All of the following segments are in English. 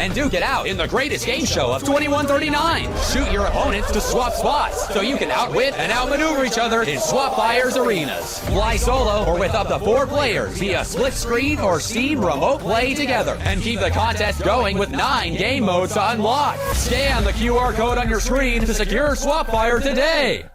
and duke it out in the greatest game show of 2139. Shoot your opponents to swap spots so you can outwit and outmaneuver each other in Swap Fires arenas. Fly solo or with up to 4 players via split screen or Steam remote play together. And keep the contest going with 9 game modes to unlock. Scan the QR code on your screen to secure Swap Fire today.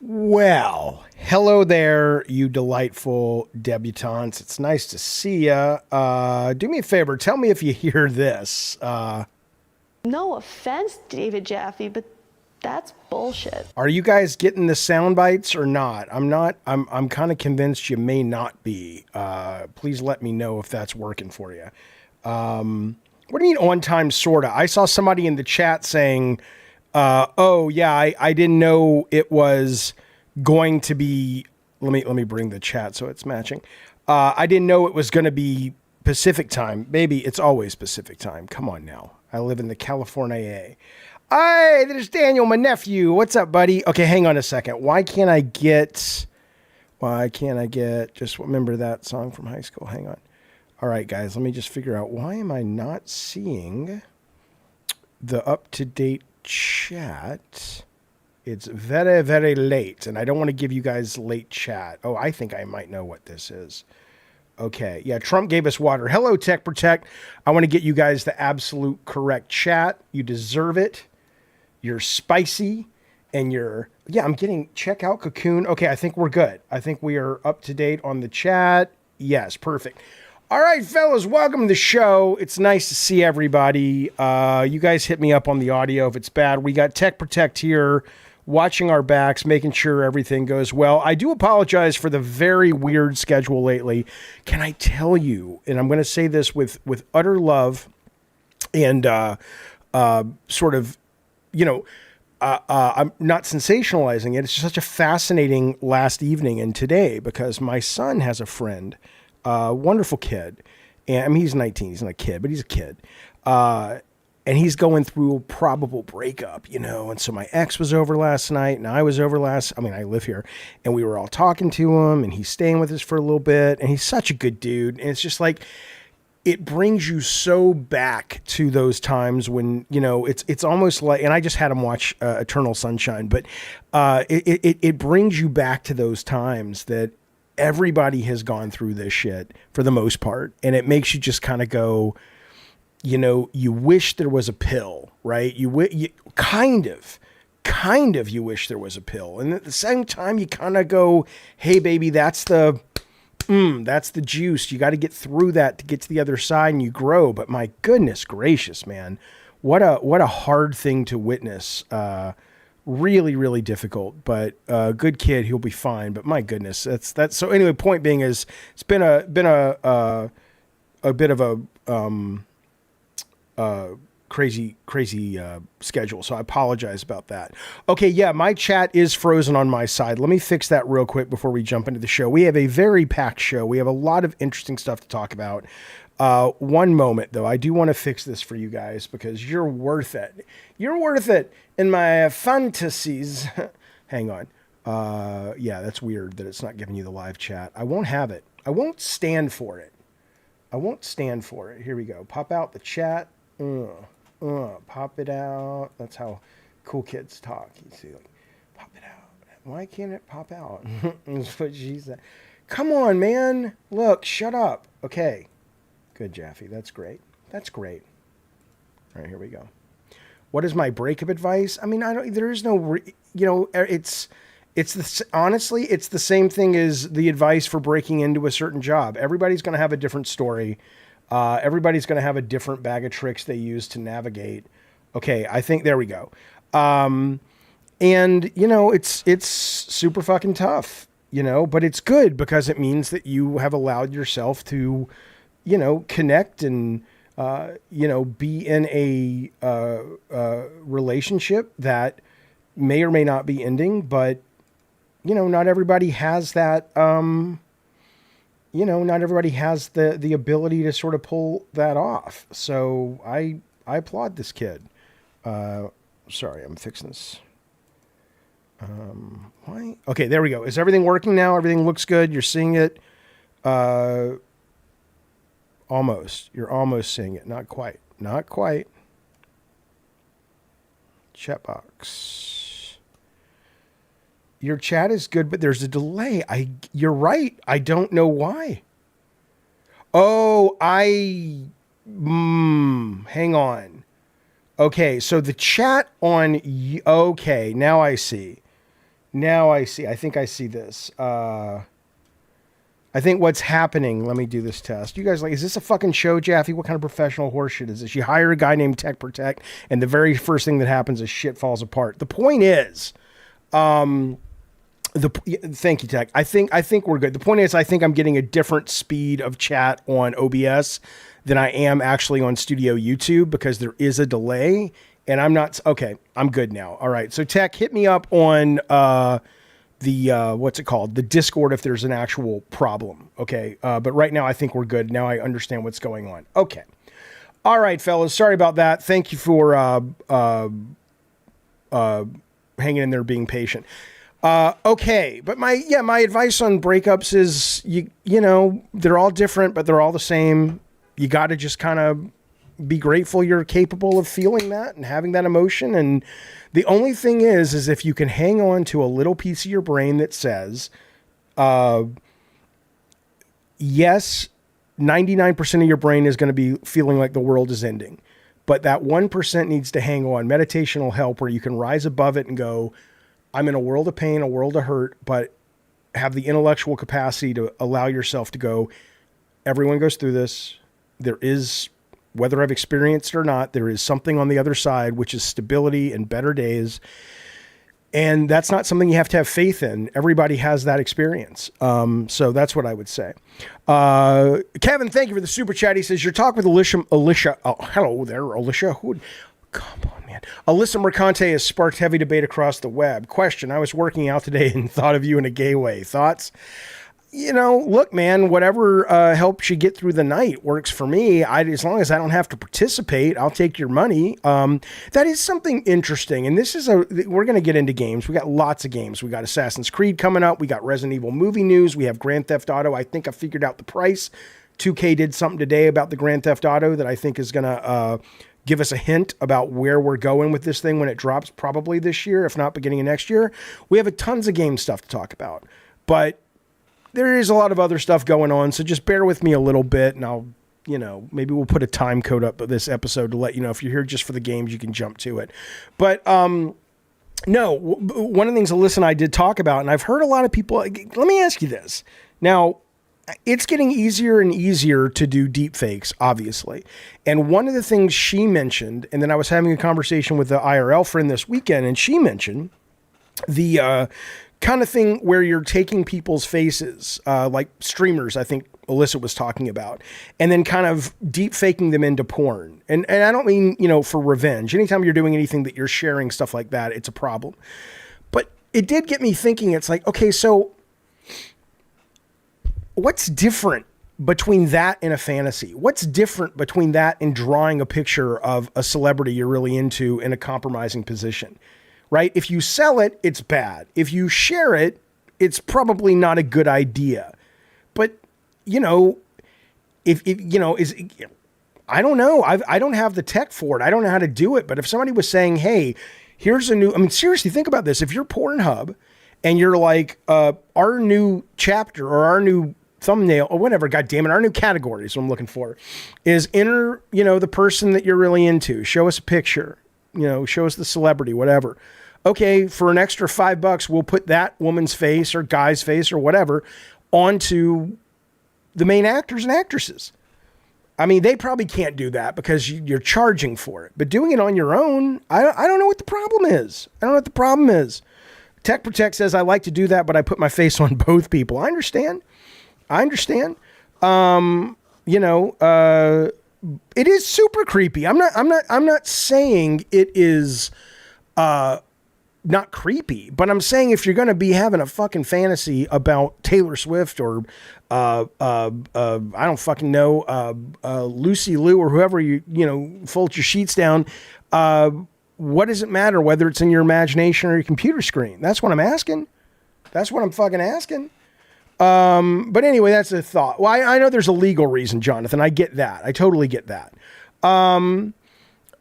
Well, hello there, you delightful debutantes. It's nice to see ya. Do me a favor, tell me if you hear this. No offense, David Jaffe, but that's bullshit. Are you guys getting the sound bites or not? I'm kind of convinced you may not be. Please let me know if that's working for you. What do you mean on time, sorta? I saw somebody in the chat saying, oh yeah, I didn't know it was going to be, let me bring the chat so it's matching. I didn't know it was going to be Pacific time. Maybe it's always Pacific time. Come on now. I live in the California. Hey, there's Daniel, my nephew. What's up, buddy? Okay, hang on a second. Why can't I get, just remember that song from high school? Hang on. All right, guys, let me just figure out, why am I not seeing the up-to-date chat? It's very, very late, and I don't want to give you guys late chat. Oh, I think I might know what this is. Okay, yeah, Trump gave us water. Hello, Tech Protect. I want to get you guys the absolute correct chat. You deserve it. You're spicy, and I'm getting, check out Cocoon. Okay, I think we're good. I think we are up to date on the chat. Yes, perfect. All right, fellas, welcome to the show. It's nice to see everybody. You guys hit me up on the audio if it's bad. We got Tech Protect here, watching our backs, making sure everything goes well. I do apologize for the very weird schedule lately. Can I tell you, and I'm going to say this with utter love and sort of, I'm not sensationalizing it. It's just such a fascinating last evening and today, because my son has a friend, wonderful kid. And I mean, he's 19. He's not a kid, but he's a kid. And he's going through a probable breakup, And so my ex was over last night, and I was over I live here, and we were all talking to him, and he's staying with us for a little bit, and he's such a good dude. And it's just like, it brings you so back to those times when, it's almost like, and I just had him watch Eternal Sunshine, but it brings you back to those times that everybody has gone through this shit for the most part. And it makes you just kind of go, you wish there was a pill, right? You kind of you wish there was a pill. And at the same time, you kind of go, hey, baby, that's the juice. You got to get through that to get to the other side, and you grow. But my goodness gracious, man, what a hard thing to witness. Really, really difficult, but good kid. He'll be fine. But my goodness, that's so anyway, point being is it's been a bit of a crazy schedule. So I apologize about that. Okay. Yeah. My chat is frozen on my side. Let me fix that real quick before we jump into the show. We have a very packed show. We have a lot of interesting stuff to talk about. One moment though, I do want to fix this for you guys because you're worth it. You're worth it in my fantasies. Hang on. Yeah, that's weird that it's not giving you the live chat. I won't have it. I won't stand for it. Here we go. Pop out the chat. Pop it out. That's how cool kids talk. You see, like, pop it out. Why can't it pop out? That's what she said. Come on, man. Look, shut up. Okay. Good, Jaffe. That's great. All right, here we go. What is my breakup advice? I mean, there is no, honestly, it's the same thing as the advice for breaking into a certain job. Everybody's going to have a different story. Everybody's going to have a different bag of tricks they use to navigate. Okay, I think there we go. And it's super fucking tough, but it's good because it means that you have allowed yourself to, connect and, be in a relationship that may or may not be ending, but, not everybody has that, not everybody has the ability to sort of pull that off. So I applaud this kid. Sorry, I'm fixing this. Why? Okay, there we go. Is everything working now? Everything looks good. You're seeing it. Almost. You're almost seeing it. Not quite. Chat box. Your chat is good, but there's a delay. You're right. I don't know why. Oh, hang on. Okay, so the chat on, okay, now I see. I think I see this. I think what's happening, let me do this test. You guys is this a fucking show, Jaffe? What kind of professional horseshit is this? You hire a guy named Tech Protect, and the very first thing that happens is shit falls apart. The point is, thank you, Tech. I think we're good. The point is, I think I'm getting a different speed of chat on OBS than I am actually on Studio YouTube because there is a delay, and I'm good now. All right, so Tech, hit me up on what's it called? The Discord if there's an actual problem. Okay. But right now I think we're good. Now I understand what's going on. Okay. All right, fellas. Sorry about that. Thank you for hanging in there, being patient. Okay. But my advice on breakups is they're all different, but they're all the same. You got to just kind of be grateful you're capable of feeling that and having that emotion. And the only thing is if you can hang on to a little piece of your brain that says, yes, 99% of your brain is going to be feeling like the world is ending, but that 1% needs to hang on. Meditation will help where you can rise above it and go, I'm in a world of pain, a world of hurt, but have the intellectual capacity to allow yourself to go, everyone goes through this. There is, whether I've experienced it or not, there is something on the other side, which is stability and better days. And that's not something you have to have faith in. Everybody has that experience. So that's what I would say. Kevin, thank you for the super chat. He says, your talk with Alicia. Oh, hello there, Alicia. Come on, man. Alyssa Mercante has sparked heavy debate across the web. Question, I was working out today and thought of you in a gay way. Thoughts? Look, man, whatever helps you get through the night works for me. As long as I don't have to participate, I'll take your money. That is something interesting. And we're going to get into games. We got lots of games. We got Assassin's Creed coming up. We got Resident Evil movie news. We have Grand Theft Auto. I think I figured out the price. 2K did something today about the Grand Theft Auto that I think is going to give us a hint about where we're going with this thing when it drops, probably this year, if not beginning of next year. We have tons of game stuff to talk about, but there is a lot of other stuff going on. So just bear with me a little bit, and I'll, maybe we'll put a time code up of this episode to let you know if you're here just for the games, you can jump to it. But no, one of the things Alyssa and I did talk about, and I've heard a lot of people, let me ask you this. Now, it's getting easier and easier to do deep fakes, obviously. And one of the things she mentioned, and then I was having a conversation with the IRL friend this weekend, and she mentioned the kind of thing where you're taking people's faces, like streamers, I think Alyssa was talking about, and then kind of deep faking them into porn. And I don't mean, for revenge. Anytime you're doing anything that you're sharing stuff like that, it's a problem. But it did get me thinking, it's like, okay, so what's different between that and a fantasy? What's different between that and drawing a picture of a celebrity you're really into in a compromising position, right? If you sell it, it's bad. If you share it, it's probably not a good idea. But, I don't know. I don't have the tech for it. I don't know how to do it. But if somebody was saying, hey, here's seriously, think about this. If you're Pornhub and you're like, our new chapter or our new thumbnail or whatever, God damn it, our new category is what I'm looking for, is enter, the person that you're really into. Show us a picture, show us the celebrity, whatever. Okay, for an extra $5, we'll put that woman's face or guy's face or whatever onto the main actors and actresses. I mean, they probably can't do that because you're charging for it. But doing it on your own, I don't know what the problem is. Tech Protect says, I like to do that, but I put my face on both people. I understand. It is super creepy. I'm not saying it is not creepy, but I'm saying if you're going to be having a fucking fantasy about Taylor Swift or I don't fucking know, Lucy Liu or whoever you fold your sheets down, what does it matter whether it's in your imagination or your computer screen? That's what I'm asking. That's what I'm fucking asking. But anyway, that's a thought. Well, I know there's a legal reason, Jonathan. I get that. I totally get that.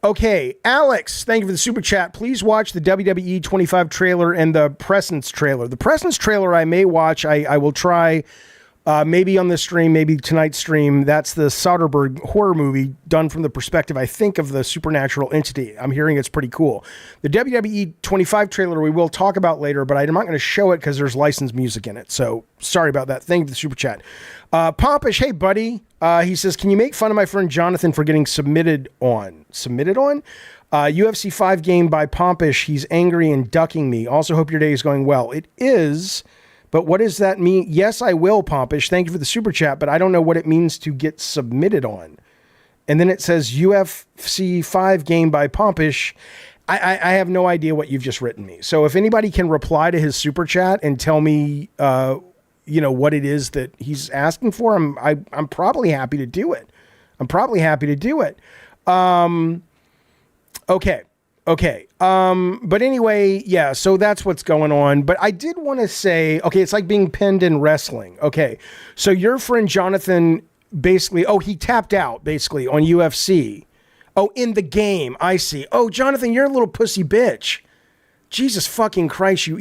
Okay. Alex, thank you for the super chat. Please watch the WWE 25 trailer and the Presence trailer. The Presence trailer I may watch. I will try, maybe on this stream, maybe tonight's stream. That's the Soderbergh horror movie done from the perspective, I think, of the supernatural entity. I'm hearing it's pretty cool. The WWE 25 trailer we will talk about later, but I'm not going to show it because there's licensed music in it. So sorry about that. Thank you for the super chat. Pompish, hey buddy. He says, can you make fun of my friend Jonathan for getting submitted on? UFC 5 game by Pompish. He's angry and ducking me. Also hope your day is going well. It is. But what does that mean? Yes, I will, Pompish. Thank you for the super chat, but I don't know what it means to get submitted on. And then it says UFC 5 game by Pompish. I have no idea what you've just written me. So if anybody can reply to his super chat and tell me, what it is that he's asking for, I'm probably happy to do it. Okay. But anyway, yeah, so that's what's going on. But I did want to say, okay, it's like being pinned in wrestling. Okay. So your friend Jonathan basically, he tapped out basically on UFC. Oh, in the game. I see. Oh, Jonathan, you're a little pussy bitch. Jesus fucking Christ. Do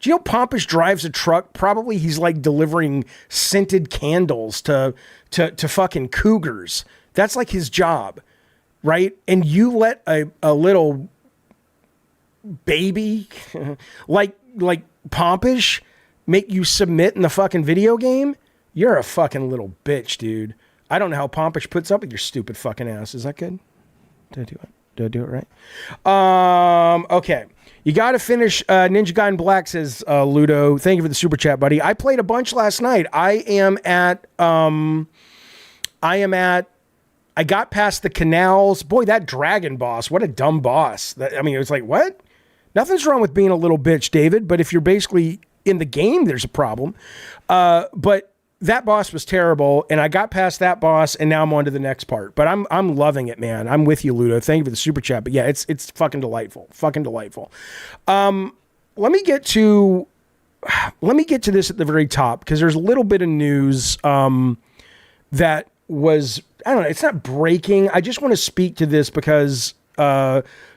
you know Pompish drives a truck? Probably he's like delivering scented candles to fucking cougars. That's like his job, right? And you let a little baby like like Pompish make you submit in the fucking video game, you're a fucking little bitch, dude. I don't know how Pompish puts up with your stupid fucking ass. Is that good? Did I do it? Did I do it right? Okay. You got to finish Ninja Gaiden Black, says Ludo. Thank you for the super chat, buddy. I played a bunch last night. I got past the canals. Boy, that dragon boss, what a dumb boss. I mean, it was like, what? Nothing's wrong with being a little bitch, David, but if you're basically in the game, there's a problem. But that boss was terrible, and I got past that boss, and now I'm on to the next part. But I'm loving it, man. I'm with you, Ludo. Thank you for the super chat. But yeah, it's fucking delightful. Fucking delightful. Let me get to this at the very top, because there's a little bit of news that was, I don't know, it's not breaking. I just want to speak to this because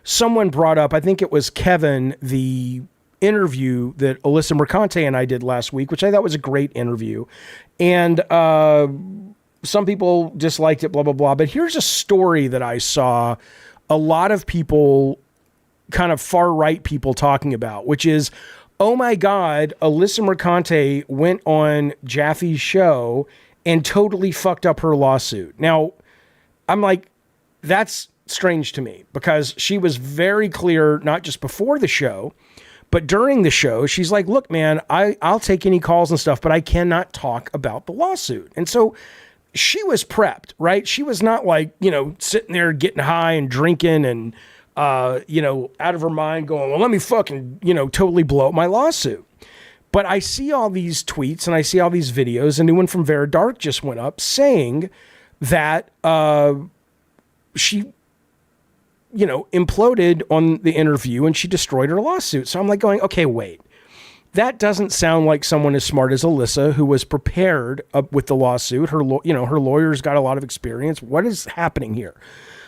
someone brought up, I think it was Kevin, the interview that Alyssa Mercante and I did last week, which I thought was a great interview. And some people disliked it, blah, blah, blah. But here's a story that I saw a lot of people, kind of far-right people talking about, which is, oh my God, Alyssa Mercante went on Jaffe's show and totally fucked up her lawsuit. Now, I'm like, that's strange to me, because she was very clear, not just before the show, but during the show, she's like, look, man, I'll take any calls and stuff, but I cannot talk about the lawsuit. And so she was prepped, right? She was not like, sitting there getting high and drinking and, out of her mind going, well, let me fucking, totally blow up my lawsuit. But I see all these tweets and I see all these videos. A new one from Vera Dark just went up saying that she imploded on the interview and she destroyed her lawsuit. So I'm like going, okay, wait. That doesn't sound like someone as smart as Alyssa, who was prepared with the lawsuit. Her lawyer's got a lot of experience. What is happening here?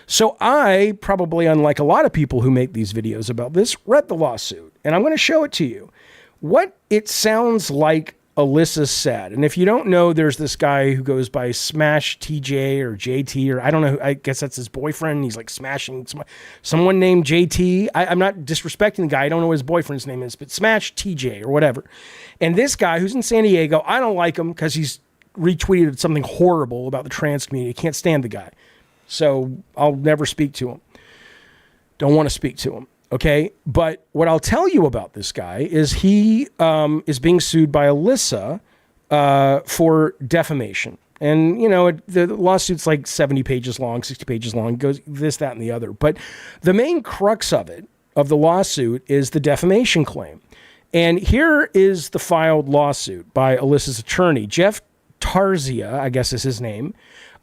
So I, probably unlike a lot of people who make these videos about this, read the lawsuit. And I'm going to show it to you. What it sounds like Alyssa said, and if you don't know, there's this guy who goes by Smash TJ or JT, or I don't know, I guess that's his boyfriend. He's like smashing someone named JT. I'm not disrespecting the guy. I don't know what his boyfriend's name is, but Smash TJ or whatever. And this guy who's in San Diego, I don't like him because he's retweeted something horrible about the trans community. Can't stand the guy. So I'll never speak to him. Don't want to speak to him. Okay, but what I'll tell you about this guy is he is being sued by Alyssa for defamation. And, the lawsuit's like 70 pages long, 60 pages long, goes this, that, and the other. But the main crux of the lawsuit, is the defamation claim. And here is the filed lawsuit by Alyssa's attorney. Jeff Tarzia, I guess is his name,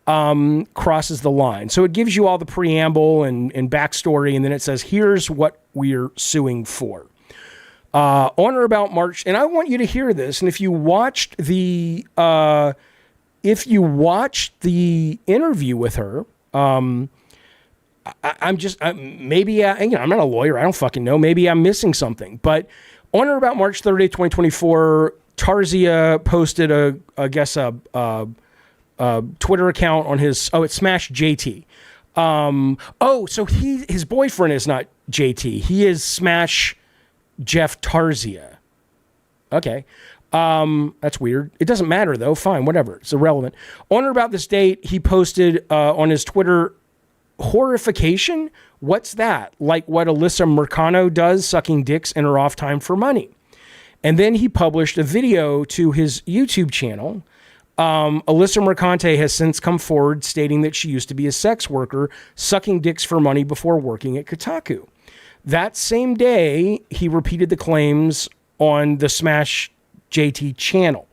crosses the line. So it gives you all the preamble and backstory, and then it says, here's what we're suing for. On or about March, and I want you to hear this, and if you watched the interview with her, I'm not a lawyer, I don't fucking know, maybe I'm missing something, but on or about March 30th, 2024, Tarzia posted a Twitter account on his, it's Smash JT. So his boyfriend is not JT. He is Smash Jeff Tarzia. Okay. That's weird. It doesn't matter though. Fine, whatever. It's irrelevant. On or about this date, he posted on his Twitter, horrification? What's that? Like what Alyssa Mercano does, sucking dicks in her off time for money. And then he published a video to his YouTube channel. Alyssa Mercante has since come forward stating that she used to be a sex worker, sucking dicks for money before working at Kotaku. That same day, he repeated the claims on the Smash JT channel.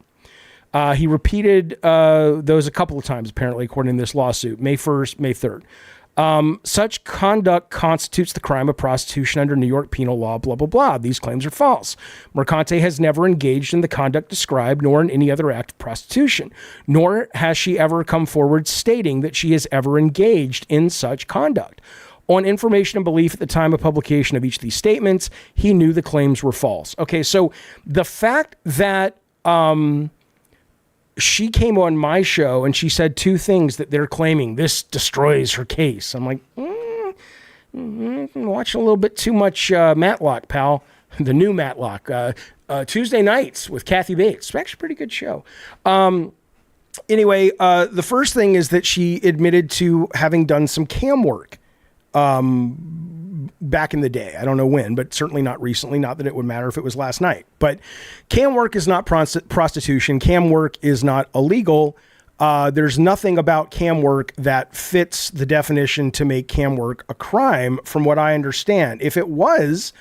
He repeated those a couple of times, apparently, according to this lawsuit, May 1st, May 3rd. Such conduct constitutes the crime of prostitution under New York penal law, blah, blah, blah. These claims are false. Mercante has never engaged in the conduct described, nor in any other act of prostitution, nor has she ever come forward stating that she has ever engaged in such conduct. On information and belief at the time of publication of each of these statements, he knew the claims were false. Okay, so the fact that she came on my show and she said two things that they're claiming this destroys her case. I'm like, watching a little bit too much Matlock, pal. The new Matlock. Tuesday nights with Kathy Bates. It's actually a pretty good show. Anyway, the first thing is that she admitted to having done some cam work back in the day. I don't know when, but certainly not recently. Not that it would matter if it was last night. But cam work is not prostitution. Cam work is not illegal. There's nothing about cam work that fits the definition to make cam work a crime, from what I understand. If it was,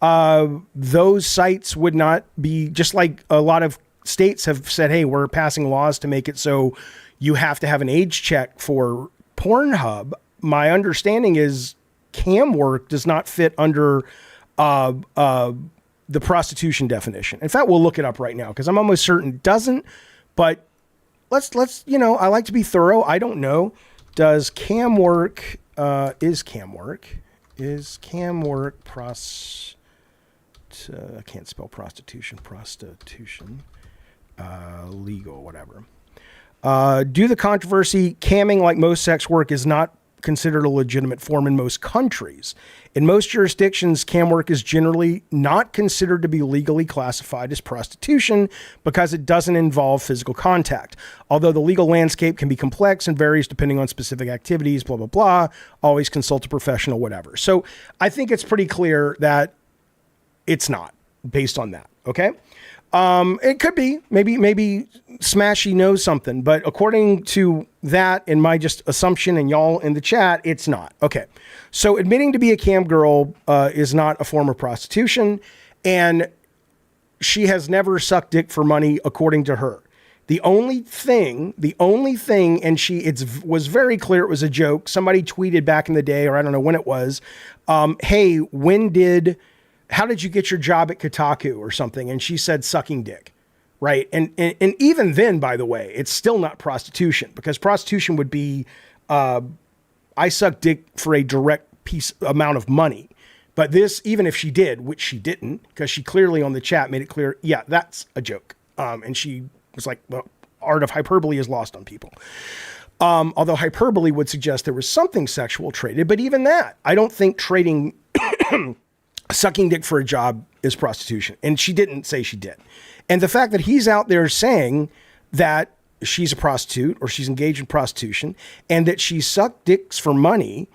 those sites would not be, just like a lot of states have said, hey, we're passing laws to make it so you have to have an age check for Pornhub. My understanding is cam work does not fit under the prostitution definition. In fact, we'll look it up right now because I'm almost certain it doesn't, but let's, I like to be thorough. I don't know. Does cam work, is cam work I can't spell prostitution, legal, whatever. Due to the controversy, camming, like most sex work, is not considered a legitimate form in most countries. In most jurisdictions, cam work is generally not considered to be legally classified as prostitution because it doesn't involve physical contact. Although the legal landscape can be complex and varies depending on specific activities, blah, blah, blah, always consult a professional, whatever. So I think it's pretty clear that it's not based on that. Okay. It could be, maybe Smashy knows something, but according to that and my just assumption and y'all in the chat, it's not. Okay. So admitting to be a cam girl, is not a form of prostitution, and she has never sucked dick for money, according to her. The only thing, and was very clear it was a joke. Somebody tweeted back in the day, or I don't know when it was, hey, how did you get your job at Kotaku or something? And she said sucking dick, right? And even then, by the way, it's still not prostitution, because prostitution would be, I suck dick for a direct amount of money. But this, even if she did, which she didn't, because she clearly on the chat made it clear, yeah, that's a joke. And she was like, well, art of hyperbole is lost on people. Although hyperbole would suggest there was something sexual traded, but even that, I don't think trading sucking dick for a job is prostitution. And she didn't say she did. And the fact that he's out there saying that she's a prostitute or she's engaged in prostitution and that she sucked dicks for money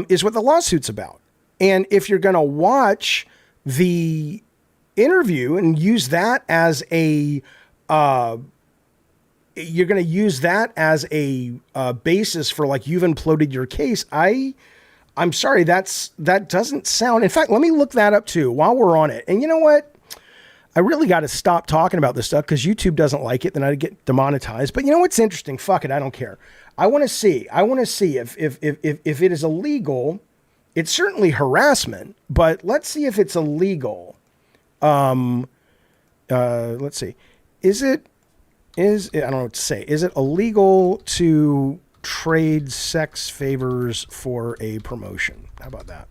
is what the lawsuit's about. And if you're going to watch the interview and use that as basis for like you've imploded your case, I'm sorry, that doesn't sound. In fact, let me look that up too while we're on it. And you know what? I really got to stop talking about this stuff because YouTube doesn't like it. Then I get demonetized. But you know what's interesting? Fuck it, I don't care. I want to see if it is illegal. It's certainly harassment, but let's see if it's illegal. Let's see. I don't know what to say. Is it illegal to trade sex favors for a promotion? How about that?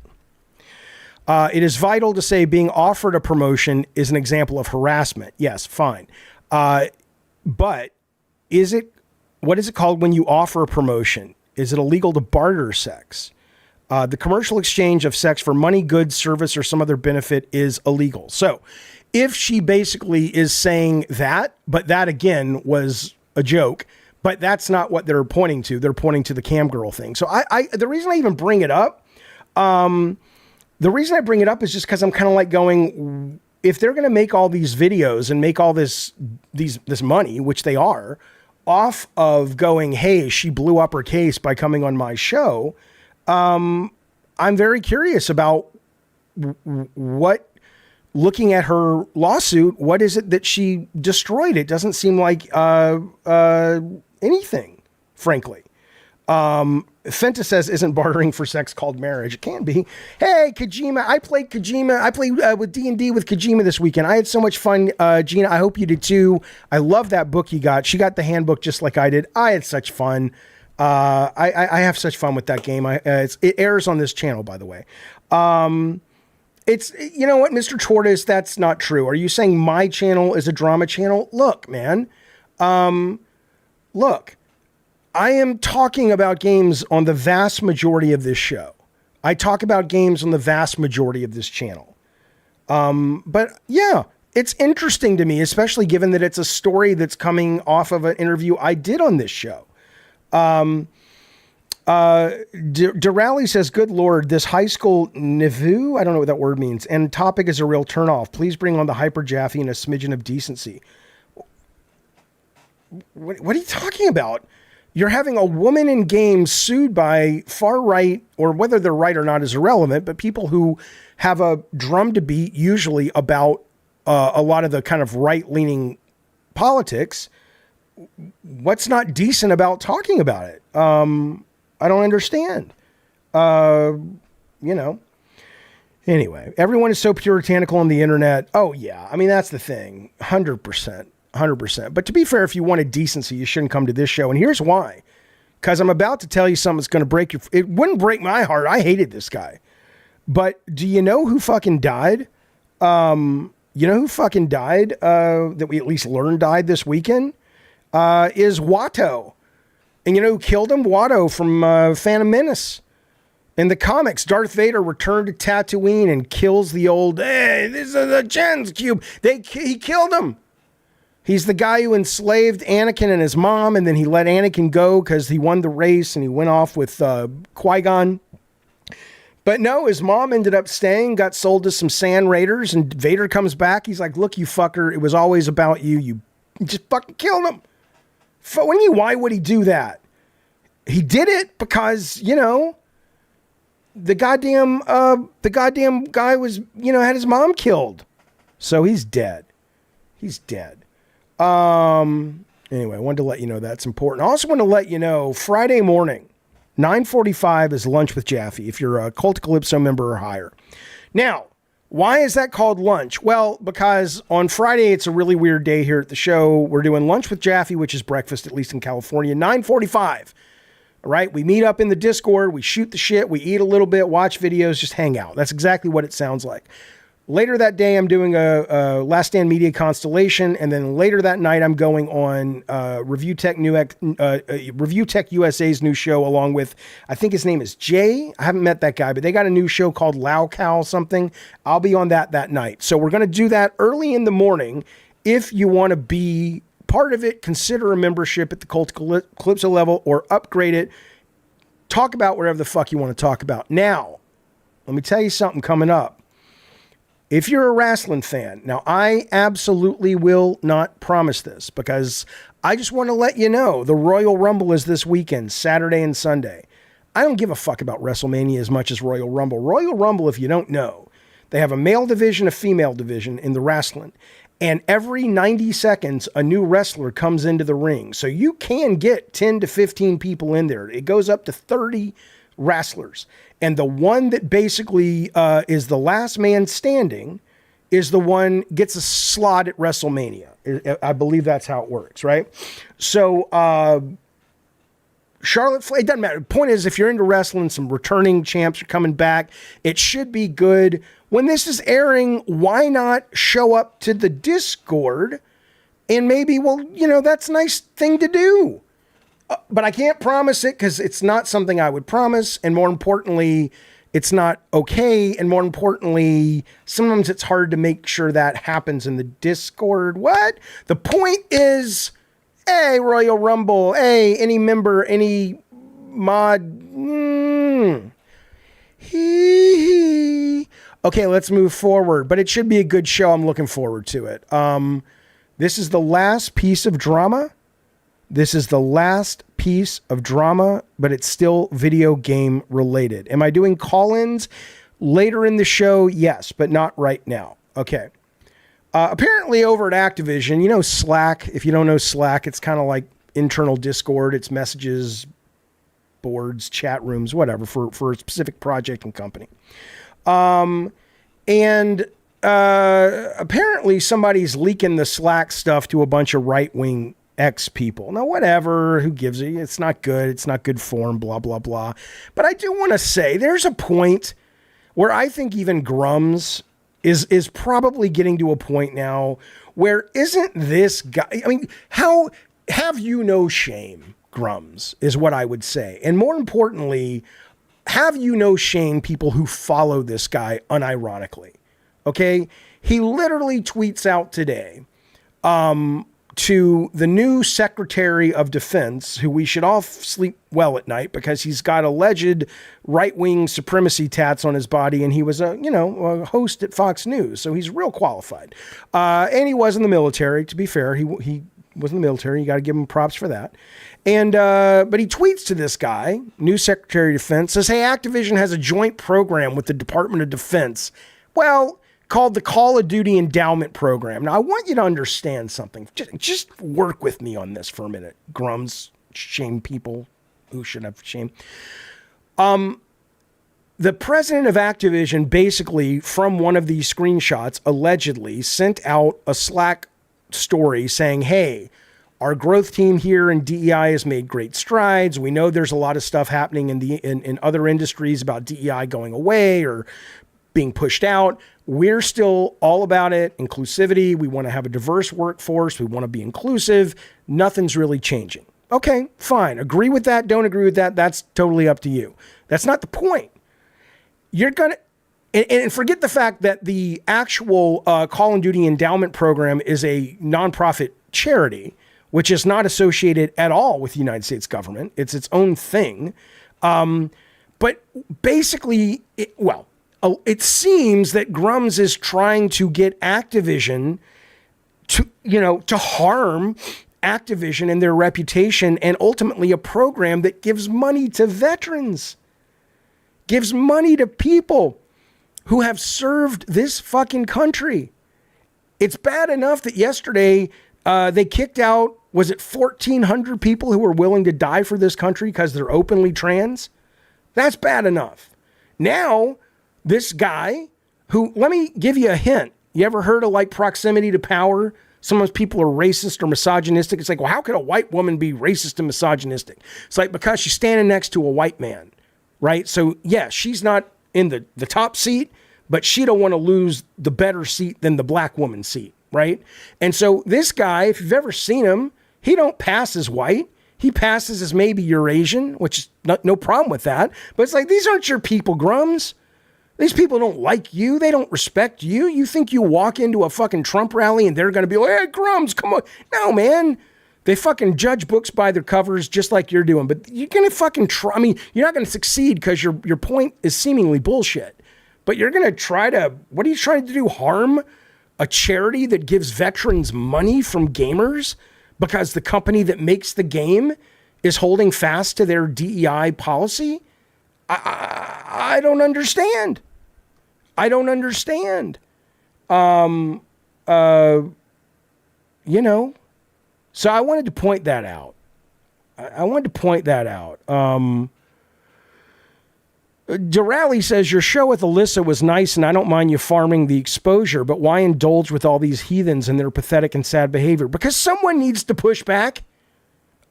It is vital to say being offered a promotion is an example of harassment. Yes, fine. But what is it called when you offer a promotion? Is it illegal to barter sex? The commercial exchange of sex for money, goods, service, or some other benefit is illegal. So if she basically is saying that, but that again was a joke, but that's not what they're pointing to. They're pointing to the cam girl thing. So the reason I even bring it up, is just because I'm kind of like going, if they're going to make all these videos and make all this money, which they are, off of going, hey, she blew up her case by coming on my show, I'm very curious about what, looking at her lawsuit, what is it that she destroyed? It doesn't seem like anything, frankly. Fenta says, isn't bartering for sex called marriage? It can be. Hey, Kojima, I played with D&D with Kojima this weekend. I had so much fun, Gina. I hope you did too. I love that book you got. She got the handbook just like I did. I had such fun. I have such fun with that game. It airs on this channel, by the way. It's, you know what, Mr. Torres, that's not true. Are you saying my channel is a drama channel? Look, man. Look, I am talking about games on the vast majority of this show. I talk about games on the vast majority of this channel. But yeah, it's interesting to me, especially given that it's a story that's coming off of an interview I did on this show. Durally says, good Lord, this high school neveu, I don't know what that word means, and topic is a real turnoff. Please bring on the hyper Jaffe and a smidgen of decency. What are you talking about? You're having a woman in games sued by far right, or whether they're right or not is irrelevant, but people who have a drum to beat usually about a lot of the kind of right-leaning politics. What's not decent about talking about it? I don't understand. Anyway, everyone is so puritanical on the internet. Oh yeah. I mean, that's the thing. 100%. 100%. But to be fair, if you wanted decency, you shouldn't come to this show. And here's why. Because I'm about to tell you something that's going to break your... It wouldn't break my heart. I hated this guy. But do you know who fucking died? That we at least learned died this weekend? Is Watto. And you know who killed him? Watto from Phantom Menace. In the comics, Darth Vader returned to Tatooine and kills the old... Hey, this is the Gens Cube. He killed him. He's the guy who enslaved Anakin and his mom, and then he let Anakin go because he won the race, and he went off with Qui-Gon. But no, his mom ended up staying, got sold to some Sand Raiders, and Vader comes back. He's like, look, you fucker, it was always about you. You just fucking killed him. Why would he do that? He did it because, the goddamn guy was, had his mom killed. So he's dead. He's dead. Anyway, I wanted to let you know that's important. I also want to let you know Friday morning, 9:45 is lunch with Jaffe if you're a Cult Calypso member or higher. Now, why is that called lunch? Well, because on Friday, it's a really weird day here at the show. We're doing lunch with Jaffe, which is breakfast, at least in California, 9:45. All right. We meet up in the Discord. We shoot the shit. We eat a little bit, watch videos, just hang out. That's exactly what it sounds like. Later that day, I'm doing a Last Stand Media Constellation, and then later that night, I'm going on Review Tech USA's new show, along with, I think his name is Jay. I haven't met that guy, but they got a new show called Lao Cow something. I'll be on that night. So we're going to do that early in the morning. If you want to be part of it, consider a membership at the Cult Calypso level or upgrade it. Talk about whatever the fuck you want to talk about. Now, let me tell you something coming up. If you're a wrestling fan, now I absolutely will not promise this because I just want to let you know the Royal Rumble is this weekend, Saturday and Sunday. I don't give a fuck about WrestleMania as much as Royal Rumble. Royal Rumble, if you don't know, they have a male division, a female division in the wrestling. And every 90 seconds, a new wrestler comes into the ring. So you can get 10 to 15 people in there. It goes up to 30 wrestlers. And the one that basically is the last man standing is the one gets a slot at WrestleMania. I believe that's how it works, right? So Charlotte Flair, it doesn't matter. The point is, if you're into wrestling, some returning champs are coming back. It should be good. When this is airing, why not show up to the Discord and maybe, that's a nice thing to do. But I can't promise it because it's not something I would promise. And more importantly, it's not okay. And more importantly, sometimes it's hard to make sure that happens in the Discord. What? The point is, hey, Royal Rumble, hey, any member, any mod. Okay, let's move forward. But it should be a good show. I'm looking forward to it. This is the last piece of drama. But it's still video game related. Am I doing call-ins later in the show? Yes, but not right now. Okay. Apparently over at Activision, Slack. If you don't know Slack, it's kind of like internal Discord. It's messages, boards, chat rooms, whatever, for a specific project and company. Apparently somebody's leaking the Slack stuff to a bunch of right-wing X people. Now, whatever, who gives it? It's not good. It's not good form, blah, blah, blah. But I do want to say there's a point where I think even Grums is probably getting to a point now where isn't this guy, how have you no shame, Grums, is what I would say. And more importantly, have you no shame people who follow this guy unironically? Okay. He literally tweets out today, to the new Secretary of Defense, who we should all sleep well at night because he's got alleged right-wing supremacy tats on his body, and he was a host at Fox News, so he's real qualified. And he was in the military. To be fair, he was in the military. You got to give him props for that. And but he tweets to this guy, new Secretary of Defense, says, "Hey, Activision has a joint program with the Department of Defense." Well, called the Call of Duty Endowment Program. Now, I want you to understand something. Just work with me on this for a minute. Grums, shame people who should have shame. The president of Activision basically, from one of these screenshots, allegedly sent out a Slack story saying, hey, our growth team here in DEI has made great strides. We know there's a lot of stuff happening in other industries about DEI going away or being pushed out. We're still all about it. Inclusivity. We want to have a diverse workforce. We want to be inclusive. Nothing's really changing. Okay, fine. Agree with that. Don't agree with that. That's totally up to you. That's not the point. You're going to, and forget the fact that the actual Call of Duty Endowment Program is a nonprofit charity, which is not associated at all with the United States government. It's its own thing. But basically, it seems that Grums is trying to get Activision to harm Activision and their reputation, and ultimately a program that gives money to veterans, gives money to people who have served this fucking country. It's bad enough that yesterday they kicked out, was it 1,400 people who were willing to die for this country because they're openly trans? That's bad enough. Now, this guy who, let me give you a hint. You ever heard of like proximity to power? Sometimes people are racist or misogynistic. It's like, well, how could a white woman be racist and misogynistic? It's like, because she's standing next to a white man, right? So yeah, she's not in the top seat, but she don't want to lose the better seat than the black woman seat, right? And so this guy, if you've ever seen him, he don't pass as white. He passes as maybe Eurasian, which is no problem with that. But it's like, these aren't your people, Grums. These people don't like you. They don't respect you. You think you walk into a fucking Trump rally and they're going to be like, hey, Grums, come on. No, man. They fucking judge books by their covers just like you're doing. But you're going to fucking try. I mean, you're not going to succeed because your point is seemingly bullshit. But you're going to try to, what are you trying to do? Harm a charity that gives veterans money from gamers because the company that makes the game is holding fast to their DEI policy? I don't understand. I don't understand. So I wanted to point that out. Durali says, your show with Alyssa was nice and I don't mind you farming the exposure, but why indulge with all these heathens and their pathetic and sad behavior? Because someone needs to push back.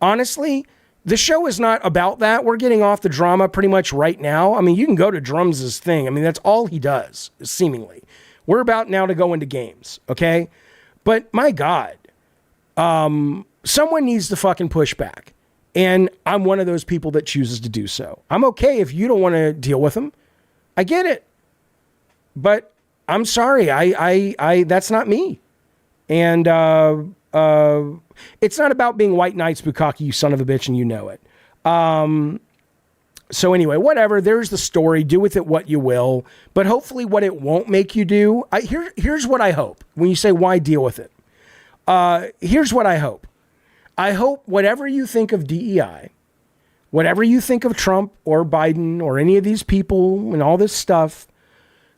Honestly, the show is not about that. We're getting off the drama pretty much right now. I mean, you can go to Drums' thing. I mean, that's all he does, seemingly. We're about now to go into games, okay? But my God, someone needs to fucking push back. And I'm one of those people that chooses to do so. I'm okay if you don't want to deal with them. I get it. But I'm sorry. I that's not me. And it's not about being white knights, Bukaki, you son of a bitch, and you know it. So anyway, whatever. There's the story. Do with it what you will. But hopefully what it won't make you do. Here's what I hope. When you say, why deal with it? Here's what I hope. I hope whatever you think of DEI, whatever you think of Trump or Biden or any of these people and all this stuff,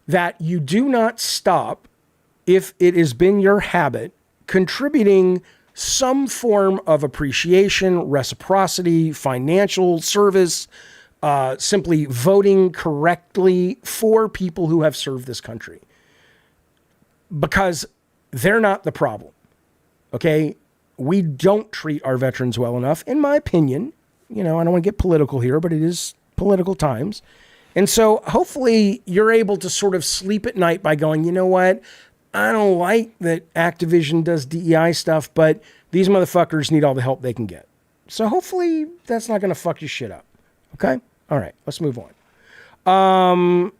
that you do not stop, if it has been your habit, contributing some form of appreciation, reciprocity, financial service, simply voting correctly for people who have served this country. Because they're not the problem. Okay? We don't treat our veterans well enough, in my opinion. I don't want to get political here, but it is political times. And so hopefully you're able to sort of sleep at night by going, you know what? I don't like that Activision does DEI stuff, but these motherfuckers need all the help they can get. So hopefully that's not going to fuck your shit up. Okay? All right, let's move on.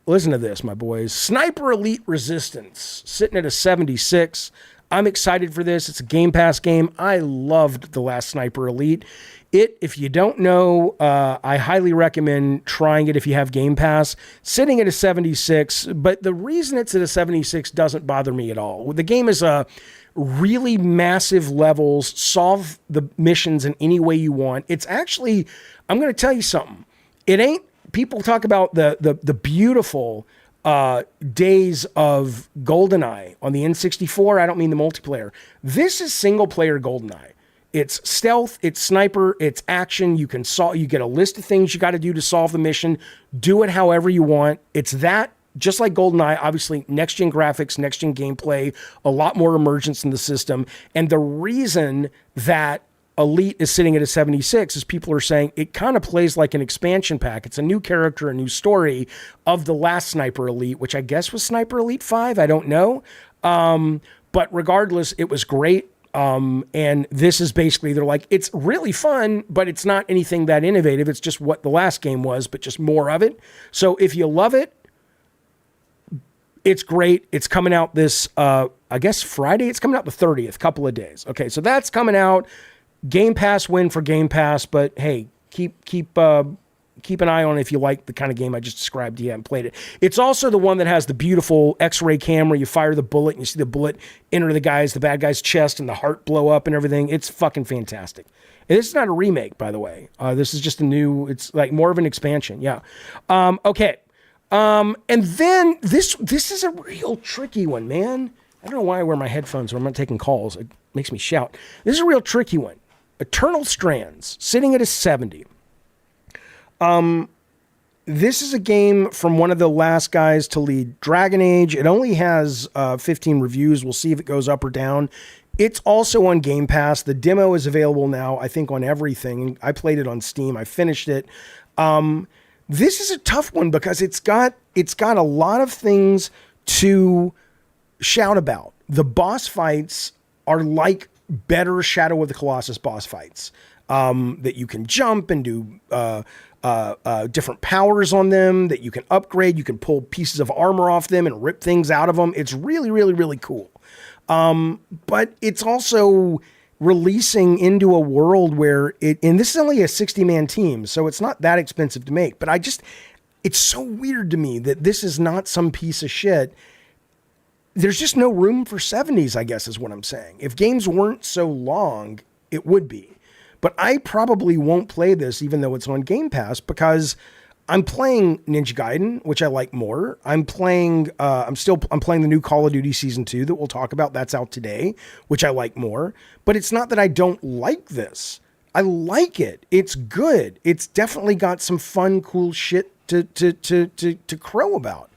Listen to this, my boys. Sniper Elite Resistance, sitting at a 76. I'm excited for this. It's a Game Pass game. I loved the last Sniper Elite. If you don't know, I highly recommend trying it if you have Game Pass. Sitting at a 76, but the reason it's at a 76 doesn't bother me at all. The game is a really massive levels, solve the missions in any way you want. It's actually, I'm going to tell you something. It ain't, people talk about the beautiful days of GoldenEye on the N64. I don't mean the multiplayer. This is single player GoldenEye. It's stealth, it's sniper, it's action. You can you get a list of things you got to do to solve the mission. Do it however you want. It's that, just like GoldenEye, obviously next-gen graphics, next-gen gameplay, a lot more emergence in the system. And the reason that Elite is sitting at a 76 is people are saying it kind of plays like an expansion pack. It's a new character, a new story of the last Sniper Elite, which I guess was Sniper Elite 5. I don't know. But regardless, it was great. And this is basically, they're like, it's really fun, but it's not anything that innovative. It's just what the last game was, but just more of it. So if you love it, it's great. It's coming out this, I guess Friday. It's coming out the 30th, couple of days. Okay, so that's coming out. Game Pass win for Game Pass, but hey, keep an eye on it if you like the kind of game I just described. You haven't played it. It's also the one that has the beautiful X-ray camera. You fire the bullet and you see the bullet enter the bad guy's chest and the heart blow up and everything. It's fucking fantastic. And this is not a remake, by the way. This is just it's like more of an expansion. Yeah. Okay. And then this is a real tricky one, man. I don't know why I wear my headphones when I'm not taking calls. It makes me shout. This is a real tricky one. Eternal Strands, sitting at a 70. This is a game from one of the last guys to lead Dragon Age. It only has 15 reviews. We'll see if it goes up or down. It's also on Game Pass. The demo is available now, I think, on everything. I played it on Steam. I finished it. This is a tough one because it's got a lot of things to shout about. The boss fights are like better Shadow of the Colossus boss fights, that you can jump and do different powers on them, that you can upgrade. You can pull pieces of armor off them and rip things out of them. It's really, really, really cool. But it's also releasing into a world where and this is only a 60-man team, so it's not that expensive to make, but it's so weird to me that this is not some piece of shit. There's just no room for 70s, I guess is what I'm saying. If games weren't so long, it would be. But I probably won't play this even though it's on Game Pass because I'm playing Ninja Gaiden, which I like more. I'm playing the new Call of Duty Season 2 that we'll talk about. That's out today, which I like more. But it's not that I don't like this. I like it. It's good. It's definitely got some fun, cool shit to crow about.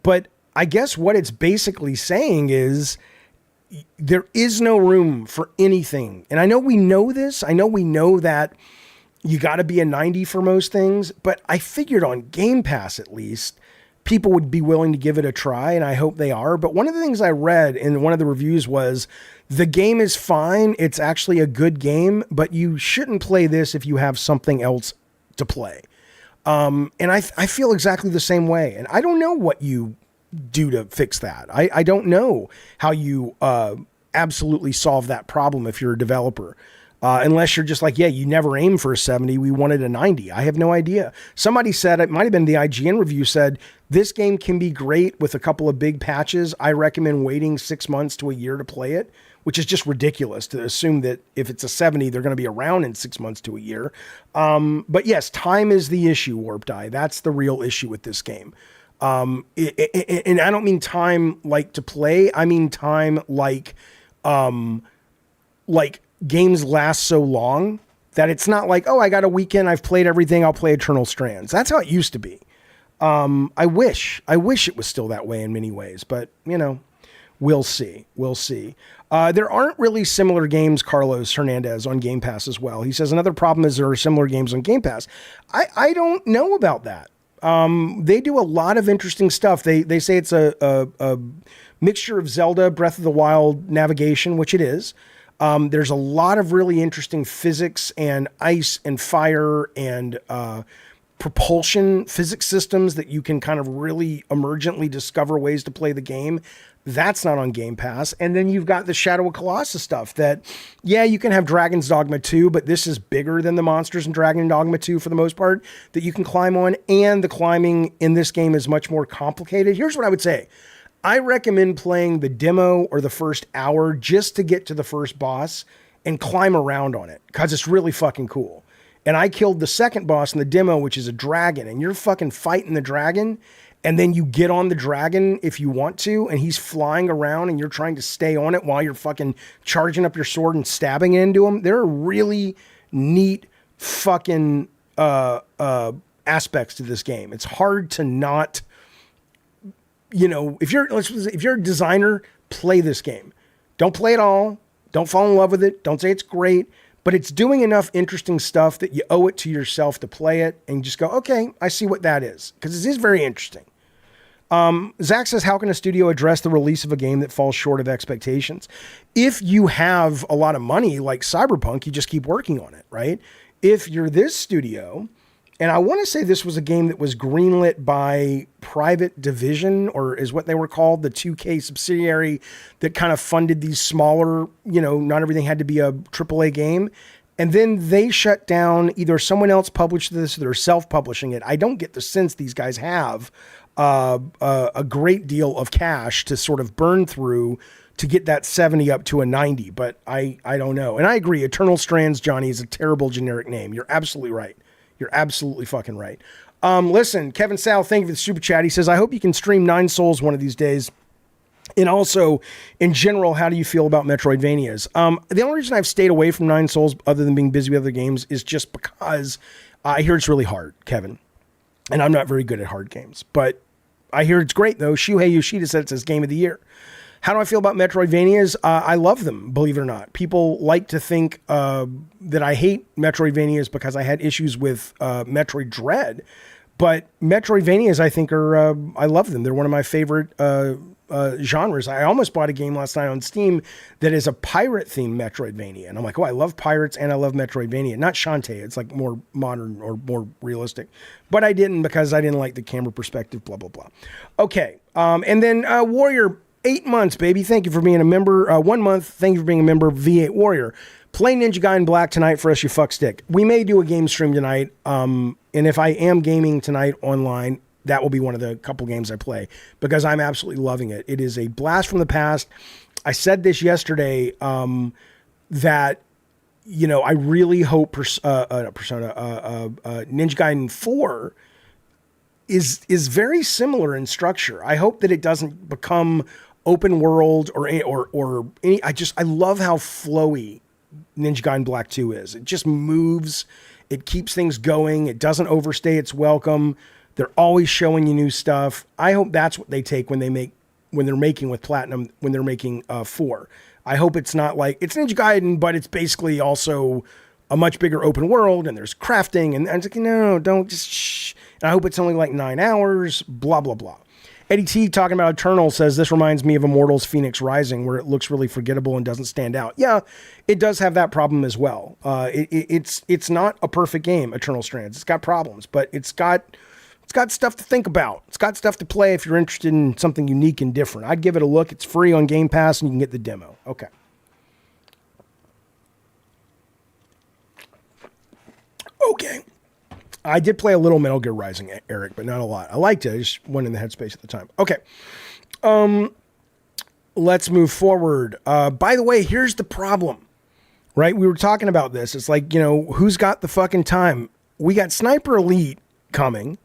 But I guess what it's basically saying is there is no room for anything. And I know we know this. I know we know that you got to be a 90 for most things, but I figured on Game Pass at least, people would be willing to give it a try, and I hope they are. But one of the things I read in one of the reviews was the game is fine. It's actually a good game, but you shouldn't play this if you have something else to play. And I feel exactly the same way. And I don't know what you do to fix that. I don't know how you absolutely solve that problem if you're a developer. Unless you're just like, yeah, you never aim for a 70. We wanted a 90. I have no idea. Somebody said, it might have been the IGN review said, this game can be great with a couple of big patches. I recommend waiting 6 months to a year to play it, which is just ridiculous to assume that if it's a 70, they're going to be around in 6 months to a year. But yes, time is the issue, Warped Eye. That's the real issue with this game. And I don't mean time like to play. I mean time like games last so long that it's not like, oh, I got a weekend, I've played everything, I'll play Eternal Strands. That's how it used to be. I wish it was still that way in many ways, but we'll see. There aren't really similar games, Carlos Hernandez, on Game Pass as well. He says another problem is there are similar games on Game Pass. I don't know about that. They do a lot of interesting stuff. They say it's a mixture of Zelda, Breath of the Wild navigation, which it is. There's a lot of really interesting physics and ice and fire and propulsion physics systems that you can kind of really emergently discover ways to play the game. That's not on Game Pass. And then you've got the Shadow of Colossus stuff that, yeah, you can have Dragon's Dogma 2, but this is bigger than the monsters in Dragon Dogma 2 for the most part that you can climb on. And the climbing in this game is much more complicated. Here's what I would say. I recommend playing the demo or the first hour just to get to the first boss and climb around on it because it's really fucking cool. And I killed the second boss in the demo, which is a dragon, and you're fucking fighting the dragon. And then you get on the dragon if you want to, and he's flying around and you're trying to stay on it while you're fucking charging up your sword and stabbing it into him. There are really neat fucking aspects to this game. It's hard to not, if you're a designer, play this game. Don't play it all. Don't fall in love with it. Don't say it's great, but it's doing enough interesting stuff that you owe it to yourself to play it and just go, okay, I see what that is. Because it is very interesting. Zack says, how can a studio address the release of a game that falls short of expectations? If you have a lot of money like Cyberpunk, you just keep working on it, right? If you're this studio, and I want to say this was a game that was greenlit by Private Division, or is what they were called, the 2K subsidiary that kind of funded these smaller, not everything had to be a AAA game. And then they shut down, either someone else published this or they're self-publishing it. I don't get the sense these guys have a great deal of cash to sort of burn through to get that 70 up to a 90, but I don't know. And I agree, Eternal Strands, Johnny, is a terrible generic name. You're absolutely right. You're absolutely fucking right. Listen, Kevin Sal, thank you for the super chat. He says, I hope you can stream Nine Souls one of these days. And also, in general, how do you feel about Metroidvanias? The only reason I've stayed away from Nine Souls, other than being busy with other games, is just because I hear it's really hard, Kevin. And I'm not very good at hard games. But I hear it's great, though. Shuhei Yoshida said it's his game of the year. How do I feel about Metroidvanias? I love them, believe it or not. People like to think that I hate Metroidvanias because I had issues with Metroid Dread. But Metroidvanias, I think, I love them. They're one of my favorite genres. I almost bought a game last night on Steam that is a pirate-themed Metroidvania. And I'm like, oh, I love pirates and I love Metroidvania. Not Shantae. It's like more modern or more realistic. But I didn't because I didn't like the camera perspective, blah, blah, blah. Okay. And then Warrior, 8 months, baby. Thank you for being a member. 1 month. Thank you for being a member of V8 Warrior. Play Ninja Gaiden Black tonight for us, you fuck stick. We may do a game stream tonight. And if I am gaming tonight online, that will be one of the couple games I play because I'm absolutely loving it. It is a blast from the past. I said this yesterday that, I really hope Ninja Gaiden 4 is very similar in structure. I hope that it doesn't become open world or any. I love how flowy Ninja Gaiden Black 2 is. It just moves. It keeps things going. It doesn't overstay its welcome. They're always showing you new stuff. I hope that's what they take when they're making with Platinum, when they're making 4. I hope it's not like, it's Ninja Gaiden, but it's basically also a much bigger open world and there's crafting. And it's like, no, don't just shh. And I hope it's only like 9 hours, blah, blah, blah. Eddie T talking about Eternal says, this reminds me of Immortals Phoenix Rising, where it looks really forgettable and doesn't stand out. Yeah, it does have that problem as well. It's not a perfect game, Eternal Strands. It's got problems, but it's got stuff to think about. It's got stuff to play if you're interested in something unique and different. I'd give it a look. It's free on Game Pass, and you can get the demo. Okay. Okay. I did play a little Metal Gear Rising, Eric, but not a lot. I liked it. I just went in the headspace at the time. Okay. Let's move forward. By the way, here's the problem, right? We were talking about this. It's like, who's got the fucking time? We got Sniper Elite coming.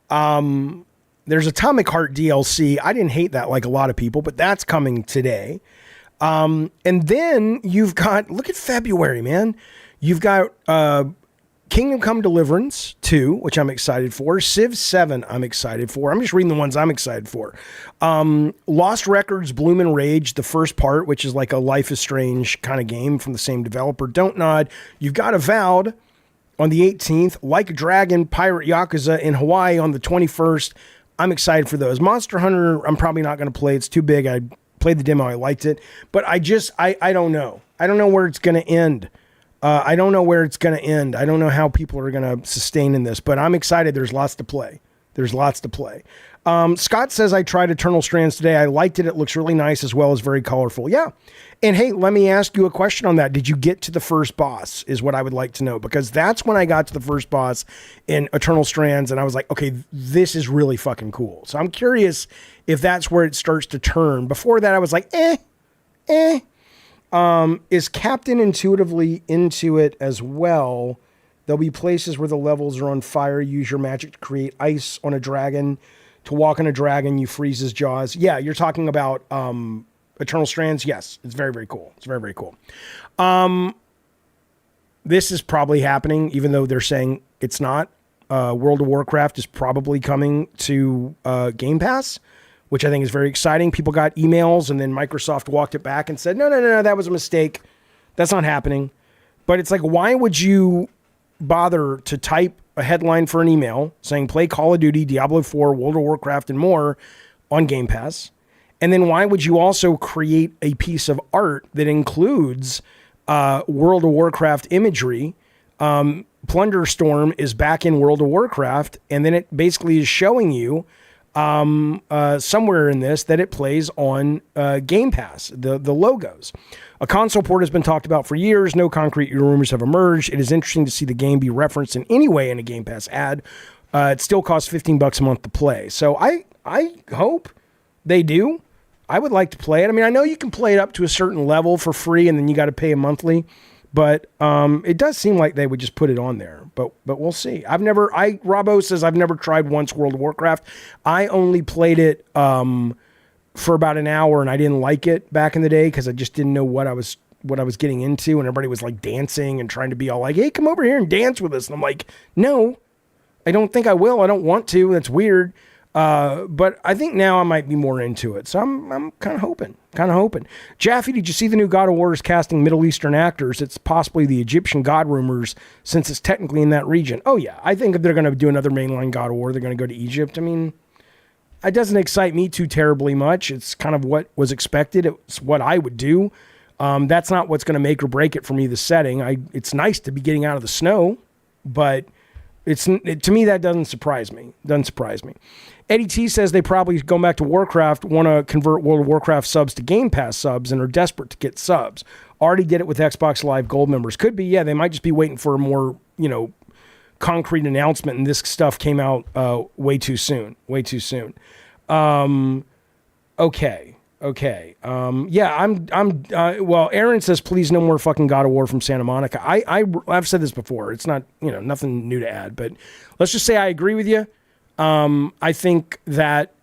There's Atomic Heart DLC. I didn't hate that like a lot of people, but that's coming today. And then you've got, look at February, man. You've got, Kingdom Come Deliverance 2, which I'm excited for. Civ 7, I'm excited for. I'm just reading the ones I'm excited for. Lost Records, Bloom and Rage, the first part, which is like a Life is Strange kind of game from the same developer. Don't Nod. You've got Avowed on the 18th. Like a Dragon, Pirate Yakuza in Hawaii on the 21st. I'm excited for those. Monster Hunter, I'm probably not going to play. It's too big. I played the demo. I liked it. But I don't know. I don't know where it's going to end. I don't know where it's going to end. I don't know how people are going to sustain in this, but I'm excited. There's lots to play. Scott says, I tried Eternal Strands today. I liked it. It looks really nice as well as very colorful. Yeah. And hey, let me ask you a question on that. Did you get to the first boss is what I would like to know, because that's when I got to the first boss in Eternal Strands and I was like, okay, this is really fucking cool. So I'm curious if that's where it starts to turn. Before that, I was like, is Captain intuitively into it as well? There'll be places where the levels are on fire. Use your magic to create ice on a dragon. To walk on a dragon, you freeze his jaws. Yeah, you're talking about Eternal Strands. Yes, it's very, very cool. It's very, very cool. This is probably happening, even though they're saying it's not. World of Warcraft is probably coming to Game Pass, which I think is very exciting. People got emails, and then Microsoft walked it back and said, no, that was a mistake. That's not happening. But it's like, why would you bother to type a headline for an email saying play Call of Duty, Diablo 4, World of Warcraft, and more on Game Pass? And then why would you also create a piece of art that includes World of Warcraft imagery? Plunderstorm is back in World of Warcraft, and then it basically is showing you somewhere in this that it plays on Game Pass, the logos. A console port has been talked about for years. No concrete rumors have emerged. It is interesting to see the game be referenced in any way in a Game Pass ad. It still costs $15 a month to play. So I hope they do. I would like to play it. I mean, I know you can play it up to a certain level for free and then you got to pay a monthly. But it does seem like they would just put it on there. But we'll see. Robbo says I've never tried once World of Warcraft. I only played it for about an hour, and I didn't like it back in the day because I just didn't know what I was getting into, and everybody was like dancing and trying to be all like, "Hey, come over here and dance with us." And I'm like, "No, I don't think I will. I don't want to. That's weird." But I think now I might be more into it. So I'm kind of hoping. Jaffe, did you see the new God of War is casting Middle Eastern actors? It's possibly the Egyptian god rumors since it's technically in that region. Oh yeah. I think if they're going to do another mainline God of War, they're going to go to Egypt. I mean, it doesn't excite me too terribly much. It's kind of what was expected. It's what I would do. That's not what's going to make or break it for me, the setting. It's nice to be getting out of the snow, but to me, that doesn't surprise me. Eddie T says they probably, going back to Warcraft, want to convert World of Warcraft subs to Game Pass subs and are desperate to get subs. Already did it with Xbox Live Gold members. Could be, yeah, they might just be waiting for a more, concrete announcement, and this stuff came out way too soon. Okay. Well, Aaron says, please no more fucking God of War from Santa Monica. I've said this before. It's not, nothing new to add, but let's just say I agree with you. I think that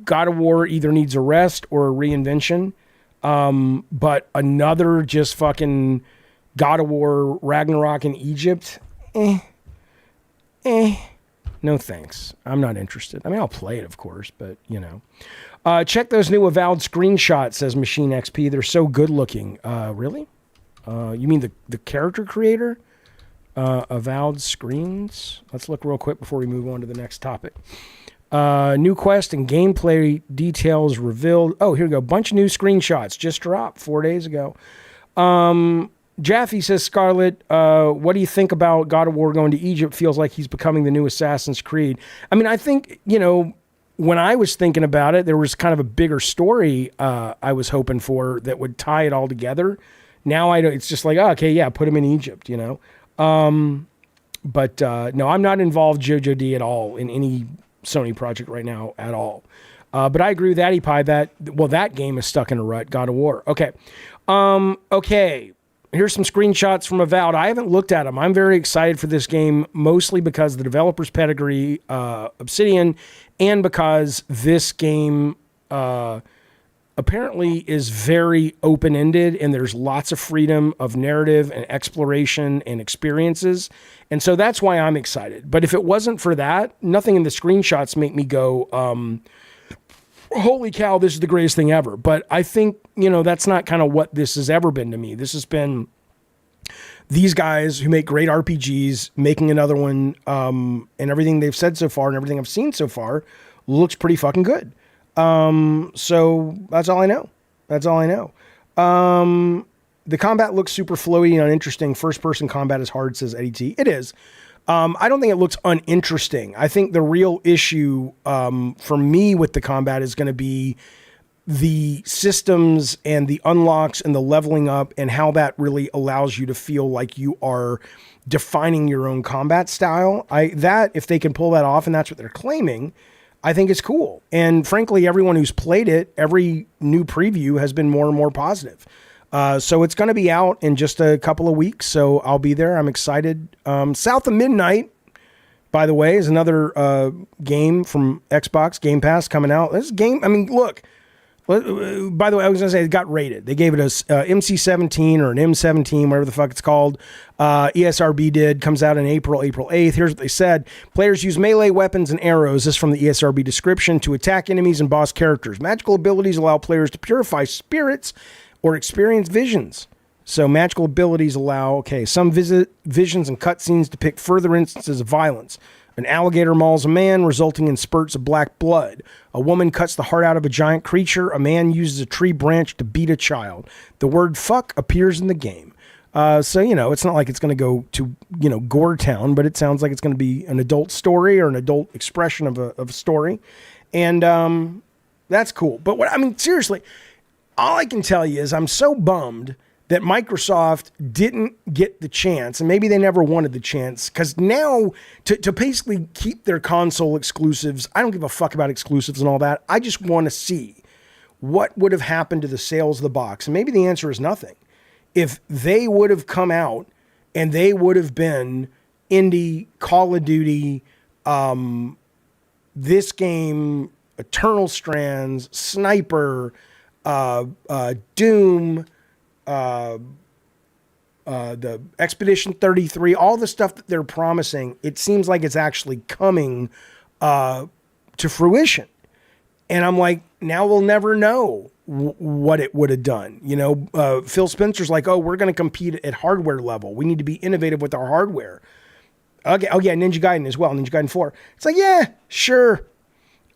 God of War either needs a rest or a reinvention. But another just fucking God of War Ragnarok in Egypt, no thanks. I'm not interested. I mean, I'll play it, of course, but check those new Avowed screenshots, says Machine XP. They're so good looking. Really? You mean the character creator? Avowed screens. Let's look real quick before we move on to the next topic. New quest and gameplay details revealed. Oh, here we go. Bunch of new screenshots just dropped 4 days ago. Jaffe says, Scarlett, what do you think about God of War going to Egypt? Feels like he's becoming the new Assassin's Creed. I mean, I think, when I was thinking about it, there was kind of a bigger story I was hoping for that would tie it all together. Now it's just like, oh, okay, yeah, put him in Egypt, But no, I'm not involved, Jojo D, at all in any Sony project right now at all. But I agree with Addy Pie that game is stuck in a rut, God of War. Okay. Okay. Here's some screenshots from Avowed. I haven't looked at them. I'm very excited for this game, mostly because the developer's pedigree, Obsidian, and because this game apparently is very open-ended and there's lots of freedom of narrative and exploration and experiences. And so that's why I'm excited. But if it wasn't for that, nothing in the screenshots make me go, holy cow, this is the greatest thing ever. But I think, that's not kind of what this has ever been to me. This has been these guys who make great RPGs, making another one, and everything they've said so far and everything I've seen so far looks pretty fucking good. So that's all I know. The combat looks super floaty and uninteresting. First-person combat is hard, says Eddie T. It is. I don't think it looks uninteresting. I think the real issue for me with the combat is going to be the systems and the unlocks and the leveling up and how that really allows you to feel like you are defining your own combat style. If they can pull that off, and that's what they're claiming, I think it's cool. And frankly, everyone who's played it, every new preview has been more and more positive. So it's going to be out in just a couple of weeks. So I'll be there. I'm excited. South of Midnight, by the way, is another game from Xbox Game Pass coming out. This game, I mean, look, by the way, I was going to say it got rated. They gave it a MC17 or an M17, whatever the fuck it's called. ESRB did. Comes out in April 8th. Here's what they said. Players use melee weapons and arrows, this is from the ESRB description, to attack enemies and boss characters. Magical abilities allow players to purify spirits or experience visions. So magical abilities allow, some visions and cutscenes depict further instances of violence. An alligator mauls a man, resulting in spurts of black blood. A woman cuts the heart out of a giant creature. A man uses a tree branch to beat a child. The word fuck appears in the game. So, it's not like it's going to go to, Gore Town, but it sounds like it's going to be an adult story or an adult expression of a story. And that's cool. But seriously, all I can tell you is I'm so bummed that Microsoft didn't get the chance, and maybe they never wanted the chance, because now to basically keep their console exclusives, I don't give a fuck about exclusives and all that. I just want to see what would have happened to the sales of the box. And maybe the answer is nothing. If they would have come out and they would have been indie, Call of Duty, this game, Eternal Strands, Sniper, Doom, the Expedition 33, all the stuff that they're promising, it seems like it's actually coming to fruition. And I'm like, now we'll never know what it would have done. Phil Spencer's like, we're going to compete at hardware level. We need to be innovative with our hardware. Okay. Oh yeah, Ninja Gaiden as well, Ninja Gaiden 4. It's like, yeah, sure.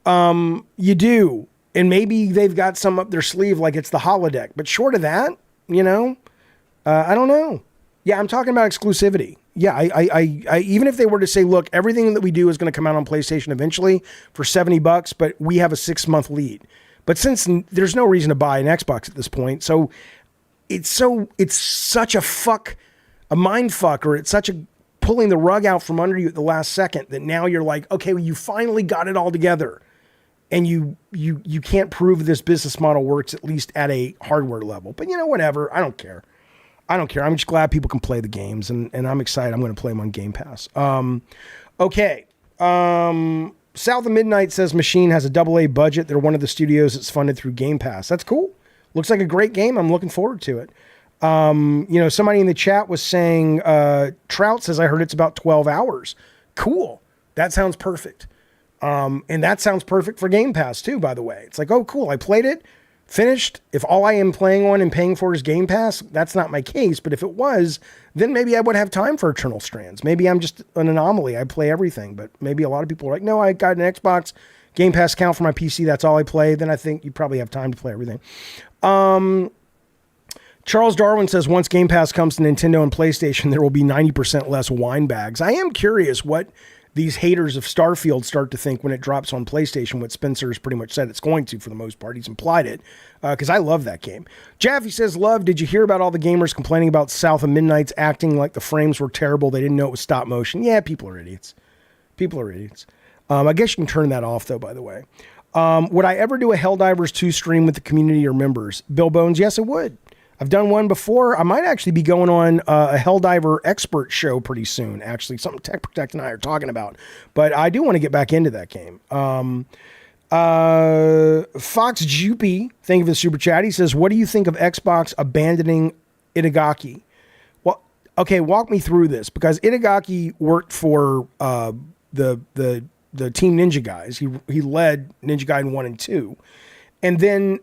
You do. And maybe they've got some up their sleeve like it's the holodeck. But short of that, I don't know. Yeah, I'm talking about exclusivity. Yeah, I even if they were to say, look, everything that we do is going to come out on PlayStation eventually for $70, but we have a 6-month lead. But since there's no reason to buy an Xbox at this point, so it's such a mind fuck, or it's such a pulling the rug out from under you at the last second that now you're like, okay, well, you finally got it all together. And you can't prove this business model works, at least at a hardware level. But whatever. I don't care. I'm just glad people can play the games, and I'm excited. I'm going to play them on Game Pass. Okay. South of Midnight says Machine has a AA budget. They're one of the studios that's funded through Game Pass. That's cool. Looks like a great game. I'm looking forward to it. Somebody in the chat was saying, Trout says, I heard it's about 12 hours. Cool. That sounds perfect. And that sounds perfect for Game Pass too, by the way. It's like, oh, cool. I played it, finished. If all I am playing on and paying for is Game Pass, that's not my case. But if it was, then maybe I would have time for Eternal Strands. Maybe I'm just an anomaly. I play everything. But maybe a lot of people are like, no, I got an Xbox Game Pass account for my PC. That's all I play. Then I think you probably have time to play everything. Charles Darwin says, once Game Pass comes to Nintendo and PlayStation, there will be 90% less wine bags. I am curious what these haters of Starfield start to think when it drops on PlayStation, what Spencer has pretty much said it's going to for the most part. He's implied it, because I love that game. Jaffe says, love, did you hear about all the gamers complaining about South of Midnight's acting like the frames were terrible? They didn't know it was stop motion. Yeah, people are idiots. I guess you can turn that off, though, by the way. Would I ever do a Helldivers 2 stream with the community or members? Bill Bones, yes, I would. I've done one before. I might actually be going on a Helldiver expert show pretty soon, actually. Something Tech Protect and I are talking about. But I do want to get back into that game. Fox Jupy, thank you for the super chat. He says, what do you think of Xbox abandoning Itagaki? Well, okay, walk me through this. Because Itagaki worked for the Team Ninja guys. He led Ninja Gaiden 1 and 2. And then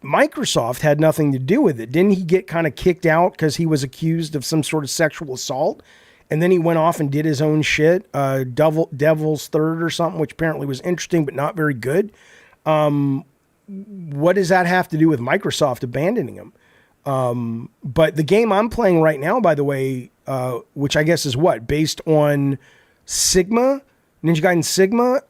Microsoft had nothing to do with it. Didn't he get kind of kicked out because he was accused of some sort of sexual assault? And then he went off and did his own shit, Devil's Third or something, which apparently was interesting but not very good. What does that have to do with Microsoft abandoning him? But the game I'm playing right now, by the way, which I guess is based on Sigma, Ninja Gaiden Sigma,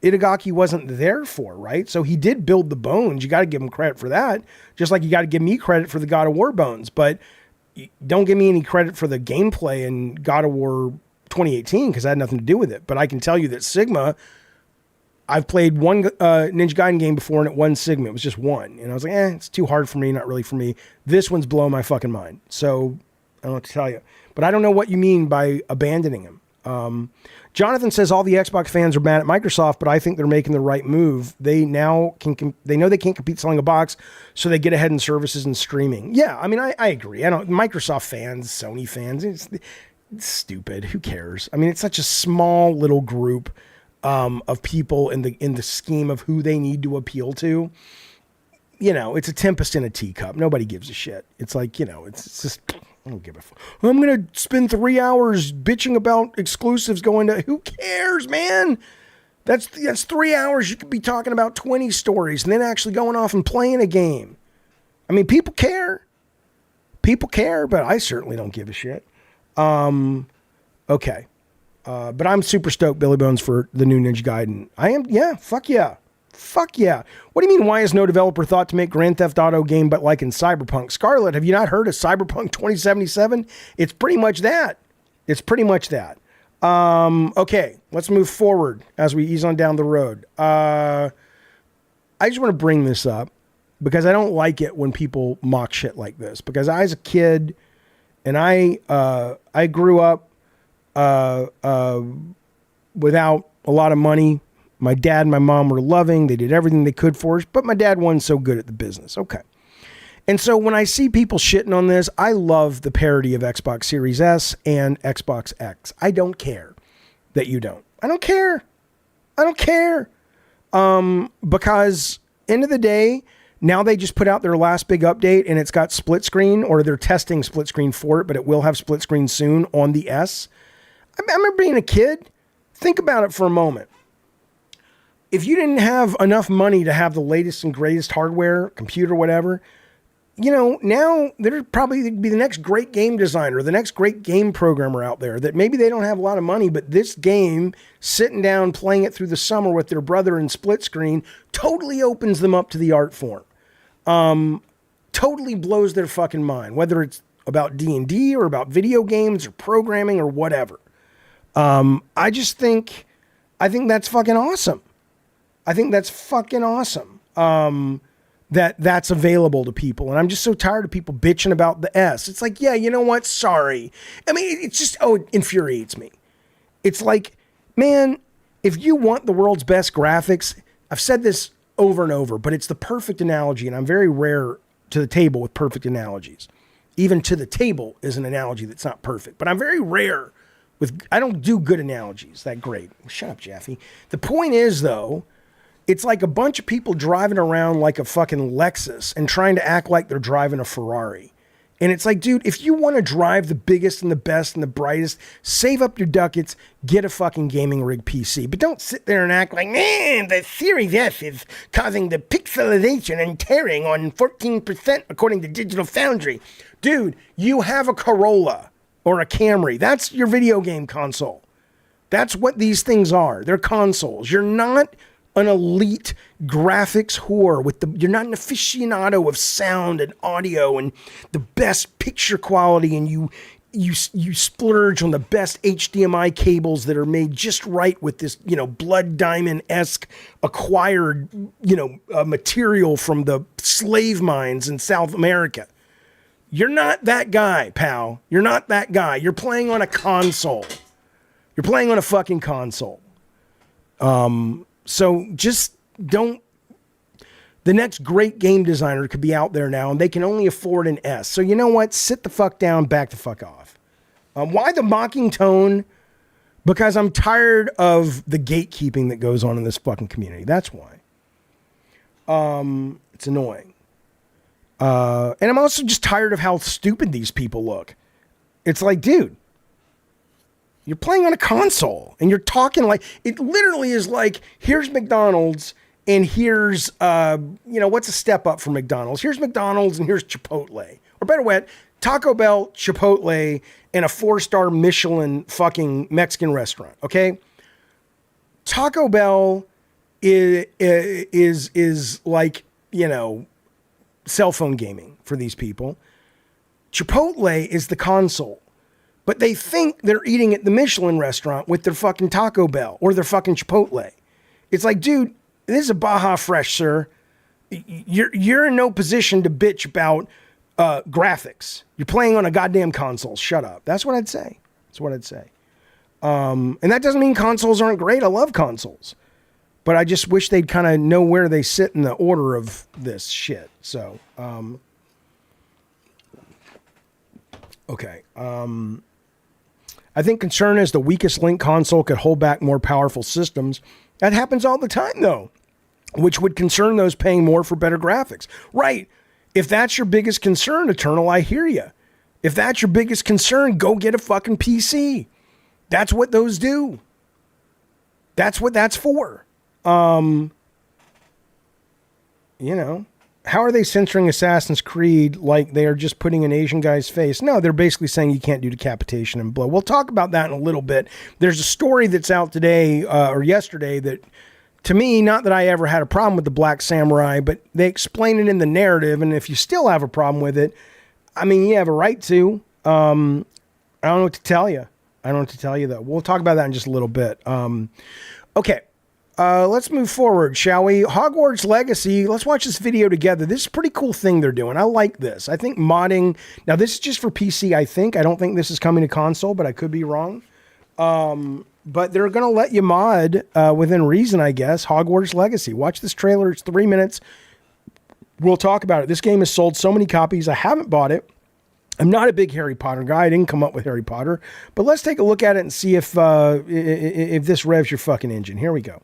Itagaki wasn't there for, right? So he did build the bones. You got to give him credit for that. Just like you got to give me credit for the God of War bones. But don't give me any credit for the gameplay in God of War 2018 because I had nothing to do with it. But I can tell you that Sigma, I've played one Ninja Gaiden game before and it won Sigma. It was just one. And I was like, it's too hard for me, not really for me. This one's blowing my fucking mind. So I don't know what to tell you. But I don't know what you mean by abandoning him. Jonathan says all the Xbox fans are mad at Microsoft, but I think they're making the right move. They now they know they can't compete selling a box, so they get ahead in services and streaming. Yeah, I mean, I agree. Microsoft fans, Sony fans, it's stupid. Who cares? I mean, it's such a small little group of people in the scheme of who they need to appeal to. It's a tempest in a teacup. Nobody gives a shit. It's like, it's just, I don't give a fuck. I'm going to spend 3 hours bitching about exclusives going to, who cares, man? That's 3 hours. You could be talking about 20 stories and then actually going off and playing a game. I mean, people care. People care, but I certainly don't give a shit. Okay. But I'm super stoked, Billy Bones, for the new Ninja Gaiden. I am, yeah, fuck yeah. Fuck yeah. What do you mean, why has no developer thought to make Grand Theft Auto game but like in Cyberpunk? Scarlett, have you not heard of Cyberpunk 2077? It's pretty much that. Okay, let's move forward as we ease on down the road. I just want to bring this up because I don't like it when people mock shit like this. Because I was a kid and I grew up without a lot of money. My dad and my mom were loving. They did everything they could for us, but my dad wasn't so good at the business. Okay. And so when I see people shitting on this, I love the parody of Xbox Series S and Xbox X. I don't care that you don't. I don't care. Because end of the day, now they just put out their last big update and it's got split screen, or they're testing split screen for it, but it will have split screen soon on the S. I remember being a kid. Think about it for a moment. If you didn't have enough money to have the latest and greatest hardware, computer, whatever, now there'd probably be the next great game designer, the next great game programmer out there that maybe they don't have a lot of money, but this game, sitting down, playing it through the summer with their brother in split screen, totally opens them up to the art form. Totally blows their fucking mind, whether it's about D&D or about video games or programming or whatever. I think that's fucking awesome. That's available to people. And I'm just so tired of people bitching about the S. It's like, yeah, you know what? Sorry. I mean, it's just, it infuriates me. It's like, man, if you want the world's best graphics, I've said this over and over, but it's the perfect analogy. And I'm very rare to the table with perfect analogies. Even to the table is an analogy that's not perfect, but I'm very rare I don't do good analogies that great. Shut up, Jaffe. The point is, though, it's like a bunch of people driving around like a fucking Lexus and trying to act like they're driving a Ferrari. And it's like, dude, if you want to drive the biggest and the best and the brightest, save up your ducats, get a fucking gaming rig PC. But don't sit there and act like, man, the Series S is causing the pixelization and tearing on 14% according to Digital Foundry. Dude, you have a Corolla or a Camry. That's your video game console. That's what these things are. They're consoles. You're not an elite graphics whore you're not an aficionado of sound and audio and the best picture quality, and you splurge on the best HDMI cables that are made just right with this, blood diamond-esque acquired, material from the slave mines in South America. You're not that guy, pal. You're not that guy. You're playing on a console. You're playing on a fucking console. So just don't. The next great game designer could be out there now, and they can only afford an S. So you know what? Sit the fuck down, back the fuck off. Why the mocking tone? Because I'm tired of the gatekeeping that goes on in this fucking community. That's why. It's annoying. And I'm also just tired of how stupid these people look. It's like, dude, you're playing on a console and you're talking like, it literally is like, here's McDonald's and here's, what's a step up from McDonald's? Here's McDonald's and here's Chipotle. Or better yet, Taco Bell, Chipotle, and a 4-star Michelin fucking Mexican restaurant, okay? Taco Bell is like, cell phone gaming for these people. Chipotle is the console. But they think they're eating at the Michelin restaurant with their fucking Taco Bell or their fucking Chipotle. It's like, dude, this is a Baja Fresh, sir. You're in no position to bitch about graphics. You're playing on a goddamn console. Shut up. That's what I'd say. And that doesn't mean consoles aren't great. I love consoles. But I just wish they'd kind of know where they sit in the order of this shit. So, okay. I think concern is the weakest link console could hold back more powerful systems. That happens all the time, though, which would concern those paying more for better graphics. Right. If that's your biggest concern, Eternal, I hear you. If that's your biggest concern, go get a fucking PC. That's what those do. That's what that's for. How are they censoring Assassin's Creed like they are just putting an Asian guy's face? No, they're basically saying you can't do decapitation and blow. We'll talk about that in a little bit. There's a story that's out today or yesterday that, to me, not that I ever had a problem with the Black Samurai, but they explain it in the narrative, and if you still have a problem with it, I mean, you have a right to. I don't know what to tell you. Though. We'll talk about that in just a little bit. Okay. Let's move forward, shall we? Hogwarts Legacy. Let's watch this video together. This is a pretty cool thing they're doing. I like this. I think modding... Now, this is just for PC, I think. I don't think this is coming to console, but I could be wrong. But they're going to let you mod, within reason, I guess, Hogwarts Legacy. Watch this trailer. It's 3 minutes. We'll talk about it. This game has sold so many copies. I haven't bought it. I'm not a big Harry Potter guy. I didn't come up with Harry Potter. But let's take a look at it and see if this revs your fucking engine. Here we go.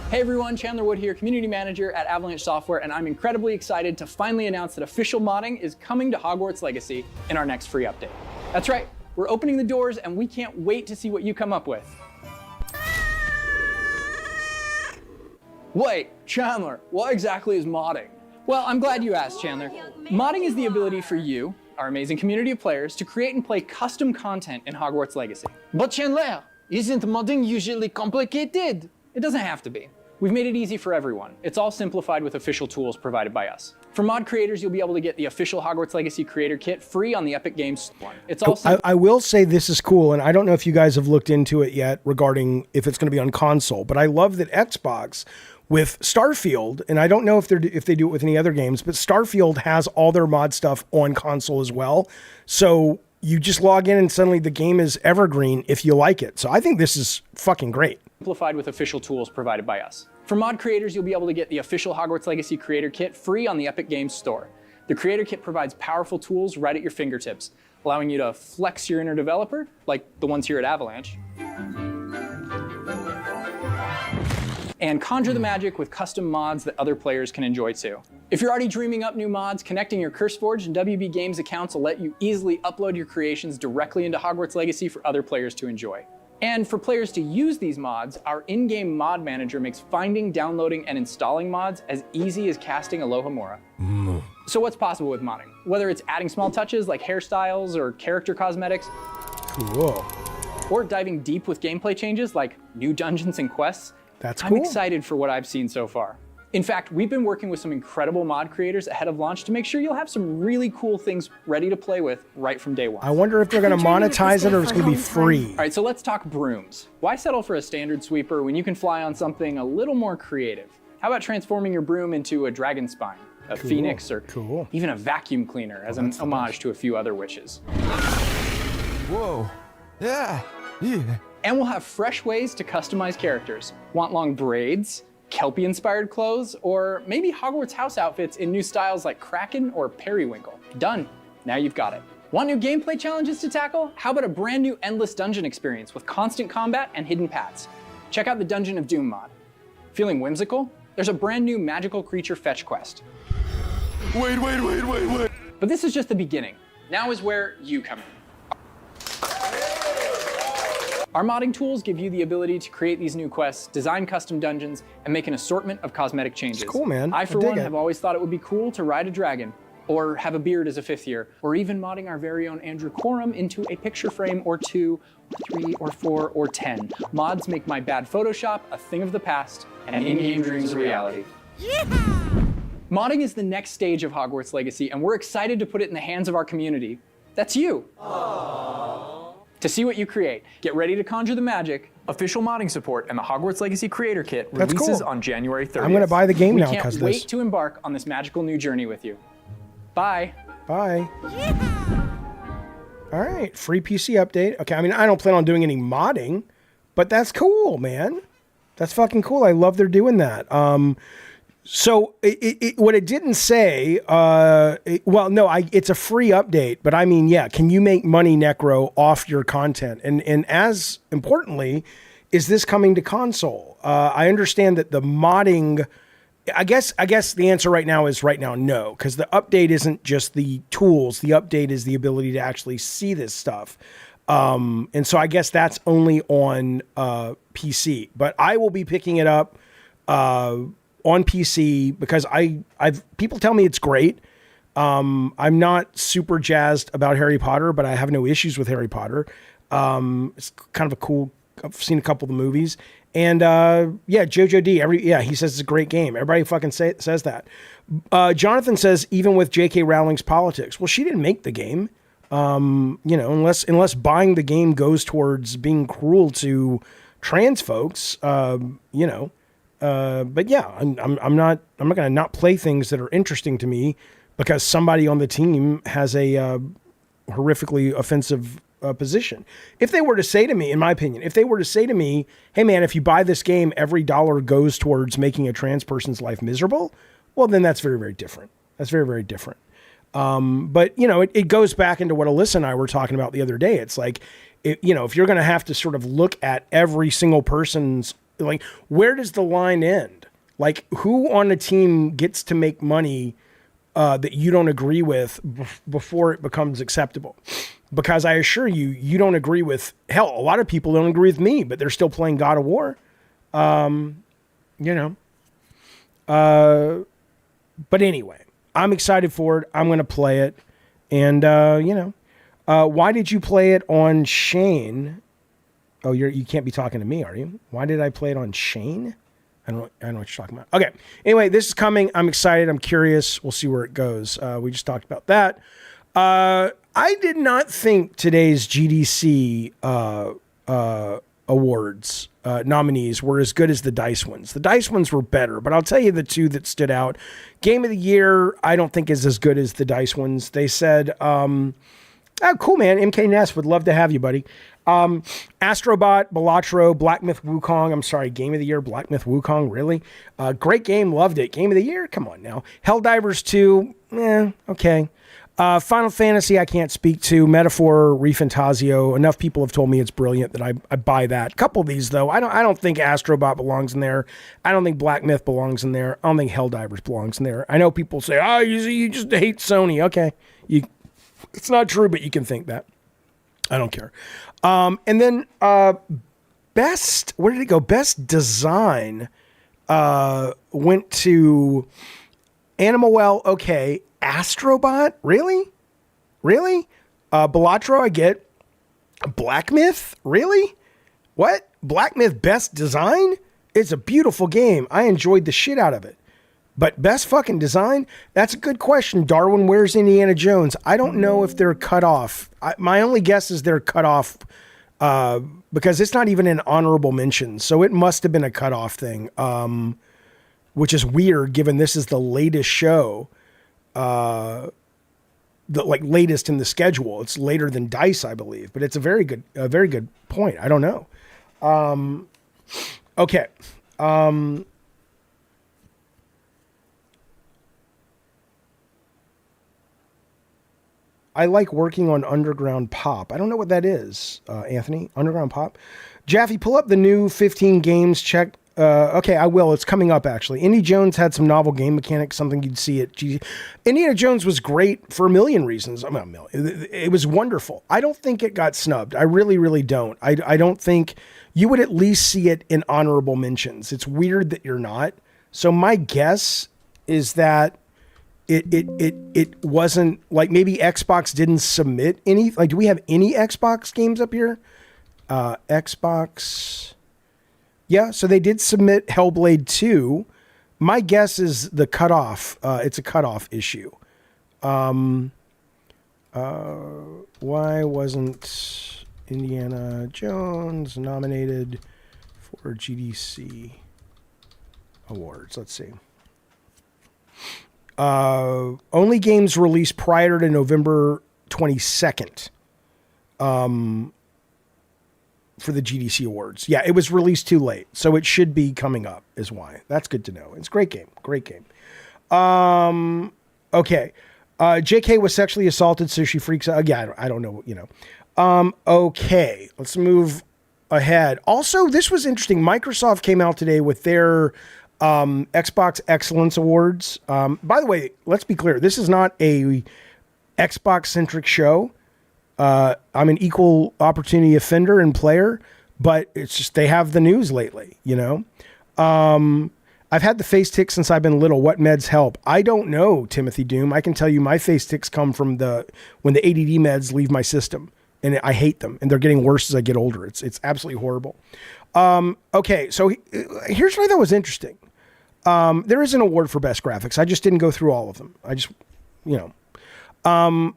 Hey everyone, Chandler Wood here, Community Manager at Avalanche Software, and I'm incredibly excited to finally announce that official modding is coming to Hogwarts Legacy in our next free update. That's right, we're opening the doors and we can't wait to see what you come up with. Wait, Chandler, what exactly is modding? Well, I'm glad you asked, Chandler. Modding is the ability for you, our amazing community of players, to create and play custom content in Hogwarts Legacy. But Chandler, isn't modding usually complicated? It doesn't have to be. We've made it easy for everyone. It's all simplified with official tools provided by us. For mod creators, you'll be able to get the official Hogwarts Legacy Creator Kit free on the Epic Games Store. It's all I will say this is cool, and I don't know if you guys have looked into it yet regarding if it's going to be on console, but I love that Xbox with Starfield, and I don't know if they do it with any other games, but Starfield has all their mod stuff on console as well. So you just log in and suddenly the game is evergreen if you like it. So I think this is fucking great. Simplified with official tools provided by us. For mod creators, you'll be able to get the official Hogwarts Legacy Creator Kit free on the Epic Games Store. The Creator Kit provides powerful tools right at your fingertips, allowing you to flex your inner developer, like the ones here at Avalanche, and conjure the magic with custom mods that other players can enjoy too. If you're already dreaming up new mods, connecting your CurseForge and WB Games accounts will let you easily upload your creations directly into Hogwarts Legacy for other players to enjoy. And for players to use these mods, our in-game mod manager makes finding, downloading, and installing mods as easy as casting Alohomora. So what's possible with modding? Whether it's adding small touches like hairstyles or character cosmetics, Cool. or diving deep with gameplay changes like new dungeons and quests, That's I'm cool. excited for what I've seen so far. In fact, we've been working with some incredible mod creators ahead of launch to make sure you'll have some really cool things ready to play with right from day one. I wonder if they're going to monetize it or it's going to be free. All right, so let's talk brooms. Why settle for a standard sweeper when you can fly on something a little more creative? How about transforming your broom into a dragon spine, a phoenix, or even a vacuum cleaner as an homage to a few other witches? Whoa. Yeah. And we'll have fresh ways to customize characters. Want long braids, Kelpie-inspired clothes, or maybe Hogwarts house outfits in new styles like Kraken or Periwinkle? Done. Now you've got it. Want new gameplay challenges to tackle? How about a brand new endless dungeon experience with constant combat and hidden paths? Check out the Dungeon of Doom mod. Feeling whimsical? There's a brand new magical creature fetch quest. Wait. But this is just the beginning. Now is where you come in. Our modding tools give you the ability to create these new quests, design custom dungeons, and make an assortment of cosmetic changes. It's cool, man. I, for one, have always thought it would be cool to ride a dragon, or have a beard as a 5th year, or even modding our very own Andrew Corum into a picture frame or 2, or 3, or 4, or 10. Mods make my bad Photoshop a thing of the past, and in-game dreams a reality. Modding is the next stage of Hogwarts Legacy, and we're excited to put it in the hands of our community. That's you. To see what you create, get ready to conjure the magic. Official modding support and the Hogwarts Legacy Creator Kit releases on January 30th. I'm going to buy the game now because of this. We can't wait to embark on this magical new journey with you. Bye. Bye. All right, free PC update. Okay, I mean, I don't plan on doing any modding, but that's cool, man. That's fucking cool. I love they're doing that. So what it didn't say, it's a free update, but I mean, yeah, can you make money, Necro, off your content? And as importantly, is this coming to console? I understand that the modding, I guess the answer right now is no, because the update isn't just the tools. The update is the ability to actually see this stuff. And so I guess that's only on PC, but I will be picking it up on PC because people tell me it's great. I'm not super jazzed about Harry Potter, but I have no issues with Harry Potter. It's kind of a cool, I've seen a couple of the movies. And Jojo D, he says it's a great game. Everybody fucking says that. Jonathan says, even with J.K. Rowling's politics, well, she didn't make the game. Unless buying the game goes towards being cruel to trans folks, but yeah, I'm not going to not play things that are interesting to me because somebody on the team has a horrifically offensive position. If they were to say to me, in my opinion, hey man, if you buy this game, every dollar goes towards making a trans person's life miserable, well, then that's very, very different. That's very, very different. But it goes back into what Alyssa and I were talking about the other day. It's like, if you're going to have to sort of look at every single person's, like, where does the line end? Like, who on a team gets to make money that you don't agree with before it becomes acceptable? Because I assure you, you don't agree with, hell, a lot of people don't agree with me, but they're still playing God of War. But anyway, I'm excited for it. I'm going to play it. And, why did you play it on Shane? Oh, you can't be talking to me, are you? Why did I play it on Shane? I don't know what you're talking about. Okay. Anyway, this is coming. I'm excited. I'm curious. We'll see where it goes. We just talked about that. I did not think today's GDC awards nominees were as good as the DICE ones. The DICE ones were better, but I'll tell you the two that stood out. Game of the Year, I don't think is as good as the DICE ones. They said, oh, cool, man. MK Ness, would love to have you, buddy. Astrobot, Balatro, Black Myth Wukong. I'm sorry, Game of the Year, Black Myth Wukong, really? Great game, loved it. Game of the Year? Come on now. Helldivers 2, okay. Final Fantasy, I can't speak to. Metaphor, Refantasio. Enough people have told me it's brilliant that I buy that. A couple of these, though, I don't think Astrobot belongs in there. I don't think Black Myth belongs in there. I don't think Helldivers belongs in there. I know people say, you just hate Sony. Okay. It's not true, but you can think that. I don't care. And then best, where did it go? Best design went to Animal Well, okay. Astrobot? Really? Balatro, I get. Black Myth? Really? What? Black Myth best design? It's a beautiful game. I enjoyed the shit out of it. But best fucking design? That's a good question, Darwin. Where's Indiana Jones? I don't know if they're cut off. My only guess is they're cut off because it's not even an honorable mention. So it must have been a cut off thing, which is weird given this is the latest show, the latest in the schedule. It's later than DICE, I believe. But it's a very good point. I don't know. Okay. I like working on Underground Pop. I don't know what that is, Anthony. Underground Pop. Jaffe, pull up the new 15 games Okay, I will. It's coming up, actually. Indy Jones had some novel game mechanics, something you'd see at Indiana Jones was great for a million reasons. I mean, it was wonderful. I don't think it got snubbed. I really, really don't. I don't think you would at least see it in honorable mentions. It's weird that you're not. So my guess is that it wasn't, like, maybe Xbox didn't submit any. Like, do we have any Xbox games up here? Xbox... Yeah, so they did submit Hellblade 2. My guess is the cutoff. It's a cutoff issue. Why wasn't Indiana Jones nominated for GDC awards? Let's see. Only games released prior to November 22nd. For the GDC awards. Yeah, it was released too late, so it should be coming up is why. That's good to know. It's a great game. Great game. Okay. JK was sexually assaulted, so she freaks out. Yeah, I don't know, okay, let's move ahead. Also, this was interesting. Microsoft came out today with their Xbox Excellence Awards. By the way, let's be clear. This is not a Xbox-centric show. I'm an equal opportunity offender and player, but it's just they have the news lately, I've had the face tick since I've been little. What meds help? I don't know, Timothy Doom. I can tell you my face ticks come from when the ADD meds leave my system, and I hate them, and they're getting worse as I get older. It's absolutely horrible. Okay, so here's what I thought was interesting. There is an award for best graphics. I just didn't go through all of them. I just,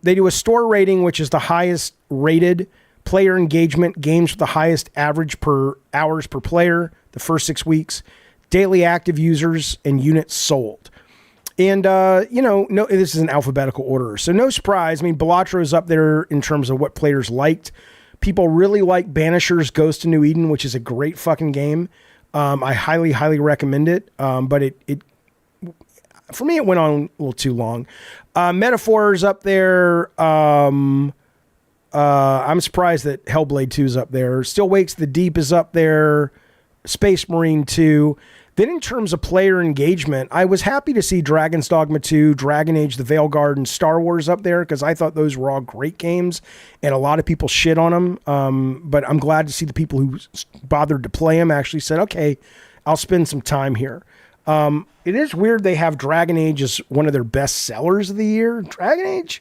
they do a store rating, which is the highest rated player engagement, games with the highest average per hours per player, the first 6 weeks, daily active users, and units sold. And, no, this is an alphabetical order. So no surprise. I mean, Balatro is up there in terms of what players liked. People really like Banisher's Ghost of New Eden, which is a great fucking game. I highly, highly recommend it. But it for me, it went on a little too long. Metaphor's up there. I'm surprised that Hellblade 2 is up there. Still Wakes the Deep is up there. Space Marine 2. Then in terms of player engagement, I was happy to see Dragon's Dogma 2, Dragon Age, The Veilguard, and Star Wars up there because I thought those were all great games and a lot of people shit on them. But I'm glad to see the people who bothered to play them actually said, okay, I'll spend some time here. It is weird they have Dragon Age as one of their best sellers of the year. Dragon Age?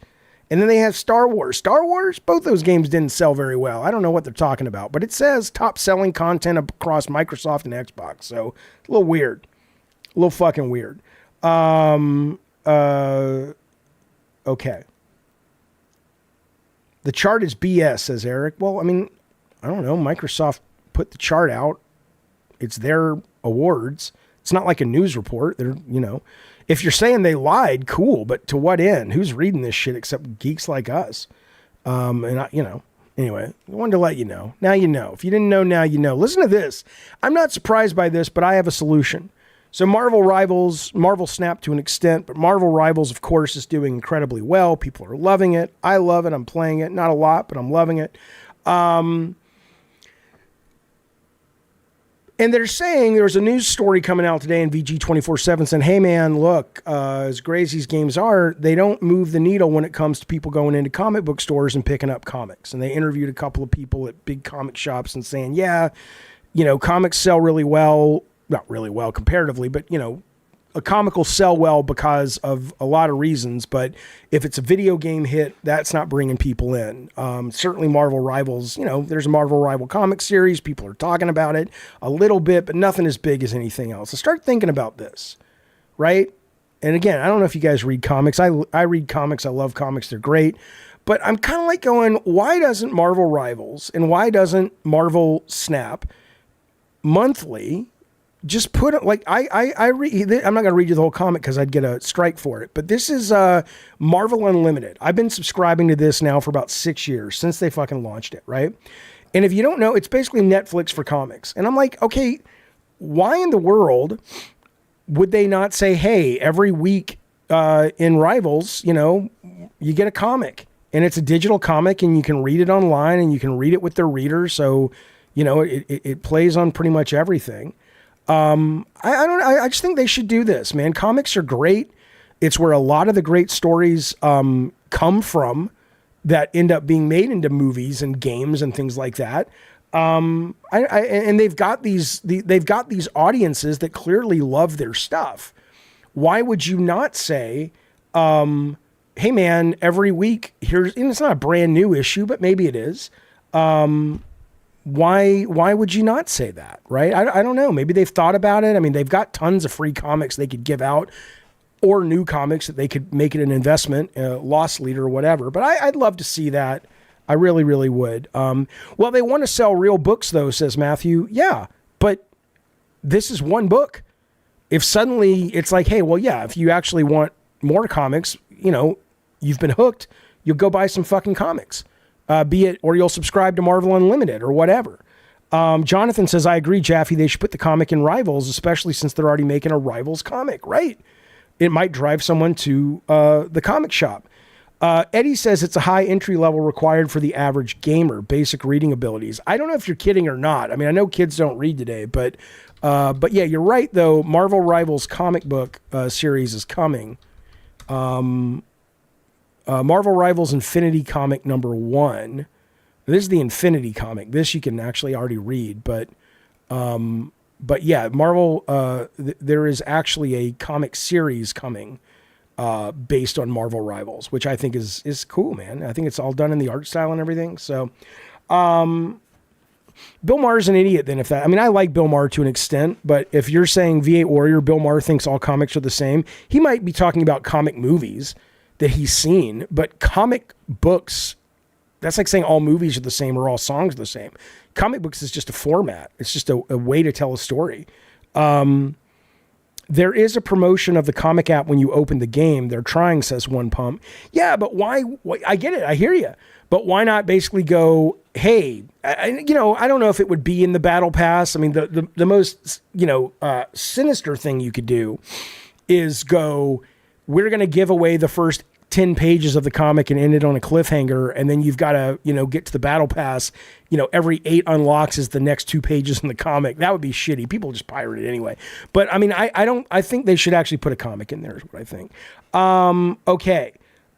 And then they have Star Wars. Star Wars, both those games didn't sell very well. I don't know what they're talking about, but it says top selling content across Microsoft and Xbox. So it's a little weird. A little fucking weird. Okay. The chart is BS, says Eric. Well, I mean, I don't know. Microsoft put the chart out. It's their awards. It's not like a news report. They're, if you're saying they lied, cool, but to what end? Who's reading this shit except geeks like us? Anyway, I wanted to let you know. Now you know. If you didn't know, now you know. Listen to this. I'm not surprised by this, but I have a solution. So Marvel snapped to an extent, but Marvel Rivals, of course, is doing incredibly well. People are loving it. I love it. I'm playing it. Not a lot, but I'm loving it. And they're saying there's a news story coming out today in VG 24/7 saying, hey man, look, as great as these games are, they don't move the needle when it comes to people going into comic book stores and picking up comics. And they interviewed a couple of people at big comic shops and saying, yeah, comics sell really well, not really well comparatively, but a comic will sell well because of a lot of reasons, but if it's a video game hit, that's not bringing people in. Certainly Marvel Rivals, there's a Marvel Rival comic series. People are talking about it a little bit, but nothing as big as anything else. So start thinking about this, right? And again, I don't know if you guys read comics. I read comics. I love comics. They're great. But I'm kind of like going, why doesn't Marvel Rivals and why doesn't Marvel Snap monthly just put it like I read. I'm not going to read you the whole comic because I'd get a strike for it. But this is Marvel Unlimited. I've been subscribing to this now for about 6 years since they fucking launched it, right? And if you don't know, it's basically Netflix for comics. And I'm like, okay, why in the world would they not say, hey, every week in Rivals, you get a comic and it's a digital comic and you can read it online and you can read it with their reader. So, it plays on pretty much everything. I just think they should do this, man. Comics are great. It's where a lot of the great stories come from that end up being made into movies and games and things like that. And they've got these audiences that clearly love their stuff. Why would you not say, hey man, every week here's, and it's not a brand new issue, but maybe it is. Why would you not say that? Right. I don't know. Maybe they've thought about it. I mean, they've got tons of free comics they could give out, or new comics that they could make it an investment, loss leader or whatever. But I'd love to see that. I really, really would. Well, they want to sell real books though, says Matthew. Yeah, but this is one book. If suddenly it's like, hey, well, yeah, if you actually want more comics, you've been hooked, you'll go buy some fucking comics, be it, or you'll subscribe to Marvel Unlimited or whatever. Jonathan says, I agree, Jaffe, they should put the comic in Rivals, especially since they're already making a Rivals comic, right? It might drive someone to the comic shop. Eddie says it's a high entry level required for the average gamer, basic reading abilities. I don't know if you're kidding or not. I mean, I know kids don't read today, but yeah, you're right though. Marvel Rivals comic book series is coming. Marvel Rivals Infinity comic #1. This is the Infinity comic. This you can actually already read, but yeah, Marvel. There is actually a comic series coming. Based on Marvel Rivals, which I think is cool, man. I think it's all done in the art style and everything. So, Bill Maher's an idiot then I mean, I like Bill Maher to an extent, but if you're saying V8 Warrior, Bill Maher thinks all comics are the same, he might be talking about comic movies that he's seen, but comic books, that's like saying all movies are the same or all songs are the same. Comic books is just a format. It's just a way to tell a story. There is a promotion of the comic app when you open the game. They're trying, says One Pump. Yeah, but why? I get it. I hear you. But why not basically go, hey, I don't know if it would be in the battle pass. I mean, the most, sinister thing you could do is go, we're going to give away the first 10 pages of the comic and end it on a cliffhanger. And then you've got to, get to the battle pass. Every 8 unlocks is the next 2 pages in the comic. That would be shitty. People just pirate it anyway. But I mean, I think they should actually put a comic in there is what I think. Okay.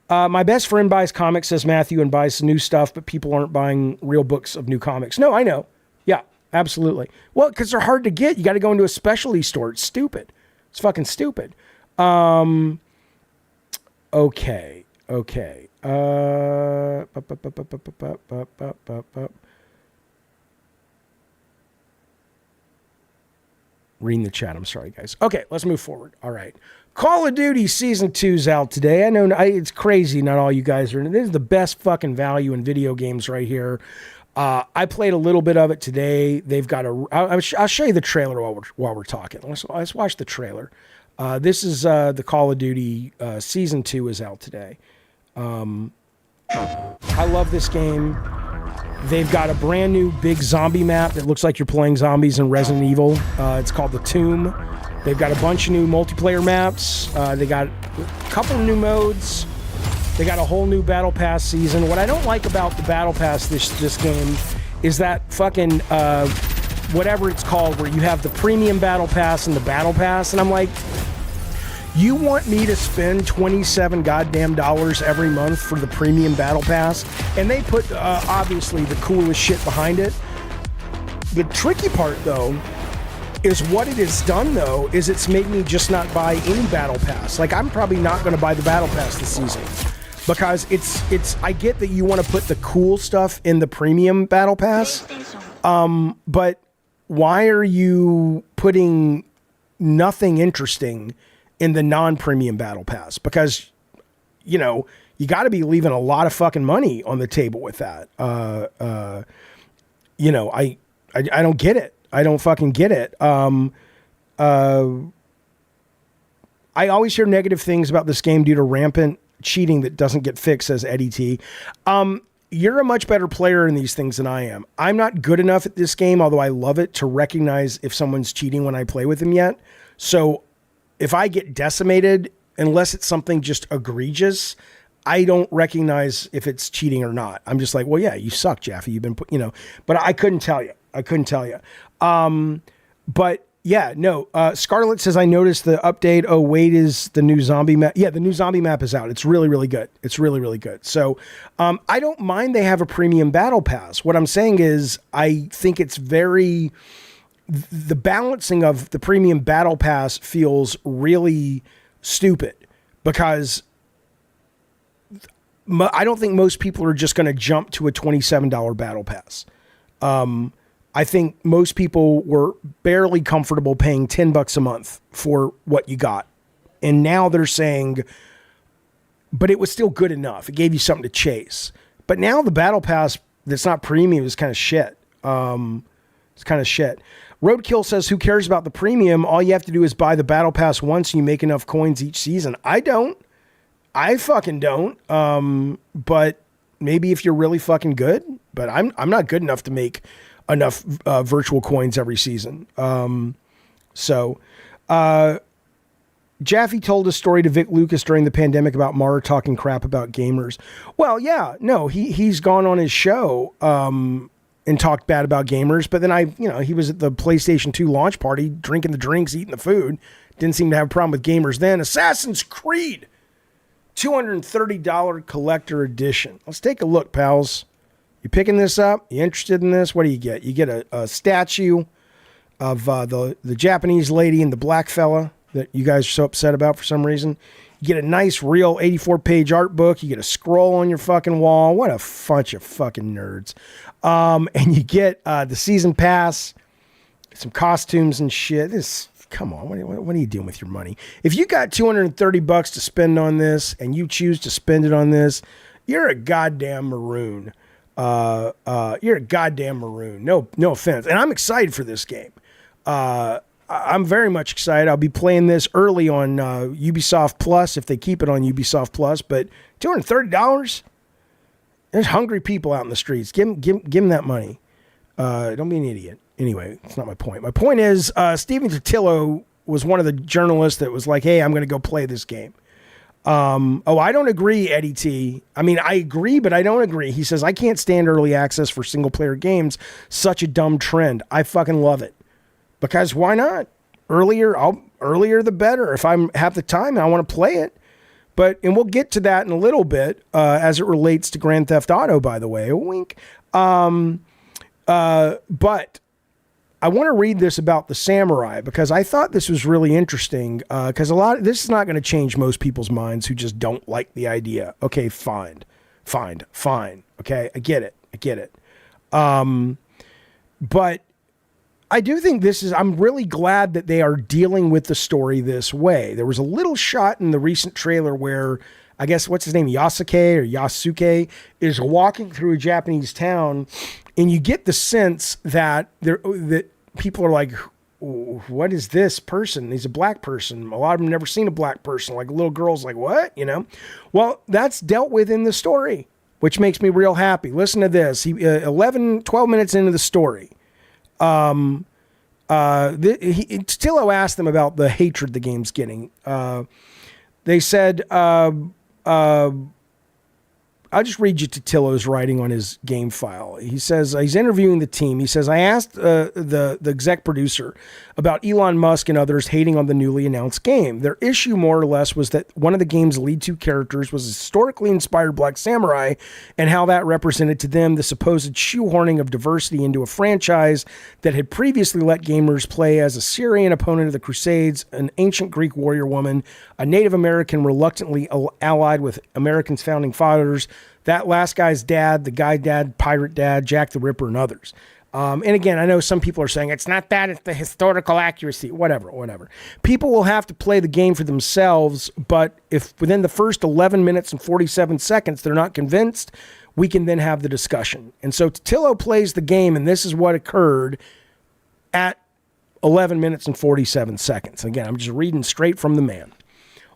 My best friend buys comics, says Matthew, and buys new stuff, but people aren't buying real books of new comics. No, I know. Yeah, absolutely. Well, because they're hard to get. You got to go into a specialty store. It's stupid. It's fucking stupid. Okay. Reading the chat. I'm sorry, guys. Okay, let's move forward. All right. Call of Duty Season 2 is out today. I know it's crazy not all you guys are in it. This is the best fucking value in video games right here. I played a little bit of it today. They've got I'll show you the trailer while we're talking. Let's watch the trailer. This is the Call of Duty Season 2 is out today. I love this game. They've got a brand new big zombie map that looks like you're playing zombies in Resident Evil. It's called The Tomb. They've got a bunch of new multiplayer maps. They got a couple of new modes. They got a whole new Battle Pass season. What I don't like about the Battle Pass this game is that fucking whatever it's called, where you have the premium Battle Pass and the Battle Pass, and I'm like, you want me to spend $27 goddamn dollars every month for the premium Battle Pass? And they put obviously the coolest shit behind it. The tricky part though is what it has done though is it's made me just not buy any Battle Pass. Like I'm probably not going to buy the Battle Pass this season because it's I get that you want to put the cool stuff in the premium Battle Pass, but why are you putting nothing interesting in the non-premium Battle Pass? Because, you got to be leaving a lot of fucking money on the table with that. I don't get it. I don't fucking get it. I always hear negative things about this game due to rampant cheating that doesn't get fixed, says Eddie T. You're a much better player in these things than I am. I'm not good enough at this game, although I love it, to recognize if someone's cheating when I play with them yet. So if I get decimated, unless it's something just egregious, I don't recognize if it's cheating or not. I'm just like, well, yeah, you suck, Jaffe. You've been, but I couldn't tell you. But Yeah, no. Scarlett says, I noticed the update. Oh, wait, is the new zombie map? Yeah, the new zombie map is out. It's really, really good. It's really, really good. So I don't mind they have a premium battle pass. What I'm saying is I think it's the balancing of the premium battle pass feels really stupid because I don't think most people are just going to jump to a $27 battle pass. I think most people were barely comfortable paying $10 a month for what you got. And now they're saying, but it was still good enough. It gave you something to chase. But now the battle pass that's not premium is kind of shit. It's kind of shit. Roadkill says, who cares about the premium? All you have to do is buy the battle pass once and you make enough coins each season. I don't. I fucking don't. But maybe if you're really fucking good, but I'm not good enough to make enough virtual coins every season. Jaffe told a story to Vic Lucas during the pandemic about Mara talking crap about gamers. Well, yeah, no, he's gone on his show and talked bad about gamers, but then he was at the PlayStation 2 launch party, drinking the drinks, eating the food. Didn't seem to have a problem with gamers then. Assassin's Creed, $230 collector edition. Let's take a look, pals. You picking this up? You interested in this? What do you get? You get a statue of the Japanese lady and the black fella that you guys are so upset about for some reason. You get a nice, real 84-page art book. You get a scroll on your fucking wall. What a bunch of fucking nerds. And you get the season pass, some costumes and shit. Come on, what are you doing with your money? If you got $230 to spend on this and you choose to spend it on this, you're a goddamn maroon. You're a goddamn maroon. No offense. And I'm excited for this game. I'm very much excited. I'll be playing this early on Ubisoft Plus if they keep it on Ubisoft Plus. But $230? There's hungry people out in the streets. Give them that money. Don't be an idiot. Anyway, that's not my point. My point is Stephen Totillo was one of the journalists that was like, hey, I'm going to go play this game. I don't agree, Eddie T. I mean, I agree, but I don't agree. He says, I can't stand early access for single player games. Such a dumb trend. I fucking love it. Because why not? Earlier the better. If I have the time and I want to play it. And we'll get to that in a little bit, as it relates to Grand Theft Auto, by the way. A wink. But I want to read this about the samurai because I thought this was really interesting because this is not going to change most people's minds who just don't like the idea. Okay, fine. Okay, I get it. But I do think I'm really glad that they are dealing with the story this way. There was a little shot in the recent trailer where I guess, what's his name? Yasuke is walking through a Japanese town and you get the sense that people are like, what is this person? He's a black person. A lot of them never seen a black person. Like little girls like, what? Well, that's dealt with in the story, which makes me real happy. Listen to this. 12 minutes into the story. Tillo asked them about the hatred the game's getting. They said, I'll just read you Totillo's writing on his game file. He says, he's interviewing the team. He says, I asked the exec producer about Elon Musk and others hating on the newly announced game. Their issue, more or less, was that one of the game's lead two characters was a historically inspired black samurai and how that represented to them the supposed shoehorning of diversity into a franchise that had previously let gamers play as a Syrian opponent of the Crusades, an ancient Greek warrior woman, a Native American reluctantly allied with Americans' founding fathers, that last guy's dad, the guy dad, pirate dad, Jack the Ripper, and others. And again, I know some people are saying it's not that, it's the historical accuracy, whatever. People will have to play the game for themselves, but if within the first 11 minutes and 47 seconds they're not convinced, we can then have the discussion. And so Totillo plays the game, and this is what occurred at 11 minutes and 47 seconds. Again, I'm just reading straight from the man.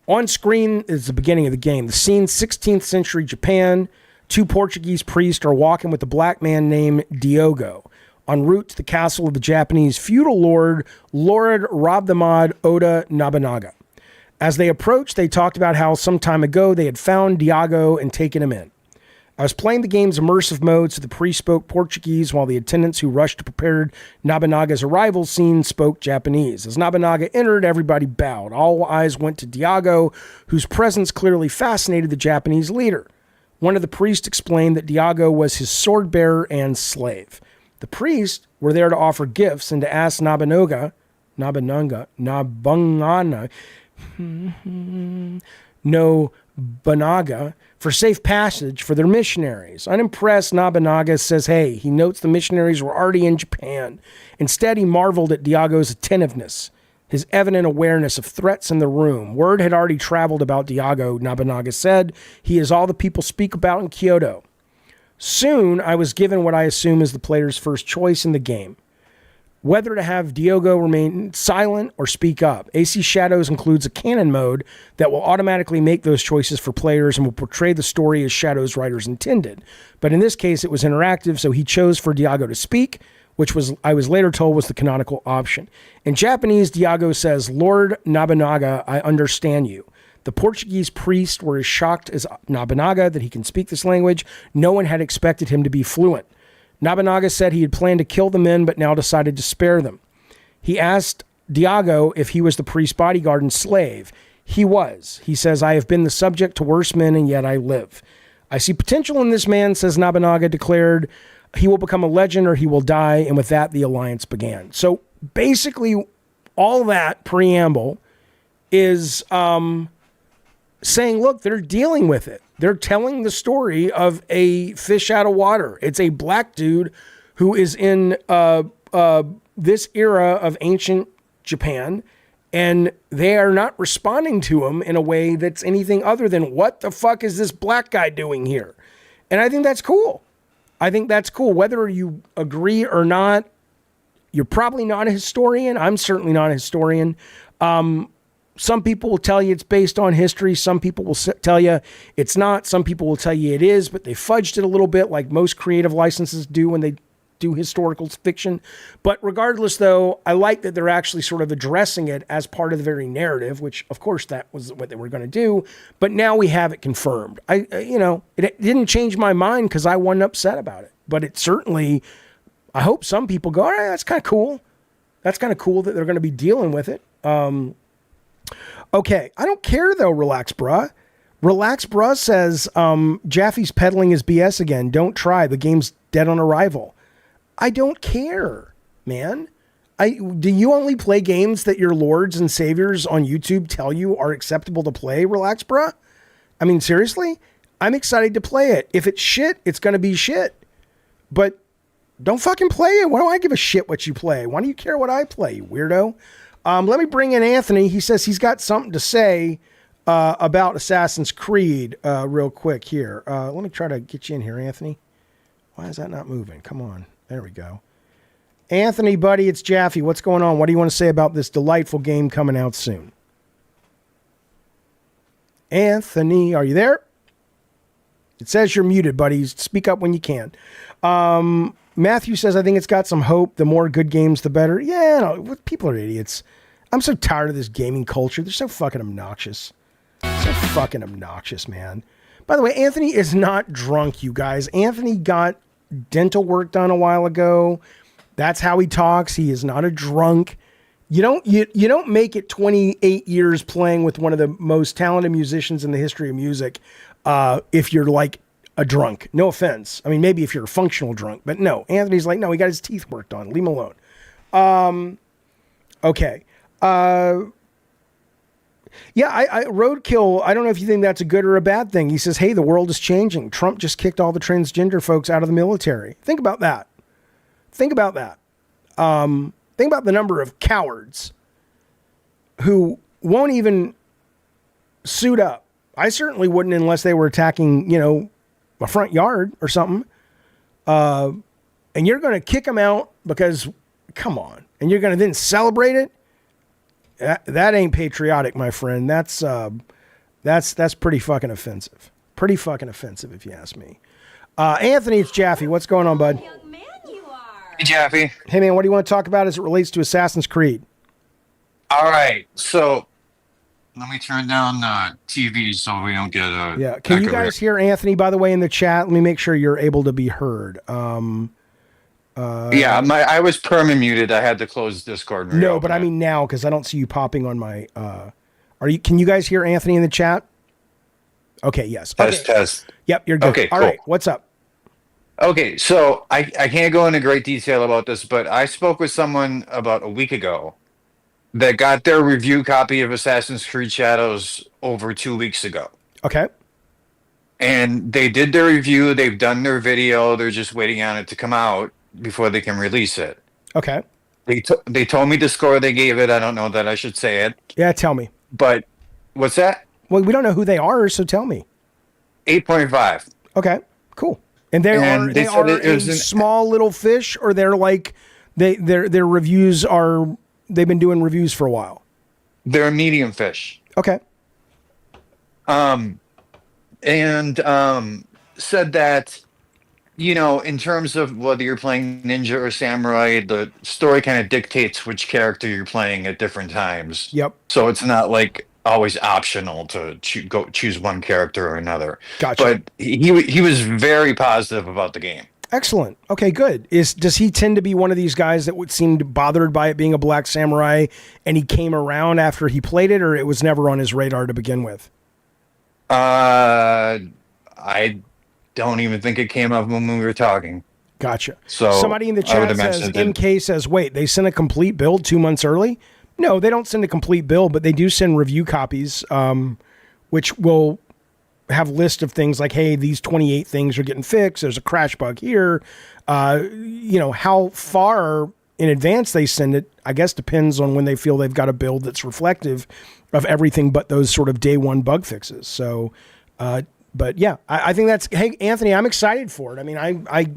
On screen is the beginning of the game. The scene, 16th century Japan. Two Portuguese priests are walking with a black man named Diogo en route to the castle of the Japanese feudal lord Rabdamad Oda Nobunaga. As they approached, they talked about how some time ago they had found Diogo and taken him in. I was playing the game's immersive mode, so the priest spoke Portuguese while the attendants who rushed to prepare Nobunaga's arrival scene spoke Japanese. As Nobunaga entered, everybody bowed. All eyes went to Diago, whose presence clearly fascinated the Japanese leader. One of the priests explained that Diago was his sword bearer and slave. The priests were there to offer gifts and to ask Nobunaga's Nobunaga for safe passage for their missionaries. Unimpressed, Nobunaga says, hey, he notes the missionaries were already in Japan. Instead, he marveled at Diago's attentiveness, his evident awareness of threats in the room. Word had already traveled about Diago, Nobunaga said. He is all the people speak about in Kyoto. Soon, I was given what I assume is the player's first choice in the game. Whether to have Diago remain silent or speak up. AC Shadows includes a canon mode that will automatically make those choices for players and will portray the story as Shadows writers intended. But in this case, it was interactive, so he chose for Diago to speak, which was I was later told was the canonical option. In Japanese, Diago says, Lord Nobunaga, I understand you. The Portuguese priests were as shocked as Nobunaga that he can speak this language. No one had expected him to be fluent. Nobunaga said he had planned to kill the men, but now decided to spare them. He asked Diago if he was the priest's bodyguard and slave. He was. He says, I have been the subject to worse men, and yet I live. I see potential in this man, says Nobunaga, declared. He will become a legend or he will die, and with that, the alliance began. So basically, all that preamble is saying, look, they're dealing with it. They're telling the story of a fish out of water. It's a black dude who is in this era of ancient Japan, and they are not responding to him in a way that's anything other than, what the fuck is this black guy doing here? And I think that's cool. I think that's cool. Whether you agree or not, you're probably not a historian. I'm certainly not a historian. Some people will tell you it's based on history. Some people will tell you it's not. Some people will tell you it is, but they fudged it a little bit like most creative licenses do when they do historical fiction. But regardless, though, I like that they're actually sort of addressing it as part of the very narrative, which, of course, that was what they were going to do. But now we have it confirmed. It didn't change my mind because I wasn't upset about it. But it certainly, I hope some people go, all right, that's kind of cool. That's kind of cool that they're going to be dealing with it. Okay, I don't care though, Relax Bruh. Relax Bruh says, Jaffe's peddling his BS again. Don't try. The game's dead on arrival. I don't care, man. Do you only play games that your lords and saviors on YouTube tell you are acceptable to play, Relax Bruh? I mean, seriously? I'm excited to play it. If it's shit, it's going to be shit. But don't fucking play it. Why do I give a shit what you play? Why do you care what I play, you weirdo? Let me bring in Anthony. He says he's got something to say about Assassin's Creed real quick here. Let me try to get you in here, Anthony. Why is that not moving? Come on. There we go. Anthony, buddy, it's Jaffe. What's going on? What do you want to say about this delightful game coming out soon? Anthony, are you there? It says you're muted, buddy. Speak up when you can. Matthew says, I think it's got some hope. The more good games, the better. Yeah, no, people are idiots. I'm so tired of this gaming culture. They're so fucking obnoxious. So fucking obnoxious, man. By the way, Anthony is not drunk, you guys. Anthony got dental work done a while ago. That's how he talks. He is not a drunk. You don't make it 28 years playing with one of the most talented musicians in the history of music if you're like a drunk. No offense. I mean, maybe if you're a functional drunk, but no. Anthony's like, no, he got his teeth worked on. Leave him alone. Okay. Yeah, I Roadkill, I don't know if you think that's a good or a bad thing. He says, hey, the world is changing. Trump just kicked all the transgender folks out of the military. Think about that. Think about that. Think about the number of cowards who won't even suit up. I certainly wouldn't unless they were attacking, a front yard or something. And you're going to kick them out because, come on. And you're going to then celebrate it? That ain't patriotic, my friend. That's pretty fucking offensive. Pretty fucking offensive, if you ask me. Anthony, it's Jaffe. What's going on, bud? Young man you are. Hey, Jaffe. Hey, man, what do you want to talk about as it relates to Assassin's Creed? All right. So Let me turn down the TV so we don't get a. Yeah. Can you guys hear Anthony, by the way, in the chat? Let me make sure you're able to be heard. Yeah, I was perma muted. I had to close Discord. And no, but I mean now, because I don't see you popping on my. Can you guys hear Anthony in the chat? Okay. Yes. Test. Yep. You're good. Okay. All cool. right. What's up? Okay, so I can't go into great detail about this, but I spoke with someone about a week ago that got their review copy of Assassin's Creed Shadows over 2 weeks ago. Okay. And they did their review, they've done their video, they're just waiting on it to come out before they can release it. Okay. They told me the score they gave it. I don't know that I should say it. Yeah, tell me. But what's that? Well, we don't know who they are, so tell me. 8.5. Okay, cool. And they are a small little fish, or they're like their reviews are, they've been doing reviews for a while. They're a medium fish. Okay. Said that, you know, in terms of whether you're playing ninja or samurai, the story kind of dictates which character you're playing at different times. Yep. So it's not like always optional to choose one character or another. Gotcha. But he was very positive about the game. Excellent. Okay, good. Does he tend to be one of these guys that would seem bothered by it being a black samurai, and he came around after he played it, or it was never on his radar to begin with? I don't even think it came up when we were talking. Gotcha. So somebody in the chat says, MK says, wait, they sent a complete build 2 months early? No, they don't send a complete build, but they do send review copies, which will have list of things like, hey, these 28 things are getting fixed. There's a crash bug here. You know, how far in advance they send it, I guess, depends on when they feel they've got a build that's reflective of everything but those sort of day one bug fixes. So, but yeah, I think that's, hey, Anthony, I'm excited for it. I mean, I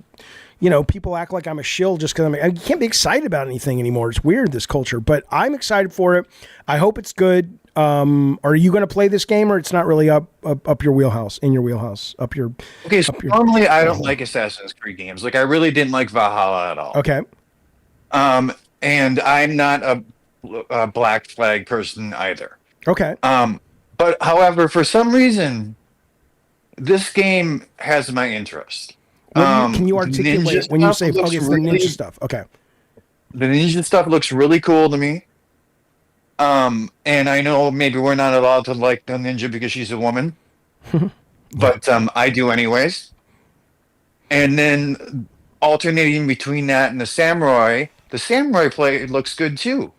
you know, people act like I'm a shill just because I can't be excited about anything anymore. It's weird, this culture, but I'm excited for it. I hope it's good. Are you going to play this game, or it's not really up your wheelhouse, in your wheelhouse, up your? Okay, so normally I don't like Assassin's Creed games. Like I really didn't like Valhalla at all. Okay. And I'm not a Black Flag person either. Okay. But however, for some reason, this game has my interest. Can you articulate when you say, okay, it's the ninja stuff? Okay. The ninja stuff looks really cool to me. And I know maybe we're not allowed to like the ninja because she's a woman, but I do anyways. And then alternating between that and the samurai play looks good too.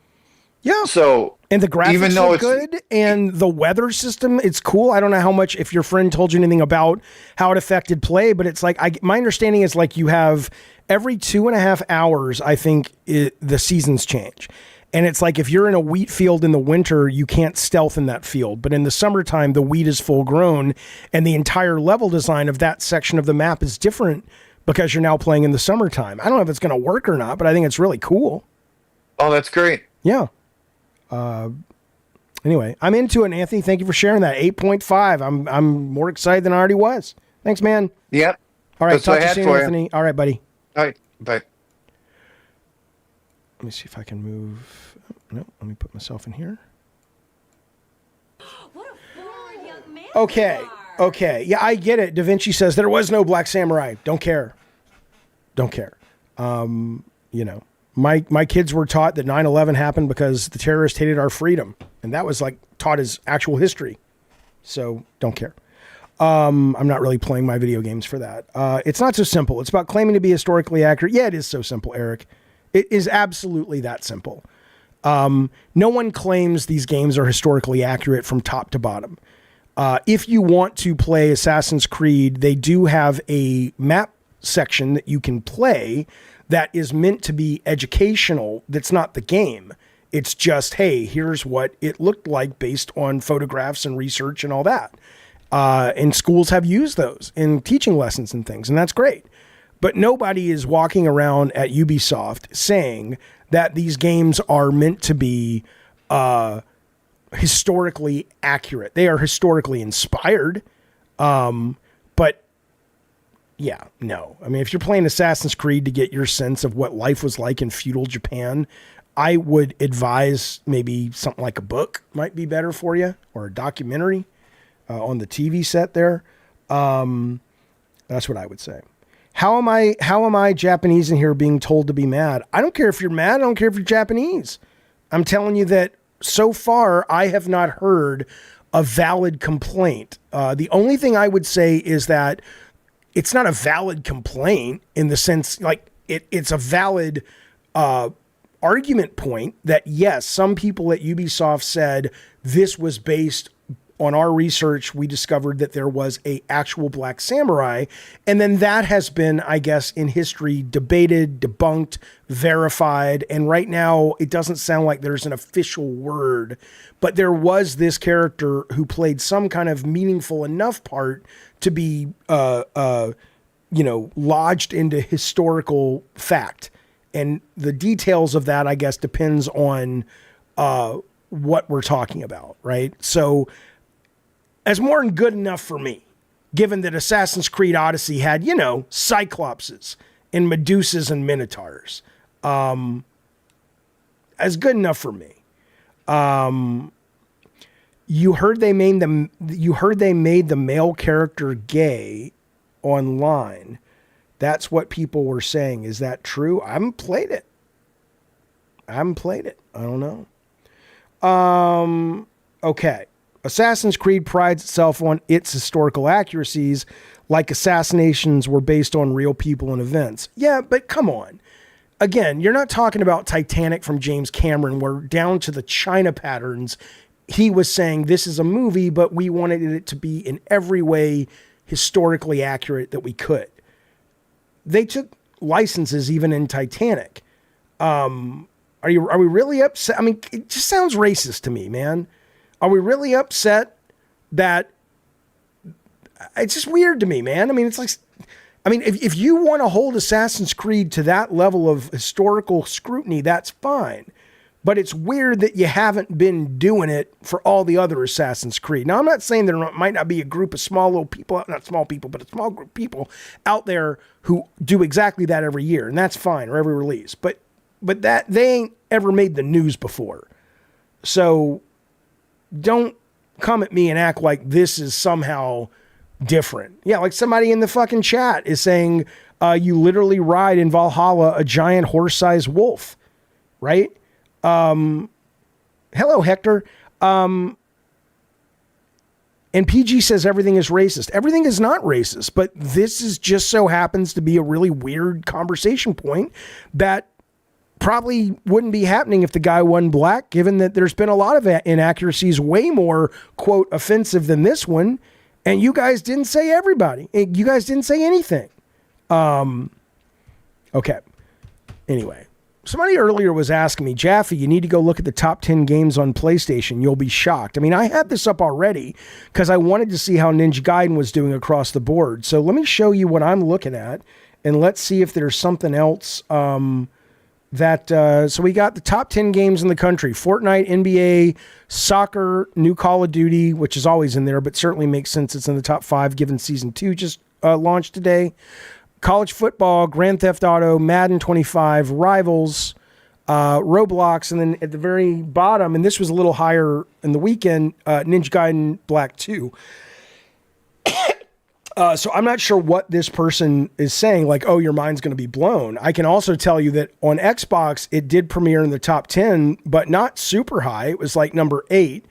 Yeah. So and the graphics look good, and the weather system, it's cool. I don't know how much, if your friend told you anything about how it affected play, but it's like, my understanding is like you have every 2.5 hours, I think the seasons change. And it's like, if you're in a wheat field in the winter, you can't stealth in that field. But in the summertime, the wheat is full grown, and the entire level design of that section of the map is different because you're now playing in the summertime. I don't know if it's going to work or not, but I think it's really cool. Oh, that's great. Yeah. Anyway, I'm into it, Anthony. Thank you for sharing that. 8.5. I'm more excited than I already was. Thanks, man. Yep. All right. That's Talk to you soon, Anthony. All right, buddy. All right. Bye. Let me see if I can move. No, let me put myself in here. What a forward young man. Okay. Okay. Yeah, I get it. Da Vinci says there was no black samurai. Don't care. Don't care. You know, my kids were taught that 9/11 happened because the terrorists hated our freedom. And that was like taught as actual history. So don't care. I'm not really playing my video games for that. It's not so simple. It's about claiming to be historically accurate. Yeah, it is so simple, Eric. It is absolutely that simple. No one claims these games are historically accurate from top to bottom. If you want to play Assassin's Creed, they do have a map section that you can play that is meant to be educational. That's not the game. It's just, hey, here's what it looked like based on photographs and research and all that. And schools have used those in teaching lessons and things, and that's great. But nobody is walking around at Ubisoft saying that these games are meant to be historically accurate. They are historically inspired. But yeah, no. I mean, if you're playing Assassin's Creed to get your sense of what life was like in feudal Japan, I would advise maybe something like a book might be better for you, or a documentary on the TV set there. That's what I would say. How am I Japanese in here being told to be mad? I don't care if you're mad. I don't care if you're Japanese. I'm telling you that so far I have not heard a valid complaint. The only thing I would say is that it's not a valid complaint in the sense, like, it's a valid argument point that, yes, some people at Ubisoft said this was based on our research. We discovered that there was a actual black samurai. And then that has been, I guess, in history debated, debunked, verified. And right now it doesn't sound like there's an official word, but there was this character who played some kind of meaningful enough part to be, lodged into historical fact. And the details of that, I guess, depends on what we're talking about, right? So as more than good enough for me, given that Assassin's Creed Odyssey had, Cyclopses and Medusas and Minotaurs. As good enough for me. You heard they made the male character gay online. That's what people were saying. Is that true? I haven't played it. I don't know. Okay. Assassin's Creed prides itself on its historical accuracies, like assassinations were based on real people and events. Yeah, but come on. Again, you're not talking about Titanic from James Cameron, where down to the China patterns, he was saying this is a movie, but we wanted it to be in every way historically accurate that we could. They took licenses even in Titanic. Are we really upset? I mean, it just sounds racist to me, man. Are we really upset that it's just weird to me, man? I mean, it's like, if you want to hold Assassin's Creed to that level of historical scrutiny, that's fine. But it's weird that you haven't been doing it for all the other Assassin's Creed. Now, I'm not saying there might not be a group of small little people, not small people, but a small group of people out there who do exactly that every year, and that's fine, or every release. But that they ain't ever made the news before. So don't come at me and act like this is somehow different. Yeah, like somebody in the fucking chat is saying you literally ride in Valhalla a giant horse-sized wolf, right? Hello, Hector. And PG says everything is racist. Everything is not racist, but this is just so happens to be a really weird conversation point that probably wouldn't be happening if the guy wasn't black, given that there's been a lot of inaccuracies, way more, quote, offensive than this one. And you guys didn't say everybody. You guys didn't say anything. Okay. Anyway, somebody earlier was asking me, Jaffe, you need to go look at the top 10 games on PlayStation. You'll be shocked. I mean, I had this up already because I wanted to see how Ninja Gaiden was doing across the board. So let me show you what I'm looking at, and let's see if there's something else so we got the top 10 games in the country: Fortnite, NBA, soccer, new Call of Duty, which is always in there, but certainly makes sense it's in the top 5 given season 2 just launched today. College football, Grand Theft Auto, Madden 25, Rivals, Roblox, and then at the very bottom, and this was a little higher in the weekend, Ninja Gaiden Black 2. So I'm not sure what this person is saying, like, oh, your mind's going to be blown. I can also tell you that on Xbox, it did premiere in the top 10, but not super high. It was like number 8.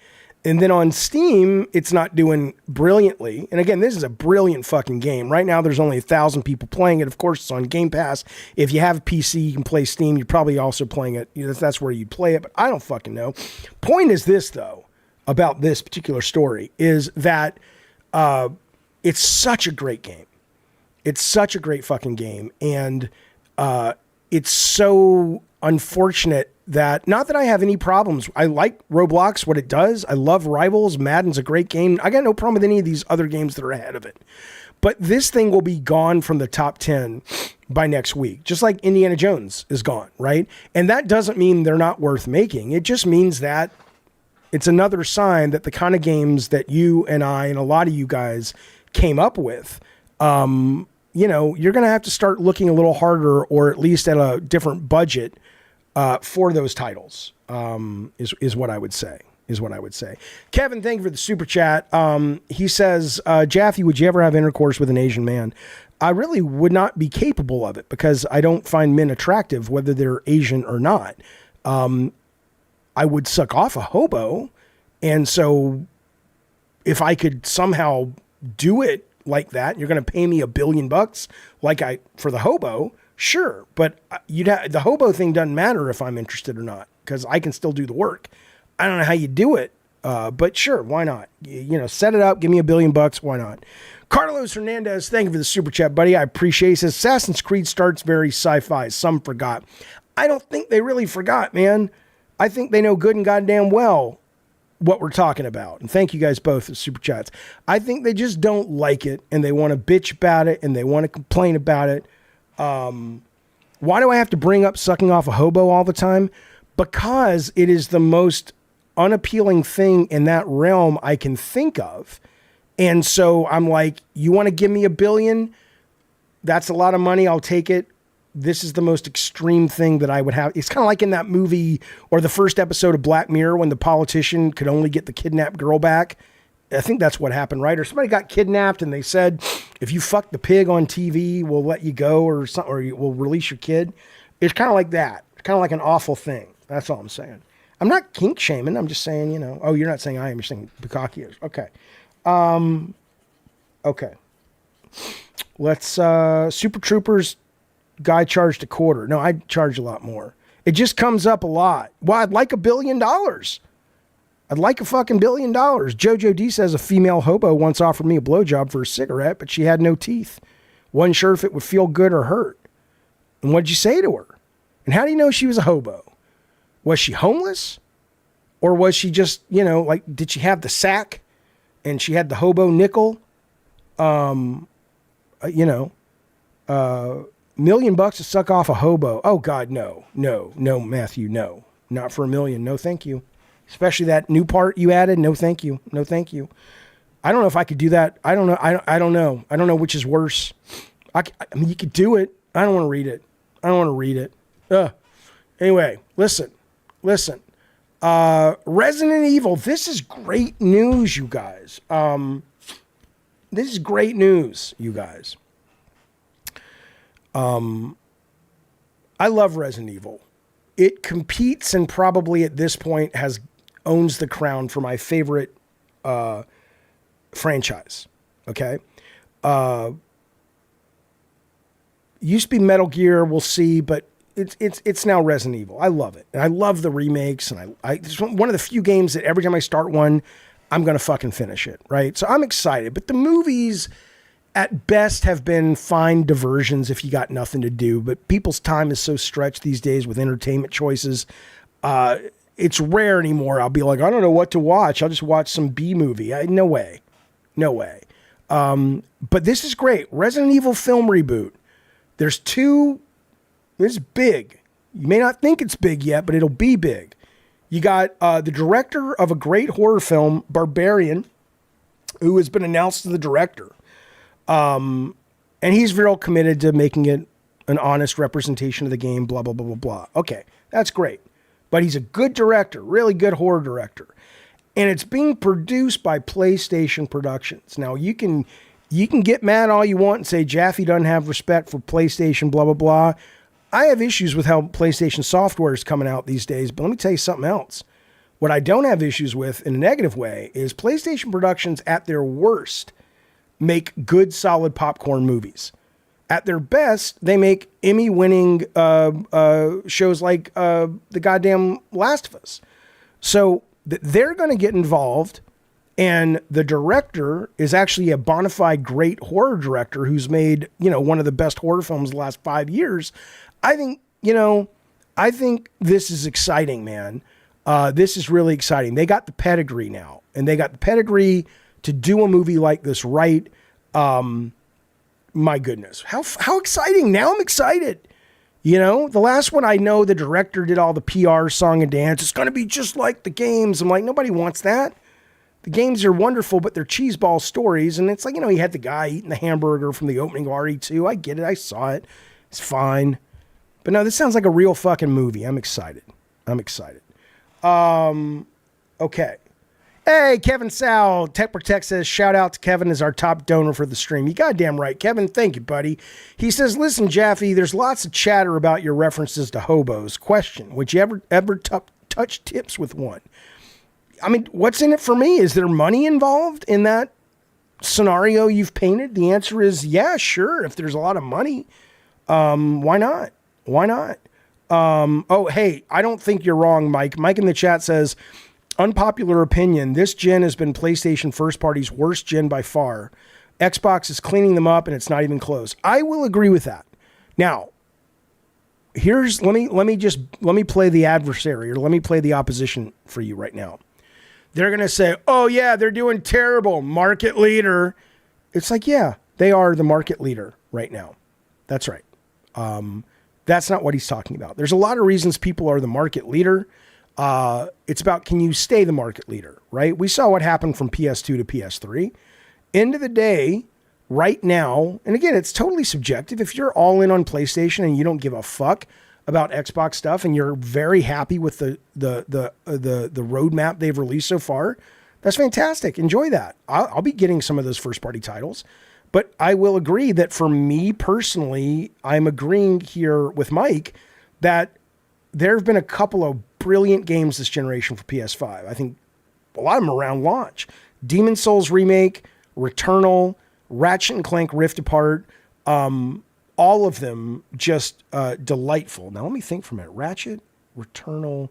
And then on Steam, it's not doing brilliantly. And again, this is a brilliant fucking game. Right now, there's only 1,000 people playing it. Of course, it's on Game Pass. If you have a PC, you can play Steam. You're probably also playing it. That's where you'd play it, but I don't fucking know. Point is this, though, about this particular story, is that it's such a great game. It's such a great fucking game. And it's so unfortunate that, not that I have any problems. I like Roblox, what it does. I love Rivals. Madden's a great game. I got no problem with any of these other games that are ahead of it. But this thing will be gone from the top 10 by next week, just like Indiana Jones is gone, right? And that doesn't mean they're not worth making. It just means that it's another sign that the kind of games that you and I and a lot of you guys came up with, you're going to have to start looking a little harder, or at least at a different budget, for those titles. Is what I would say. Kevin, thank you for the super chat. He says, Jaffe, would you ever have intercourse with an Asian man? I really would not be capable of it because I don't find men attractive, whether they're Asian or not. I would suck off a hobo. And so if I could somehow do it like that, you're going to pay me $1 billion for the hobo. Sure. But the hobo thing doesn't matter if I'm interested or not, because I can still do the work. I don't know how you do it. But sure. Why not? Set it up. Give me $1 billion. Why not? Carlos Hernandez, thank you for the super chat, buddy. I appreciate it. He says, Assassin's Creed starts very sci-fi. Some forgot. I don't think they really forgot, man. I think they know good and goddamn well what we're talking about. And thank you guys both for the super chats. I think they just don't like it, and they want to bitch about it, and they want to complain about it. Why do I have to bring up sucking off a hobo all the time? Because it is the most unappealing thing in that realm I can think of. And so I'm like, you want to give me $1 billion? That's a lot of money. I'll take it. This is the most extreme thing that I would have. It's kind of like in that movie or the first episode of Black Mirror when the politician could only get the kidnapped girl back. I think that's what happened, right? Or somebody got kidnapped and they said, if you fuck the pig on TV, we'll let you go or something, or we'll release your kid. It's kind of like that. It's kind of like an awful thing. That's all I'm saying. I'm not kink shaming. I'm just saying, oh, you're not saying I am. You're saying Bukaki is. Okay. Okay. Let's, Super Troopers guy charged $250. No, I'd charge a lot more. It just comes up a lot. Well, I'd like $1 billion. I'd like a fucking $1 billion. Jojo D says a female hobo once offered me a blowjob for a cigarette, but she had no teeth. Wasn't sure if it would feel good or hurt. And what'd you say to her? And how do you know she was a hobo? Was she homeless? Or was she just, did she have the sack and she had the hobo nickel? $1 million to suck off a hobo. Oh God, no, Matthew, no, not for $1 million. No, thank you. Especially that new part you added. No, thank you. No, thank you. I don't know if I could do that. I don't know. I don't know. I don't know which is worse. I mean, you could do it. I don't want to read it. Anyway, listen. Resident Evil. This is great news, you guys. This is great news, you guys. I love Resident Evil. It competes and probably at this point owns the crown for my favorite franchise. Okay. Used to be Metal Gear, we'll see, but it's now Resident Evil. I love it. And I love the remakes, and it's one of the few games that every time I start one, I'm going to fucking finish it, right? So I'm excited. But the movies at best have been fine diversions if you got nothing to do, but people's time is so stretched these days with entertainment choices. It's rare anymore. I'll be like, I don't know what to watch. I'll just watch some B movie. No way. But this is great. Resident Evil film reboot. There's two. It's big. You may not think it's big yet, but it'll be big. You got the director of a great horror film, Barbarian, who has been announced as the director. And he's real committed to making it an honest representation of the game, blah, blah, blah, blah, blah. Okay, that's great. But he's a good director, really good horror director. And it's being produced by PlayStation Productions. Now, you can get mad all you want and say Jaffe doesn't have respect for PlayStation, blah, blah, blah. I have issues with how PlayStation software is coming out these days, but let me tell you something else. What I don't have issues with in a negative way is PlayStation Productions at their worst make good, solid popcorn movies. At their best, they make Emmy-winning shows like the goddamn Last of Us. So they're going to get involved, and the director is actually a bona fide great horror director who's made, one of the best horror films the last 5 years. I think this is exciting, man. This is really exciting. They got the pedigree now, and they got the pedigree to do a movie like this right. My goodness, how exciting. Now I'm excited. The last one I know, the director did all the PR song and dance. It's going to be just like the games. I'm like, nobody wants that. The games are wonderful, but they're cheeseball stories. And it's like, he had the guy eating the hamburger from the opening of RE2. I get it. I saw it. It's fine. But no, this sounds like a real fucking movie. I'm excited. Okay. Hey, Kevin Sal, Tech Protect says, shout out to Kevin as our top donor for the stream. You goddamn right. Kevin, thank you, buddy. He says, listen, Jaffe, there's lots of chatter about your references to hobos. Question, would you ever touch tips with one? I mean, what's in it for me? Is there money involved in that scenario you've painted? The answer is, yeah, sure. If there's a lot of money, why not? Oh, hey, I don't think you're wrong, Mike. Mike in the chat says, unpopular opinion, this gen has been PlayStation first party's worst gen by far. Xbox is cleaning them up and it's not even close. I will agree with that. Now, let me play the adversary, or let me play the opposition for you right now. They're going to say, oh yeah, they're doing terrible. Market leader. It's like, yeah, they are the market leader right now. That's right. That's not what he's talking about. There's a lot of reasons people are the market leader. It's about, can you stay the market leader, right? We saw what happened from PS2 to PS3. End of the day, right now, and again, it's totally subjective. If you're all in on PlayStation and you don't give a fuck about Xbox stuff and you're very happy with the roadmap they've released so far, that's fantastic. Enjoy that. I'll be getting some of those first party titles. But I will agree that for me personally, I'm agreeing here with Mike that there have been a couple of brilliant games this generation for PS5. I think a lot of them around launch. Demon Souls Remake, Returnal, Ratchet & Clank Rift Apart, all of them just delightful. Now let me think for a minute. Ratchet, Returnal.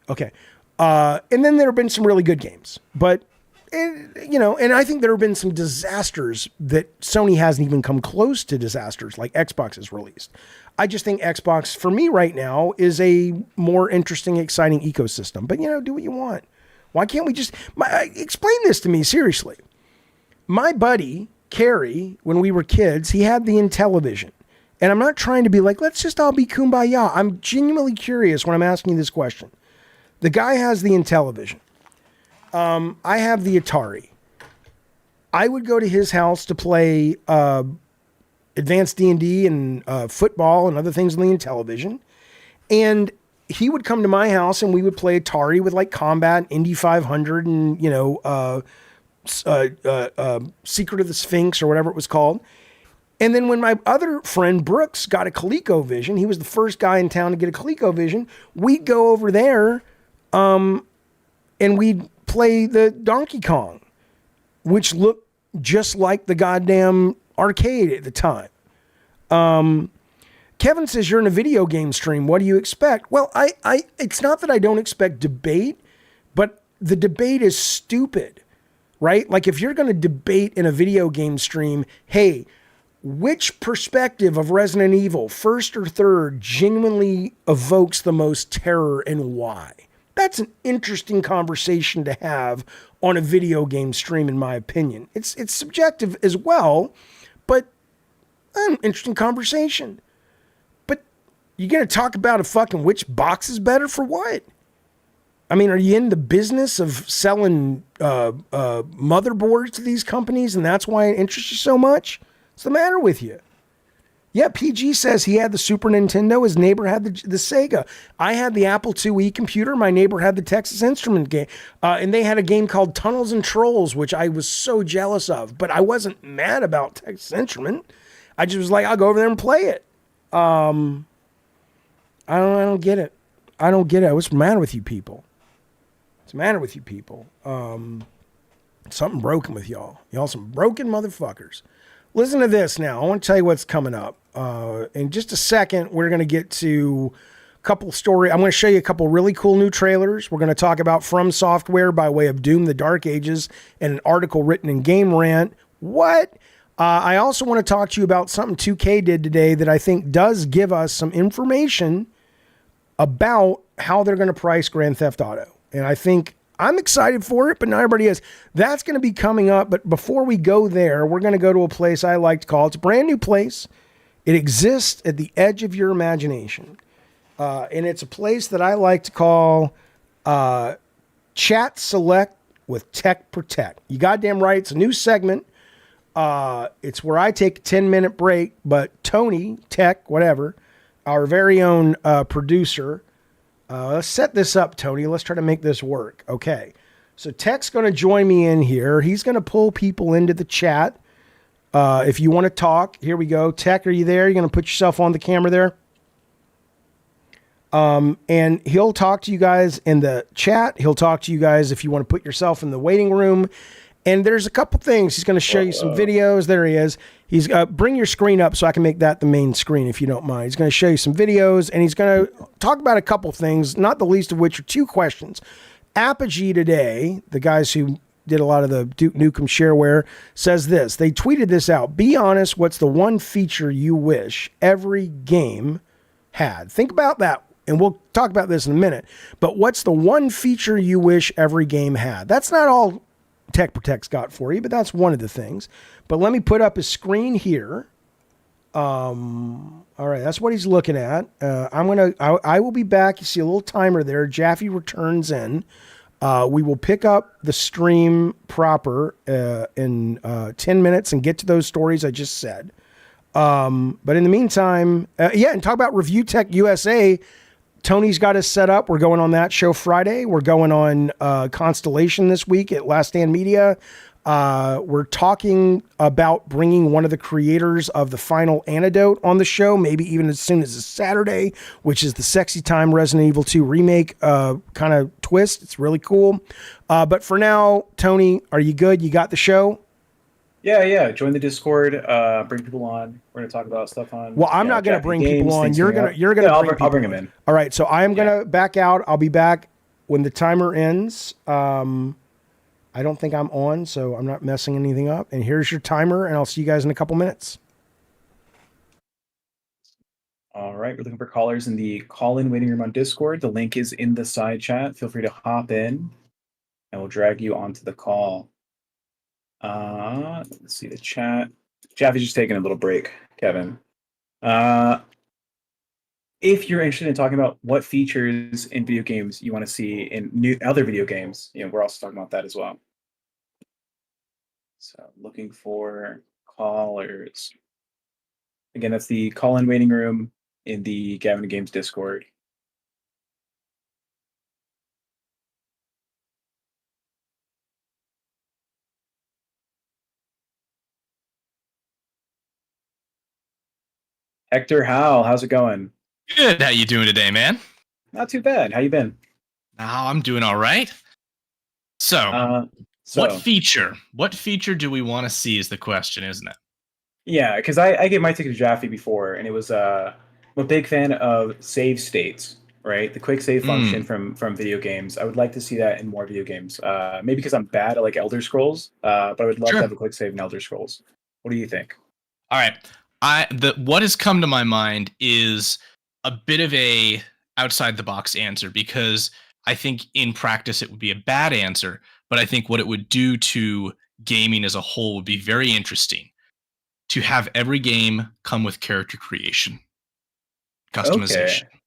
Okay. And then there have been some really good games. But, and I think there have been some disasters that Sony hasn't even come close to disasters like Xbox has released. I just think Xbox, for me right now, is a more interesting, exciting ecosystem. But, do what you want. Why can't we just... explain this to me, seriously. My buddy, Carrie, when we were kids, he had the Intellivision. And I'm not trying to be like, let's just all be kumbaya. I'm genuinely curious when I'm asking you this question. The guy has the Intellivision. I have the Atari. I would go to his house to play... advanced D&D and football and other things on the Intellivision. And he would come to my house and we would play Atari with like Combat, Indy 500 and, Secret of the Sphinx or whatever it was called. And then when my other friend Brooks got a ColecoVision, he was the first guy in town to get a ColecoVision, we'd go over there and we'd play the Donkey Kong, which looked just like the goddamn arcade at the time. Kevin says, you're in a video game stream. What do you expect? Well, it's not that I don't expect debate, but the debate is stupid, right? Like if you're going to debate in a video game stream, hey, which perspective of Resident Evil, first or third, genuinely evokes the most terror and why? That's an interesting conversation to have on a video game stream, in my opinion. It's subjective as well, but an interesting conversation. But you're going to talk about a fucking which box is better for what? I mean, are you in the business of selling motherboards to these companies and that's why it interests you so much? What's the matter with you? Yeah, PG says he had the Super Nintendo. His neighbor had the Sega. I had the Apple IIe computer. My neighbor had the Texas Instrument game. And they had a game called Tunnels and Trolls, which I was so jealous of. But I wasn't mad about Texas Instrument. I just was like, I'll go over there and play it. I don't get it. I don't get it. What's the matter with you people? What's the matter with you people? Something broken with y'all. Y'all some broken motherfuckers. Listen to this now. I want to tell you what's coming up. In just a second, we're going to get to a couple story. I'm going to show you a couple really cool new trailers. We're going to talk about From Software by way of Doom: The Dark Ages and an article written in Game Rant. What? I also want to talk to you about something 2K did today that I think does give us some information about how they're going to price Grand Theft Auto. And I think I'm excited for it, but not everybody is. That's going to be coming up. But before we go there, we're going to go to a place I like to call. It's a brand new place. It exists at the edge of your imagination. And it's a place that I like to call Chat Select with Tech Protect. You goddamn right. It's a new segment. It's where I take a 10-minute break, but Tony, Tech, whatever, our very own producer. Let's set this up, Tony. Let's try to make this work. Okay. So Tech's going to join me in here. He's going to pull people into the chat. If you want to talk, here we go. Tech, are you there? You're going to put yourself on the camera there. And he'll talk to you guys in the chat. He'll talk to you guys if you want to put yourself in the waiting room. And there's a couple things. He's going to show you some videos. There he is. He's bring your screen up so I can make that the main screen if you don't mind. He's going to show you some videos, and he's going to talk about a couple things, not the least of which are 2 questions. Apogee today, the guys who did a lot of the Duke Nukem shareware, says this. They tweeted this out. Be honest, what's the one feature you wish every game had? Think about that, and we'll talk about this in a minute. But what's the one feature you wish every game had? That's not all Tech Protect's got for you, but that's one of the things. But let me put up his screen here. All right, that's what he's looking at. I will be back. You see a little timer there. Jaffe returns in. We will pick up the stream proper in 10 minutes and get to those stories I just said. But in the meantime, and talk about Review Tech USA. Tony's got us set up. We're going on that show Friday. We're going on Constellation this week at Last Stand Media. We're talking about bringing one of the creators of the final Antidote on the show, maybe even as soon as a Saturday, which is the Sexy Time Resident Evil 2 remake kind of twist. It's really cool. But for now, Tony, are you good? You got the show? Yeah. Join the Discord. Bring people on. We're gonna talk about stuff on. Well, I'm not gonna bring people on. You're gonna. I'll bring them in. All right. So I am gonna back out. I'll be back when the timer ends. I don't think I'm on, so I'm not messing anything up. And here's your timer, and I'll see you guys in a couple minutes. All right. We're looking for callers in the call-in waiting room on Discord. The link is in the side chat. Feel free to hop in, and we'll drag you onto the call. Let's see the chat. Jaffe's just taking a little break, Kevin. If you're interested in talking about what features in video games you want to see in other video games, we're also talking about that as well. So looking for callers. Again, that's the call-in waiting room in the Gavin Games Discord. Hectorhowl, how's it going? Good. How you doing today, man? Not too bad. How you been? Oh, I'm doing all right. So, what feature do we want to see is the question, isn't it? Yeah, because I gave my ticket to Jaffe before, and it was I'm a big fan of save states, right? The quick save function from video games. I would like to see that in more video games. Maybe because I'm bad at like Elder Scrolls, but I would love to have a quick save in Elder Scrolls. What do you think? All right. What has come to my mind is a bit of a outside the box answer, because I think in practice it would be a bad answer, but I think what it would do to gaming as a whole would be very interesting. To have every game come with character creation, customization. Okay.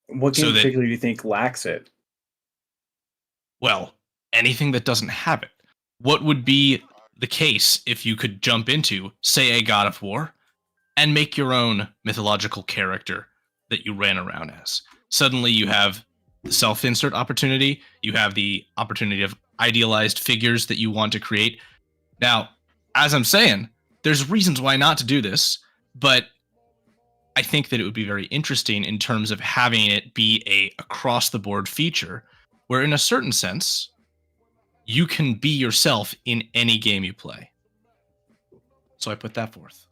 What game in particular do you think lacks it? Well, anything that doesn't have it. What would be the case if you could jump into, say, a God of War and make your own mythological character that you ran around as? Suddenly you have the self-insert opportunity. You have the opportunity of idealized figures that you want to create. Now, as I'm saying, there's reasons why not to do this, but I think that it would be very interesting in terms of having it be a across-the-board feature where, in a certain sense, you can be yourself in any game you play. So I put that forth.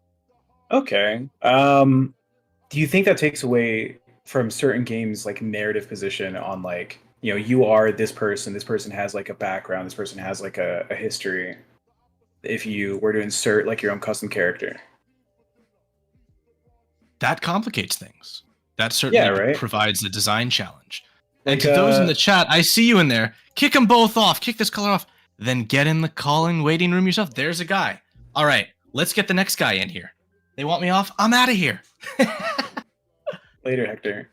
Okay. Do you think that takes away from certain games like narrative position on like, you are this person has like a background, this person has like a history, if you were to insert like your own custom character? That complicates things. That certainly provides a design challenge. And to those in the chat, I see you in there. Kick them both off. Kick this color off. Then get in the call-in waiting room yourself. There's a guy. All right, let's get the next guy in here. They want me off? I'm out of here. Later, Hector.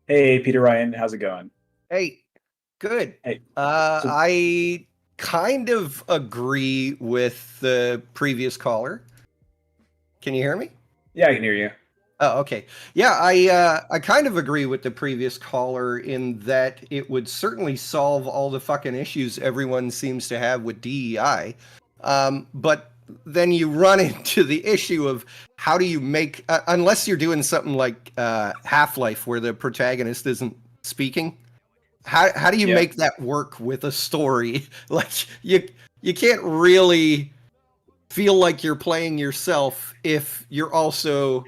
Hey, Peter Ryan. How's it going? Hey, good. Hey. I kind of agree with the previous caller. Can you hear me? Yeah, I can hear you. Oh, okay. Yeah, I kind of agree with the previous caller in that it would certainly solve all the fucking issues everyone seems to have with DEI. But then you run into the issue of how do you make unless you're doing something like Half-Life where the protagonist isn't speaking. How do you make that work with a story? Like you can't really feel like you're playing yourself if you're also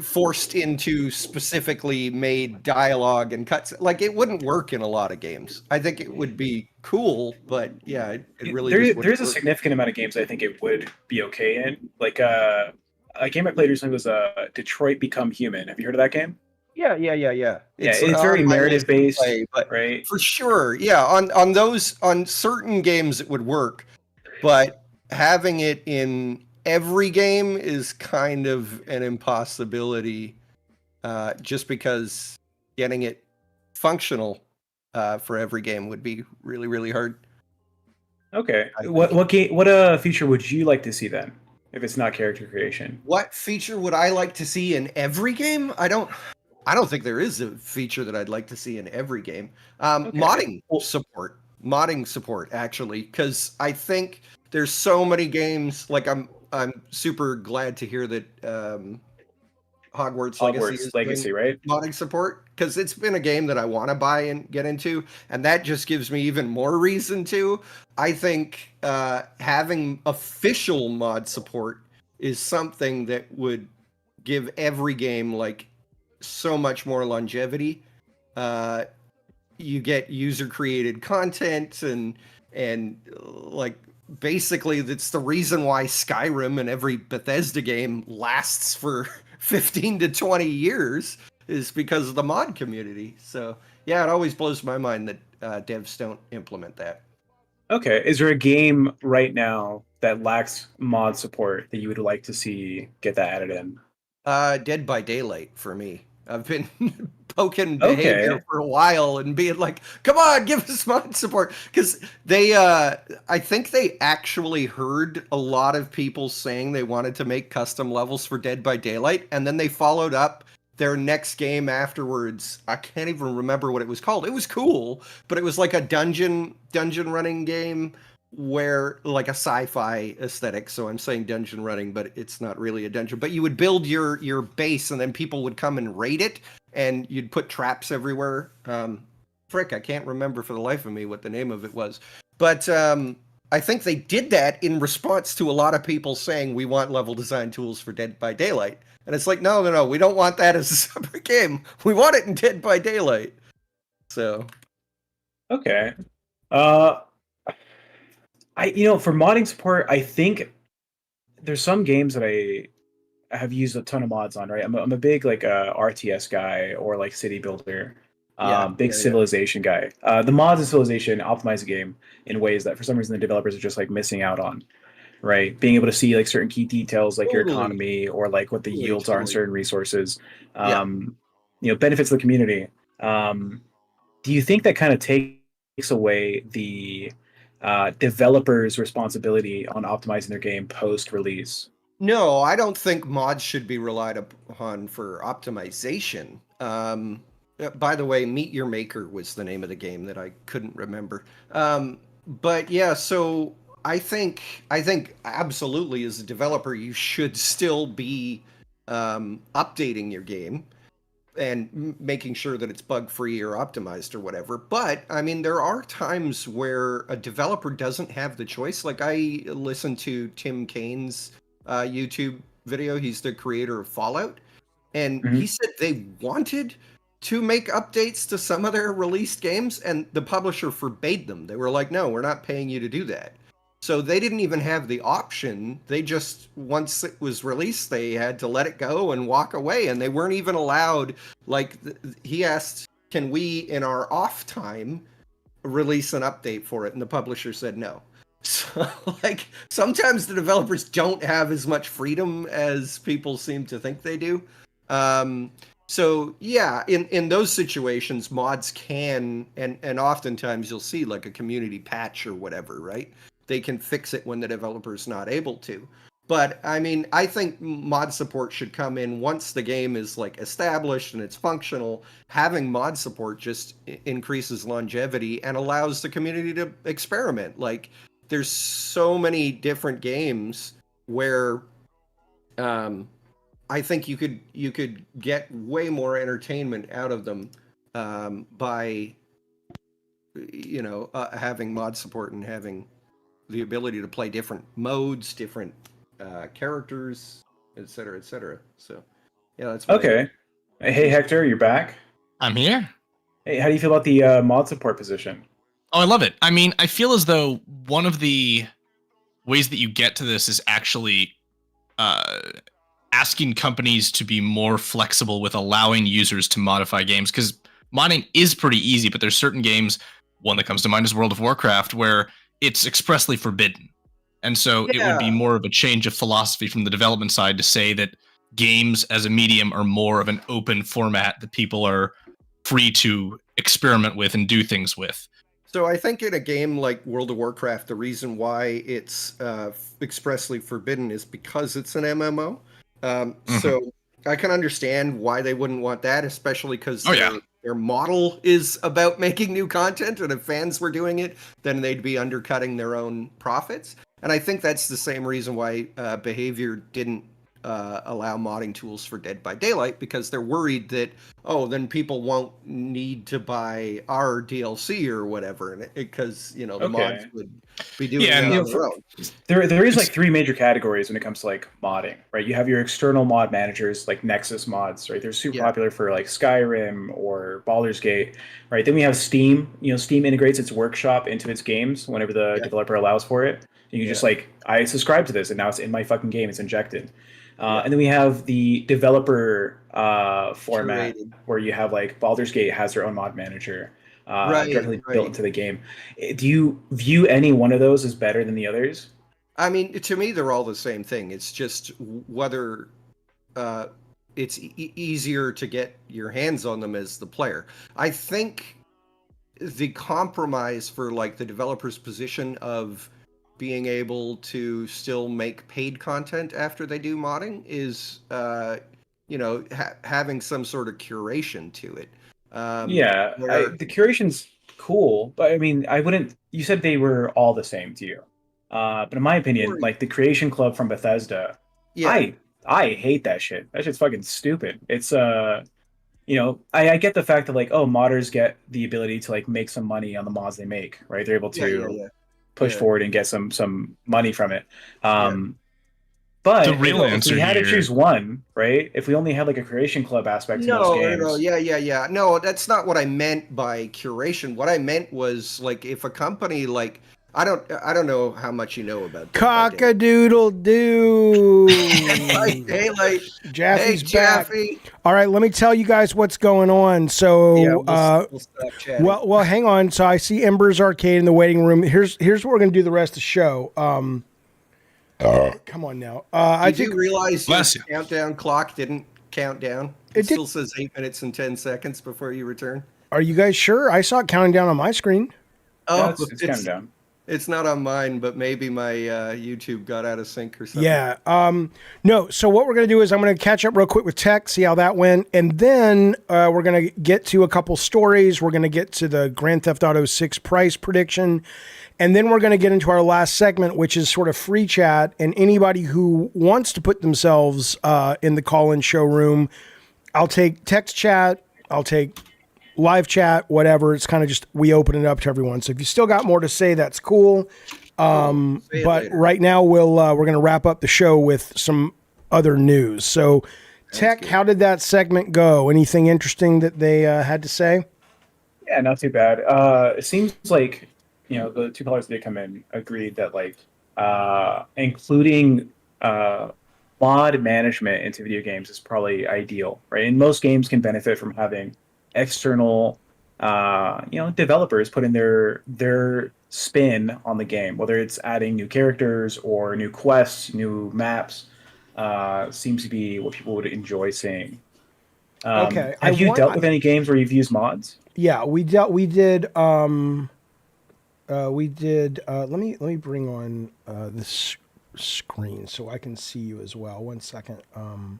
forced into specifically made dialogue and cuts. Like it wouldn't work in a lot of games. I think it would be cool, but yeah, it really just wouldn't There's a work. significant amount of games I think it would be okay in. Like a game I played recently was Detroit Become Human. Have you heard of that game? Yeah. It's on very my narrative list to based, play, but right? for sure, yeah, on certain games it would work, but having it in every game is kind of an impossibility, just because getting it functional for every game would be really, really hard. Okay. I What feature would you like to see then? If it's not character creation. What feature would I like to see in every game? I don't think there is a feature that I'd like to see in every game. Modding support actually, because I think there's so many games. Like I'm super glad to hear that Hogwarts Legacy is Legacy, doing right? modding support, because it's been a game that I want to buy and get into, and that just gives me even more reason to. I think having official mod support is something that would give every game like so much more longevity. You get user created content and like basically that's the reason why Skyrim and every Bethesda game lasts for 15 to 20 years is because of the mod community. So yeah, it always blows my mind that devs don't implement that. Okay. Is there a game right now that lacks mod support that you would like to see get that added in? Dead by Daylight for me. I've been poking behavior for a while and being like, come on, give us mod support. Because they, I think they actually heard a lot of people saying they wanted to make custom levels for Dead by Daylight. And then they followed up their next game afterwards. I can't even remember what it was called. It was cool, but it was like a dungeon running game where like a sci-fi aesthetic. So I'm saying dungeon running, but it's not really a dungeon. But you would build your base, and then people would come and raid it, and you'd put traps everywhere. Frick, I can't remember for the life of me what the name of it was. But I think they did that in response to a lot of people saying we want level design tools for Dead by Daylight. And it's like, no, we don't want that as a separate game. We want it in Dead by Daylight. So okay. For modding support, I think there's some games that I have used a ton of mods on, right? I'm a big like RTS guy or like city builder, Civilization guy. The mods in Civilization optimize the game in ways that for some reason the developers are just like missing out on, right? Being able to see like certain key details like your economy or like what the yields are on certain resources, benefits the community. Do you think that kind of takes away the developers' responsibility on optimizing their game post-release? No, I don't think mods should be relied upon for optimization. By the way, Meet Your Maker was the name of the game that I couldn't remember. But yeah, so I think absolutely as a developer, you should still be updating your game and making sure that it's bug free or optimized or whatever. But I mean, there are times where a developer doesn't have the choice. Like I listened to Tim Kane's YouTube video. He's the creator of Fallout. And he said they wanted to make updates to some of their released games, and the publisher forbade them. They were like, no, we're not paying you to do that. So they didn't even have the option. They just, once it was released, they had to let it go and walk away. And they weren't even allowed, like, he asked, can we, in our off time, release an update for it? And the publisher said no. So, like, sometimes the developers don't have as much freedom as people seem to think they do. So, yeah, in those situations, mods can, and oftentimes you'll see, like, a community patch or whatever, right? They can fix it when the developer's not able to. But I mean, I think mod support should come in once the game is like established and it's functional. Having mod support just increases longevity and allows the community to experiment. Like, there's so many different games where I think you could get way more entertainment out of them by having mod support and having the ability to play different modes, different characters, et cetera, et cetera. So, yeah, that's okay. Hey, Hector, you're back. I'm here. Hey, how do you feel about the mod support position? Oh, I love it. I mean, I feel as though one of the ways that you get to this is actually asking companies to be more flexible with allowing users to modify games, because modding is pretty easy, but there's certain games, one that comes to mind is World of Warcraft, where it's expressly forbidden. And so it would be more of a change of philosophy from the development side to say that games as a medium are more of an open format that people are free to experiment with and do things with. So I think in a game like World of Warcraft, the reason why it's expressly forbidden is because it's an MMO. So I can understand why they wouldn't want that, especially because their model is about making new content, and if fans were doing it, then they'd be undercutting their own profits. And I think that's the same reason why Behavior didn't allow modding tools for Dead by Daylight, because they're worried that, then people won't need to buy our DLC or whatever, and because the mods would be doing it on their own. There is like three major categories when it comes to like modding, right? You have your external mod managers like Nexus mods, right? They're super popular for like Skyrim or Baldur's Gate, right? Then we have Steam. Steam integrates its workshop into its games whenever the developer allows for it. You can just like, I subscribe to this, and now it's in my fucking game. It's injected. And then we have the developer format where you have like Baldur's Gate has their own mod manager directly built into the game. Do you view any one of those as better than the others? I mean, to me, they're all the same thing. It's just whether it's easier to get your hands on them as the player. I think the compromise for like the developer's position of being able to still make paid content after they do modding is, having some sort of curation to it. The curation's cool, but I mean, you said they were all the same to you. But in my opinion, like the Creation Club from Bethesda, I hate that shit. That shit's fucking stupid. It's, I get the fact that like, modders get the ability to like make some money on the mods they make, right? They're able to push forward and get some money from it. But the real if we had to choose one, right? If we only had like a Creation Club aspect to those games. No, that's not what I meant by curation. What I meant was like if a company like I don't know how much you know about Cock-a-doodle-doo. Jaffe's back. Jaffe. All right, let me tell you guys what's going on. So, we'll stop chatting. well, hang on. So I see Ember's Arcade in the waiting room. Here's what we're gonna do the rest of the show. Come on now. Did you realize your countdown clock didn't count down? It still says 8 minutes and 10 seconds before you return. Are you guys sure? I saw it counting down on my screen. Oh, it's counting down. It's not on mine, but maybe my YouTube got out of sync or something. Yeah. No. So what we're going to do is I'm going to catch up real quick with tech, see how that went. And then we're going to get to a couple stories. We're going to get to the Grand Theft Auto 6 price prediction. And then we're going to get into our last segment, which is sort of free chat. And anybody who wants to put themselves in the call-in showroom, I'll take text chat. I'll take live chat, whatever. It's kind of just, we open it up to everyone. So if you still got more to say, that's cool. But right now we're going to wrap up the show with some other news. So Tech, how did that segment go? Anything interesting that they had to say? Yeah, not too bad. It seems like, the two callers that did come in agreed that like, including, mod management into video games is probably ideal, right? And most games can benefit from having external developers put in their spin on the game, whether it's adding new characters or new quests, new maps. Seems to be what people would enjoy seeing. Okay. Have you dealt with any games where you've used mods? Yeah, we did let me bring on this screen so I can see you as well. One second. Hang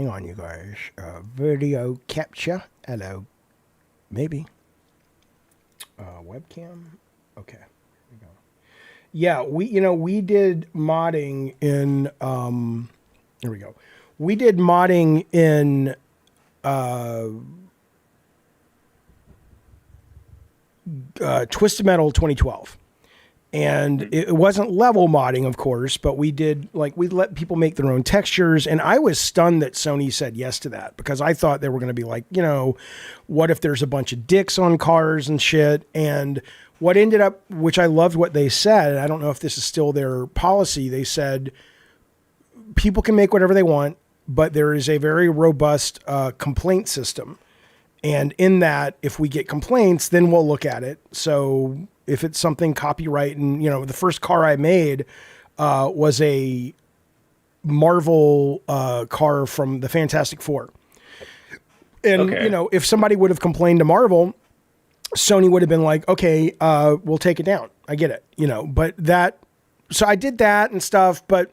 on, you guys. Video capture. Hello. Maybe. Webcam. Okay. Here we go. Yeah, we did modding in. Here we go. We did modding in. Twisted Metal 2012. And it wasn't level modding, of course, but we let people make their own textures. And I was stunned that Sony said yes to that, because I thought they were going to be like, what if there's a bunch of dicks on cars and shit? And what ended up, which I loved what they said, I don't know if this is still their policy. They said people can make whatever they want, but there is a very robust complaint system. And in that, if we get complaints, then we'll look at it. So if it's something copyright, and the first car I made was a Marvel car from the Fantastic Four. And, if somebody would have complained to Marvel, Sony would have been like, okay, we'll take it down. I get it, so I did that and stuff, but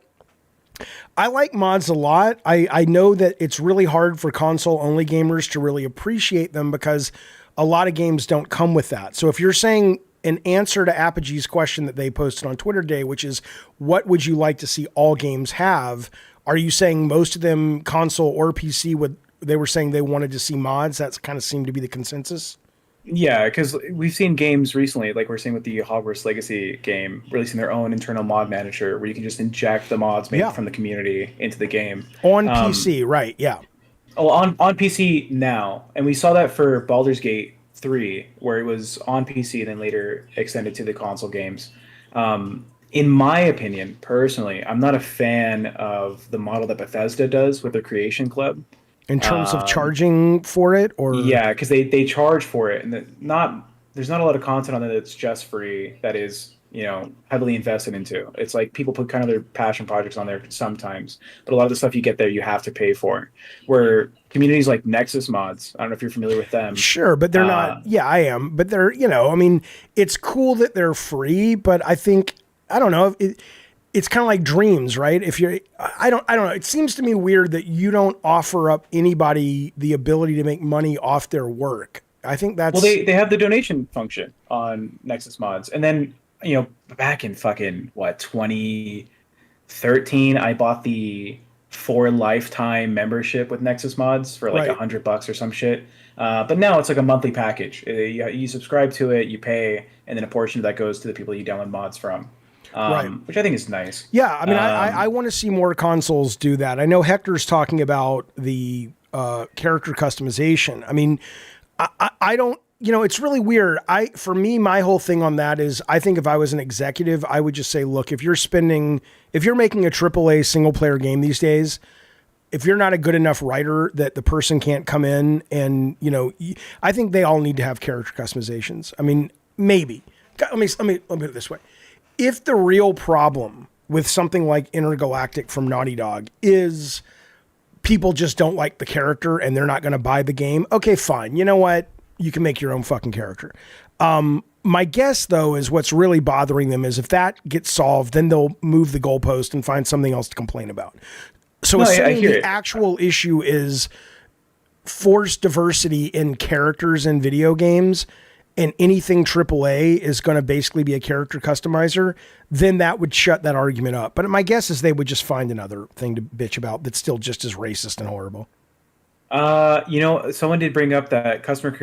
I like mods a lot. I know that it's really hard for console-only gamers to really appreciate them, because a lot of games don't come with that. So if you're saying an answer to Apogee's question that they posted on Twitter today, which is, what would you like to see all games have? Are you saying most of them, console or PC, they were saying they wanted to see mods? That's kind of seemed to be the consensus. Yeah, because we've seen games recently, like we're seeing with the Hogwarts Legacy game, releasing their own internal mod manager where you can just inject the mods made from the community into the game. On PC, right, yeah. Oh, on PC now. And we saw that for Baldur's Gate 3, where it was on PC and then later extended to the console games. In my opinion, personally, I'm not a fan of the model that Bethesda does with their Creation Club. In terms of charging for it, or yeah, because they charge for it, and there's not a lot of content on it that's just free, that is heavily invested into. It's like people put kind of their passion projects on there sometimes, but a lot of the stuff you get there you have to pay for. Where communities like Nexus Mods, I don't know if you're familiar with them. Sure, but they're not. Yeah, I am, but they're it's cool that they're free, but I think I don't know. It's kind of like Dreams, right? I don't know. It seems to me weird that you don't offer up anybody the ability to make money off their work. I think that's... Well, they have the donation function on Nexus Mods. And then, back in fucking, 2013, I bought the for lifetime membership with Nexus Mods for like $100 or some shit. But now it's like a monthly package. You subscribe to it, you pay, and then a portion of that goes to the people you download mods from. Which I think is nice. Yeah, I mean, I want to see more consoles do that. I know Hector's talking about the character customization. I mean, I don't, it's really weird. For me, my whole thing on that is, I think if I was an executive, I would just say, look, if you're making a AAA single player game these days, if you're not a good enough writer that the person can't come in and, I think they all need to have character customizations. I mean, maybe. Let me put it this way. If the real problem with something like Intergalactic from Naughty Dog is people just don't like the character and they're not going to buy the game, okay, fine. You know what? You can make your own fucking character. My guess, though, is what's really bothering them is if that gets solved, then they'll move the goalpost and find something else to complain about. So assuming the actual issue is forced diversity in characters in video games, and anything AAA is going to basically be a character customizer, then that would shut that argument up. But my guess is they would just find another thing to bitch about that's still just as racist and horrible. Someone did bring up that custom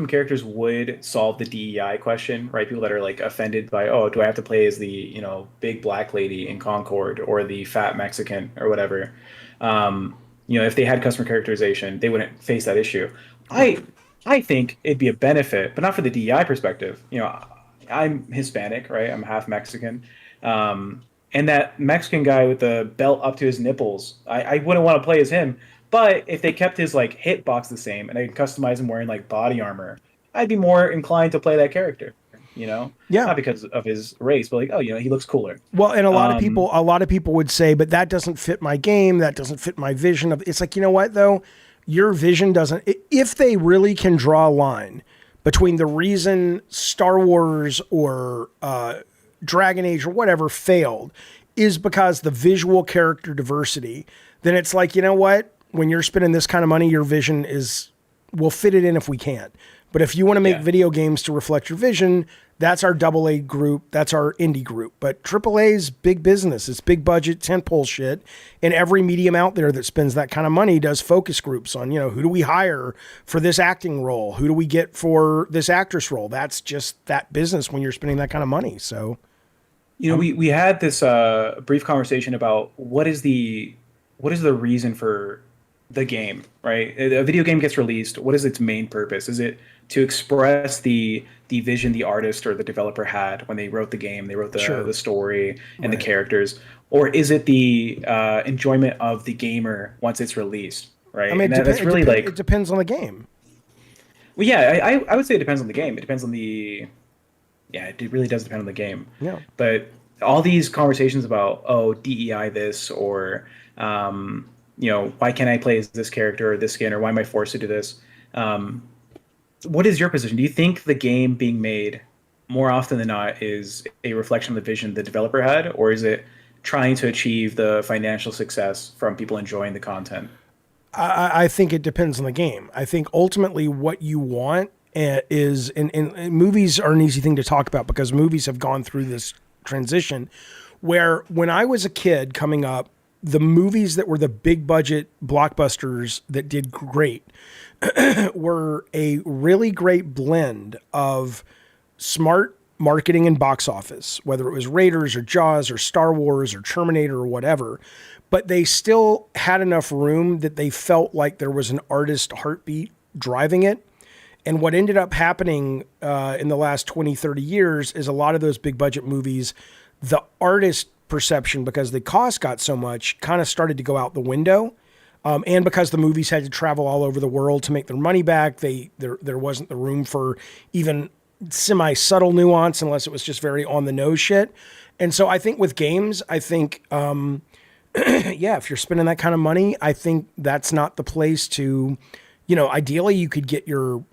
characters would solve the DEI question, right? People that are like offended by, do I have to play as the, big black lady in Concord or the fat Mexican or whatever? If they had customer characterization, they wouldn't face that issue. I think it'd be a benefit, but not for the DEI perspective. I'm Hispanic, right? I'm half Mexican. And that Mexican guy with the belt up to his nipples, I wouldn't want to play as him. But if they kept his hitbox the same and I could customize him wearing body armor, I'd be more inclined to play that character. Yeah. Not because of his race, but he looks cooler. Well, and a lot of people would say, but that doesn't fit my game. That doesn't fit my vision of. It's like, you know what though? Your vision doesn't, if they really can draw a line between the reason Star Wars or Dragon Age or whatever failed is because the visual character diversity, then it's like, you know what? When you're spending this kind of money, your vision is, we'll fit it in if we can. But if you want to make video games to reflect your vision, that's our AA group. That's our indie group. But AAA's big business. It's big budget, tentpole shit. And every medium out there that spends that kind of money does focus groups on, who do we hire for this acting role? Who do we get for this actress role? That's just that business when you're spending that kind of money. So, we had this brief conversation about what is the reason for the game, right? A video game gets released. What is its main purpose? Is it to express the vision the artist or the developer had when they wrote the game, they wrote the story and the characters, or is it the enjoyment of the gamer once it's released, right? I mean, it depends on the game. Well, yeah, I would say it depends on the game. It depends on it really does depend on the game. Yeah. But all these conversations about, DEI this, or why can't I play as this character or this skin, or why am I forced to do this? What is your position? Do you think the game being made more often than not is a reflection of the vision the developer had, or is it trying to achieve the financial success from people enjoying the content? I think it depends on the game. I think ultimately what you want is, and movies are an easy thing to talk about because movies have gone through this transition where when I was a kid coming up, the movies that were the big budget blockbusters that did great were a really great blend of smart marketing and box office, whether it was Raiders or Jaws or Star Wars or Terminator or whatever, but they still had enough room that they felt like there was an artist heartbeat driving it. And what ended up happening in the last 20, 30 years is a lot of those big budget movies, the artist perception, because the cost got so much, kind of started to go out the window. And because the movies had to travel all over the world to make their money back, there wasn't the room for even semi-subtle nuance unless it was just very on-the-nose shit. And so I think with games, if you're spending that kind of money, I think that's not the place to, ideally you could get your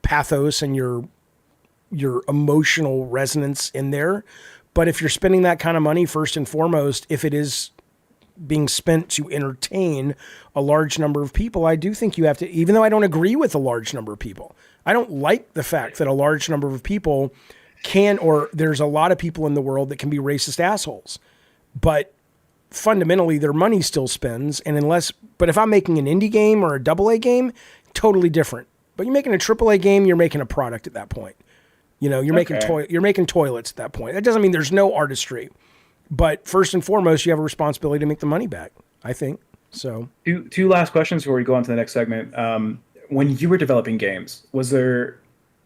pathos and your emotional resonance in there. But if you're spending that kind of money, first and foremost, if it is being spent to entertain a large number of people, I do think you have to, even though I don't agree with a large number of people, I don't like the fact that a large number of people there's a lot of people in the world that can be racist assholes, but fundamentally their money still spends. But if I'm making an indie game or a AA game, totally different. But you're making a AAA game, you're making a product at that point. You're making toilets at that point. That doesn't mean there's no artistry. But first and foremost, you have a responsibility to make the money back, I think. So two last questions before we go on to the next segment. When you were developing games, was there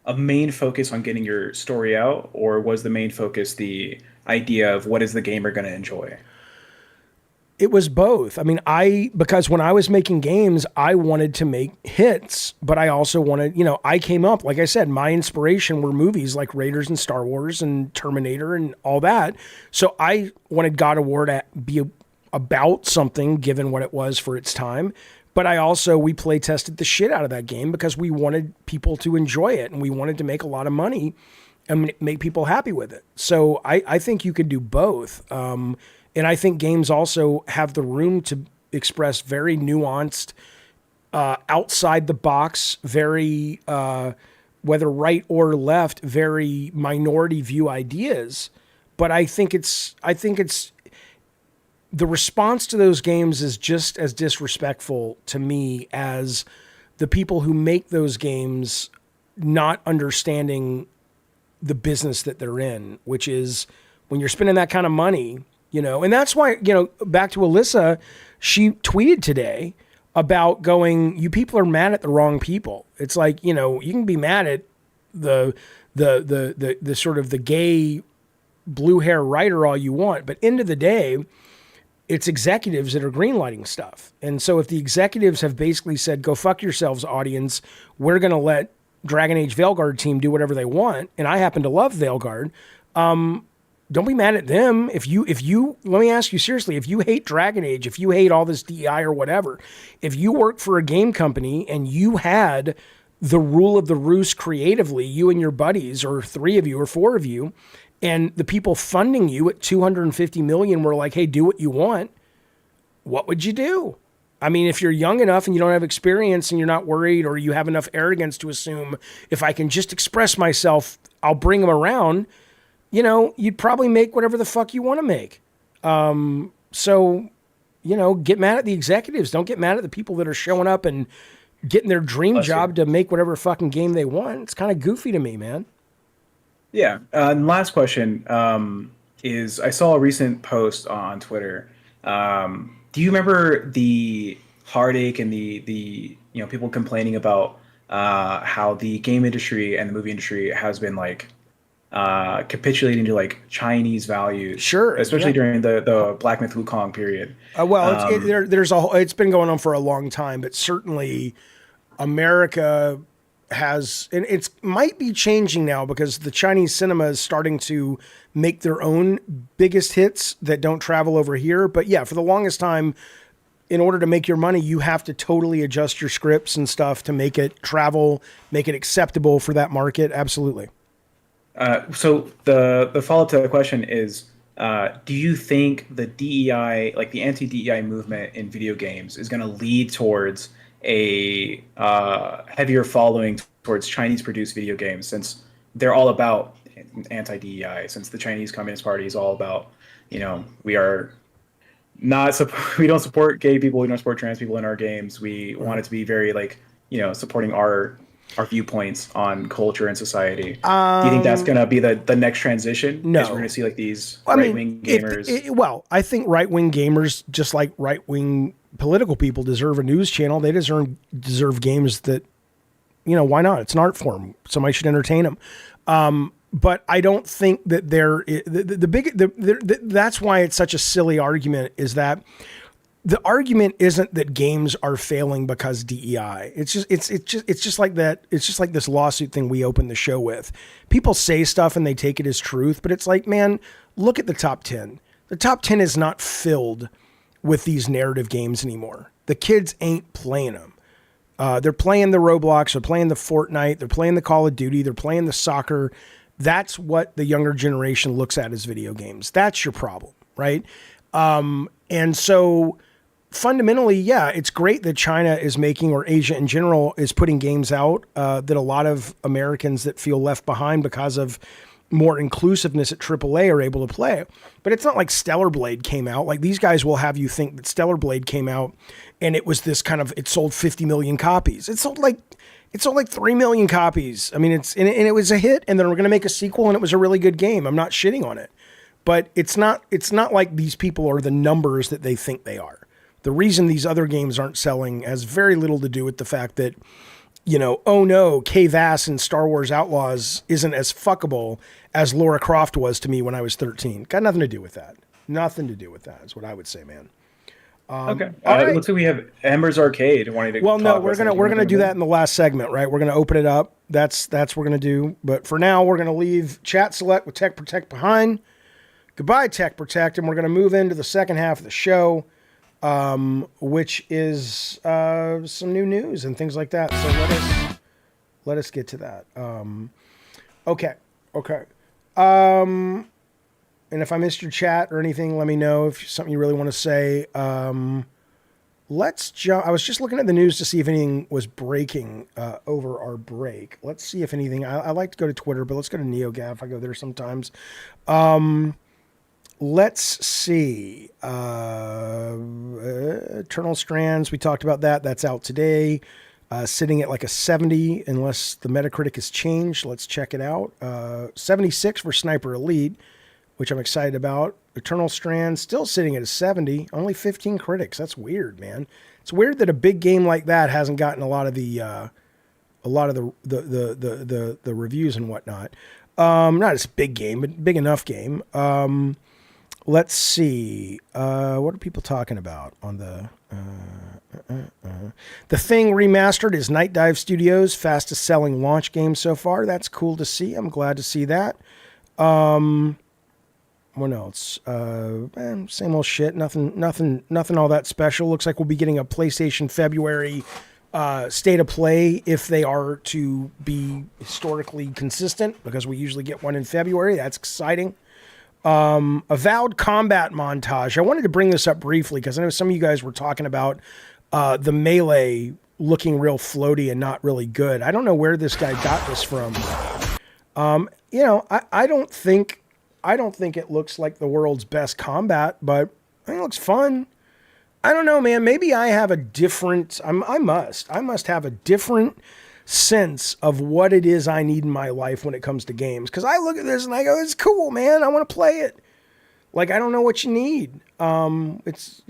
a main focus on getting your story out, or was the main focus the idea of what is the gamer going to enjoy? It was both. I mean, because when I was making games, I wanted to make hits, but I also wanted, I came up, like I said, my inspiration were movies like Raiders and Star Wars and Terminator and all that. So I wanted God of War to be about something given what it was for its time. But we play tested the shit out of that game because we wanted people to enjoy it and we wanted to make a lot of money and make people happy with it. So I think you could do both. And I think games also have the room to express very nuanced, outside the box, very, whether right or left, very minority view ideas. But I think it's the response to those games is just as disrespectful to me as the people who make those games not understanding the business that they're in, which is when you're spending that kind of money, and that's why, back to Alyssa, she tweeted today about going, you people are mad at the wrong people. It's like, you can be mad at the sort of the gay blue hair writer all you want, but end of the day, it's executives that are greenlighting stuff. And so if the executives have basically said, go fuck yourselves, audience, we're going to let Dragon Age Veilguard team do whatever they want, and I happen to love Veilguard, don't be mad at them. If you, let me ask you seriously, if you hate Dragon Age, if you hate all this DEI or whatever, if you work for a game company and you had the rule of the roost creatively, you and your buddies, or 3 of you or 4 of you, and the people funding you at 250 million were like, hey, do what you want, what would you do? I mean, if you're young enough and you don't have experience and you're not worried, or you have enough arrogance to assume if I can just express myself, I'll bring them around, you know, you'd probably make whatever the fuck you want to make. So, you know, get mad at the executives. Don't get mad at the people that are showing up and getting their dream job to make whatever fucking game they want. It's kind of goofy to me, man. Yeah. And last question is, I saw a recent post on Twitter. Do you remember the heartache and the people complaining about how the game industry and the movie industry has been like capitulating to like Chinese values? Sure, especially during the Black Myth Wukong period. It's been going on for a long time, but certainly America has, and it might be changing now because the Chinese cinema is starting to make their own biggest hits that don't travel over here. But yeah, for the longest time, in order to make your money, you have to totally adjust your scripts and stuff to make it travel, make it acceptable for that market. Absolutely. So the follow-up to the question is, do you think the DEI, like the anti-DEI movement in video games, is going to lead towards a heavier following towards Chinese-produced video games, since they're all about anti-DEI, since the Chinese Communist Party is all about, we don't support gay people, we don't support trans people in our games. We want it to be very supporting our viewpoints on culture and society. Do you think that's going to be the next transition? No. We're going to see like these right-wing gamers. I think right-wing gamers, just like right-wing political people, deserve a news channel. They deserve games that, why not? It's an art form. Somebody should entertain them. But I don't think that that's why it's such a silly argument, is that the argument isn't that games are failing because DEI. It's just like that. It's just like this lawsuit thing we opened the show with. People say stuff and they take it as truth, but it's like, man, look at the top 10. The top 10 is not filled with these narrative games anymore. The kids ain't playing them. They're playing the Roblox, they're playing the Fortnite, they're playing the Call of Duty, they're playing the soccer. That's what the younger generation looks at as video games. That's your problem, right? And so fundamentally, yeah, it's great that China is making, or Asia in general is putting games out that a lot of Americans that feel left behind because of more inclusiveness at AAA are able to play. But it's not like Stellar Blade came out. Like, these guys will have you think that Stellar Blade came out and it was this kind of, it sold 50 million copies. It sold like 3 million copies. I mean, and it was a hit, and then we're going to make a sequel, and it was a really good game. I'm not shitting on it, but it's not like these people are the numbers that they think they are. The reason these other games aren't selling has very little to do with the fact that, oh no, Kay Vass in Star Wars Outlaws isn't as fuckable as Lara Croft was to me when I was 13. Got nothing to do with that. Nothing to do with that is what I would say, man. Okay. Right. Looks like we have Ember's Arcade wanting to. Well, no, we're gonna do that in the last segment, right? We're gonna open it up. That's what we're gonna do. But for now, we're gonna leave Chat Select with Tech Protect behind. Goodbye, Tech Protect, and we're gonna move into the second half of the show, which is some new news and things like that. So let us get to that. Okay. And if I missed your chat or anything, let me know if something you really want to say. Let's jump. I was just looking at the news to see if anything was breaking over our break. Let's see if anything. I like to go to Twitter, but let's go to NeoGAF. I go there sometimes. Let's see. Eternal Strands. We talked about that. That's out today. Sitting at like a 70, unless the Metacritic has changed. Let's check it out. 76 for Sniper Elite, which I'm excited about. Eternal Strands still sitting at a 70, only 15 critics. That's weird, man. It's weird that a big game like that hasn't gotten a lot of the reviews and whatnot. Not as big game, but big enough game. Let's see. What are people talking about on the The Thing Remastered is Night Dive Studios' fastest selling launch game so far. That's cool to see. I'm glad to see that. What else? Same old shit. Nothing all that special. Looks like we'll be getting a PlayStation February state of play if they are to be historically consistent, because we usually get one in February. That's exciting. Avowed combat montage. I wanted to bring this up briefly because I know some of you guys were talking about the melee looking real floaty and not really good. I don't know where this guy got this from. I don't think it looks like the world's best combat, but I think it looks fun. I don't know, man. Maybe I have a different. I must have a different sense of what it is I need in my life when it comes to games. Because I look at this and I go, "It's cool, man. I want to play it." Like, I don't know what you need. It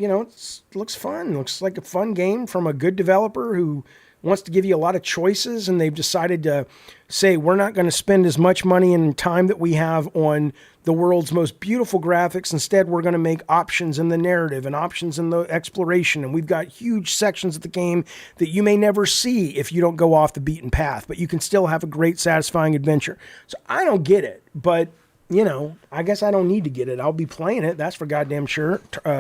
looks fun. It looks like a fun game from a good developer who wants to give you a lot of choices, and they've decided to say, we're not going to spend as much money and time that we have on the world's most beautiful graphics. Instead, we're going to make options in the narrative and options in the exploration. And we've got huge sections of the game that you may never see if you don't go off the beaten path, but you can still have a great, satisfying adventure. So I don't get it, but I guess I don't need to get it. I'll be playing it. That's for goddamn sure.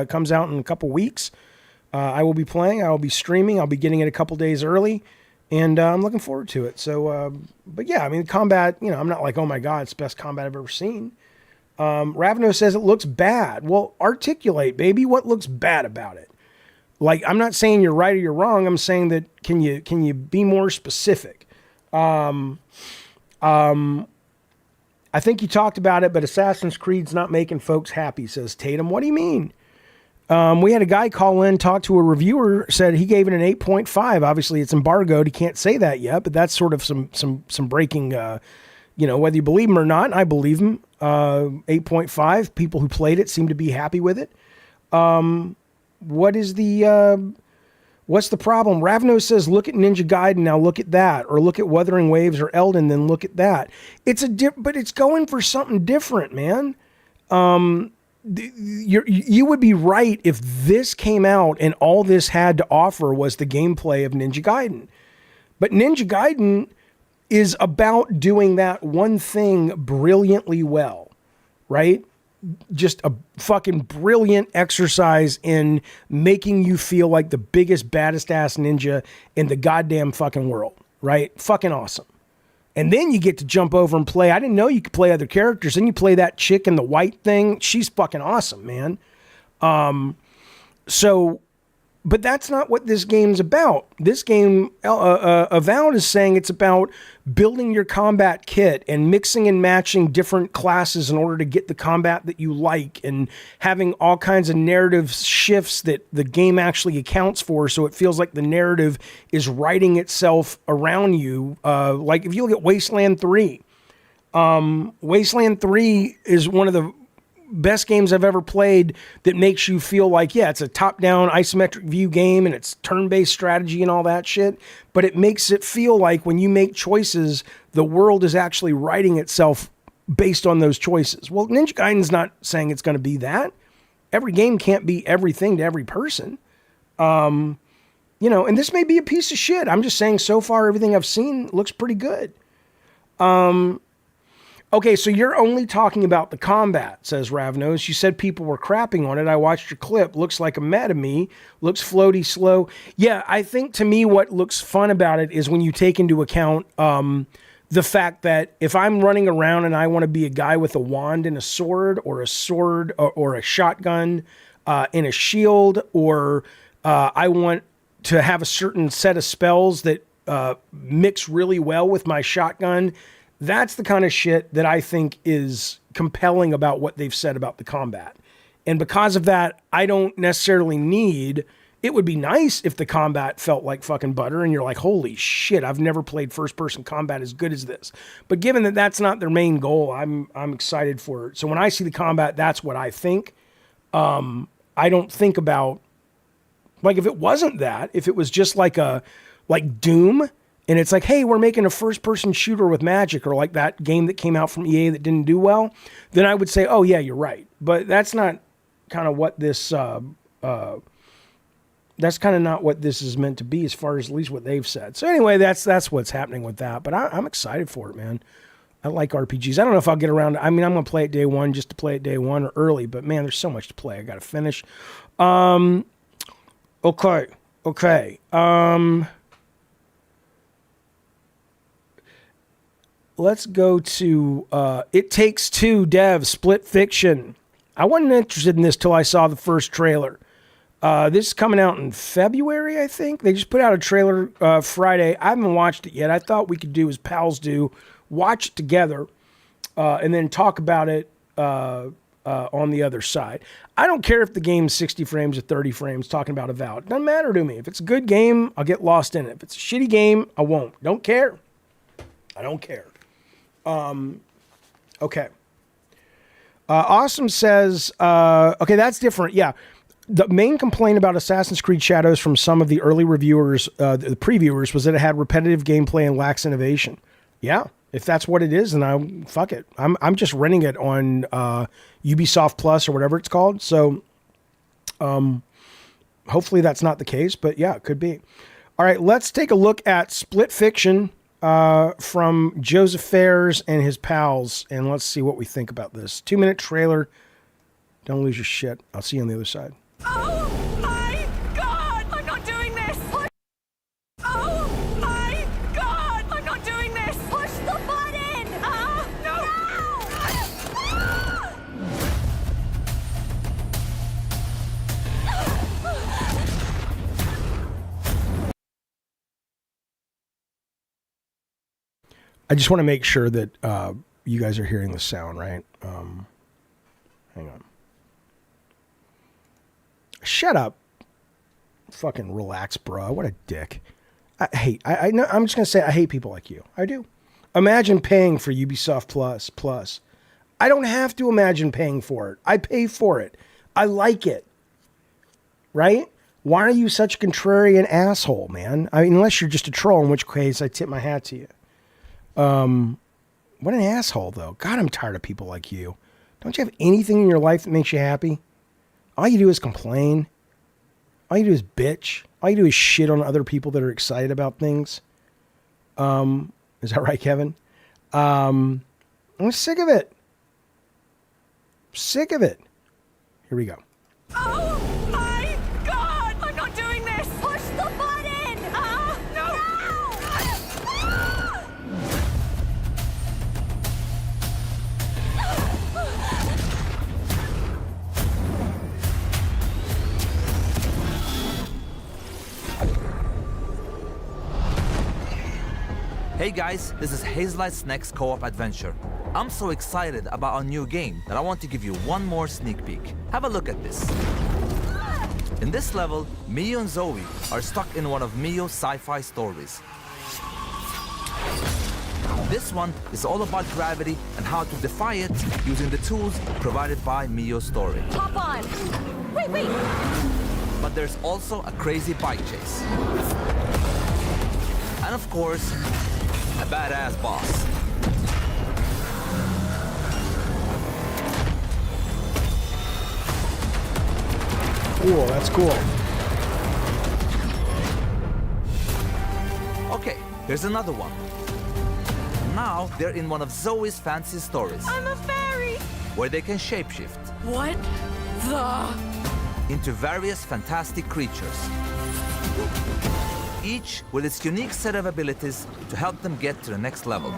Comes out in a couple weeks. I will be playing. I will be streaming. I'll be getting it a couple days early, and I'm looking forward to it. So, but yeah, I mean, combat, I'm not like, oh my God, it's the best combat I've ever seen. Ravno says it looks bad. Well, articulate, baby. What looks bad about it? Like, I'm not saying you're right or you're wrong. I'm saying that can you be more specific? I think you talked about it, but Assassin's Creed's not making folks happy, says Tatum. What do you mean? We had a guy call in, talk to a reviewer, said he gave it an 8.5. Obviously, it's embargoed. He can't say that yet, but that's sort of some breaking, whether you believe him or not, I believe him. 8.5. People who played it seem to be happy with it. What's the problem? Ravno says, look at Ninja Gaiden, now look at that. Or look at Wuthering Waves or Elden, then look at that. But it's going for something different, man. You would be right if this came out and all this had to offer was the gameplay of Ninja Gaiden. But Ninja Gaiden is about doing that one thing brilliantly well, right? Just a fucking brilliant exercise in making you feel like the biggest, baddest ass ninja in the goddamn fucking world, right? Fucking awesome. And then you get to jump over and play. I didn't know you could play other characters. Then you play that chick in the white thing. She's fucking awesome, man. But that's not what this game's about. This game, Avowed is saying it's about building your combat kit and mixing and matching different classes in order to get the combat that you like, and having all kinds of narrative shifts that the game actually accounts for, so it feels like the narrative is writing itself around you. Like if you look at Wasteland 3, Wasteland 3 is one of the best games I've ever played that makes you feel like, yeah, it's a top-down isometric view game and it's turn-based strategy and all that shit, but it makes it feel like when you make choices, the world is actually writing itself based on those choices. Well, Ninja Gaiden's not saying it's going to be that. Every game can't be everything to every person. And this may be a piece of shit. I'm just saying so far everything I've seen looks pretty good. Okay, so you're only talking about the combat, says Ravnos. You said people were crapping on it. I watched your clip. Looks like a meh to me. Looks floaty, slow. Yeah, I think to me what looks fun about it is when you take into account the fact that if I'm running around and I want to be a guy with a wand and a sword or a shotgun and a shield, or I want to have a certain set of spells that mix really well with my shotgun, that's the kind of shit that I think is compelling about what they've said about the combat. And because of that, I don't necessarily need... It would be nice if the combat felt like fucking butter and you're like, holy shit, I've never played first-person combat as good as this. But given that that's not their main goal, I'm excited for it. So when I see the combat, that's what I think. I don't think about... Like, if it wasn't that, if it was just like Doom... And it's like, hey, we're making a first-person shooter with magic, or like that game that came out from EA that didn't do well, then I would say, oh, yeah, you're right. But that's not kind of what this, that's kind of not what this is meant to be, as far as at least what they've said. So anyway, that's what's happening with that. But I'm excited for it, man. I like RPGs. I don't know if I'll get around to, I'm going to play it day one just to play it day one or early, but man, there's so much to play. I got to finish. Okay. let's go to It Takes Two dev Split Fiction. I wasn't interested in this till I saw the first trailer. This is coming out in February, I think. They just put out a trailer Friday. I haven't watched it yet. I thought we could do as pals do, watch it together, and then talk about it on the other side. I don't care if the game's 60 frames or 30 frames, talking about Avowed. It doesn't matter to me. If it's a good game, I'll get lost in it. If it's a shitty game, I won't. Don't care. I don't care. Okay. Awesome says, okay, that's different. Yeah. The main complaint about Assassin's Creed Shadows from some of the early reviewers, the previewers, was that it had repetitive gameplay and lacks innovation. Yeah, if that's what it is, then fuck it. I'm just renting it on Ubisoft Plus or whatever it's called. So, hopefully that's not the case, but yeah, it could be. All right, let's take a look at Split Fiction from Joseph Fares and his pals, and let's see what we think about this 2-minute trailer. Don't lose your shit. I'll see you on the other side. Oh my god! I'm not doing this! Oh my god! I'm not doing this! Push the button! No! I just want to make sure that you guys are hearing the sound, right? Hang on. Shut up. Fucking relax, bro. What a dick. I know. I'm just going to say I hate people like you. I do. Imagine paying for Ubisoft Plus. I don't have to imagine paying for it. I pay for it. I like it. Right? Why are you such a contrarian asshole, man? I mean, unless you're just a troll, in which case I tip my hat to you. What an asshole, though. God, I'm tired of people like you. Don't you have anything in your life that makes you happy? All you do is complain. All you do is bitch. All you do is shit on other people that are excited about things. Is that right, Kevin? I'm sick of it. Sick of it. Here we go. Oh my god! I'm not doing this! Push the button! No! Hey guys, this is Hazelight's next co-op adventure. I'm so excited about our new game that I want to give you one more sneak peek. Have a look at this. In this level, Mio and Zoe are stuck in one of Mio's sci-fi stories. This one is all about gravity and how to defy it using the tools provided by Mio's story. Hop on! Wait! But there's also a crazy bike chase. And of course, a badass boss. Cool, that's cool. Okay, here's another one. Now they're in one of Zoe's fancy stories. I'm a fairy! Where they can shapeshift. What the? Into various fantastic creatures. Each with its unique set of abilities to help them get to the next level.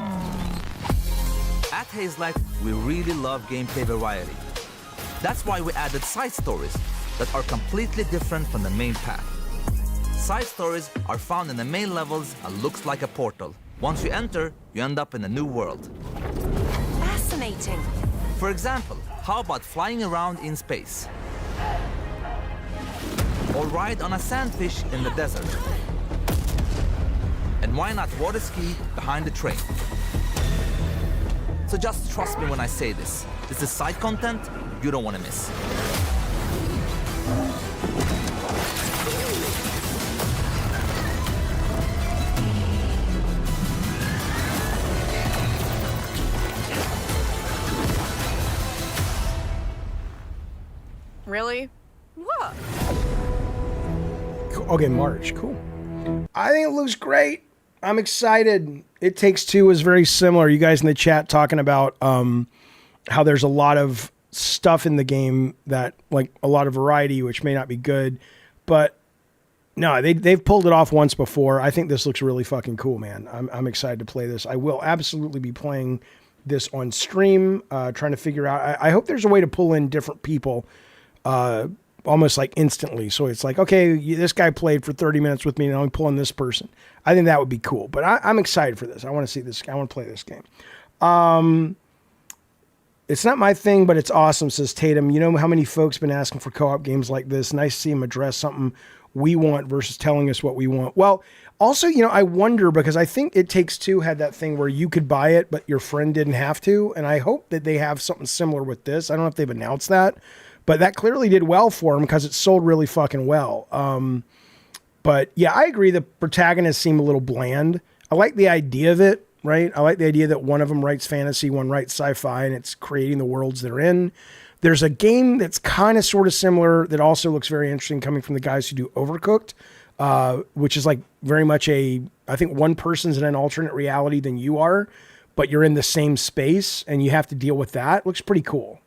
At Hazelight, we really love gameplay variety. That's why we added side stories that are completely different from the main path. Side stories are found in the main levels and looks like a portal. Once you enter, you end up in a new world. Fascinating. For example, how about flying around in space? Or ride on a sandfish in the desert? And why not water ski behind the train? So just trust me when I say this. This is side content you don't want to miss. Really? What? Okay, March. Cool. I think it looks great. I'm excited. It Takes Two is very similar. You guys in the chat talking about how there's a lot of stuff in the game that, like, a lot of variety, which may not be good, but No, they've pulled it off once before. I think this looks really fucking cool, man. I'm excited to play this. I will absolutely be playing this on stream, trying to figure out. I hope there's a way to pull in different people, almost like instantly. So it's like, okay, this guy played for 30 minutes with me, and I'm pulling this person. I think that would be cool. But I'm excited for this. I want to see this. I want to play this game. It's not my thing, but it's awesome, says Tatum. You know how many folks been asking for co-op games like this? Nice to see them address something we want versus telling us what we want. Well, also, I wonder, because I think It Takes Two had that thing where you could buy it, but your friend didn't have to. And I hope that they have something similar with this. I don't know if they've announced that, but that clearly did well for them because it sold really fucking well. But yeah, I agree. The protagonists seem a little bland. I like the idea of it, right? I like the idea that one of them writes fantasy, one writes sci-fi, and it's creating the worlds they're in. There's a game that's kind of sort of similar that also looks very interesting coming from the guys who do Overcooked, which is like very much I think one person's in an alternate reality than you are, but you're in the same space and you have to deal with that. Looks pretty cool.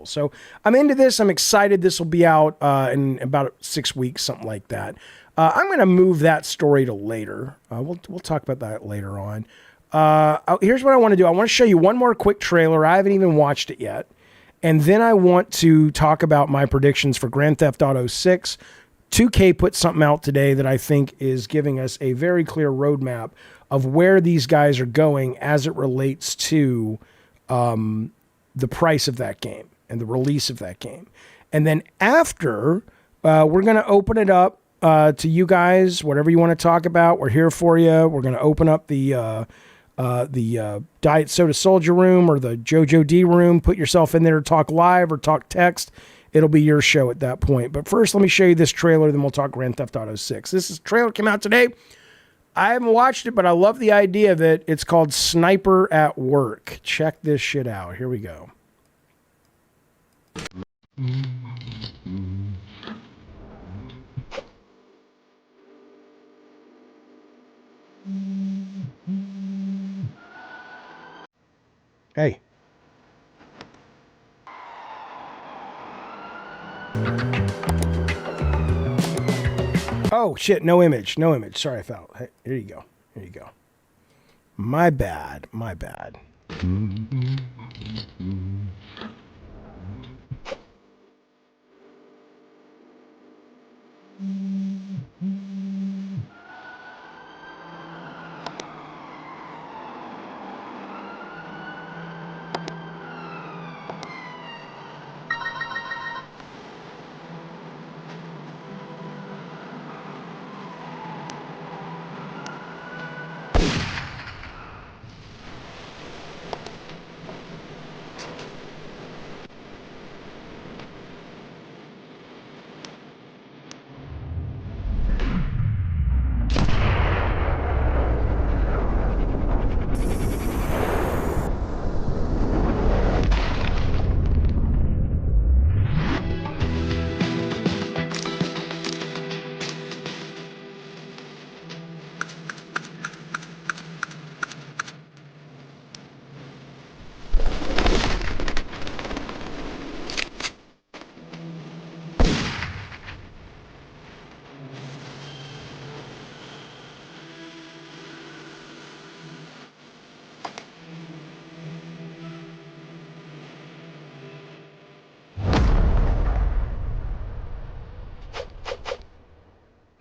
So I'm into this. I'm excited. This will be out in about 6 weeks, something like that. I'm going to move that story to later. We'll talk about that later on. Here's what I want to do. I want to show you one more quick trailer. I haven't even watched it yet. And then I want to talk about my predictions for Grand Theft Auto 6. 2K put something out today that I think is giving us a very clear roadmap of where these guys are going as it relates to the price of that game and the release of that game. And then after, we're going to open it up to you guys, whatever you want to talk about. We're here for you. We're going to open up the Diet Soda Soldier room or the JoJo D room. Put yourself in there to talk live or talk text. It'll be your show at that point. But first, let me show you this trailer, then we'll talk Grand Theft Auto 6. This trailer came out today. I haven't watched it, but I love the idea of it. It's called Sniper at Work. Check this shit out. Here we go. Hey. Oh, shit. No image. Sorry, I fell. Hey, here you go. My bad.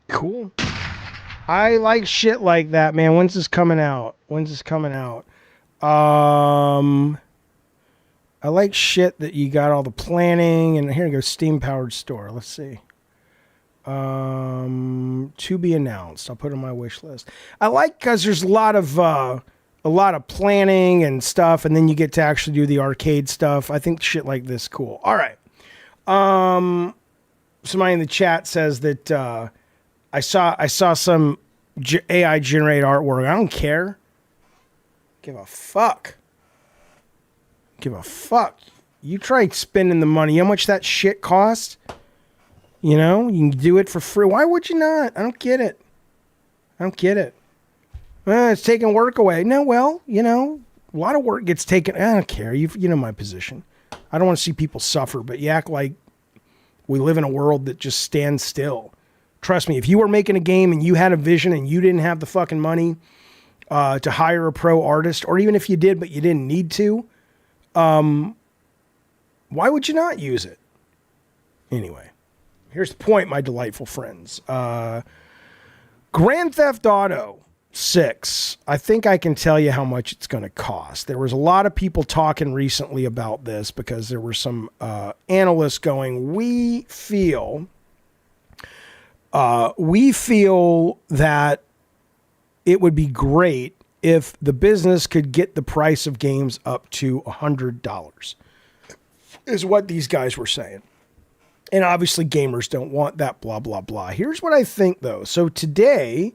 Cool. I like shit like that, man. When's this coming out? I like shit that you got all the planning, and here we go, Steam powered store. Let's see. To be announced. I'll put it on my wish list. I like because there's a lot of planning and stuff, and then you get to actually do the arcade stuff. I think shit like this is cool. All right. Somebody in the chat says that I saw some AI generated artwork. I don't care. Give a fuck. You try spending the money. How much that shit costs? You can do it for free. Why would you not? I don't get it. It's taking work away. No, well, a lot of work gets taken. I don't care. You know my position. I don't want to see people suffer, but you act like we live in a world that just stands still. Trust me, if you were making a game and you had a vision and you didn't have the fucking money to hire a pro artist, or even if you did but you didn't need to, why would you not use it? Anyway, here's the point, my delightful friends. Grand Theft Auto 6. I think I can tell you how much it's going to cost. There was a lot of people talking recently about this because there were some analysts going, we feel that it would be great if the business could get the price of games up to $100, is what these guys were saying. And obviously gamers don't want that, blah, blah, blah. Here's what I think, though. So today,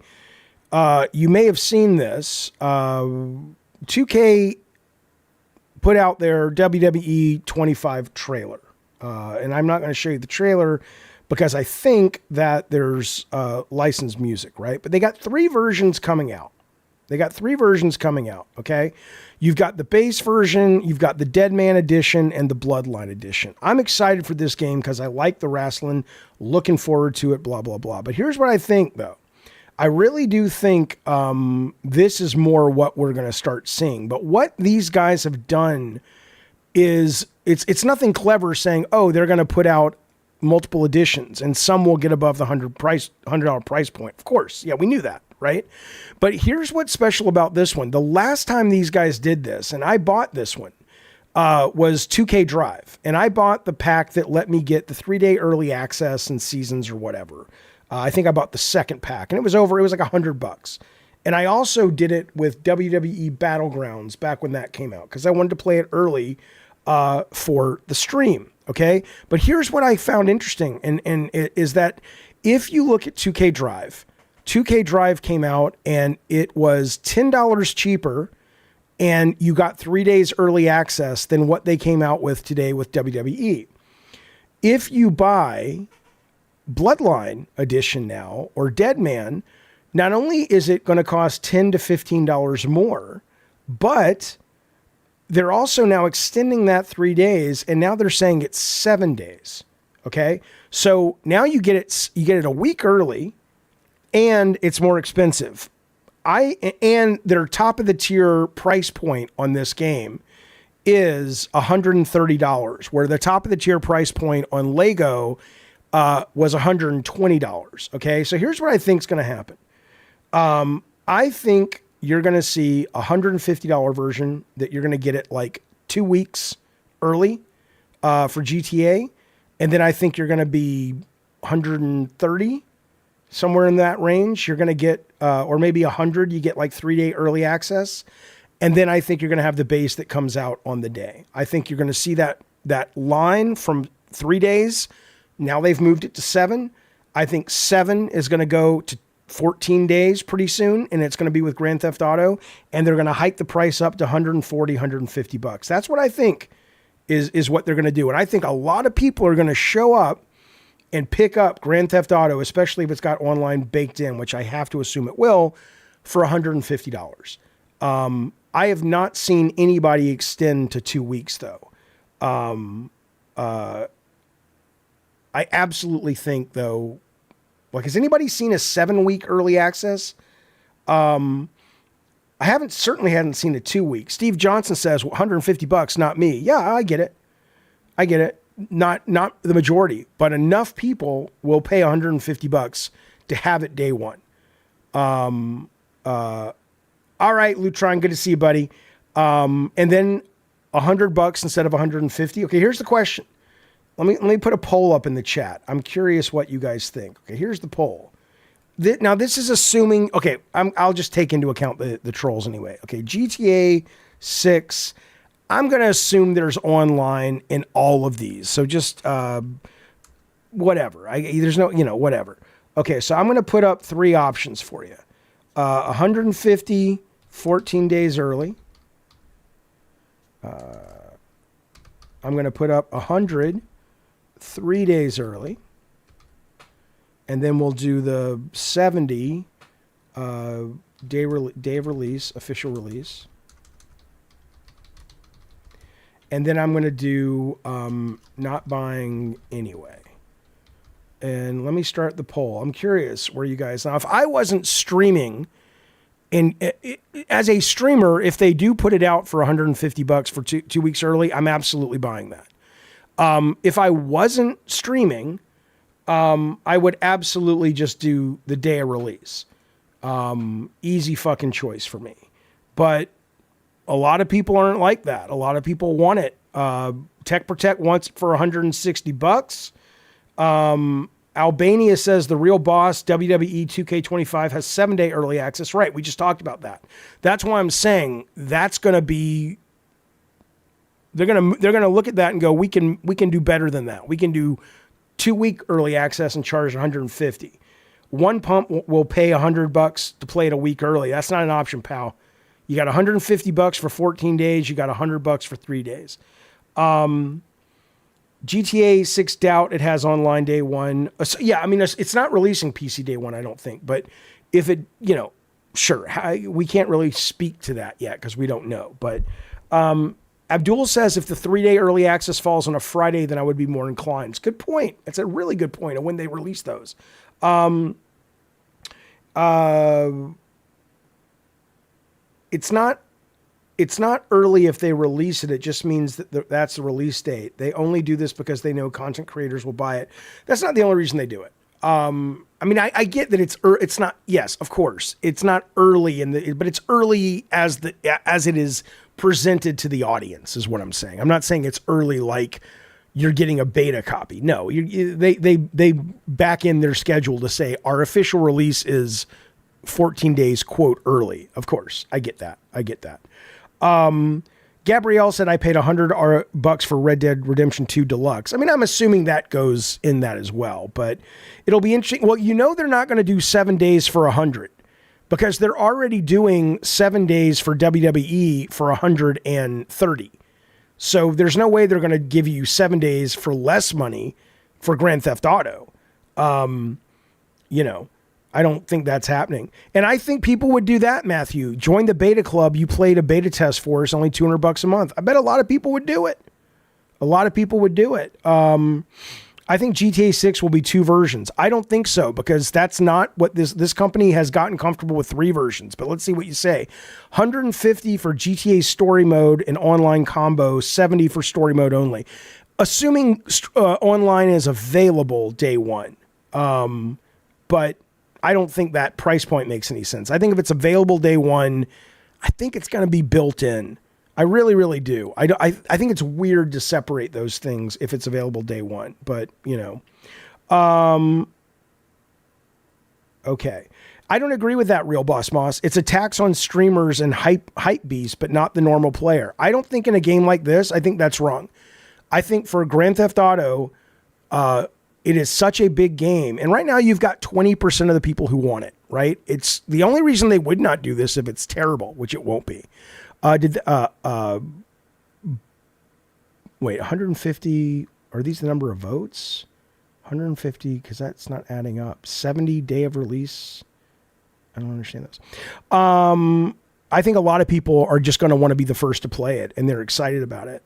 you may have seen this. 2K put out their WWE 25 trailer. And I'm not going to show you the trailer because I think that there's licensed music, right? But they got 3 versions coming out. Okay? You've got the base version, you've got the Dead Man edition, and the Bloodline edition. I'm excited for this game because I like the wrestling, looking forward to it, blah, blah, blah. But here's what I think, though. I really do think this is more what we're going to start seeing. But what these guys have done is it's nothing clever saying, oh, they're going to put out multiple editions and some will get above the $100 price point. Of course. Yeah, we knew that, right? But here's what's special about this one. The last time these guys did this, and I bought this one, was 2K Drive. And I bought the pack that let me get the 3-day early access and seasons or whatever. I think I bought the second pack and it was like $100. And I also did it with WWE Battlegrounds back when that came out because I wanted to play it early for the stream. Okay. But here's what I found interesting. And is that if you look at 2K Drive came out and it was $10 cheaper and you got 3 days early access than what they came out with today with WWE. If you buy Bloodline edition now or Dead Man, not only is it going to cost $10 to $15 more, but they're also now extending that 3 days, and now they're saying it's 7 days. Okay, so now you get it a week early, and it's more expensive. And their top of the tier price point on this game is $130, where the top of the tier price point on Lego was $120. Okay, so here's what I think is going to happen. I think you're going to see a $150 version that you're going to get it like 2 weeks early for GTA. And then I think you're going to be 130, somewhere in that range. You're going to get, or maybe 100, you get like 3-day early access. And then I think you're going to have the base that comes out on the day. I think you're going to see that line from 3 days. Now they've moved it to 7. I think 7 is going to go to 14 days pretty soon, and it's going to be with Grand Theft Auto, and they're going to hike the price up to $140, $150. That's what I think is what they're going to do. And I think a lot of people are going to show up and pick up Grand Theft Auto, especially if it's got online baked in, which I have to assume it will, for $150. I have not seen anybody extend to 2 weeks, though. I absolutely think, though, like, has anybody seen a 7-week early access? I certainly hadn't seen a 2 week. Steve Johnson says $150, not me. Yeah, I get it. Not the majority, but enough people will pay $150 to have it day one. All right, Lutron, good to see you, buddy. And then $100 instead of $150. Okay, here's the question. Let me put a poll up in the chat. I'm curious what you guys think. Okay, here's the poll. Now this is assuming. Okay, I'll just take into account the trolls anyway. Okay, GTA 6. I'm going to assume there's online in all of these. So just whatever. There's no, whatever. Okay, so I'm going to put up 3 options for you. 150, 14 days early. I'm going to put up 100, 3 days early. And then we'll do the 70 day of release, official release. And then I'm going to do not buying anyway. And let me start the poll. I'm curious where you guys, now if I wasn't streaming, and as a streamer, if they do put it out for $150 for 2 weeks early, I'm absolutely buying that. If I wasn't streaming, I would absolutely just do the day of release. Easy fucking choice for me. But a lot of people aren't like that. A lot of people want it. Tech Protect wants it for $160. Albania says the real boss, WWE 2K25, has 7-day early access. Right, we just talked about that. That's why I'm saying that's going to be. They're gonna look at that and go, we can do better than that. We can do 2-week early access and charge $150. One Pump will pay $100 to play it a week early. That's not an option, pal. You got $150 for 14 days. You got $100 for 3 days. GTA 6 Doubt, it has online day one. So, yeah, I mean, it's not releasing PC day one, I don't think. But if it, sure, we can't really speak to that yet because we don't know. But Abdul says if the 3-day early access falls on a Friday, then I would be more inclined. It's a good point. It's a really good point of when they release those. It's not early if they release it. It just means that that's the release date. They only do this because they know content creators will buy it. That's not the only reason they do it. I mean, I get that it's not. Yes, of course, it's not early but it's early as it is presented to the audience. Is what I'm saying. I'm not saying it's early like you're getting a beta copy. No, they back in their schedule to say our official release is 14 days, quote, early. Of course, I get that. Gabrielle said I paid $100 for Red Dead Redemption 2 Deluxe. I mean, I'm assuming that goes in that as well, but it'll be interesting. Well, they're not going to do 7 days for 100 because they're already doing 7 days for WWE for 130. So there's no way they're going to give you 7 days for less money for Grand Theft Auto. I don't think that's happening. And I think people would do that, Matthew. Join the beta club. You played a beta test for us, only $200 a month. I bet a lot of people would do it. I think GTA 6 will be 2 versions. I don't think so because that's not what this company has gotten comfortable with 3 versions. But let's see what you say. $150 for GTA story mode and online combo, $70 for story mode only. Assuming online is available day one. But I don't think that price point makes any sense. I think if it's available day one, I think it's going to be built in. I really, really do. I think it's weird to separate those things if it's available day one, but okay. I don't agree with that, Real Boss Moss. It's a tax on streamers and hype beasts, but not the normal player. I don't think in a game like this, I think that's wrong. I think for Grand Theft Auto, it is such a big game. And right now you've got 20% of the people who want it, right? It's the only reason they would not do this if it's terrible, which it won't be. Wait, 150, are these the number of votes? 150, because that's not adding up. 70 day of release. I don't understand this. I think a lot of people are just going to want to be the first to play it, and they're excited about it.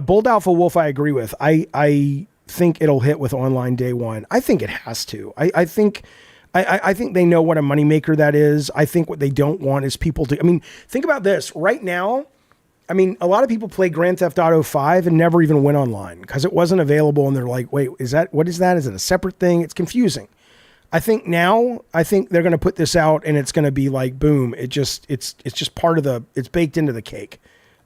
Bold Alpha Wolf, I agree with. I think it'll hit with online day one. I think it has to. I think they know what a moneymaker that is. I think what they don't want is people to, think about this right now. A lot of people play Grand Theft Auto 5 and never even went online because it wasn't available. And they're like, wait, what is that? Is it a separate thing? It's confusing. I think they're going to put this out and it's going to be like, boom. It's just part of it's baked into the cake.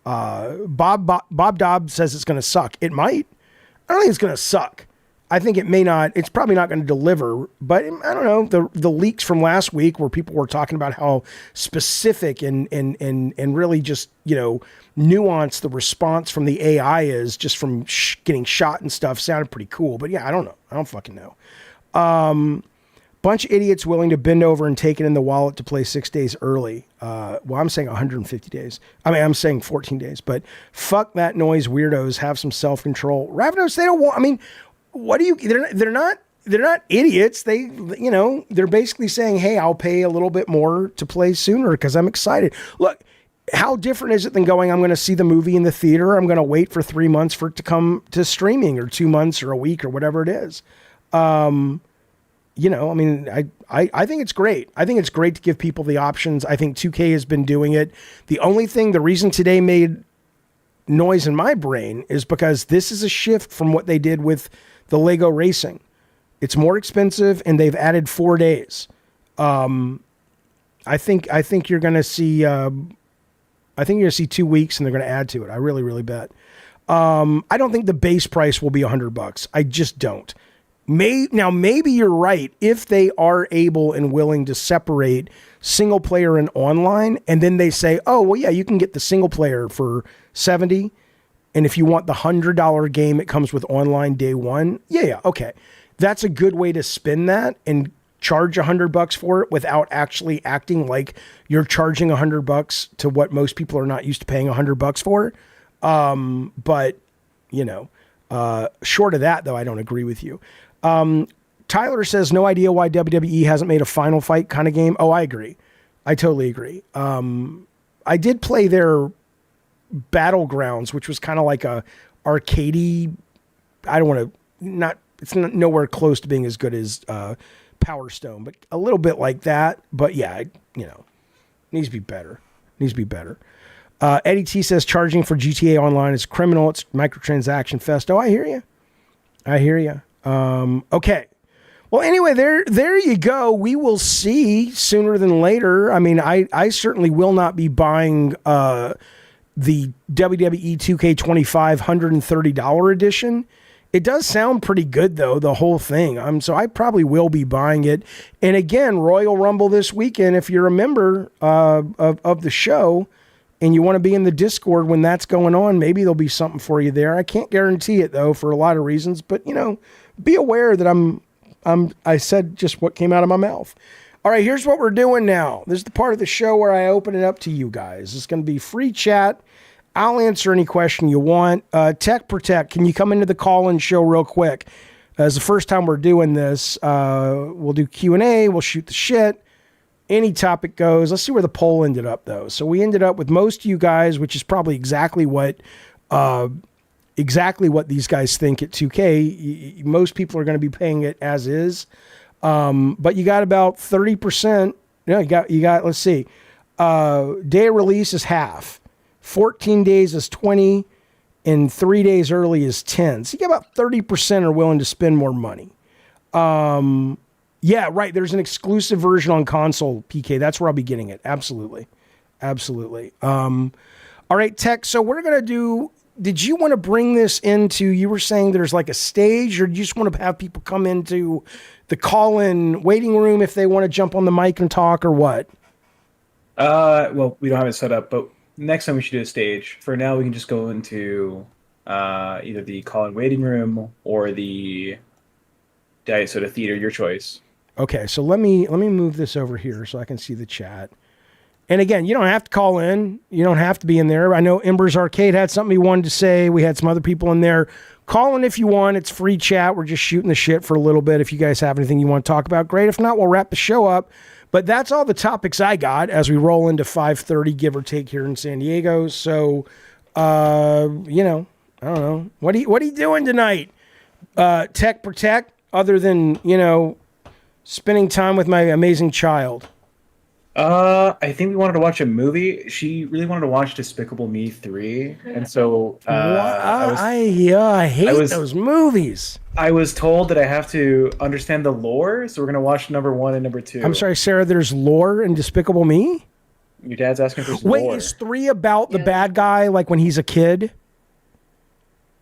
Bob Dobbs says it's going to suck. It might. I don't think it's going to suck. I think it may not. It's probably not going to deliver, but I don't know. The leaks from last week where people were talking about how specific and really just, nuanced the response from the AI is just from getting shot and stuff sounded pretty cool. But yeah, I don't know. I don't fucking know. Bunch of idiots willing to bend over and take it in the wallet to play 6 days early. I'm saying 150 days. I'm saying 14 days, but fuck that noise, weirdos. Have some self-control. Ravnos, they don't want, what do you, they're not idiots. They're basically saying, hey, I'll pay a little bit more to play sooner because I'm excited. Look, how different is it than going, I'm going to see the movie in the theater, I'm going to wait for 3 months for it to come to streaming, or 2 months or a week or whatever it is. You know, I mean, I think it's great. I think it's great to give people the options. I think 2K has been doing it. The reason today made noise in my brain is because this is a shift from what they did with the Lego Racing. It's more expensive and they've added 4 days. I think you're going to see, I think you're going to see 2 weeks and they're going to add to it. I really, really bet. I don't think the base price will be $100. I just don't. Now, maybe you're right if they are able and willing to separate single player and online, and then they say, oh, well, yeah, you can get the single player for $70, and if you want the $100 game, it comes with online day one. Yeah, okay. That's a good way to spin that and charge $100 for it without actually acting like you're charging $100 to what most people are not used to paying $100 for. But, you know, short of that, though, I don't agree with you. Tyler says, no idea why WWE hasn't made a Final Fight kind of game. Oh, I agree. I totally agree. I did play their Battlegrounds, which was kind of like a arcadey. I don't want to, it's not nowhere close to being as good as Power Stone, but a little bit like that. But yeah, you know, needs to be better. Eddie T says charging for GTA Online is criminal. It's microtransaction fest. Oh, I hear you. Okay. Well, anyway, there you go. We will see sooner than later. I mean, I certainly will not be buying the WWE 2K25 $130 edition. It does sound pretty good, though, the whole thing. So I probably will be buying it. And again, Royal Rumble this weekend, if you're a member of the show and you want to be in the Discord when that's going on, maybe there'll be something for you there. I can't guarantee it, though, for a lot of reasons. But, you know, be aware that I said just what came out of my mouth. All right, here's what we're doing now. This is the part of the show where I open it up to you guys. It's going to be free chat. I'll answer any question you want. Tech Protect, can you come into the call-in show real quick? It's the first time we're doing this. We'll do Q&A. We'll shoot the shit. Any topic goes. Let's see where the poll ended up, though. So we ended up with most of you guys, which is probably exactly what these guys think at 2K. Most people are going to be paying it as is. But you got about 30%. No, you got, let's see. Day of release is half. 14 days is 20, and 3 days early is 10. So you got about 30% are willing to spend more money. Yeah, right. There's an exclusive version on console, PK. That's where I'll be getting it. Absolutely. All right, Tech. So we're going to do, did you want to bring this into, you were saying there's like a stage, or do you just want to have people come into the call-in waiting room if they want to jump on the mic and talk, or what? Well, we don't have it set up, but next time we should do a stage. For now, we can just go into either the call-in waiting room or the Diet Soda Theater, your choice. Okay, so let me move this over here so I can see the chat. And again, you don't have to call in. You don't have to be in there. I know Ember's Arcade had something he wanted to say. We had some other people in there. Call in if you want. It's free chat. We're just shooting the shit for a little bit. If you guys have anything you want to talk about, great. If not, we'll wrap the show up. But that's all the topics I got as we roll into 5:30, give or take, here in San Diego. So, you know, I don't know. What are you doing tonight, Tech Protect, other than, you know, spending time with my amazing child? I think we wanted to watch a movie. She really wanted to watch Despicable Me 3. And so I hate those movies. I was told that I have to understand the lore, so we're going to watch number 1 and number 2. I'm sorry, Sarah, there's lore in Despicable Me? Your dad's asking for some lore. Wait, is 3 about the bad guy, like when he's a kid?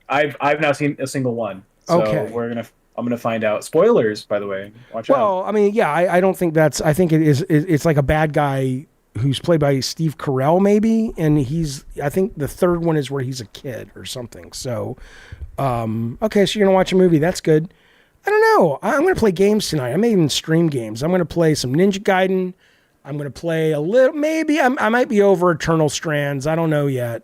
I've now seen a single one. So okay. I'm gonna find out. Spoilers, by the way. Watch out. Well, I mean, yeah, I don't think that's. I think it's like a bad guy who's played by Steve Carell, maybe, and I think the third one is where he's a kid or something. So, okay, so you're gonna watch a movie. That's good. I don't know. I'm gonna play games tonight. I may even stream games. I'm gonna play some Ninja Gaiden. I'm gonna play a little. Maybe I might be over Eternal Strands. I don't know yet.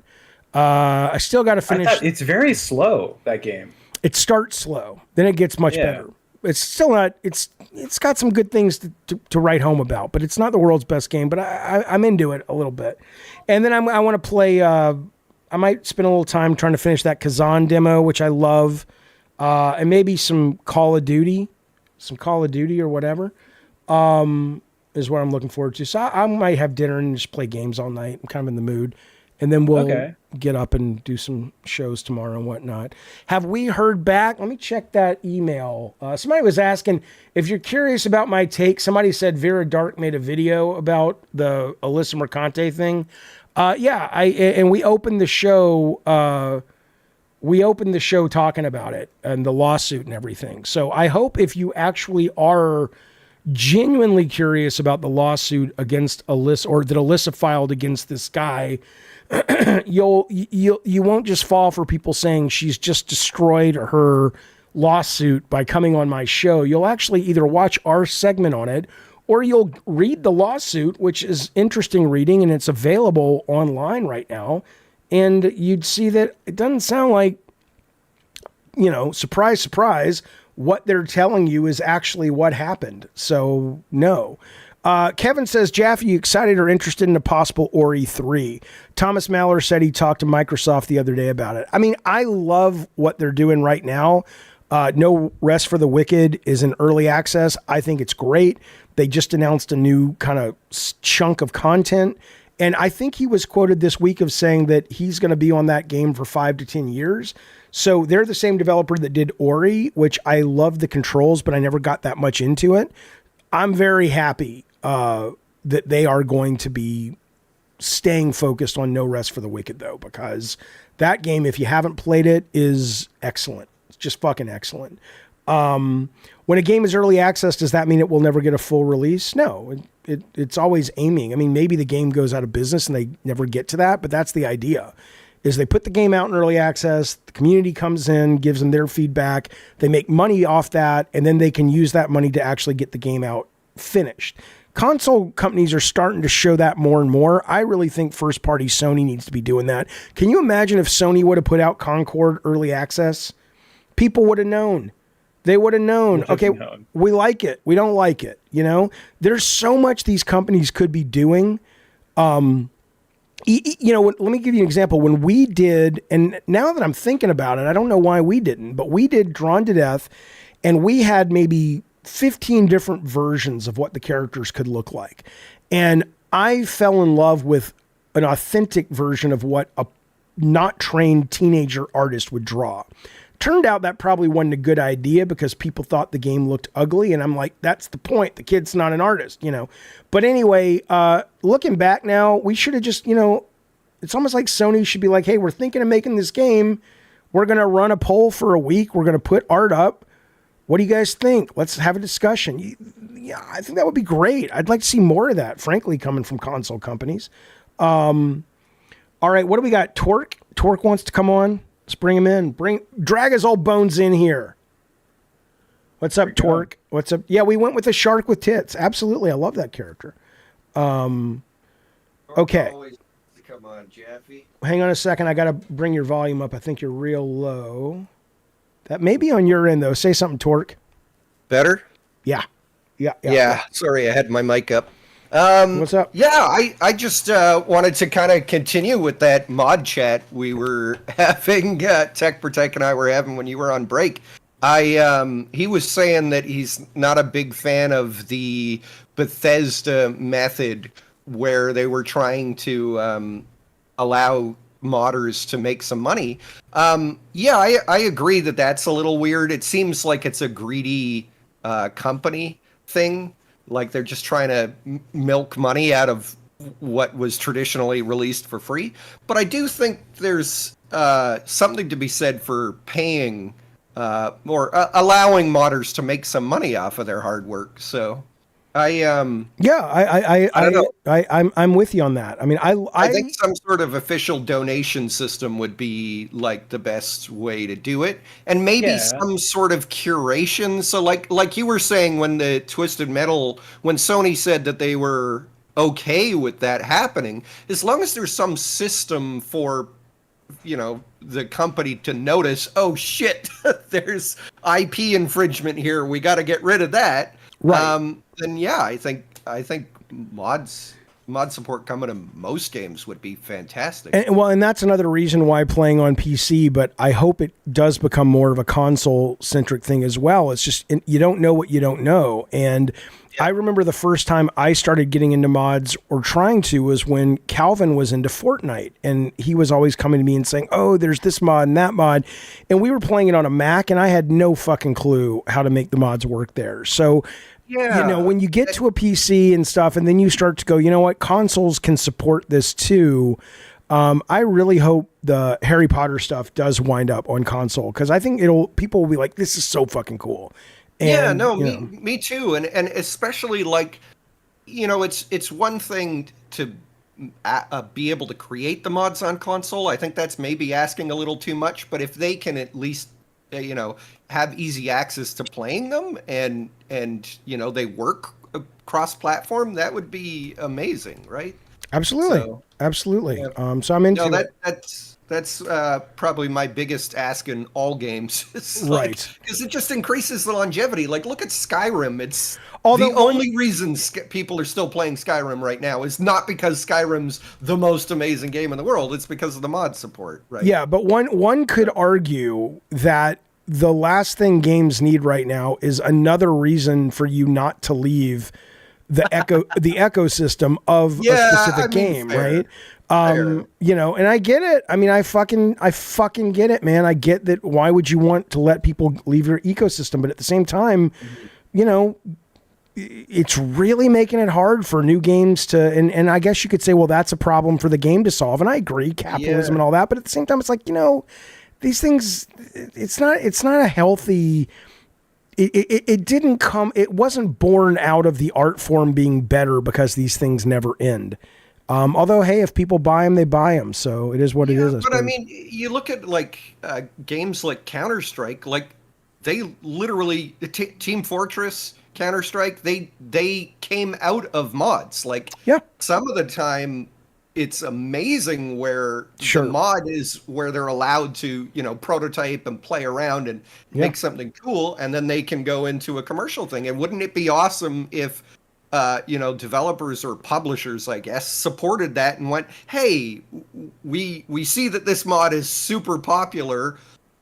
I still got to finish. It's very slow, that game. It starts slow, then it gets much better. It's still not. It's it's got some good things to write home about, but it's not the world's best game. But I'm into it a little bit. And then I want to play. I might spend a little time trying to finish that Kazan demo, which I love, and maybe some Call of Duty or whatever. Is what I'm looking forward to. So I might have dinner and just play games all night. I'm kind of in the mood. And then we'll get up and do some shows tomorrow and whatnot. Have we heard back? Let me check that email. Somebody was asking, if you're curious about my take, somebody said Vera Dark made a video about the Alyssa Mercante thing. And we opened the show. Talking about it and the lawsuit and everything. So I hope if you actually are genuinely curious about the lawsuit against Alyssa, or that Alyssa filed against this guy, you won't just fall for people saying she's just destroyed her lawsuit by coming on my show. You'll actually either watch our segment on it, or you'll read the lawsuit, which is interesting reading, and it's available online right now. And you'd see that it doesn't sound like, surprise, surprise, what they're telling you is actually what happened. So, no. Kevin says, Jaffe, you excited or interested in a possible Ori 3? Thomas Maller said he talked to Microsoft the other day about it. I mean, I love what they're doing right now. No Rest for the Wicked is in early access. I think it's great. They just announced a new kind of chunk of content. And I think he was quoted this week of saying that he's going to be on that game for 5 to 10 years. So they're the same developer that did Ori, which I love the controls, but I never got that much into it. I'm very happy that they are going to be staying focused on No Rest for the Wicked, though, because that game, if you haven't played it, is excellent. It's just fucking excellent. When a game is early access, does that mean it will never get a full release? No, it's always aiming. I mean, maybe the game goes out of business and they never get to that, but that's the idea. Is they put the game out in early access, the community comes in, gives them their feedback, they make money off that, and then they can use that money to actually get the game out finished. Console companies are starting to show that more and more. I really think first-party Sony needs to be doing that. Can you imagine if Sony would have put out Concord early access? People would have known. They would have known, okay, we like it, we don't like it, There's so much these companies could be doing. Let me give you an example. When we did, and now that I'm thinking about it, I don't know why we didn't, but we did Drawn to Death, and we had maybe 15 different versions of what the characters could look like. And I fell in love with an authentic version of what a not trained teenager artist would draw. Turned out that probably wasn't a good idea because people thought the game looked ugly. And I'm like, that's the point. The kid's not an artist, But anyway, looking back now, we should have just, it's almost like Sony should be like, hey, we're thinking of making this game. We're going to run a poll for a week. We're going to put art up. What do you guys think? Let's have a discussion. Yeah, I think that would be great. I'd like to see more of that, frankly, coming from console companies. All right, what do we got? Torque wants to come on. Let's bring him in. Drag his old bones in here. What's up, Torque? What's up? Yeah, we went with a shark with tits. Absolutely, I love that character. Okay. Come on, Jaffe. Hang on a second. I got to bring your volume up. I think you're real low. That may be on your end, though. Say something, Torque. Better? Yeah. Sorry, I had my mic up. What's up? Yeah, I just wanted to kind of continue with that mod chat we were having, Tech Protect and I were having when you were on break. He was saying that he's not a big fan of the Bethesda method where they were trying to allow modders to make some money. I agree that that's a little weird. It seems like it's a greedy company thing. Like they're just trying to milk money out of what was traditionally released for free. But I do think there's something to be said for paying or allowing modders to make some money off of their hard work. So I don't know. I'm with you on that. I mean, I think some sort of official donation system would be like the best way to do it, and maybe some sort of curation. So, like you were saying, when the Twisted Metal, when Sony said that they were okay with that happening, as long as there's some system for, the company to notice, oh shit, there's IP infringement here. We got to get rid of that. Right. then yeah, I think mod support coming to most games would be fantastic. And that's another reason why playing on PC, but I hope it does become more of a console-centric thing as well. It's just, you don't know what you don't know. And I remember the first time I started getting into mods, or trying to, was when Calvin was into Fortnite. And he was always coming to me and saying, oh, there's this mod and that mod. And we were playing it on a Mac, and I had no fucking clue how to make the mods work there. So... Yeah. You know, when you get to a PC and stuff, and then you start to go, you know what, consoles can support this too. I really hope the Harry Potter stuff does wind up on console, because I think people will be like, this is so fucking cool. And, me too. And especially, like, you know, it's one thing to be able to create the mods on console. I think that's maybe asking a little too much, but if they can at least, you know, have easy access to playing them, and you know, they work cross-platform, that would be amazing, right? Absolutely. So, Absolutely. Yeah. So I'm into it. That's probably my biggest ask in all games. It's right. Because it just increases the longevity. Like, look at Skyrim. It's the only reason people are still playing Skyrim right now is not because Skyrim's the most amazing game in the world. It's because of the mod support, right? Yeah, but one could argue that the last thing games need right now is another reason for you not to leave the ecosystem of a specific game, fair. right? You know, and I get it. I mean, I fucking get it, man. I get that. Why would you want to let people leave your ecosystem? But at the same time, you know, it's really making it hard for new games to, and I guess you could say, well, that's a problem for the game to solve. And I agree, capitalism and all that. But at the same time, it's like, you know, these things, it's not a healthy, it wasn't born out of the art form being better because these things never end. Although, hey, if people buy them, they buy them. So it is what it is. But I mean, you look at like games like Counter-Strike, like they literally, Team Fortress, Counter-Strike, they came out of mods. Like, some of the time, it's amazing where the mod is where they're allowed to, you know, prototype and play around and make something cool, and then they can go into a commercial thing. And wouldn't it be awesome if, you know, developers or publishers, I guess, supported that and went, hey, we see that this mod is super popular.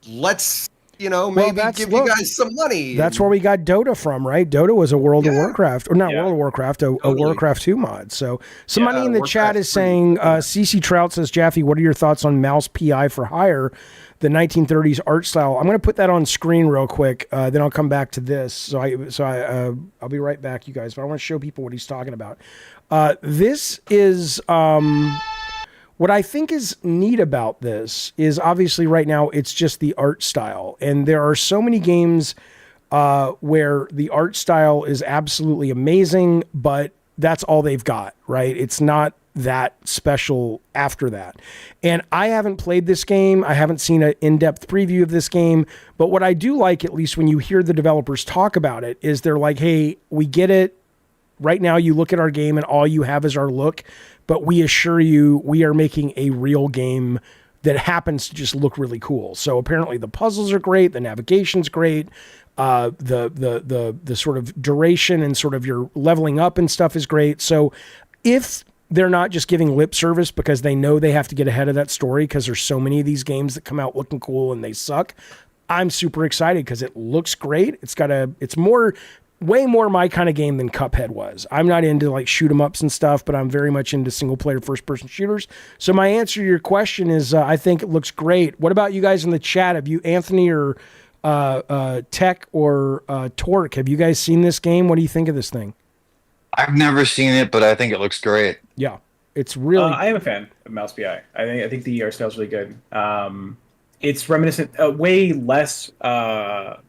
Let's, you know, maybe give you guys some money. That's where we got Dota from, right? Dota was a World of Warcraft, or not World of Warcraft, a Warcraft 2 mod. So somebody in the chat is saying, CC Trout says, Jaffe, what are your thoughts on mouse PI for hire, the 1930s art style? I'm going to put that on screen real quick. Then I'll come back to this. I'll be right back, you guys. But I want to show people what he's talking about. This is... what I think is neat about this is obviously right now it's just the art style. And there are so many games where the art style is absolutely amazing, but that's all they've got, right? It's not that special after that. And I haven't played this game. I haven't seen an in-depth preview of this game. But what I do like, at least when you hear the developers talk about it, is they're like, hey, we get it. Right now you look at our game and all you have is our look. But we assure you, we are making a real game that happens to just look really cool. So apparently the puzzles are great, the navigation's great, the sort of duration and sort of your leveling up and stuff is great. So if they're not just giving lip service because they know they have to get ahead of that story because there's so many of these games that come out looking cool and they suck, I'm super excited because it looks great. It's way more my kind of game than Cuphead was. I'm not into like shoot 'em ups and stuff, but I'm very much into single player first person shooters. So my answer to your question is I think it looks great. What about you guys in the chat? Have you, Anthony or Tech or Torque, have you guys seen this game? What do you think of this thing? I've never seen it, but I think it looks great. Yeah, it's really... I am a fan of Mouse PI. I think the art style is really good. It's reminiscent, way less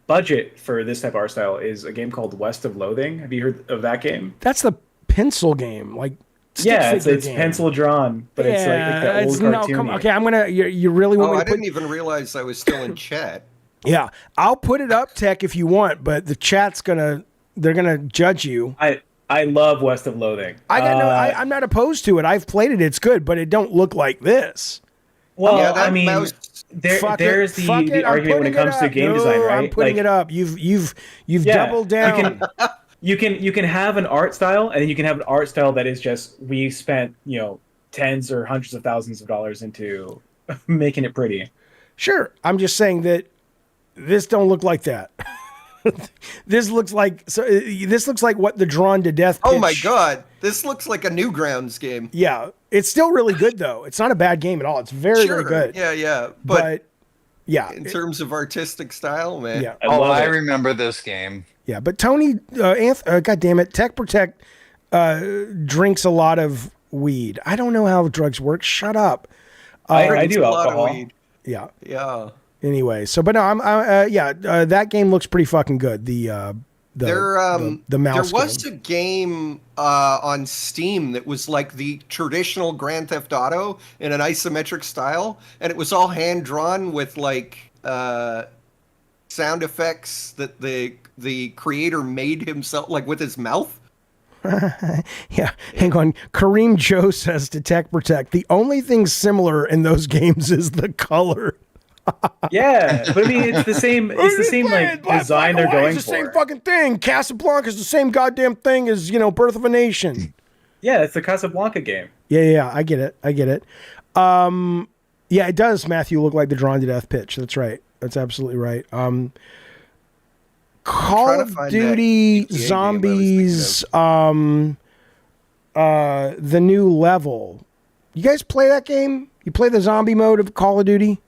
budget for this type of art style is a game called West of Loathing. Have you heard of that game? That's the pencil game, like it's pencil drawn, but it's like the old cartoon. No, okay, I'm gonna. You really want me to I didn't even realize I was still in chat. Yeah, I'll put it up, Tech, if you want, but the chat's they're gonna judge you. I love West of Loathing. I'm not opposed to it. I've played it. It's good, but it don't look like this. Well, I mean, there's the argument when it comes to game design, right? I'm putting it up. You've doubled down. you can have an art style, and then you can have an art style that is just we spent tens or hundreds of thousands of dollars into making it pretty. Sure, I'm just saying that this don't look like that. This looks like what the Drawn to Death pitch. Oh my god, this looks like a Newgrounds game. Yeah, it's still really good though. It's not a bad game at all. It's very very good. Yeah. But yeah, in terms of artistic style, man. Yeah. I remember this game. Yeah, but Tony, God damn it, Tech Protect drinks a lot of weed. I don't know how drugs work. Shut up. I do alcohol. Yeah. Yeah. Anyway, so but no, that game looks pretty fucking good. The mouse. There was game. a game on Steam that was like the traditional Grand Theft Auto in an isometric style, and it was all hand drawn with like sound effects that the creator made himself, like with his mouth. Yeah, hang on. Kareem Joe says to Tech Protect, the only thing similar in those games is the color. Yeah, but I mean, it's the same. It's the same like design they're going for. It's the same fucking thing. Casablanca is the same goddamn thing as Birth of a Nation. Yeah, it's the Casablanca game. Yeah, I get it. Yeah, it does. Matthew look like the Drawn to Death pitch. That's right. That's absolutely right. Call of Duty Zombies. The new level. You guys play that game? You play the zombie mode of Call of Duty?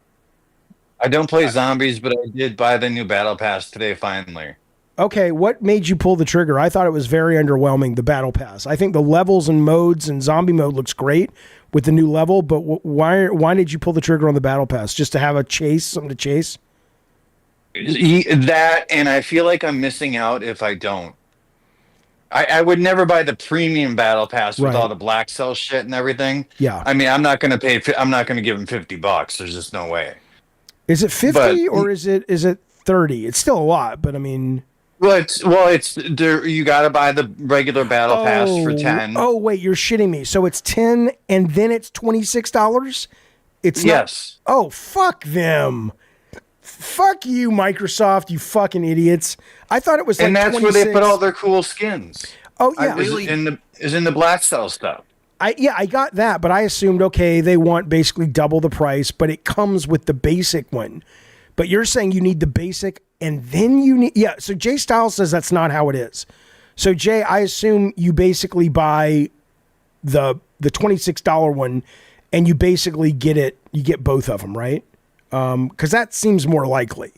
I don't play zombies, but I did buy the new Battle Pass today, finally. Okay, what made you pull the trigger? I thought it was very underwhelming, the Battle Pass. I think the levels and modes and zombie mode looks great with the new level, but why did you pull the trigger on the Battle Pass? Just to have something to chase? That, and I feel like I'm missing out if I don't. I would never buy the premium Battle Pass with all the Black Cell shit and everything. Yeah. I mean, I'm not going to give him $50. There's just no way. Is it 50 or is it 30? It's still a lot, but I mean, it's there. You got to buy the regular Battle Pass for 10. Oh wait, you're shitting me. So it's 10 and then it's $26. It's yes. Not, oh fuck them. Fuck you, Microsoft. You fucking idiots. I thought it was like and that's 26. where they put all their cool skins. Oh yeah, is in the Black Cell stuff. I got that, but I assumed, okay, they want basically double the price, but it comes with the basic one. But you're saying you need the basic and then you need, so Jay Styles says that's not how it is. So Jay, I assume you basically buy the $26 one and you basically you get both of them, right? Because that seems more likely.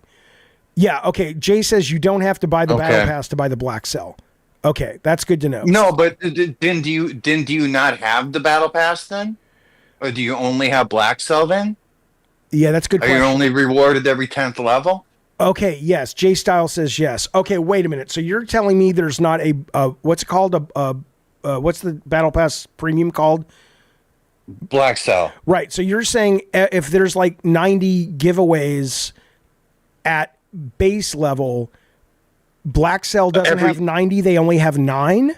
Yeah, okay, Jay says you don't have to buy the Battle Pass to buy the Black Cell. Okay, that's good to know. No, but didn't you not have the Battle Pass then? Or do you only have Black Cell then? Yeah, that's a good question. Are you only rewarded every 10th level? Okay, yes. J Style says yes. Okay, wait a minute. So you're telling me there's not a what's it called? What's the Battle Pass premium called? Black Cell. Right. So you're saying if there's like 90 giveaways at base level, Black Cell doesn't have 90, they only have 9?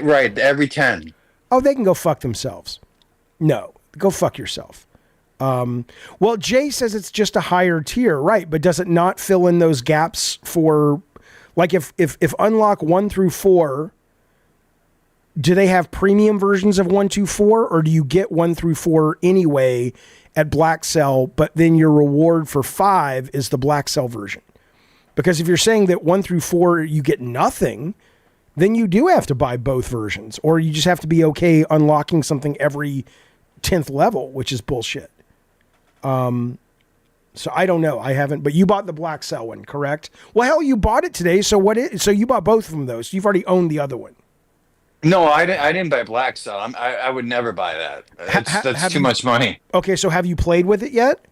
Right, every 10. Oh, they can go fuck themselves. No, go fuck yourself. Well, Jay says it's just a higher tier, right? But does it not fill in those gaps for, like if unlock 1 through 4, do they have premium versions of 1, 2, 4, or do you get 1 through 4 anyway at Black Cell, but then your reward for 5 is the Black Cell version? Because if you're saying that 1 through 4 you get nothing, then you do have to buy both versions, or you just have to be okay unlocking something every 10th level, which is bullshit. So I don't know. I haven't, but you bought the Black Cell one, correct? Well, hell, you bought it today. So so you bought both of them though. So you've already owned the other one. No, I didn't buy Black Cell. I would never buy that. That's too much money. Okay, so have you played with it yet?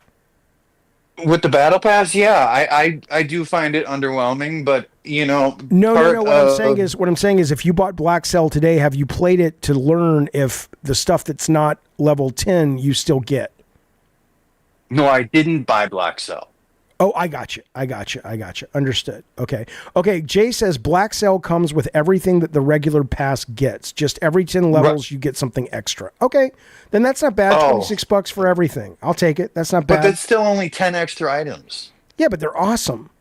With the Battle Pass, yeah, I do find it underwhelming, but No. What I'm saying is, if you bought Black Cell today, have you played it to learn if the stuff that's not level 10 you still get? No, I didn't buy Black Cell. Oh, I got you. Understood. Okay. Jay says Black Cell comes with everything that the regular pass gets. Just every 10 levels, you get something extra. Okay. Then that's not bad. $26 for everything. I'll take it. That's not bad. But that's still only 10 extra items. Yeah, but they're awesome.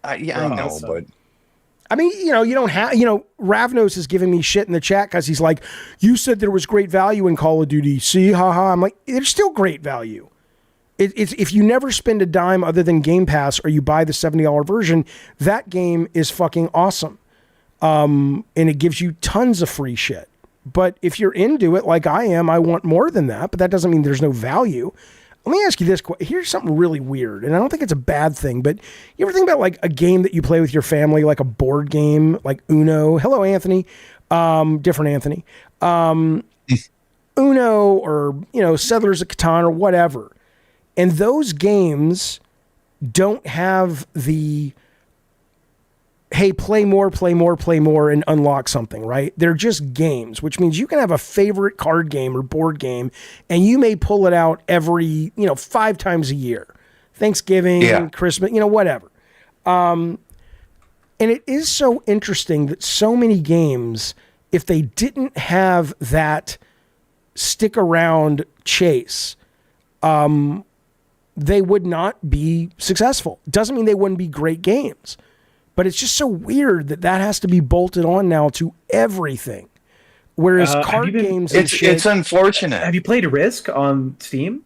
I know, but I mean, you don't have, Ravnos is giving me shit in the chat because he's like, you said there was great value in Call of Duty. See, haha. I'm like, there's still great value. It's if you never spend a dime other than Game Pass or you buy the $70 version, that game is fucking awesome. And it gives you tons of free shit. But if you're into it like I am, I want more than that, but that doesn't mean there's no value. Let me ask you this. Here's something really weird, and I don't think it's a bad thing, but you ever think about like a game that you play with your family, like a board game, like Uno? Hello, Anthony. Different Anthony. Uno or, Settlers of Catan or whatever. And those games don't have the, hey, play more, and unlock something, right? They're just games, which means you can have a favorite card game or board game, and you may pull it out every, 5 times a year. Thanksgiving, Christmas, whatever. And it is so interesting that so many games, if they didn't have that stick around chase, they would not be successful. Doesn't mean they wouldn't be great games. But it's just so weird that has to be bolted on now to everything. Whereas card games and shit... It's unfortunate. Have you played Risk on Steam?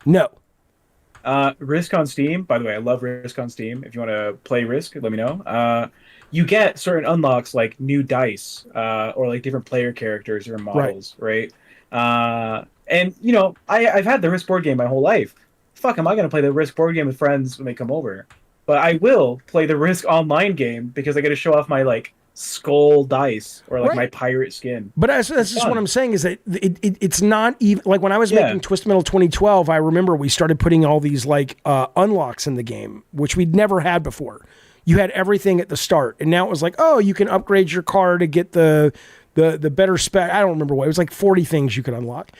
No. Risk on Steam, by the way, I love Risk on Steam. If you want to play Risk, let me know. You get certain unlocks like new dice or like different player characters or models, right? And, I've had the Risk board game my whole life. Fuck, am I going to play the Risk board game with friends when they come over? But I will play the Risk online game because I get to show off my like skull dice or like my pirate skin. But that's just what I'm saying is that it's not even like when I was making Twist Metal 2012. I remember we started putting all these like unlocks in the game, which we'd never had before. You had everything at the start, and now it was like, oh, you can upgrade your car to get the better spec. I don't remember what it was, like 40 things you could unlock,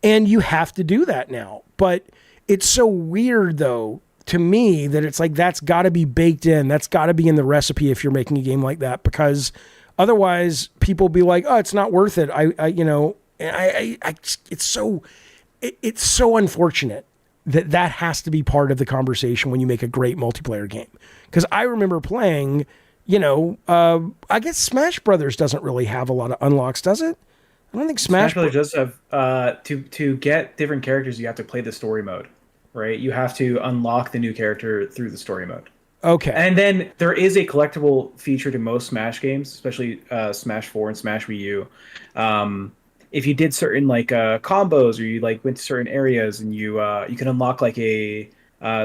and you have to do that now. But it's so weird though, to me, that it's like that's got to be baked in. That's got to be in the recipe if you're making a game like that, because otherwise people be like, oh, it's not worth it. It's so unfortunate that has to be part of the conversation when you make a great multiplayer game. Because I remember playing, I guess Smash Brothers doesn't really have a lot of unlocks, does it? I don't think Smash Brothers does have to get different characters. You have to play the story mode. Right, you have to unlock the new character through the story mode. Okay. And then there is a collectible feature to most Smash games, especially Smash 4 and Smash Wii U. If you did certain like combos, or you like went to certain areas, and you can unlock like a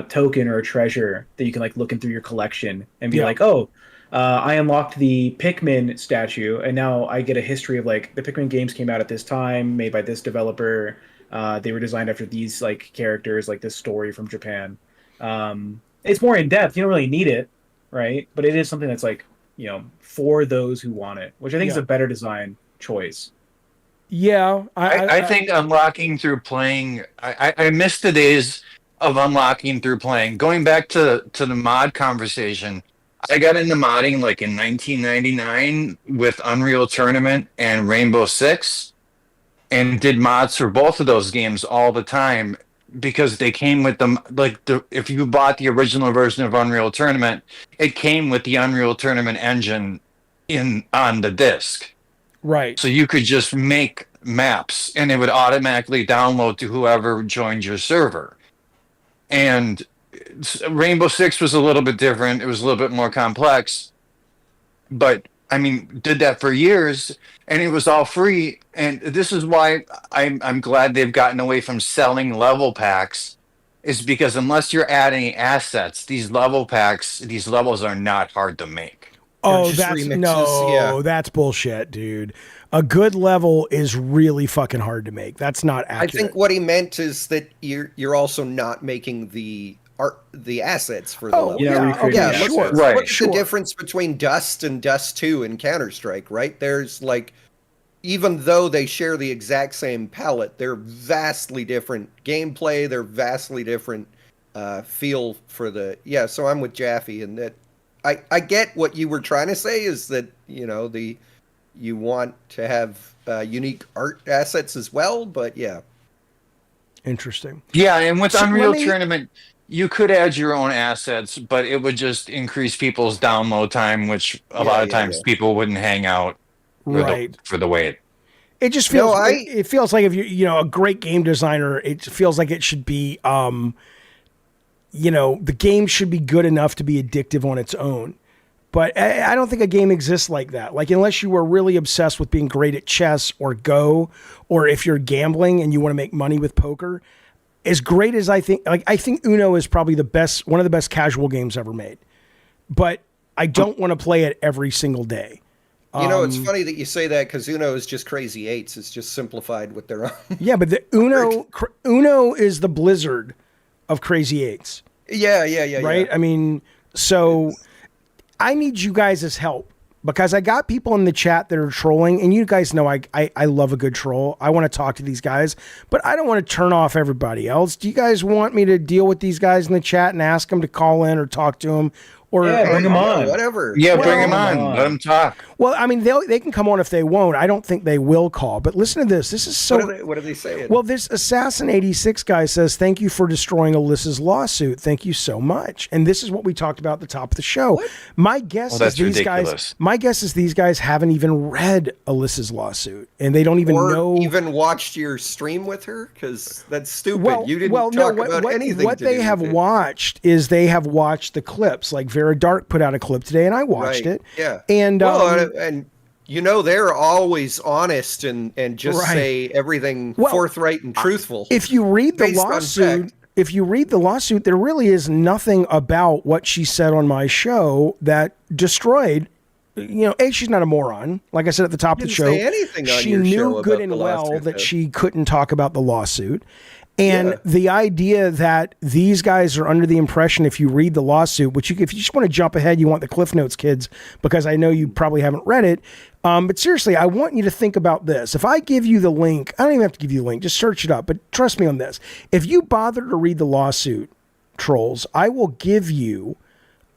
token or a treasure that you can like look in through your collection and be like, oh, I unlocked the Pikmin statue, and now I get a history of like the Pikmin games came out at this time, made by this developer. They were designed after these like characters, like this story from Japan. It's more in depth. You don't really need it, right? But it is something that's like, for those who want it, which I think is a better design choice. Yeah, I think unlocking through playing. I miss the days of unlocking through playing. Going back to the mod conversation, I got into modding like in 1999 with Unreal Tournament and Rainbow Six. And did mods for both of those games all the time because they came with them. Like if you bought the original version of Unreal Tournament, it came with the Unreal Tournament engine on the disc. Right. So you could just make maps, and it would automatically download to whoever joined your server. And Rainbow Six was a little bit different. It was a little bit more complex, but I mean, did that for years, and it was all free. And this is why I'm glad they've gotten away from selling level packs, is because unless you're adding assets, these level packs, these levels are not hard to make. Oh, that's bullshit, dude. A good level is really fucking hard to make. That's not accurate. I think what he meant is that you're also not making the assets for the level. Sure. Right. What's the difference between Dust and Dust 2 and Counter-Strike, right? There's like, even though they share the exact same palette, they're vastly different gameplay, they're vastly different feel for the... Yeah, so I'm with Jaffe in that I get what you were trying to say is that, you want to have unique art assets as well, but yeah. Interesting. Yeah, and with Unreal Tournament... you could add your own assets, but it would just increase people's download time, which a lot of times people wouldn't hang out for the wait. It just feels it feels like if you're a great game designer, it feels like it should be the game should be good enough to be addictive on its own. But I don't think a game exists like that. Like, unless you were really obsessed with being great at chess or Go, or if you're gambling and you want to make money with poker, as great as I think Uno is probably one of the best casual games ever made. But I don't want to play it every single day. It's funny that you say that, because Uno is just Crazy Eights. It's just simplified with their own. Yeah, but the Uno is the Blizzard of Crazy Eights. Yeah. Right? Yeah. I mean, so I need you guys' help, because I got people in the chat that are trolling, and you guys know I love a good troll. I want to talk to these guys, but I don't want to turn off everybody else. Do you guys want me to deal with these guys in the chat and ask them to call in or talk to them? Or bring them on. Whatever. Yeah, bring them on. Let them talk. Well, I mean, they can come on if they won't. I don't think they will call. But listen to this. This is so. What are they saying? Well, this Assassin86 guy says, "Thank you for destroying Alyssa's lawsuit. Thank you so much." And this is what we talked about at the top of the show. What? My guess is these ridiculous. guys. My guess is these guys haven't even read Alyssa's lawsuit, and they don't even know. Even watched your stream with her, because that's stupid. You didn't talk about anything. What they have watched is they have watched the clips. Like Vera Dark put out a clip today, and I watched it. Yeah, and they're always honest and just say everything forthright and truthful. If you read the lawsuit, there really is nothing about what she said on my show that destroyed. She's not a moron. Like I said at the top of the show, she knew good and well that she couldn't talk about the lawsuit. And the idea that these guys are under the impression, if you read the lawsuit, if you just want to jump ahead, you want the Cliff Notes, kids, because I know you probably haven't read it. But seriously, I want you to think about this. If I give you the link, I don't even have to give you the link, just search it up. But trust me on this. If you bother to read the lawsuit, trolls, I will give you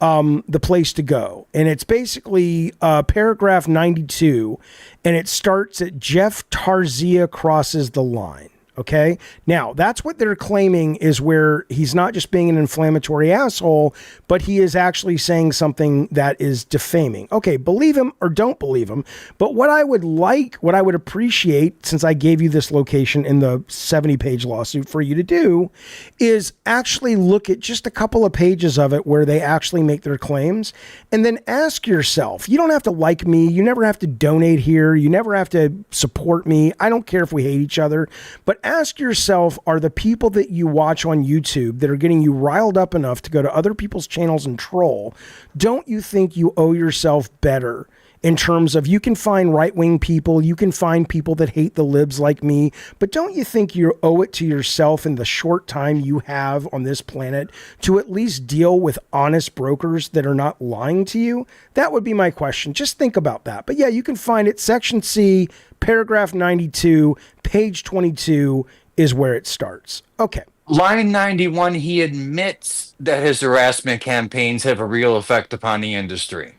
the place to go. And it's basically paragraph 92, and it starts at Jeff Tarzia crosses the line. Okay. Now that's what they're claiming is where he's not just being an inflammatory asshole, but he is actually saying something that is defaming. Okay. Believe him or don't believe him. But what I would appreciate, since I gave you this location in the 70-page lawsuit for you to do, is actually look at just a couple of pages of it where they actually make their claims, and then ask yourself, you don't have to like me. You never have to donate here. You never have to support me. I don't care if we hate each other, but ask yourself, are the people that you watch on YouTube that are getting you riled up enough to go to other people's channels and troll, don't you think you owe yourself better in terms of, you can find right-wing people, you can find people that hate the libs like me, but don't you think you owe it to yourself in the short time you have on this planet to at least deal with honest brokers that are not lying to you? That would be my question. Just think about that. But yeah, you can find it. Section C, paragraph 92, page 22 is where it starts. Okay. Line 91, he admits that his harassment campaigns have a real effect upon the industry.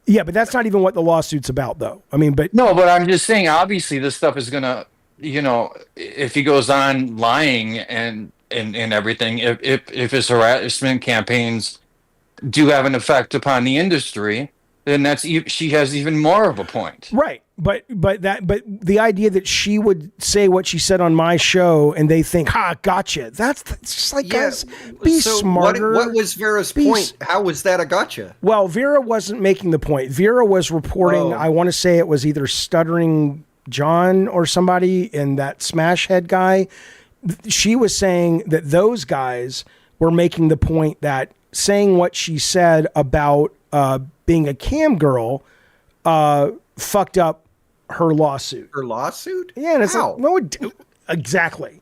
Yeah, but that's not even what the lawsuit's about, though. I mean, but... No, but I'm just saying, obviously, this stuff is going to, if he goes on lying and everything, if his harassment campaigns do have an effect upon the industry, then she has even more of a point. Right. But the idea that she would say what she said on my show and they think, gotcha. That's just like, guys, be smarter. What was Vera's point? How was that a gotcha? Well, Vera wasn't making the point. Vera was reporting, I want to say it was either Stuttering John or somebody, and that Smash Head guy. She was saying that those guys were making the point that saying what she said about being a cam girl fucked up her lawsuit. Her lawsuit? Yeah, and it's how? like, no, exactly.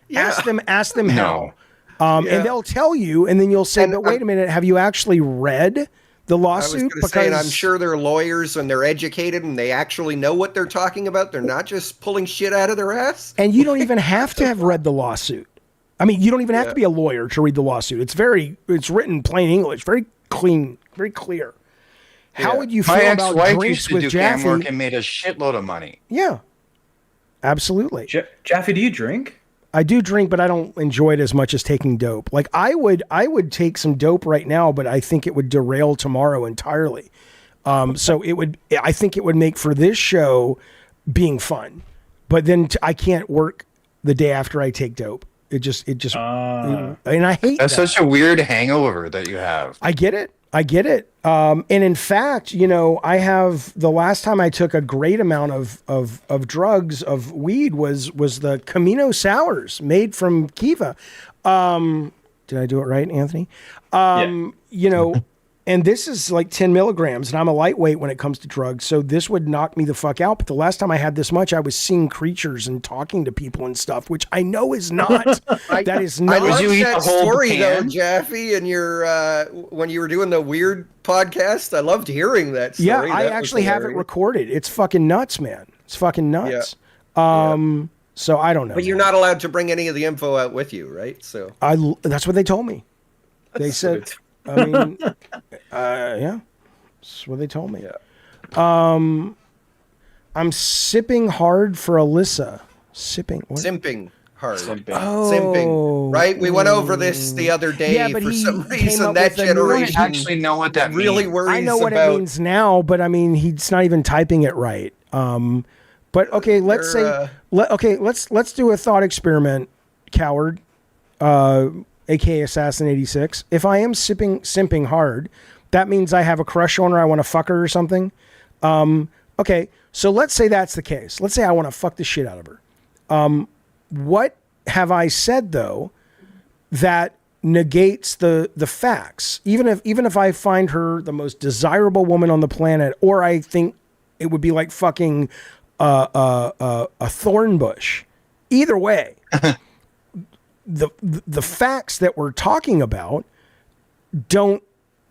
Yeah. Ask them how. And they'll tell you, and then you'll say, but wait a minute, have you actually read the lawsuit? I was going to say, and I'm sure they're lawyers and they're educated and they actually know what they're talking about. They're not just pulling shit out of their ass. And you don't even have to have read the lawsuit. I mean, you don't even have to be a lawyer to read the lawsuit. It's written plain English, very clean, very clear. How would you feel about drinks with Jaffe? Work and made a shitload of money. Yeah, absolutely. Jaffe, do you drink? I do drink, but I don't enjoy it as much as taking dope. Like I would take some dope right now, but I think it would derail tomorrow entirely. So I think it would make for this show being fun, but then I can't work the day after I take dope. And I hate That's that. such a weird hangover that you have. I get it. And in fact, I have the last time I took a great amount of drugs, of weed was the Camino Sours made from Kiva. Did I do it right, Anthony? And this is like 10 milligrams, and I'm a lightweight when it comes to drugs, so this would knock me the fuck out. But the last time I had this much, I was seeing creatures and talking to people and stuff, which I know is not. That is not. I love that story though, Jaffe, and your when you were doing the weird podcast. I loved hearing that story. Yeah, I actually have it recorded. It's fucking nuts, man. It's fucking nuts. Yeah. So I don't know. But you're not allowed to bring any of the info out with you, right? So that's what they told me. They said. I mean, yeah, that's what they told me. Yeah. I'm sipping hard for Alyssa. Simping hard. Oh. Simping. Right? We went over this the other day. Yeah, but for he some came reason up that with a generation actually know what that really means. worries I know what about. it means now, but I mean, he's not even typing it right. But okay, let's let's do a thought experiment, coward. aka Assassin 86. If I am simping hard, that means I have a crush on her, I want to fuck her or something. Okay, so let's say that's the case. Let's say I want to fuck the shit out of her. What have I said though that negates the facts? Even if I find her the most desirable woman on the planet, or I think it would be like fucking a thorn bush. Either way. The facts that we're talking about don't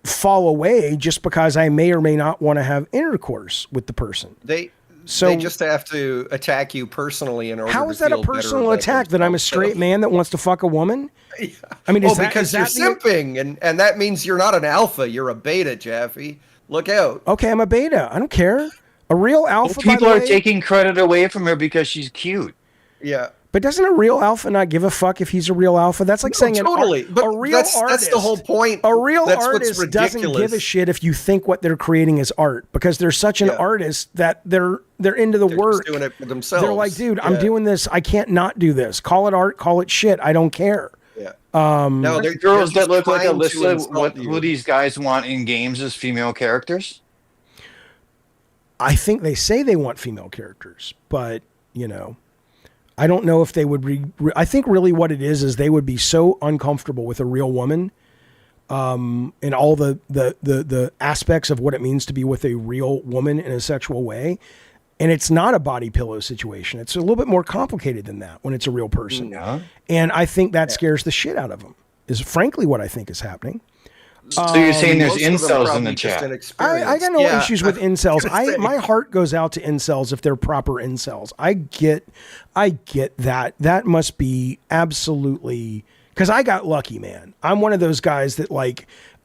fall away just because I may or may not want to have intercourse with the person. They just have to attack you personally in order to how is that a personal attack that I'm a straight man that wants to fuck a woman? Yeah. I mean, because you're simping, and that means you're not an alpha, you're a beta, Jaffe. Look out. Okay, I'm a beta. I don't care. A real alpha. Well, people are taking credit away from her because she's cute. Yeah. But doesn't a real alpha not give a fuck if he's a real alpha? That's like saying totally. a real artist. That's the whole point. A real that's artist doesn't give a shit if you think what they're creating is art, because they're such an artist that they're into the work. Just doing it for themselves. They're like, dude, I'm doing this. I can't not do this. Call it art. Call it shit. I don't care. Yeah. No, they're girls that look like Alyssa. What do these guys want in games as female characters? I think they say they want female characters, but I don't know if they would. I think really what it is they would be so uncomfortable with a real woman, and all the aspects of what it means to be with a real woman in a sexual way. And it's not a body pillow situation. It's a little bit more complicated than that when it's a real person. Yeah. And I think that scares the shit out of them, is frankly what I think is happening. So you're saying there's incels in the chat? I got no issues with incels. My heart goes out to incels if they're proper incels. I get that. That must be absolutely, because I got lucky, man. I'm one of those guys that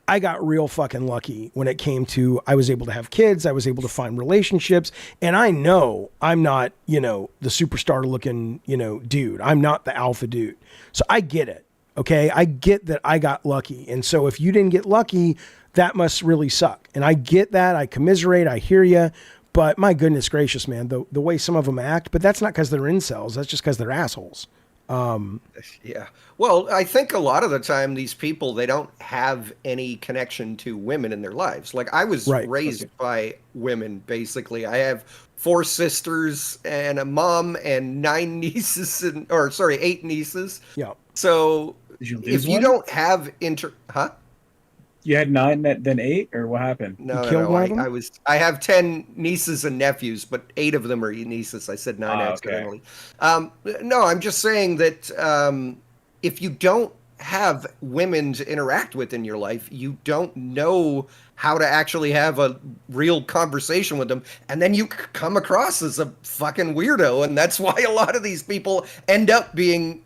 I got real fucking lucky when it came to, I was able to have kids, I was able to find relationships, and I know I'm not, the superstar looking, dude. I'm not the alpha dude. So I get it. Okay, I get that I got lucky. And so if you didn't get lucky, that must really suck. And I get that. I commiserate. I hear you. But my goodness gracious, man, the way some of them act, but that's not because they're incels. That's just because they're assholes. Yeah. Well, I think a lot of the time these people, they don't have any connection to women in their lives. Like I was raised by women, basically. I have 4 sisters and a mom and 8 nieces. Yeah. So if you don't have You had 9, then 8, or what happened? No, I have 10 nieces and nephews, but 8 of them are nieces. I said 9 accidentally. Okay. No, I'm just saying that if you don't have women to interact with in your life, you don't know how to actually have a real conversation with them, and then you come across as a fucking weirdo, and that's why a lot of these people end up being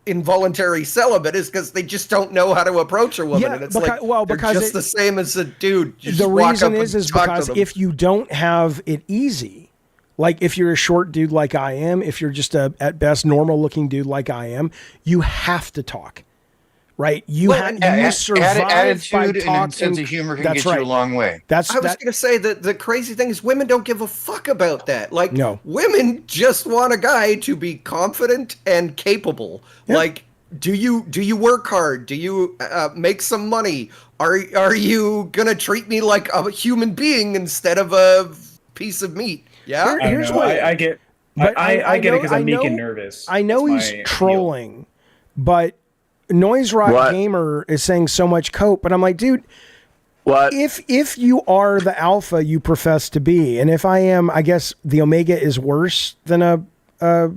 involuntary celibate, is because they just don't know how to approach a woman. And it's because just the same as a dude. The reason is because if you don't have it easy, Like if you're a short dude like I am, if you're just a at best normal looking dude like I am, you have to talk. Right? You survive attitude by and talking. sense of humor can That's get right. you a long way. I was going to say that the crazy thing is women don't give a fuck about that. Like, No. women just want a guy to be confident and capable. Yeah. Like, do you work hard? Do you make some money? Are you gonna treat me like a human being instead of a piece of meat? Yeah. Here's what I get. But I get it because I'm meek know- and nervous. I know That's he's my trolling, but Noise Rock Gamer is saying so much cope, but I'm like, dude, what if you are the alpha you profess to be, and if I am, I guess the omega is worse than a alpha.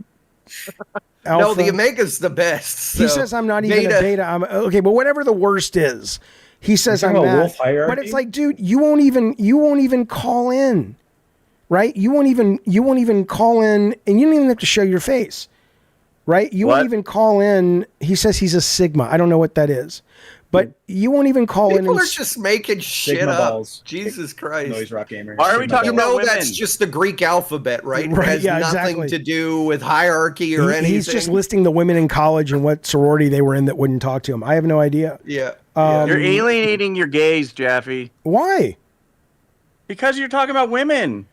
No, the omega's the best. He so says I'm not even a beta. I'm okay, but whatever the worst is, he says You're I'm talking about that. wolf hierarchy? But it's like, dude, you won't even call in, right? You won't even call in, and you don't even have to show your face. Right? You won't even call in. He says he's a Sigma. I don't know what that is. But you won't even call in. People are just making shit Sigma up. balls. Jesus Christ. Noise Rock Gamer. Why are we talking about women? That's just the Greek alphabet, right? Right, It has yeah, nothing exactly. to do with hierarchy or anything. He's just listing the women in college and what sorority they were in that wouldn't talk to him. I have no idea. Yeah. You're alienating your gays, Jaffe. Why? Because you're talking about women.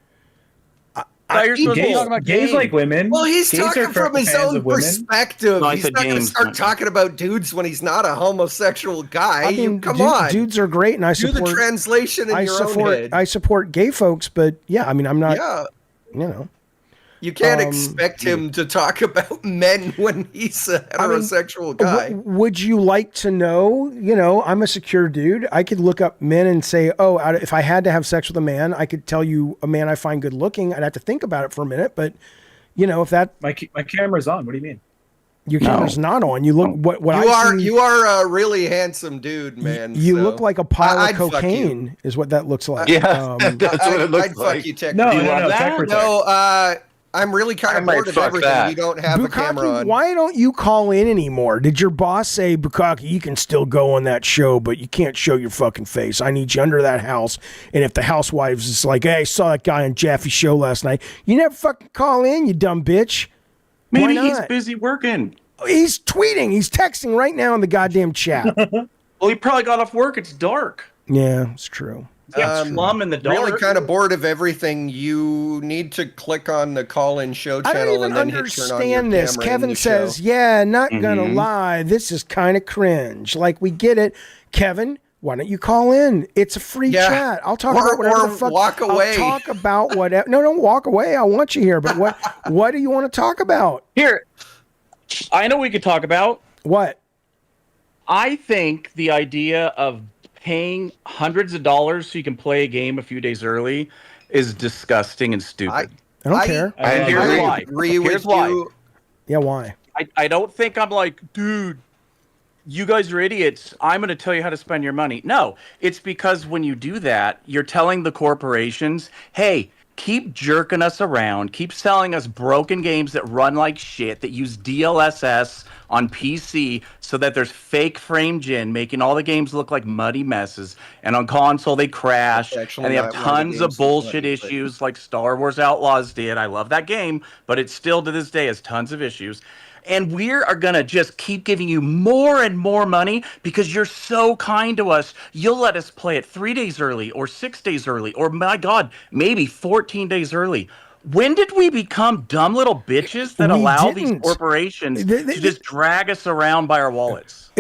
I thought you're supposed to be talking about gays like women. Well, he's Gays talking are from his fans own of women. perspective. No, I He's said not going to James, start not- talking about dudes when he's not a homosexual guy. I mean, Come on. dudes are great, and I Do support the translation in I your support own head. I support gay folks, but yeah, I mean, I'm not. Yeah. You know. You can't expect him to talk about men when he's a heterosexual guy. Would you like to know? You know, I'm a secure dude. I could look up men and say, oh, if I had to have sex with a man, I could tell you a man I find good looking. I'd have to think about it for a minute, but you know, if that my camera's on. What do you mean? Your camera's not on. You look You are a really handsome dude, man. You so look like a pile of I'd fuck cocaine, is what that looks like. Yeah, that's what it looks I'd like. fuck you, Tech. No, Do you no, love no, that? Tech Protect. No, I'm really kind of might bored of fuck everything. that. You don't have a camera Bukkake, on. why don't you call in anymore? Did your boss say, Bukkake, you can still go on that show, but you can't show your fucking face. I need you under that house. And if the housewives is like, hey, I saw that guy on Jaffe's show last night, you never fucking call in, you dumb bitch. Maybe Why he's not? busy working. He's tweeting. He's texting right now in the goddamn chat. Well, he probably got off work. It's dark. Yeah, it's true. Yeah, slum in the dark. Really kind of bored of everything. You need to click on the call-in show I channel don't even and then hit turn on your understand this. camera in Kevin the says, show. yeah, not gonna lie, this is kind of cringe. Like, we get it. Kevin, why don't you call in? It's a free chat. I'll talk about whatever the fuck. walk away. I'll talk about whatever. No, don't walk away. I want you here. But what do you want to talk about? Here, I know we could talk about. What? I think the idea of paying hundreds of dollars so you can play a game a few days early is disgusting and stupid. I don't care. And here's why. agree with Here's why. you. Yeah, why? I don't think I'm like, dude, you guys are idiots. I'm going to tell you how to spend your money. No, it's because when you do that, you're telling the corporations, hey, keep jerking us around, keep selling us broken games that run like shit, that use DLSS on PC so that there's fake frame gen making all the games look like muddy messes, and on console they crash, Actually and they have not one of the tons of games that's bullshit muddy, but- issues like Star Wars Outlaws did. I love that game, but it still to this day has tons of issues. And we are going to just keep giving you more and more money because you're so kind to us. You'll let us play it 3 days early or 6 days early or, my God, maybe 14 days early. When did we become dumb little bitches that We allow these didn't. corporations to just drag us around by our wallets?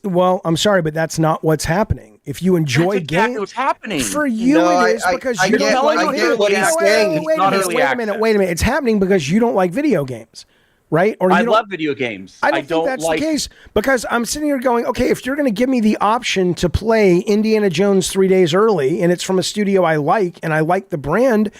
Well, I'm sorry, but that's not what's happening. If you enjoy That's exactly games, what's happening. for you No, it is I- because I you get- don't like I get what he's saying. It's not early Wait a access. minute. It's happening because you don't like video games, right? Or I you don't, love video games. I don't think that's the case because I'm sitting here going, okay, if you're going to give me the option to play Indiana Jones 3 days early and it's from a studio I like and I like the brand,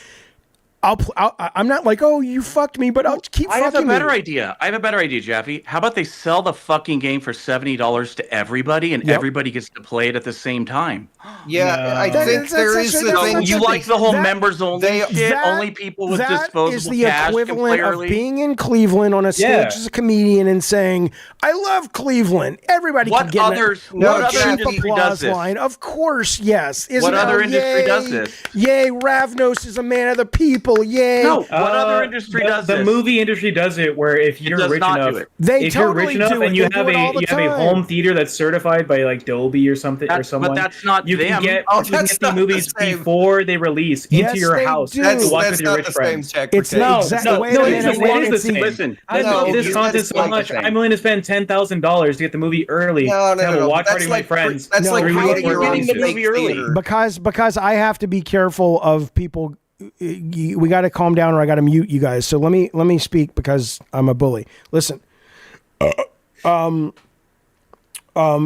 I'm not like, oh, you fucked me, but I'll keep I fucking have a better you. idea. I have a better idea, Jaffe. How about they sell the fucking game for $70 to everybody, and everybody gets to play it at the same time? Yeah, I think there is the thing. You like the whole members only shit? Only people with that disposable is the cash can play equivalent of early? being in Cleveland on a stage Yeah. as a comedian and saying, I love Cleveland. Everybody What can get others- in what a other cheap industry applause does this? line. Of course, yes. Isn't What other it? industry Yay, does this? Yay, Ravnos is a man of the people. people, yay. No, what other industry does the this? movie industry does it where if you're does rich not do enough, it. They if you're totally rich enough do it. and you They do have it all the a time. home theater that's certified by like Dolby or something or someone, But that's not you them. can get Oh, you can that's get the not the movies same. before they release Yes, into your they house do. to watch That's with your not rich the friends. same check. It's protection. exactly No, wait no, a it's minute. the- it is the It's same. Listen, I No, love this you- content that's so not the much. same. I'm willing to spend $10,000 to get the movie early No, to have a watch That's party with like my friends. That's No, like how creating are you your own getting the fake movie early? theater. because I have to be careful of people. We got to calm down, or I got to mute you guys. So let me speak because I'm a bully. Listen,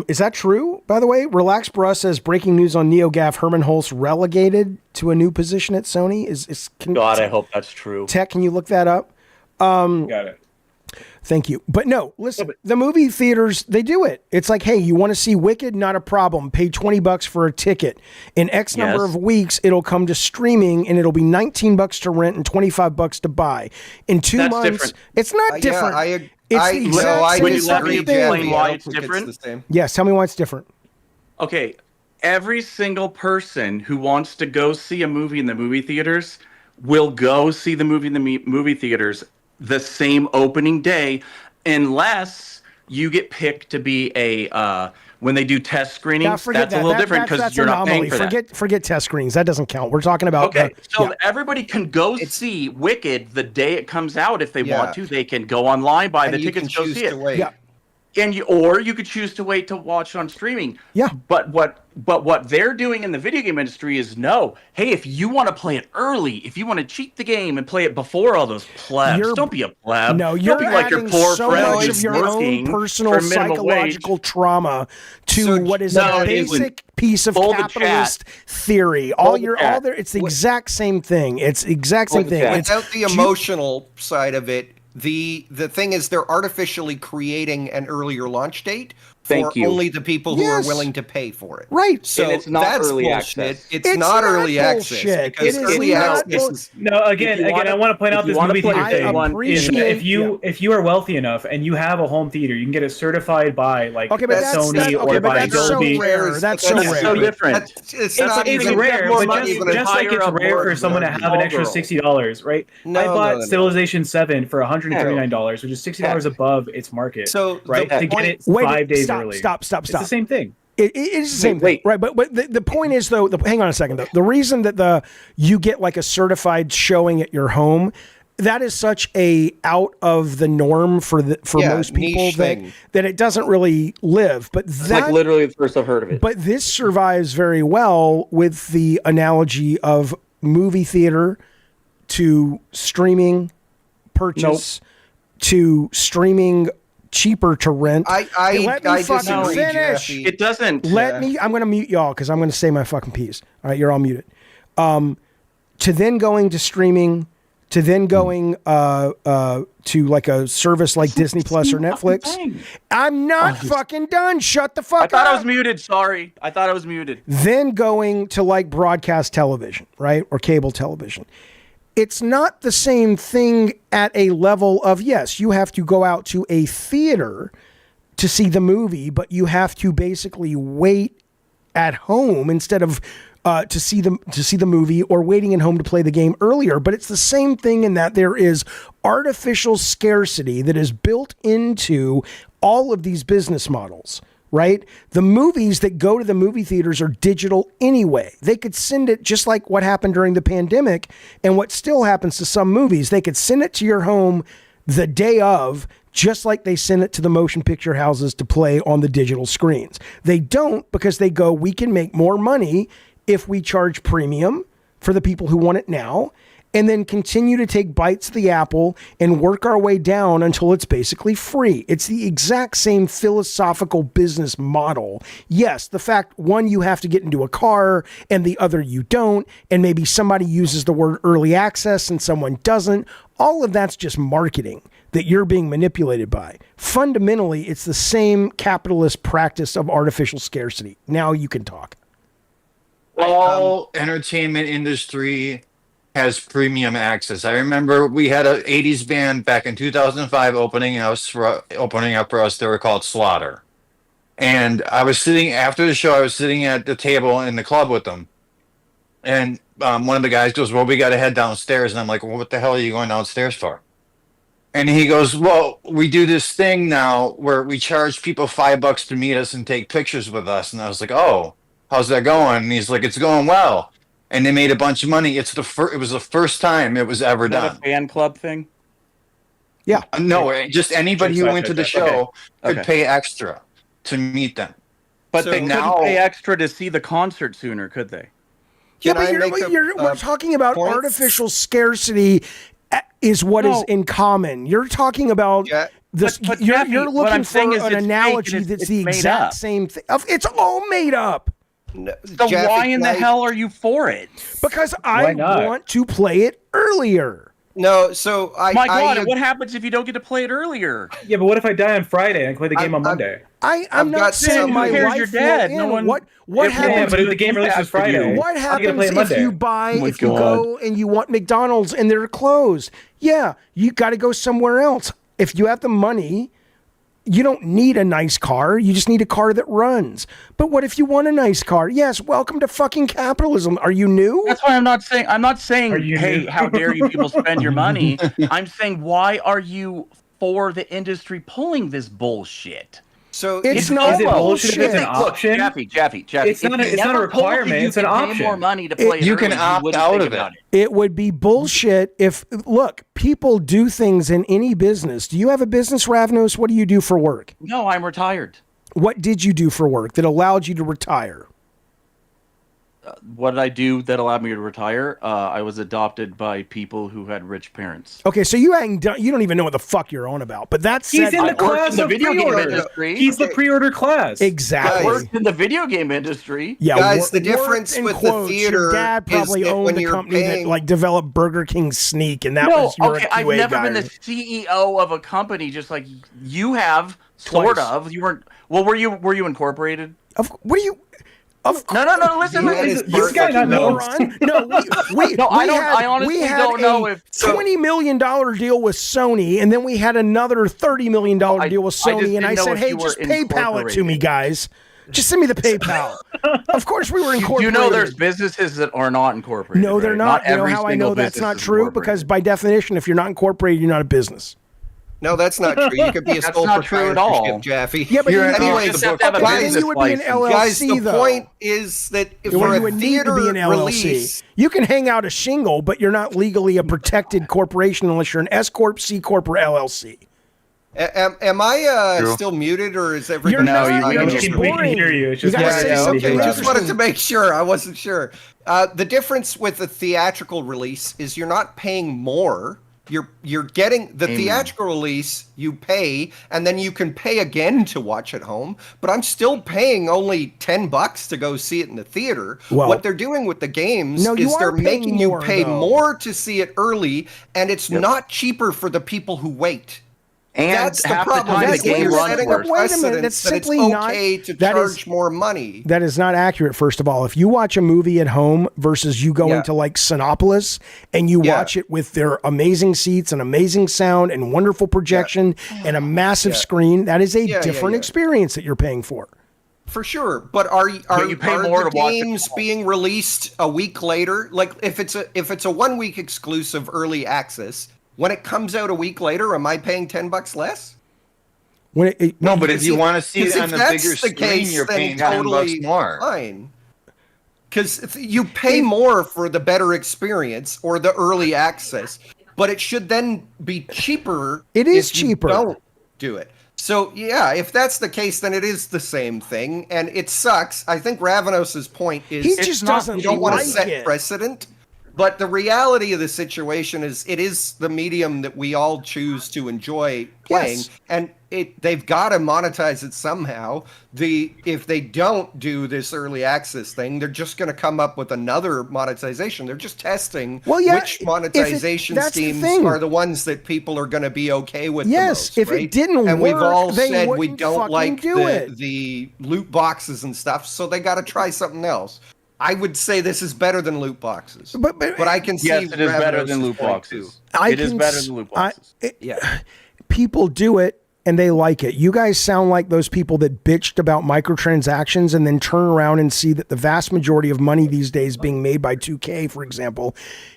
is that true? By the way, Relax Bruh says breaking news on NeoGAF: Herman Hulst relegated to a new position at Sony. God, I hope that's true. Tech, can you look that up? Got it. Thank you. But no, listen, the movie theaters, they do it. It's like, hey, you want to see Wicked? Not a problem. Pay $20 for a ticket. In X number Yes. of weeks, it'll come to streaming and it'll be $19 to rent and $25 to buy. In 2 That's months, different. it's not different. It's the exact same Would you let fucking me thing. explain why I it's don't think different? the same. Yes, tell me why it's different. Okay, every single person who wants to go see a movie in the movie theaters will go see the movie in the movie theaters the same opening day, unless you get picked to be a when they do test screenings. That's a little different because you're not paying for that. Forget test screens. That doesn't count. We're talking about Okay, so yeah. everybody can go see Wicked the day it comes out if they Yeah. want to. They can go online, buy And the you tickets, can go choose see to it. wait. Yeah. And or you could choose to wait to watch on streaming. Yeah. But what they're doing in the video game industry is no. Hey, if you want to play it early, if you want to cheat the game and play it before all those plebs, don't be a pleb. No, you're don't be like your adding poor so friend much who's of your own working personal for minimum psychological wage. trauma to So- what is No, a it isn't. basic piece of Hold the capitalist theory. Hold All the your chat. all there. It's the exact same thing. It's the exact same Hold the thing. chat. It's Without the emotional side of it, the thing is they're artificially creating an earlier launch date for Thank you. only the people who are Yes. willing to pay for it. right. So And it's not that's early bullshit. access. It's not early bullshit. access because It is early not access bull- is No, again, If you wanna- I want to point if out you this wanna movie play theater I thing. appreciate- If you are wealthy enough and you have a home theater, you can get it certified by like Okay, but that's Sony okay, or but by that's Dolby. so rare. That's so That's so rare. different. it's It's, not it's even rare, more but money just, than just like hire it's a rare for board someone to girl. have an extra $60, right? No, I bought no. Civilization 7 for $139, which is $60 above its market. So right the to get point- it Wait, 5 days stop, early. stop. It's the same thing. It is the same Wait. thing, right? But the point is though. Hang on a second though. The reason that you get like a certified showing at your home, that is such a out of the norm for Yeah, most people niche thing. that it doesn't really live. But It's that like literally the first I've heard of it. but this survives very well with the analogy of movie theater to streaming purchase to streaming cheaper to rent. Let me fucking disagree, finish. Jaffe. It doesn't. Let me. I'm going to mute y'all because I'm going to say my fucking piece. All right, you're all muted. To then going to streaming, to then going to like a service like Disney Plus or Netflix. I'm not fucking done. Shut the fuck I up. thought I was muted. Sorry. I thought I was muted. Then going to like broadcast television, right? Or cable television. It's not the same thing at a level of, yes, you have to go out to a theater to see the movie, but you have to basically wait at home instead of to see the movie or waiting at home to play the game earlier. But it's the same thing in that there is artificial scarcity that is built into all of these business models. Right? The movies that go to the movie theaters are digital anyway. They could send it just like what happened during the pandemic and what still happens to some movies. They could send it to your home the day of, just like they send it to the motion picture houses to play on the digital screens. They don't because they go, we can make more money if we charge premium for the people who want it now, and then continue to take bites of the apple and work our way down until it's basically free. It's the exact same philosophical business model. Yes, the fact, one, you have to get into a car and the other you don't, and maybe somebody uses the word early access and someone doesn't. All of that's just marketing that you're being manipulated by. Fundamentally, it's the same capitalist practice of artificial scarcity. Now you can talk. All entertainment industry has premium access. I remember we had an 80s band back in 2005 opening up for us. They were called Slaughter. And I was sitting after the show, I was sitting at the table in the club with them. And one of the guys goes, well, we got to head downstairs. And I'm like, well, what the hell are you going downstairs for? And he goes, well, we do this thing now where we charge people $5 to meet us and take pictures with us. And I was like, oh, how's that going? And he's like, it's going well. And they made a bunch of money. It was the first time it was ever Is that done. a fan club thing? Yeah. No, just anybody who went to the show could pay extra to meet them. But So they now- couldn't pay extra to see the concert sooner, could they? Yeah, Can I but make we're talking about point? artificial scarcity is what is No. in common. You're talking about Yeah. this. But you're Jaffe, what looking I'm saying for is an it's fake analogy and that's it's the made exact up. same thing. It's all made up No, So Jaffe, why in the can I- hell are you for it? because I Why not? want to play it earlier. No, so I. My God, I, what happens if you don't get to play it earlier? Yeah, but what if I die on Friday and I can play the game on Monday? I'm I've not got saying some- my Who cares, life you're dead. will No end. one- What Yeah, happens? but if the game releases Friday, What I'm gonna happens play it if Monday. you buy, my if you God. go and you want McDonald's and they're closed? Yeah, you got to go somewhere else. If you have the money, you don't need a nice car. You just need a car that runs. But what if you want a nice car? Yes, welcome to fucking capitalism. Are you new? That's why I'm not saying, Are you hey, new? how dare you people spend your money? I'm saying, why are you for the industry pulling this bullshit? So It's you- not Is it bullshit if it's an bullshit. option? Jaffe. It's not a requirement, it's an Pay option. more money to play it You early, can opt wouldn't out think of it. about It would be bullshit if, look, people do things in any business. Do you have a business, Ravnos? What do you do for work? No, I'm retired. What did you do for work that allowed you to retire? What did I do that allowed me to retire? I was adopted by people who had rich parents. Okay, so you don't even know what the fuck you're on about. But that's He's in the worked class in the of video game pre-order. industry. He's the pre-order class. I exactly. worked in the video game industry. Yeah, Guys, the worked difference in with the quotes. theater Your dad is probably that owned when the you're company paying- that like developed Burger King Sneak, and that No, was your okay, QA I've never guy. been the CEO of a company just like you have, sort Twice. of. You weren't. Well, were you incorporated? What do you? Of No, listen. Yeah, listen. it's This guy not knows. moron. No, we No, I don't- had, I honestly we had don't know a if- $20 million deal with Sony, and then we had another $30 million deal with I just Sony, and I didn't know said, if hey, you were just PayPal it to me, incorporated. guys. Just send me the PayPal. Of course we were You incorporated. know there's businesses that are not incorporated. No, they're right? not. You know every how I single know that's business not is true? incorporated. Because by definition, if you're not incorporated, you're not a business. No, that's not true. You could be a That's sole not true at all. proprietorship, Jaffe. Yeah, but You're you an anyway, just have to have a guys, business you would be an license. LLC, guys, the though. point is that if Well, for you a would need theater to be an LLC. release, You can hang out a shingle, but you're not legally a protected corporation unless you're an S corp, C corp, or LLC. am I True. still muted or is everybody? You're not. you- You're you- just we can boring. hear you. It's You just gotta hard say to Yeah, something okay. hear Just wanted to interesting. make sure. I wasn't sure. The difference with the theatrical release is you're not paying more. You're getting the theatrical release, you pay, and then you can pay again to watch at home. But I'm still paying only $10 to go see it in the theater. Well- what they're doing with the games No, you is are they're paying making you more, pay though. more to see it early, and it's not cheaper for the people who wait. And That's the half the problem. time the That's game you're runs setting worse. a Wait a minute, precedent that's that it's simply not- okay to that is- charge more money. That is not accurate, first of all. If you watch a movie at home versus you go Yeah. into like Sinopolis and you Yeah. watch it with their amazing seats and amazing sound and wonderful projection and a massive screen, that is a Yeah, yeah, different yeah. experience that you're paying for. For sure, but are you pay are more the to watch it games at home. being released a week later? Like if it's a 1 week exclusive early access, when it comes out a week later, am I paying $10 less? When No, but if you want to see Because it if on a that's bigger the screen, case, you're then paying $10 more. Fine. Because you pay more for the better experience or the early access, but it should then be cheaper. It is if you cheaper. Don't do it. So yeah, if that's the case, then it is the same thing, and it sucks. I think Ravenos's point is He it's just not- doesn't You don't want like to set it. precedent. But the reality of the situation is it is the medium that we all choose to enjoy playing. Yes. And they've got to monetize it somehow. If they don't do this early access thing, they're just going to come up with another monetization. They're just testing which monetization that's the schemes thing. are the ones that people are going to be okay with. Yes, the most, if it right? didn't and we've work, all they said we wouldn't don't fucking like do it. the loot boxes and stuff, so they got to try something else. I would say this is better than loot boxes, but I can see Yes, it is better Ravnos' than loot point, boxes. too. It is better than loot boxes. Yeah. People do it and they like it. You guys sound like those people that bitched about microtransactions and then turn around and see that the vast majority of money these days being made by 2K, for example,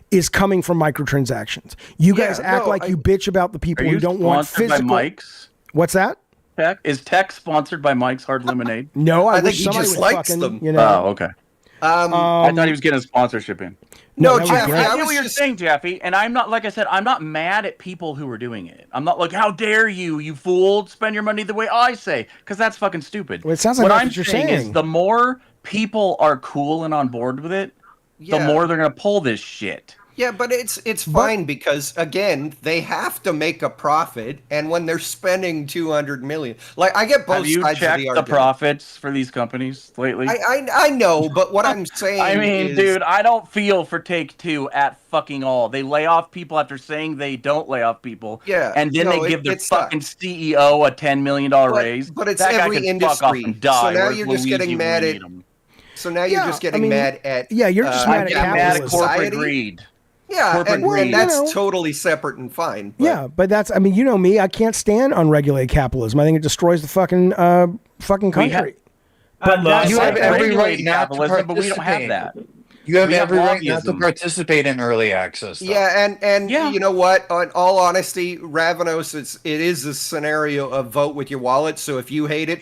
is coming from microtransactions. You guys act like you bitch about the people who don't want physical. By Mike's? What's that? Tech? Is Tech sponsored by Mike's Hard Lemonade? No, I think he just likes them. You know. Oh, okay. I thought he was getting a sponsorship in. No, Jaffe, Jaffe, I know what you're saying, Jaffe, and I'm not, like I said, I'm not mad at people who are doing it. I'm not like, how dare you, you fool, spend your money the way I say, because that's fucking stupid. Well, it sounds like what that's I'm what you're saying saying. is the more people are cool and on board with it, the more they're going to pull this shit. Yeah, but it's fine because again, they have to make a profit, and when they're spending 200 million, like I get both Have you sides of checked the the argument. profits for these companies lately? I know, but what I'm saying I mean, is, dude, I don't feel for Take-Two at fucking all. They lay off people after saying they don't lay off people. Yeah, and then no, they give their it sucks. fucking CEO a $10 million raise. But it's that guy every can fuck off industry. and die. So now Where's you're just getting Luigi mad when you at. need him? So now you're just getting mad at. Yeah, you're just mad at I'm mad at capitalism. corporate Society? greed. Yeah, Corporate and greed. that's totally separate and fine. But Yeah, but that's, I mean, you know me, I can't stand unregulated capitalism. I think it destroys the fucking country. But you have every right regulated not to capitalism, but we don't have participate. that. You have We have every right not to lobbyism. participate in early access. Though. Yeah, and you know what? On all honesty, Ravenos, it is a scenario of vote with your wallet. So if you hate it,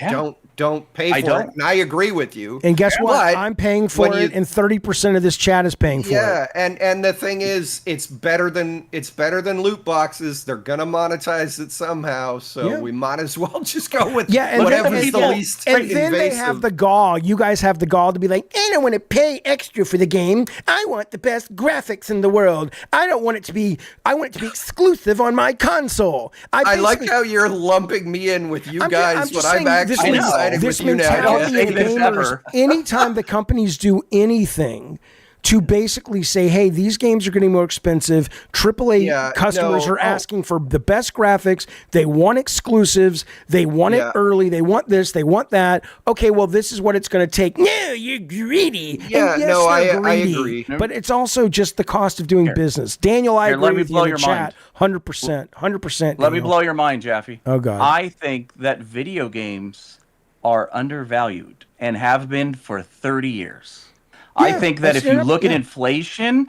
don't pay I for don't. it. And I agree with you. And guess what? But I'm paying for when it, and 30% of this chat is paying for it. Yeah, and the thing is, it's better than loot boxes. They're gonna monetize it somehow, so we might as well just go with And whatever's then, the least and then they invasive. have the gall. You guys have the gall to be like, I don't want to pay extra for the game. I want the best graphics in the world. I want it to be exclusive on my console. I like how you're lumping me in with you guys, but I'm actually siding with you now. mentality of gamers, anytime the companies do anything to basically say, hey, these games are getting more expensive. AAA customers are asking for the best graphics. They want exclusives. They want it early. They want this. They want that. Okay, well, this is what it's going to take. No, you're greedy. Yeah, and yes, no, they're I greedy, agree. But it's also just the cost of doing business. Daniel, I Here, agree let me with you blow in your the chat. mind. 100%. 100%. Let me blow your mind, Jaffe. Oh, God. I think that video games are undervalued and have been for 30 years. I think that if you look at inflation,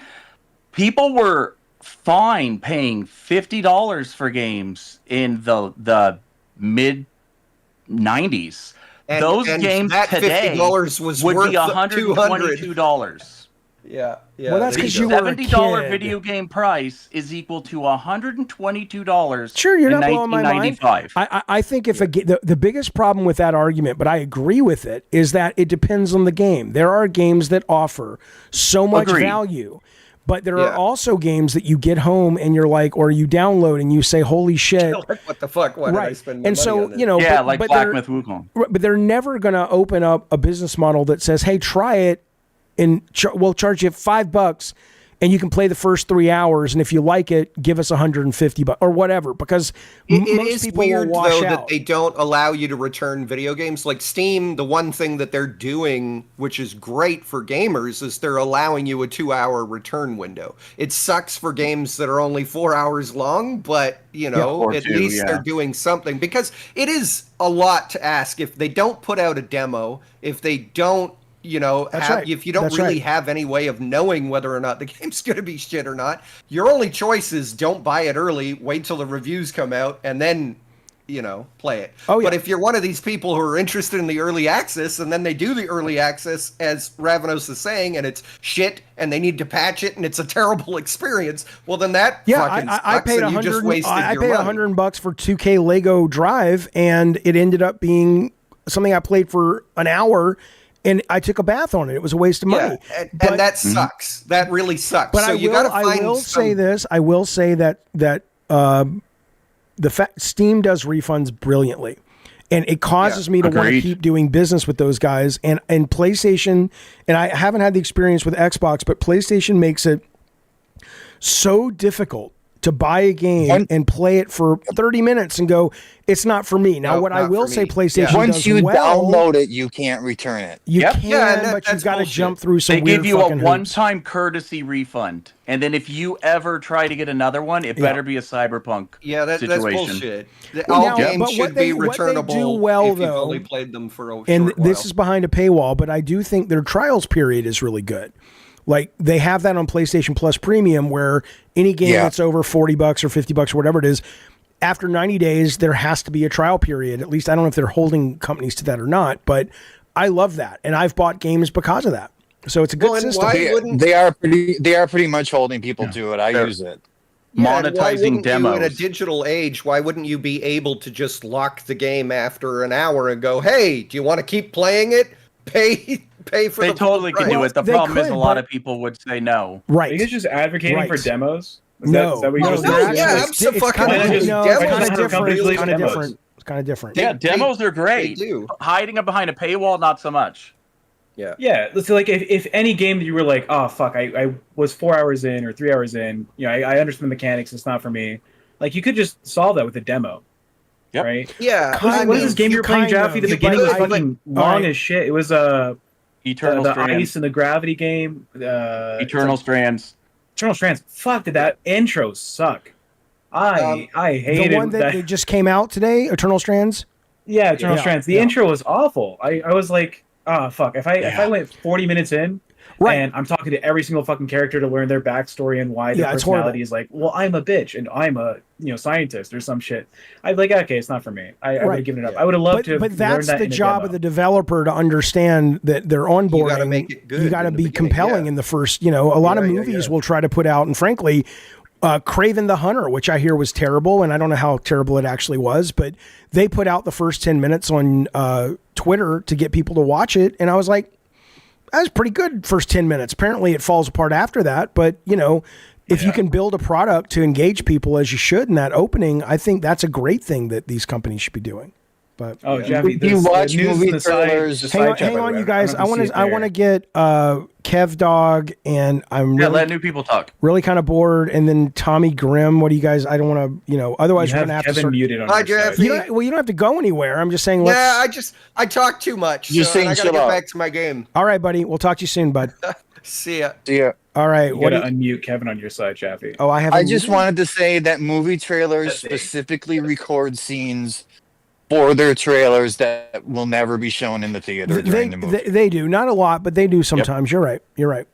people were fine paying $50 for games in the mid 90s. Those games that today $50 was would worth be $122. Yeah. Well, that's The 'cause you were a $70 kid. video game price is equal to $122 Sure, you're in not blowing my mind. 1995. I think if the biggest problem with that argument, but I agree with it, is that it depends on the game. There are games that offer so much Agreed. value, but there are also games that you get home and you're like, or you download and you say, "Holy shit!" What the fuck? Why did I spend my And money so on this? you know, Yeah, but, like but Black they're- Myth Wukong. But they're never going to open up a business model that says, "Hey, try it, and we'll charge you $5." And you can play the first 3 hours, and if you like it, give us $150 or whatever. Because It most is people weird will wash though out. that they don't allow you to return video games. Like Steam, the one thing that they're doing, which is great for gamers, is they're allowing you a 2-hour return window. It sucks for games that are only 4 hours long, but you know, or at two, least they're doing something, because it is a lot to ask if they don't put out a demo, if they don't, you know, if you don't really have any way of knowing whether or not the game's going to be shit or not. Your only choice is don't buy it early, wait till the reviews come out, and then, you know, play it. But if you're one of these people who are interested in the early access, and then they do the early access, as Ravenos is saying, and it's shit, and they need to patch it, and it's a terrible experience, well, then that fucking sucks, I paid and you just wasted I your paid money. $100 for 2K Lego Drive, and it ended up being something I played for an hour. And I took a bath on it. It was a waste of money. Yeah, and that sucks. That really sucks. But so I you will, got to find I will say this. I will say that the fact Steam does refunds brilliantly, and it causes me to want to keep doing business with those guys. And PlayStation, and I haven't had the experience with Xbox, but PlayStation makes it so difficult to buy a game and play it for 30 minutes and go, it's not for me. Now, No, what I not will for say, me. PlayStation Once does you well, download it, you can't return it. You Yep. can, Yeah, and but you've got to jump through some They weird give you a fucking hoops. one-time courtesy refund, and then if you ever try to get another one, it better be a Cyberpunk that's situation. bullshit. Well, All now, games but should what they- be what they do returnable well, if you've though, only played them for a and short this while. is behind a paywall, but I do think their trials period is really good. Like they have that on PlayStation Plus Premium, where any game that's over $40 or $50 or whatever it is, after 90 days there has to be a trial period. At least I don't know if they're holding companies to that or not, but I love that, and I've bought games because of that. So it's a good system. They are pretty much holding people to it. I use it. Yeah, and why Monetizing wouldn't you, in a demos. digital age, why wouldn't you be able to just lock the game after an hour and go, hey, do you want to keep playing it? Pay for They the full totally could price. do it. The they problem is could, a lot but- of people would say no. Right. Are you guys just advocating for Right. demos? No, Is that what no, you're just no, saying? yeah, it's absolutely. kind of Demos no, are it's kind of different. different. It's kind of Demos. different. It's kind of different. Yeah, demos are great. They do. Hiding it behind a paywall, not so much. Yeah. Yeah, let's say like if any game that you were like, oh fuck, I was 4 hours in or 3 hours in, you know, I understand the mechanics, it's not for me. Like you could just solve that with a demo. Yep. Right? Yeah. What is this game you were playing, Jaffe? The beginning was fucking long as shit. It was Eternal the Strands. ice and the gravity game. Eternal Strands. Eternal Strands. Fuck, did that intro suck? I hated The one that they just came out today, Eternal Strands. Yeah, Eternal Strands. The intro was awful. I was like, oh fuck. If I went 40 minutes in, and I'm talking to every single fucking character to learn their backstory and why their it's horrible. personality is like, well, I'm a bitch and I'm a scientist or some shit. I'd be like, okay, it's not for me. I would have given it up. I would have loved to have But that's learned that the in a job demo. of the developer to understand that they're onboarding. You gotta make it good You got to in the be beginning, compelling yeah. in the first. A lot of movies will try to put out, and frankly, Craven the Hunter, which I hear was terrible, and I don't know how terrible it actually was, but they put out the first 10 minutes on Twitter to get people to watch it, and I was like, that was pretty good first 10 minutes. Apparently it falls apart after that, but if you can build a product to engage people as you should in that opening, I think that's a great thing that these companies should be doing. But Jaffe, Do you watch movie trailers? hang on, you guys. I want to get Kev Dog, and I'm really, let new people talk. really kind of bored, and then Tommy Grimm. What do you guys? I don't want to, otherwise You we're have gonna have Kevin to start. muted on Hi, your side. Jaffe. You don't have to go anywhere. I'm just saying. Let's, Yeah, I talk too much. Just So, saying I gotta chill get out. back to my game. all right, buddy. We'll talk to you soon, bud. See ya. Yeah. All right. You What? gotta unmute Kevin on your side, Jaffe. Oh, I have. I just wanted to say that movie trailers specifically record scenes for their trailers that will never be shown in the theater during the movie. They do, not a lot, but they do sometimes. You're right. You're right.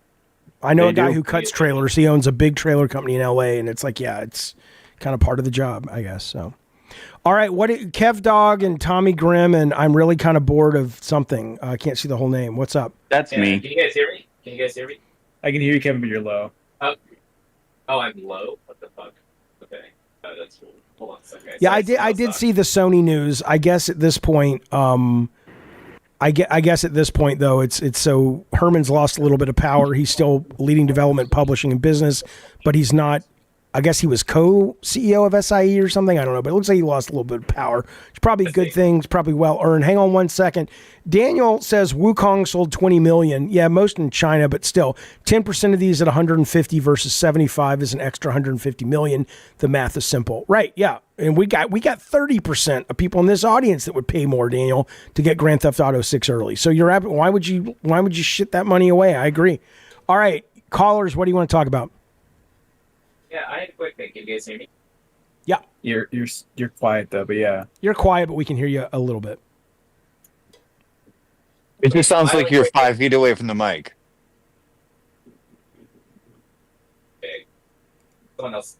I know They a guy do. who cuts trailers. He owns a big trailer company in LA, and it's like, yeah, it's kind of part of the job, I guess. So, all right, Kev Dog and Tommy Grimm, and I'm really kind of bored of something. I can't see the whole name. What's up? That's me. Can you guys hear me? I can hear you, Kevin, but you're low. Oh, I'm low. What the fuck? Okay, that's cool. Hold on a second. Yeah, I did see the Sony news. I guess at this point, I guess at this point though, it's so Herman's lost a little bit of power. He's still leading development, publishing, and business, but he's not. I guess he was co-CEO of SIE or something. I don't know, but it looks like he lost a little bit of power. It's probably a good thing. It's probably well earned. Hang on one second. Daniel says Wukong sold 20 million. Yeah, most in China, but still 10% of these at 150 versus 75 is an extra 150 million. The math is simple, right? Yeah, and we got 30% of people in this audience that would pay more, Daniel, to get Grand Theft Auto 6 early. So why would you shit that money away? I agree. All right, callers, what do you want to talk about? Yeah, I had a quick thing. Can you guys hear me? Yeah. You're quiet though, but yeah. You're quiet, but we can hear you a little bit. It just sounds like you're 5 feet away from the mic. Okay. Someone else.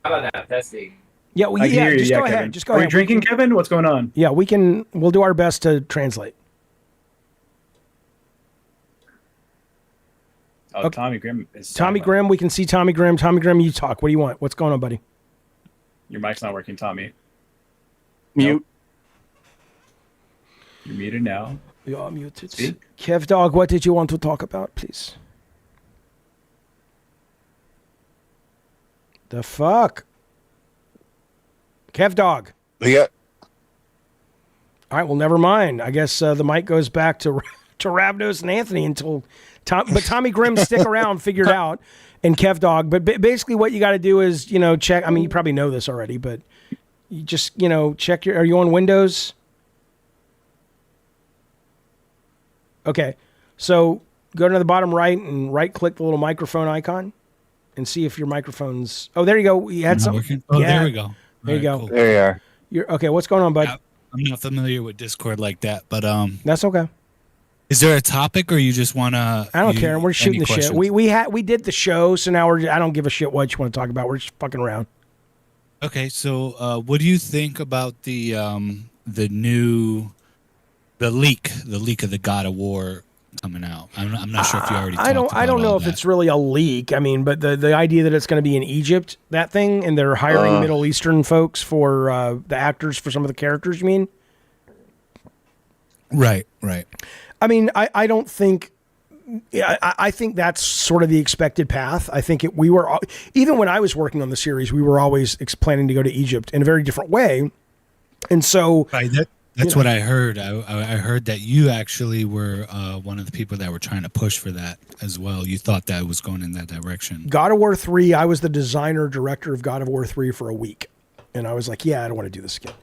How about that? Testing. Yeah, well, I can hear you. just Yeah, go Kevin. ahead. Just go Are ahead. you drinking, Kevin? What's going on? Yeah, we'll do our best to translate. Oh, Okay. Tommy Grimm is Tommy silent. Grimm, we can see Tommy Grimm. Tommy Grimm, you talk. What do you want? What's going on, buddy? Your mic's not working, Tommy. Mute. You're muted now. You are muted. Speak. Kev Dog, what did you want to talk about, please? The fuck? Kev Dog. Yeah. All right, well, never mind. I guess the mic goes back to to Ravnos and Anthony until but Tommy Grimm stick around, figured out, and Kev Dog. But basically, what you got to do is check. I mean, you probably know this already, but you just check your. Are you on Windows? Okay, so go to the bottom right and right-click the little microphone icon, and see if your microphone's. Oh, there you go. You had something. Oh, yeah. There we go. There you go. Cool. There you are. You're okay. What's going on, bud? I'm not familiar with Discord like that, but that's okay. Is there a topic, or you just wanna? I don't care. We're shooting the shit. We did the show, so now I don't give a shit what you want to talk about. We're just fucking around. Okay, so what do you think about the leak of the God of War coming out? I'm not sure if you already. I don't know if it's really a leak. I mean, but the idea that it's going to be in Egypt, that thing, and they're hiring Middle Eastern folks for the actors for some of the characters. You mean? Right. I mean, I don't think. I think that's sort of the expected path. I think we were, even when I was working on the series, we were always planning to go to Egypt in a very different way. And so that's what I heard. I heard that you actually were one of the people that were trying to push for that as well. You thought that was going in that direction. God of War 3, I was the designer director of God of War 3 for a week. And I was like, yeah, I don't want to do this again.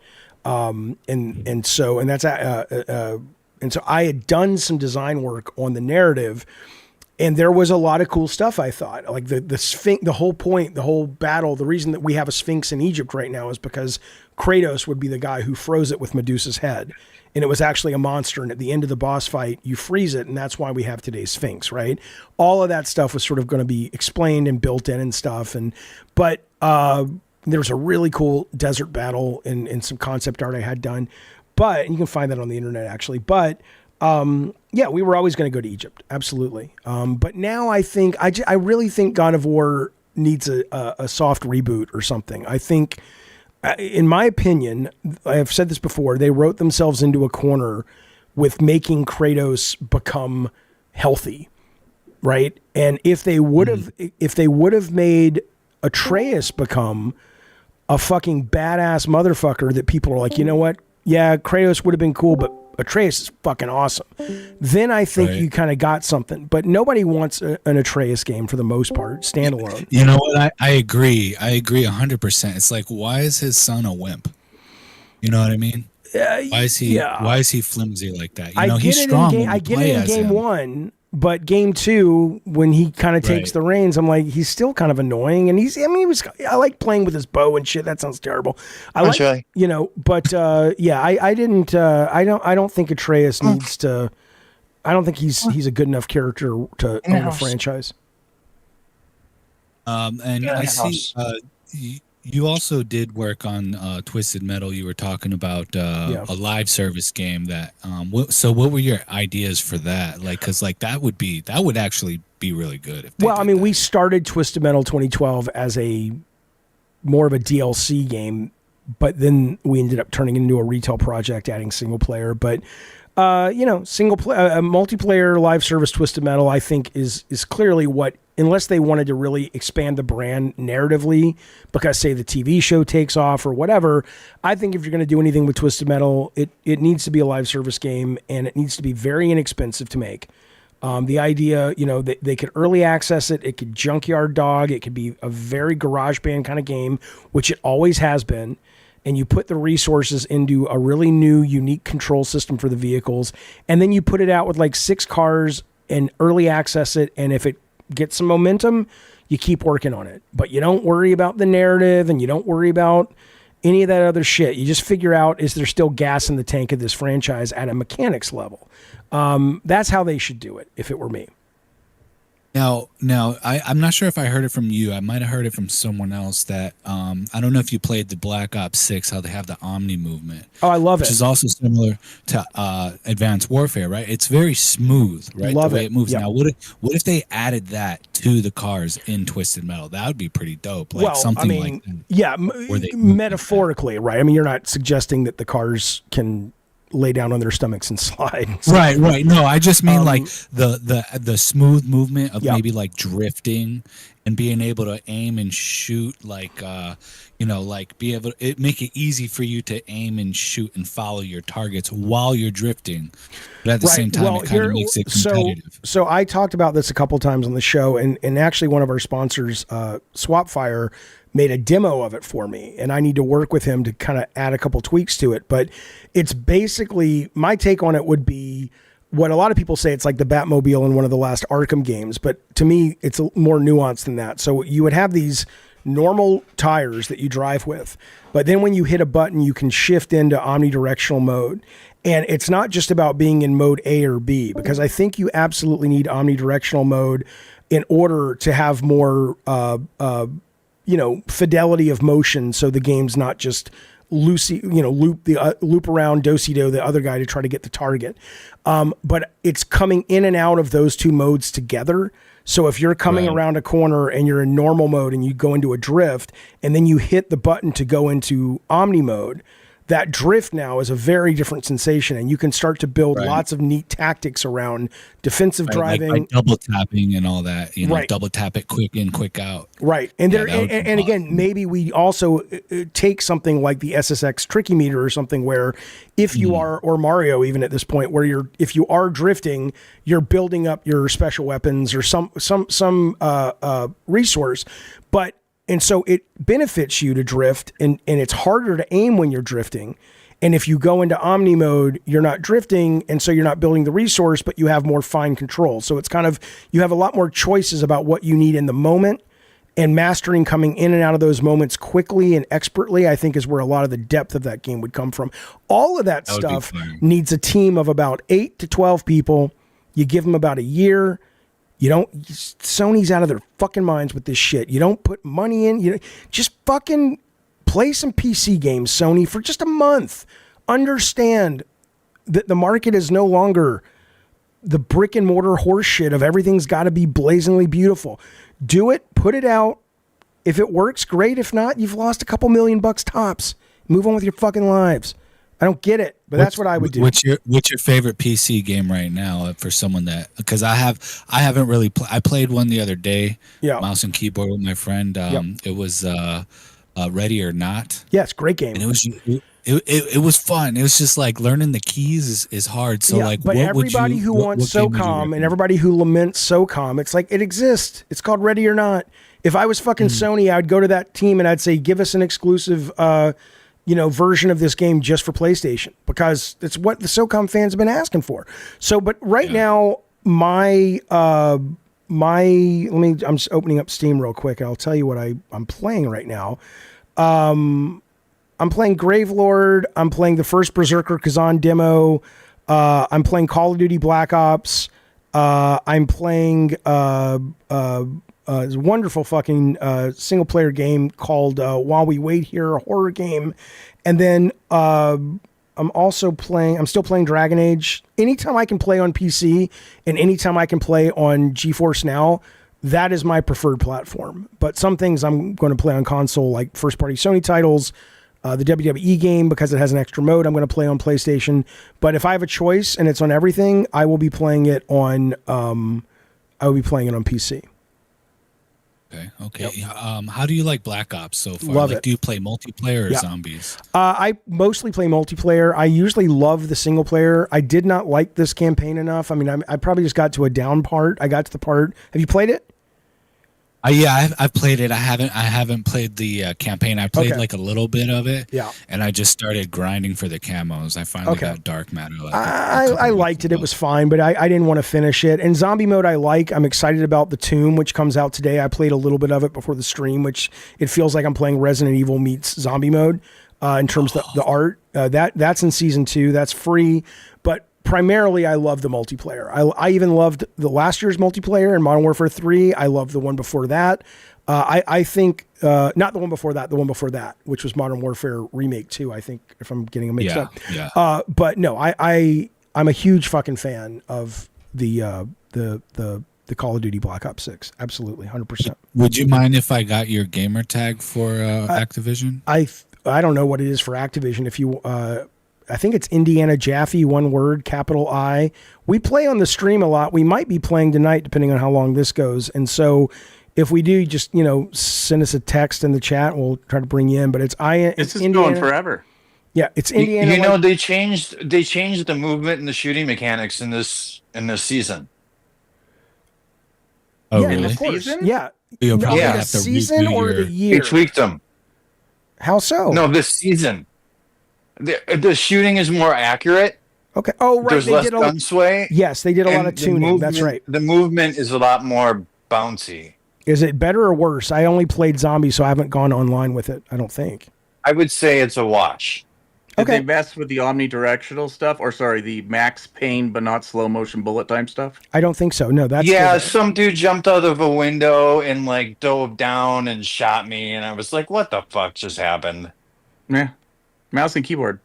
And so I had done some design work on the narrative, and there was a lot of cool stuff. I thought, like the Sphinx, the whole point, the whole battle. The reason that we have a Sphinx in Egypt right now is because Kratos would be the guy who froze it with Medusa's head, and it was actually a monster. And at the end of the boss fight, you freeze it, and that's why we have today's Sphinx, right? All of that stuff was sort of going to be explained and built in and stuff. But there was a really cool desert battle in some concept art I had done. But you can find that on the internet, actually. But yeah, we were always going to go to Egypt, absolutely. But now I think I really think God of War needs a soft reboot or something. I think, in my opinion, I have said this before, they wrote themselves into a corner with making Kratos become healthy, right? And if they would have made Atreus become a fucking badass motherfucker that people are like, you know what? Yeah, Kratos would have been cool, but Atreus is fucking awesome. Then I think you kind of got something. But nobody wants an Atreus game for the most part, standalone. You know what? I agree. I agree 100%. It's like, why is his son a wimp? You know what I mean? Why is he flimsy like that? You know, he's strong. I get it in game one, but game two, when he kind of takes the reins, I'm like, he's still kind of annoying. And I like playing with his bow and shit. That sounds terrible. I don't think Atreus needs to. I don't think he's a good enough character to own a franchise. And I see you also did work on Twisted Metal. You were talking about a live service game that. So what were your ideas for that? Like, because that would actually be really good. We started Twisted Metal 2012 as more of a DLC game, but then we ended up turning it into a retail project, adding single player. But single player, multiplayer live service Twisted Metal, I think is clearly what. Unless they wanted to really expand the brand narratively, because say the TV show takes off or whatever, I think if you're going to do anything with Twisted Metal, it needs to be a live service game, and it needs to be very inexpensive to make. The idea, they could early access it. It could Junkyard Dog. It could be a very garage band kind of game, which it always has been. And you put the resources into a really new, unique control system for the vehicles. And then you put it out with like 6 cars and early access it. And if it gets some momentum, you keep working on it. But you don't worry about the narrative, and you don't worry about any of that other shit. You just figure out, is there still gas in the tank of this franchise at a mechanics level? That's how they should do it if it were me. Now, I'm not sure if I heard it from you. I might have heard it from someone else that I don't know if you played the Black Ops 6, how they have the Omni movement. Oh, I love it. Which is also similar to Advanced Warfare, right? It's very smooth, right? Love the way it. it moves. Yep. Now, what if they added that to the cars in Twisted Metal? That would be pretty dope. Like something like that. Yeah, metaphorically, right? I mean, you're not suggesting that the cars can lay down on their stomachs and slide. Right. No, I just mean like the smooth movement of Yeah. maybe like drifting and being able to aim and shoot, like like be able to make it easy for you to aim and shoot and follow your targets while you're drifting, but at the same time it kind of makes it competitive. So I talked about this a couple times on the show, and actually one of our sponsors, Swapfire, made a demo of it for me, and I need to work with him to kind of add a couple tweaks to it. But it's basically, my take on it would be what a lot of people say, it's like the Batmobile in one of the last Arkham games, but to me it's more nuanced than that. So you would have these normal tires that you drive with, but then when you hit a button, you can shift into omnidirectional mode. And it's not just about being in mode A or B, because I think you absolutely need omnidirectional mode in order to have more fidelity of motion, so the game's not just loop around do-si-do the other guy to try to get the target. But it's coming in and out of those two modes together. So if you're coming around a corner and you're in normal mode and you go into a drift, and then you hit the button to go into Omni mode, that drift now is a very different sensation, and you can start to build lots of neat tactics around defensive driving, like double tapping and all that. Double tap it quick in, quick out. Right, and again, maybe we also take something like the SSX tricky meter or something, where if you are, or Mario even at this point, where if you are drifting, you're building up your special weapons or some resource, but. And so it benefits you to drift, and it's harder to aim when you're drifting. And if you go into Omni mode, you're not drifting, and so you're not building the resource, but you have more fine control. So it's kind of, you have a lot more choices about what you need in the moment, and mastering coming in and out of those moments quickly and expertly, I think, is where a lot of the depth of that game would come from. All of that stuff needs a team of about 8 to 12 people. You give them about a year. Sony's out of their fucking minds with this shit. You don't put money in. Just fucking play some PC games, Sony, for just a month. Understand that the market is no longer the brick and mortar horse shit of everything's got to be blazingly beautiful. Do it, put it out. If it works, great. If not, you've lost a couple $1 million tops. Move on with your fucking lives. I don't get it, but that's what I would do. What's your favorite PC game right now for someone that, because I haven't really I played one the other day, mouse and keyboard with my friend. It was Ready or Not. Yes, great game. And it was fun. It was just like learning the keys is hard. So but everybody who wants SOCOM and everybody who laments SOCOM, it's like, it exists. It's called Ready or Not. If I was fucking Sony, I'd go to that team and I'd say, give us an exclusive version of this game just for PlayStation, because it's what the SOCOM fans have been asking for. So, but right now, I'm just opening up Steam real quick, and I'll tell you what I'm playing right now. I'm playing Gravelord. I'm playing the first Berserker Kazan demo. I'm playing Call of Duty Black Ops. I'm playing this wonderful fucking single player game called While We Wait Here, a horror game. And then I'm still playing Dragon Age. Anytime I can play on PC and anytime I can play on GeForce Now, that is my preferred platform. But some things I'm going to play on console, like first party Sony titles, the WWE game, because it has an extra mode, I'm going to play on PlayStation. But if I have a choice and it's on everything, I will be playing it on PC. Okay. Yep. How do you like Black Ops so far? Love it. Do you play multiplayer or zombies? I mostly play multiplayer. I usually love the single player. I did not like this campaign enough. I mean, I probably just got to a down part. I got to the part. Have you played it? I've played it. I haven't played the campaign. I played like a little bit of it. Yeah. And I just started grinding for the camos. I finally got Dark Matter. I liked it. It was fine, but I didn't want to finish it. And zombie mode I like. I'm excited about the Tomb, which comes out today. I played a little bit of it before the stream, which it feels like I'm playing Resident Evil meets zombie mode in terms of the art. That's in season 2. That's free. But primarily, I love the multiplayer. I even loved the last year's multiplayer in Modern Warfare 3. I love the one before that. I think, not the one before that, the one before that, which was Modern Warfare Remake 2, I think, if I'm getting them mixed up. Yeah. But no, I'm a huge fucking fan of the Call of Duty Black Ops 6. Absolutely, 100%. Would you mind if I got your gamer tag for Activision? I don't know what it is for Activision. If you... I think it's Indiana Jaffe, one word, capital I. We play on the stream a lot. We might be playing tonight, depending on how long this goes. And so if we do, just, send us a text in the chat. We'll try to bring you in. But it's This is Indiana. going forever. Yeah, it's Indiana. They changed the movement and the shooting mechanics in this season. Oh, yeah, really? of course. Season? Yeah. You'll probably the have to season redo or the your- year? They tweaked them. How so? No, this season. The shooting is more accurate. Okay. Oh, right. There's They less did gun sway. Yes, they did a lot and of the tuning. That's movement- right. The movement is a lot more bouncy. Is it better or worse? I only played zombies, so I haven't gone online with it. I don't think. I would say it's a watch. Did they mess with the omnidirectional stuff, or sorry, the max pain but not slow motion bullet time stuff? I don't think so. No, that's Yeah, good. some dude jumped out of a window and dove down and shot me, and I was like, "What the fuck just happened?" Yeah, mouse and keyboard.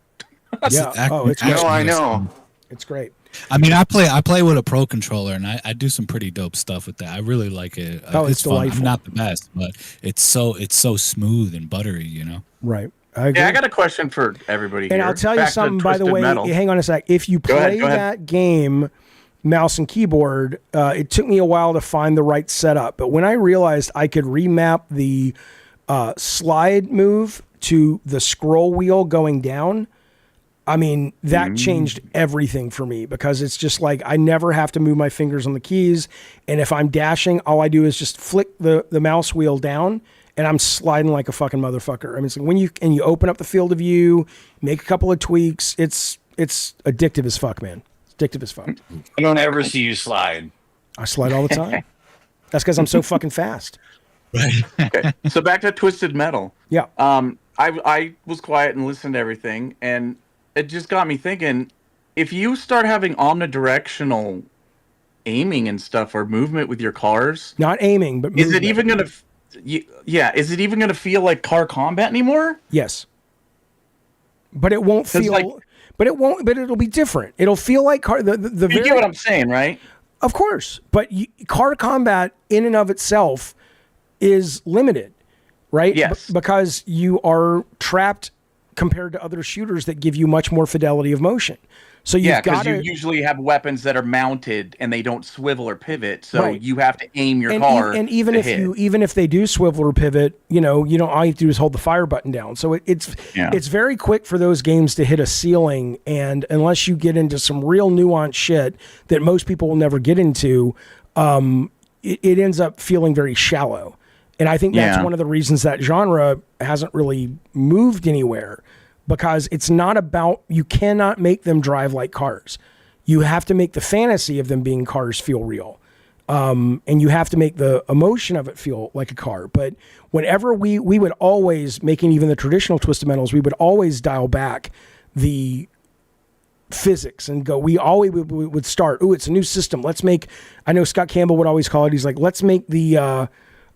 Yeah. Oh, it's great. I know. It's great. I mean, I play with a pro controller, and I do some pretty dope stuff with that. I really like it. Oh, it's fun. delightful. I'm not the best, but it's so smooth and buttery, Right. I agree. Yeah, I got a question for everybody And here. I'll tell you Back to something, by the Twisted way. Metal. Hang on a sec. If you Go ahead, play go ahead. that game, mouse and keyboard, it took me a while to find the right setup. But when I realized I could remap the slide move to the scroll wheel going down, I mean, that changed everything for me, because it's just like I never have to move my fingers on the keys. And if I'm dashing, all I do is just flick the mouse wheel down, and I'm sliding like a fucking motherfucker. I mean, it's like when you open up the field of view, make a couple of tweaks, it's addictive as fuck, man. It's addictive as fuck. I don't ever see you slide. I slide all the time. That's because I'm so fucking fast. Okay, so back to Twisted Metal. Yeah. I was quiet and listened to everything, and it just got me thinking, if you start having omnidirectional aiming and stuff, or movement with your cars, not aiming, but is movement. it even gonna? Is it even gonna feel like car combat anymore? Yes. But it won't 'Cause, feel. But it'll be different. It'll feel like car. The You very, get what I'm saying, right? Of course, but car combat in and of itself is limited, right? Yes. Because you are trapped compared to other shooters that give you much more fidelity of motion. So you've Yeah, because got to. you usually have weapons that are mounted and they don't swivel or pivot, so Right. you have to aim your and, car. and even to if hit. even if they do swivel or pivot, you don't, all you have to do is hold the fire button down. So it's very quick for those games to hit a ceiling, and unless you get into some real nuanced shit that most people will never get into, it ends up feeling very shallow. And I think that's one of the reasons that genre hasn't really moved anywhere, because it's not about, you cannot make them drive like cars. You have to make the fantasy of them being cars feel real. And you have to make the emotion of it feel like a car. But whenever we would always, making even the traditional Twisted Metals, we would always dial back the physics and go, we would start, it's a new system. Let's make, I know Scott Campbell would always call it, he's like, let's make the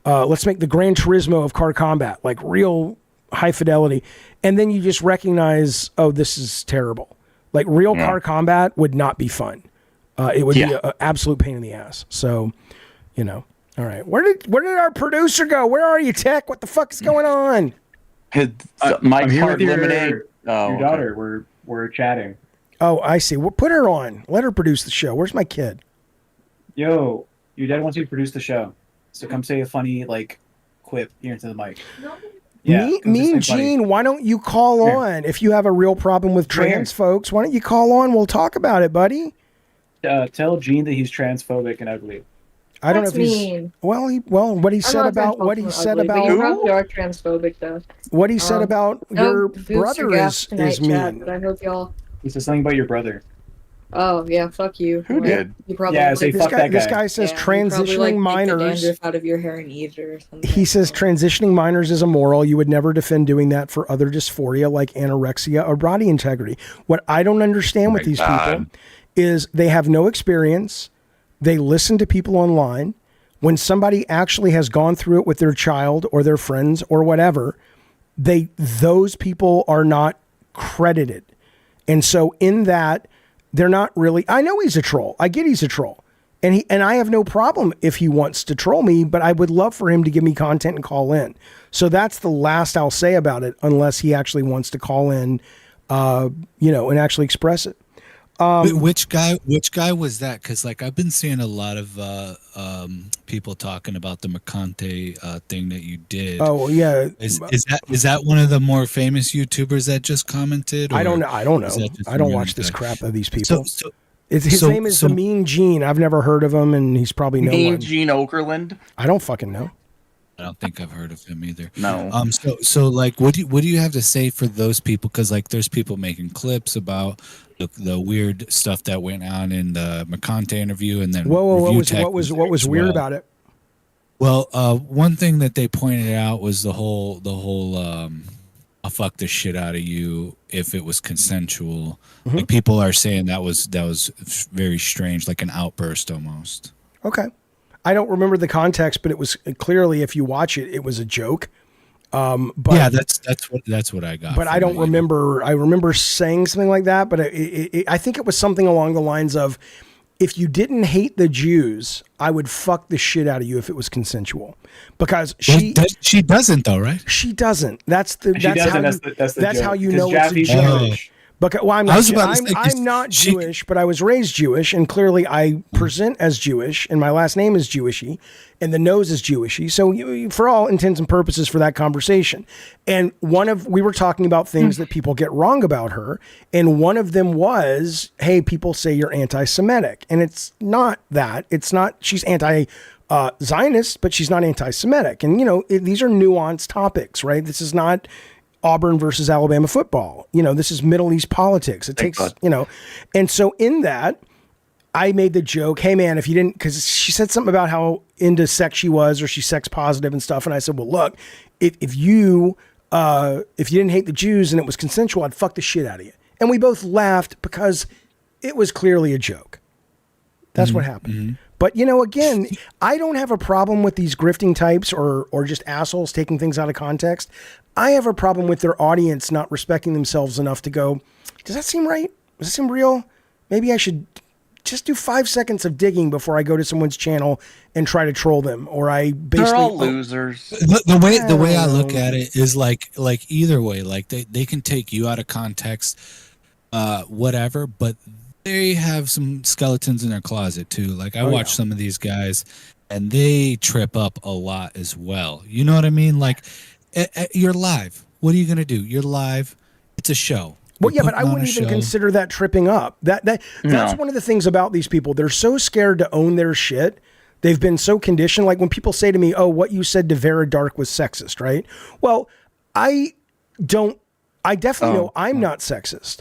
Gran Turismo of car combat, like real high fidelity. And then you just recognize, this is terrible. Like real car combat would not be fun. It would be an absolute pain in the ass. So, all right. Where did our producer go? Where are you, Tech? What the fuck is going on? Mike I'm here Hard with your, Lemonade. your daughter. We're chatting. Oh, I see. Well, put her on. Let her produce the show. Where's my kid? Yo, your dad wants you to produce the show. So come say a funny quip here into the mic. Yeah, me and Gene, why don't you call on? If you have a real problem with trans folks, why don't you call on? We'll talk about it, buddy. Tell Gene that he's transphobic and ugly. I don't know if he's mean. well. What he said about You probably are transphobic though. What he said about your brother is mean. Chat, but I hope y'all. He said something about your brother. Oh yeah, fuck you. Who did? You probably this guy says transitioning minors. out of your hair and eat it or something. He says transitioning minors is immoral. You would never defend doing that for other dysphoria like anorexia or body integrity. What I don't understand with these people is they have no experience. They listen to people online. When somebody actually has gone through it with their child or their friends or whatever, those people are not credited. And so in that, they're not really, I know he's a troll. I get he's a troll. And I have no problem if he wants to troll me, but I would love for him to give me content and call in. So that's the last I'll say about it, unless he actually wants to call in and actually express it. Which guy was that? Because like I've been seeing a lot of people talking about the Mercante thing that you did. Oh yeah, is that one of the more famous YouTubers that just commented? I don't know. I don't know. I don't watch this crap of these people. His name is the Mean Gene. I've never heard of him, and he's probably no Mean one. Gene Okerlund. I don't fucking know. I don't think I've heard of him either. No. So like, what do you have to say for those people? Because like, there's people making clips about the weird stuff that went on in the Mercante interview, and then what was weird about it? Well, one thing that they pointed out was the whole I'll fuck the shit out of you if it was consensual. Mm-hmm. Like people are saying that was very strange, like an outburst almost. Okay. I don't remember the context, but it was clearly, if you watch it, it was a joke. But yeah, that's what I got. But I don't remember. I remember saying something like that, but I think it was something along the lines of, if you didn't hate the Jews, I would fuck the shit out of you if it was consensual. Because she doesn't though, right? She doesn't. That's how you know it's a Jaffe's joke. Jewish. Because, well, I'm not Jewish, but I was raised Jewish, and clearly I present as Jewish, and my last name is Jewishy, and the nose is Jewishy. So, for all intents and purposes, for that conversation, and we were talking about things that people get wrong about her, and one of them was, "Hey, people say you're anti-Semitic," and it's not that. It's not. She's anti-Zionist, but she's not anti-Semitic, and these are nuanced topics, right? This is not Auburn versus Alabama football. This is Middle East politics. It takes, and so in that, I made the joke, hey man, if you didn't, because she said something about how into sex she was, or she's sex positive and stuff. And I said, well, look, if you didn't hate the Jews and it was consensual, I'd fuck the shit out of you. And we both laughed because it was clearly a joke. That's what happened. Mm-hmm. But again, I don't have a problem with these grifting types or just assholes taking things out of context. I have a problem with their audience not respecting themselves enough to go, does that seem right? Does that seem real? Maybe I should just do 5 seconds of digging before I go to someone's channel and try to troll them. Or I basically they're all losers. The way I look at it is like either way, like they can take you out of context, whatever, but they have some skeletons in their closet too. Like I watch some of these guys and they trip up a lot as well. You know what I mean? Like you're live. What are you going to do? You're live. It's a show. Well, yeah, but I wouldn't even consider that tripping up. That's one of the things about these people. They're so scared to own their shit. They've been so conditioned. Like when people say to me, oh, what you said to Vera Dark was sexist, right? Well, I definitely know I'm not sexist.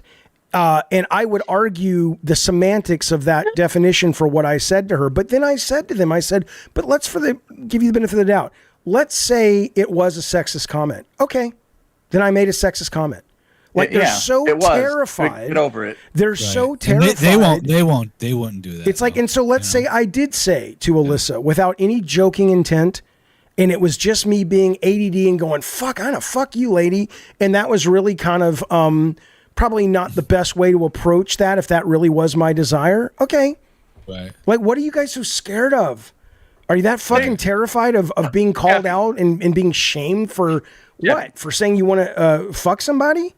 And I would argue the semantics of that definition for what I said to her. But then I said to them, but let's give you the benefit of the doubt. Let's say it was a sexist comment. Okay. Then I made a sexist comment. Like they're so terrified. Get over it. They're so terrified. They won't do that. It's like, and so let's say I did say to Alyssa without any joking intent, and it was just me being ADD and going, fuck you, lady. And that was really kind of, probably not the best way to approach that if that really was my desire. Okay. Right. Like, what are you guys so scared of? Are you that fucking terrified of being called out and being shamed for what? For saying you want to fuck somebody?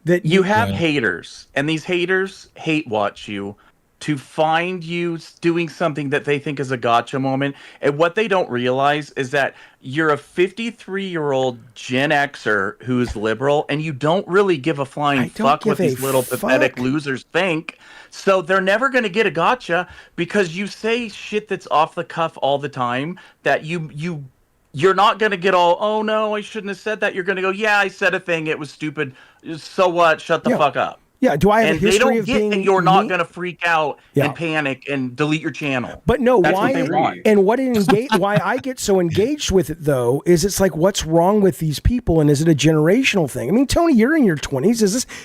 That you have haters, and these haters hate watch you to find you doing something that they think is a gotcha moment. And what they don't realize is that you're a 53-year-old Gen Xer who's liberal, and you don't really give a flying fuck what these little pathetic losers think. So they're never going to get a gotcha because you say shit that's off the cuff all the time that you're not going to get all, oh no, I shouldn't have said that. You're going to go, yeah, I said a thing. It was stupid. So what? Shut the fuck up. Yeah, do I have a history of being... And you're not going to freak out and panic and delete your channel. But no, that's why? What they want. And why I get so engaged with it, though, is it's like, what's wrong with these people? And is it a generational thing? I mean, Tony, you're in your 20s.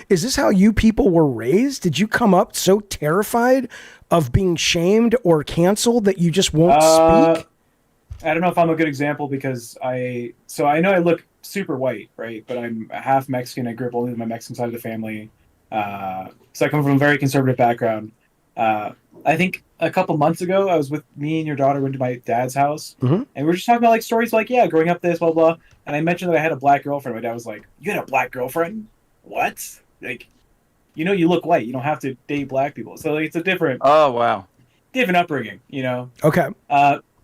Is this how you people were raised? Did you come up so terrified of being shamed or canceled that you just won't speak? I don't know if I'm a good example because I know I look super white, right? But I'm half Mexican. I grew up only with my Mexican side of the family. So I come from a very conservative background. I think a couple months ago, I was with me and your daughter went to my dad's house, and we were just talking about like stories like, yeah, growing up this, blah, blah. And I mentioned that I had a black girlfriend. My dad was like, you had a black girlfriend? What? Like, you look white. You don't have to date black people. So it's a different. Oh wow. Different upbringing. Okay.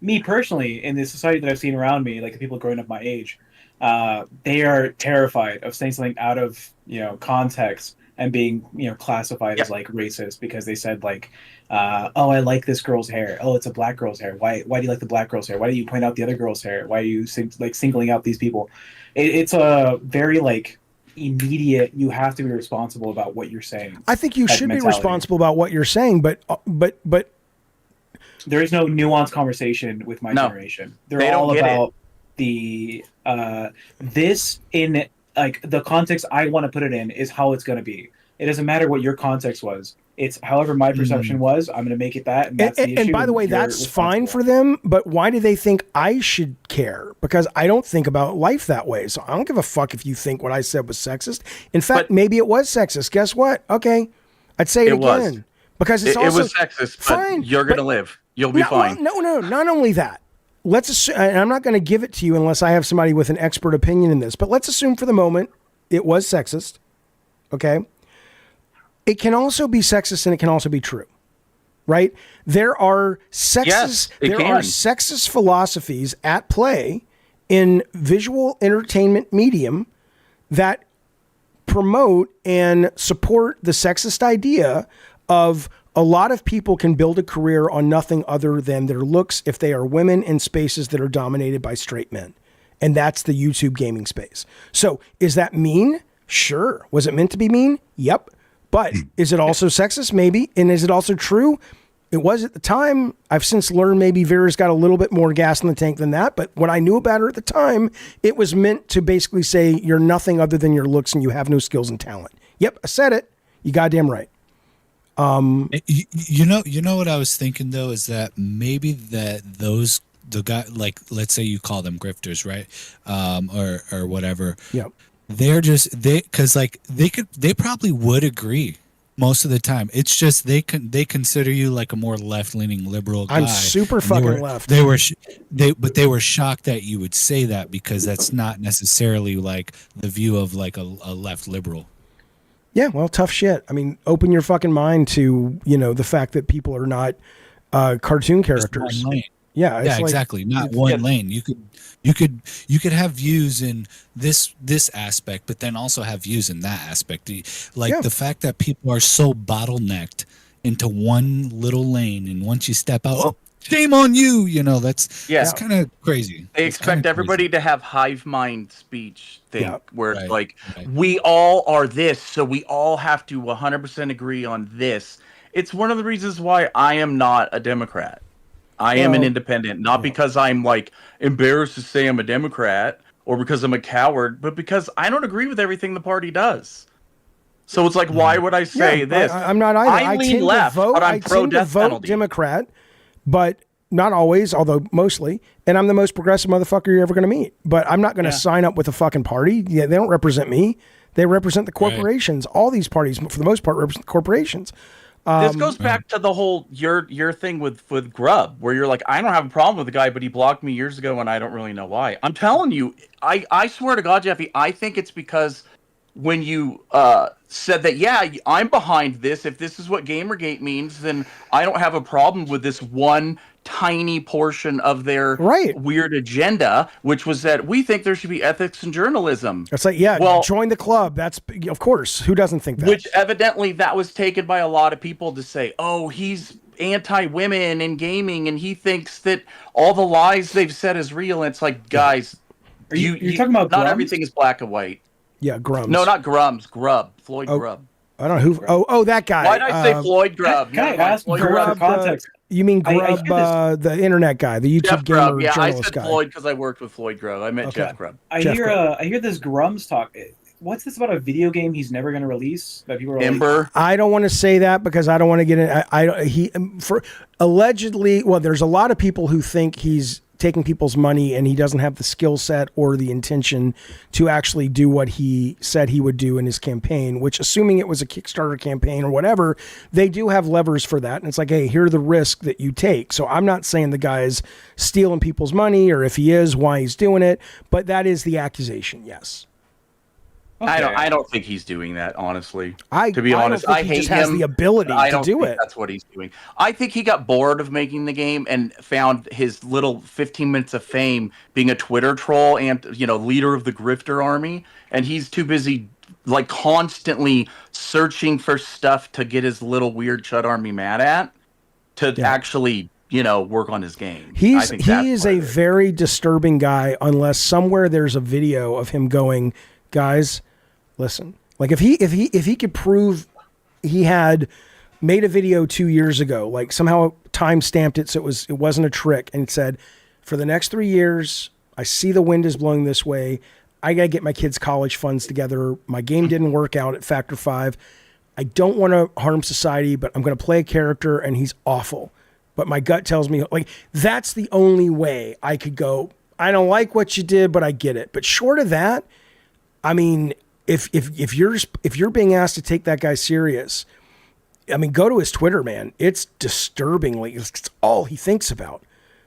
Me personally, in the society that I've seen around me, like the people growing up my age, they are terrified of saying something out of context and being classified as like racist because they said like, oh, I like this girl's hair. Oh, it's a black girl's hair. Why do you like the black girl's hair? Why do you point out the other girl's hair? Why are you singling out these people? It's a very like immediate. You have to be responsible about what you're saying. I think you should be responsible about what you're saying, but there is no nuanced conversation with my generation. They're all about the this in like the context I want to put it in is how it's going to be. It doesn't matter what your context was. It's however my perception was. I'm going to make it that, and that's the issue. And by the way, that's fine for them. But why do they think I should care? Because I don't think about life that way. So I don't give a fuck if you think what I said was sexist. In fact, maybe it was sexist. Guess what? Okay, I'd say it again because it's also it was sexist. Fine. But you're going to live. You'll be fine. No. Not only that. Let's assume, and I'm not going to give it to you unless I have somebody with an expert opinion in this. But let's assume for the moment it was sexist. Okay. It can also be sexist and it can also be true, right? There are sexist philosophies at play in visual entertainment medium that promote and support the sexist idea of a lot of people can build a career on nothing other than their looks if they are women in spaces that are dominated by straight men. And that's the YouTube gaming space. So is that mean? Sure. Was it meant to be mean? Yep. But is it also sexist? Maybe. And is it also true? It was at the time. I've since learned maybe Vera's got a little bit more gas in the tank than that. But when I knew about her at the time, it was meant to basically say you're nothing other than your looks and you have no skills and talent. Yep, I said it. You goddamn right. You know what I was thinking though is that maybe the guy, like let's say you call them grifters, right? Or whatever. Yep. They probably would agree most of the time. It's just they consider you like a more left-leaning liberal guy. I'm super fucking left. They were shocked that you would say that because that's not necessarily like the view of like a left liberal. Yeah, well, tough shit. I mean, open your fucking mind to, the fact that people are not cartoon characters. Yeah, exactly. Not one lane. You could have views in this aspect, but then also have views in that aspect. Like the fact that people are so bottlenecked into one little lane, and once you step out, oh, shame on you. That's kind of crazy. They expect everybody to have hive mind speech thing, where it's like we all are this, so we all have to 100% agree on this. It's one of the reasons why I am not a Democrat. I am an independent, not because I'm like embarrassed to say I'm a Democrat or because I'm a coward, but because I don't agree with everything the party does. So it's like, why would I say this? I'm not either. I lean left, but I'm pro death penalty. Democrat, but not always, although mostly. And I'm the most progressive motherfucker you're ever going to meet. But I'm not going to sign up with a fucking party. Yeah, they don't represent me. They represent the corporations. Right. All these parties, for the most part, represent the corporations. This goes back to the whole your thing with Grub, where you're like, I don't have a problem with the guy, but he blocked me years ago, and I don't really know why. I'm telling you, I swear to God, Jaffe, I think it's because when you said that, I'm behind this. If this is what Gamergate means, then I don't have a problem with this one tiny portion of their weird agenda, which was that we think there should be ethics in journalism. It's like, join the club. That's, of course, who doesn't think that? Which evidently that was taken by a lot of people to say, oh, he's anti-women in gaming and he thinks that all the lies they've said is real. And it's like, guys, you're talking about not Grums? Everything is black and white. Yeah, Grums. No, not Grums. Grub. Floyd Grubb. I don't know who. Oh, that guy. Why did I say Floyd Grubb? Can I ask for context? You mean Grubb, the internet guy, the YouTube gamer journalist guy? I said Floyd because I worked with Floyd Grubb. I meant Jeff Grubb. I hear this Grums talk. What's this about a video game he's never going to release? That people are Ember. I don't want to say that because I don't want to get in. He allegedly. Well, there's a lot of people who think he's taking people's money and he doesn't have the skill set or the intention to actually do what he said he would do in his campaign, which, assuming it was a Kickstarter campaign or whatever, they do have levers for that. And it's like, hey, here are the risks that you take. So I'm not saying the guy's stealing people's money, or if he is, why he's doing it, but that is the accusation. Yes. I don't think he's doing that, honestly. To be I don't honest, think I he hate just has him. the ability I to don't do think it. That's what he's doing. I think he got bored of making the game and found his little 15 minutes of fame being a Twitter troll and leader of the grifter army, and he's too busy like constantly searching for stuff to get his little weird chud army mad at to actually work on his game. He is a very disturbing guy unless somewhere there's a video of him going, guys, listen. Like if he could prove he had made a video 2 years ago, like somehow time stamped it so it wasn't a trick, and said, for the next 3 years, I see the wind is blowing this way. I gotta get my kids' college funds together. My game didn't work out at Factor 5. I don't want to harm society, but I'm gonna play a character and he's awful. But my gut tells me, like, that's the only way I could go, I don't like what you did, but I get it. But short of that, I mean, if you're being asked to take that guy serious, I mean, go to his Twitter, man. It's disturbingly, it's all he thinks about.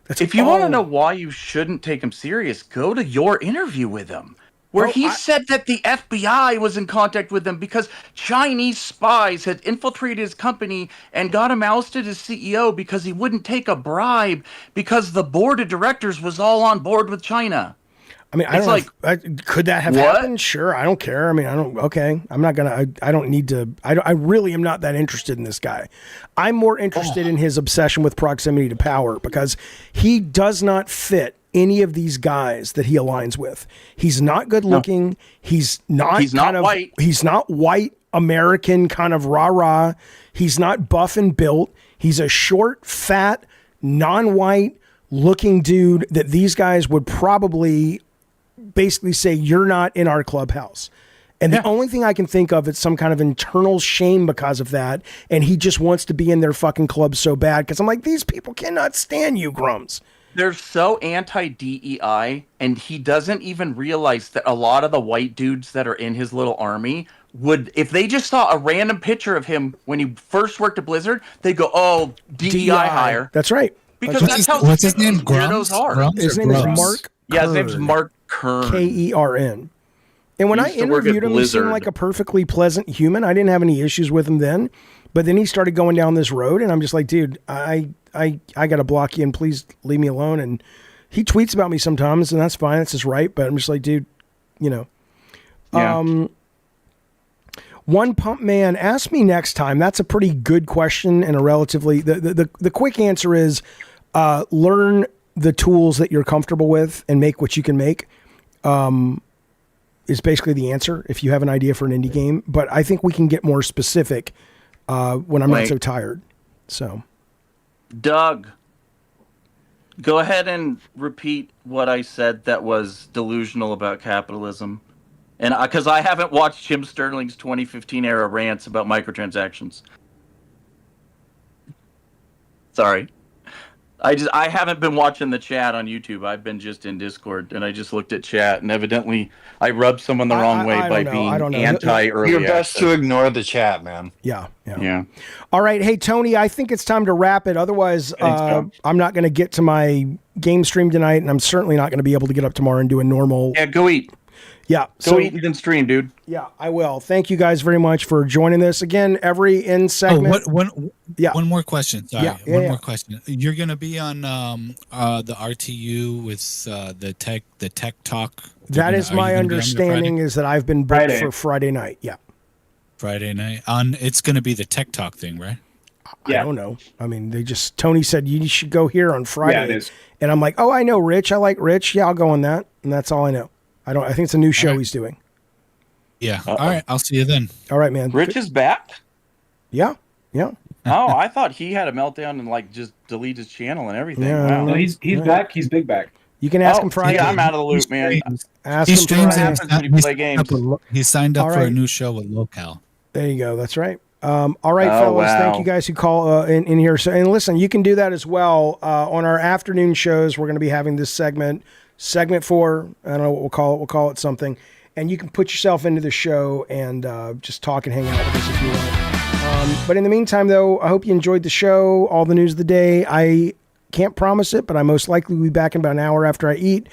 If you want to know why you shouldn't take him serious, go to your interview with him, where he said that the FBI was in contact with him because Chinese spies had infiltrated his company and got him ousted as CEO because he wouldn't take a bribe because the board of directors was all on board with China. I mean, I don't know. Could that have happened? Sure. I don't care. I mean, I'm not going to, I don't need to, I really am not that interested in this guy. I'm more interested in his obsession with proximity to power because he does not fit any of these guys that he aligns with. He's not good looking. No. He's not white. He's not white American kind of rah-rah. He's not buff and built. He's a short, fat, non-white looking dude that these guys would probably basically say, you're not in our clubhouse. And the only thing I can think of is some kind of internal shame because of that. And he just wants to be in their fucking club so bad. Because I'm like, these people cannot stand you, Grums. They're so anti-DEI, and he doesn't even realize that a lot of the white dudes that are in his little army would, if they just saw a random picture of him when he first worked at Blizzard, they'd go, oh, DEI hire. That's right. Because that's how what's his name? Grums are. His name is Mark Yeah, his name's Mark Kern. Kern. And when I interviewed him, he seemed like a perfectly pleasant human. I didn't have any issues with him then. But then he started going down this road, and I'm just like, dude, I got to block you, and please leave me alone. And he tweets about me sometimes, and that's fine. That's his right. But I'm just like, dude, Yeah. One Pump Man, ask me next time. That's a pretty good question, and a relatively the quick answer is learn the tools that you're comfortable with and make what you can make. Is basically the answer if you have an idea for an indie game. But I think we can get more specific when I'm not so tired. So, Doug, go ahead and repeat what I said that was delusional about capitalism. And because I haven't watched Jim Sterling's 2015 era rants about microtransactions. Sorry. I haven't been watching the chat on YouTube. I've been just in Discord, and I just looked at chat, and evidently I rubbed someone the wrong way by being anti-early You're best access. to ignore the chat, man. Yeah. Yeah. All right. Hey, Tony, I think it's time to wrap it. Otherwise, I'm not going to get to my game stream tonight, and I'm certainly not going to be able to get up tomorrow and do a normal. Yeah, go eat. Yeah. Go eat and then stream, dude. Yeah, I will. Thank you guys very much for joining this. Again, every end segment. One more question. Sorry. One more question. You're going to be on the RTU with the tech talk. That is my understanding, is that I've been booked for Friday night. Yeah. Friday night. It's going to be the tech talk thing, right? I don't know. I mean, Tony said you should go here on Friday. Yeah, it is. And I'm like, oh, I know Rich. I like Rich. Yeah, I'll go on that. And that's all I know. I think it's a new show he's doing. Yeah. All right. I'll see you then. All right, man. Rich is back? Yeah. Oh, I thought he had a meltdown and just delete his channel and everything. Yeah, wow. No, he's back. He's big back. You can ask him Friday. Yeah, I'm out of the loop, man. Ask He him streams Friday. happens when you play games. He signed up All for a right. new show with Locale. There you go. That's right. All right, Oh, fellas. wow. Thank you guys who call in here. So, and listen, you can do that as well on our afternoon shows. We're going to be having this segment 4. I don't know what we'll call it. We'll call it something. And you can put yourself into the show and just talk and hang out with us if you want. But in the meantime, though, I hope you enjoyed the show. All the news of the day. I can't promise it, but I most likely will be back in about an hour after I eat.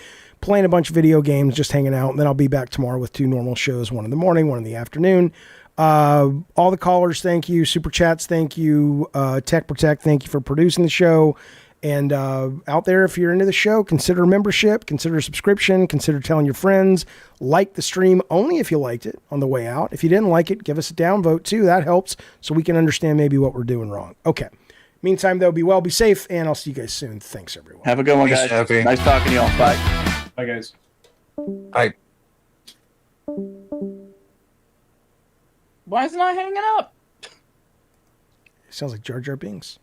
playing a bunch of video games, just hanging out. And then I'll be back tomorrow with 2 normal shows, one in the morning, one in the afternoon. All the callers, thank you. Super Chats, thank you. Tech Protect, thank you for producing the show. And out there, if you're into the show, consider membership, consider subscription, consider telling your friends. Like the stream only if you liked it on the way out. If you didn't like it, give us a downvote too. That helps so we can understand maybe what we're doing wrong. Okay. Meantime, though, be well, be safe, and I'll see you guys soon. Thanks, everyone. Have a good one, guys. Jaffe. Nice talking to y'all. Bye. Bye, guys. Bye. Why is it not hanging up? Sounds like Jar Jar Binks.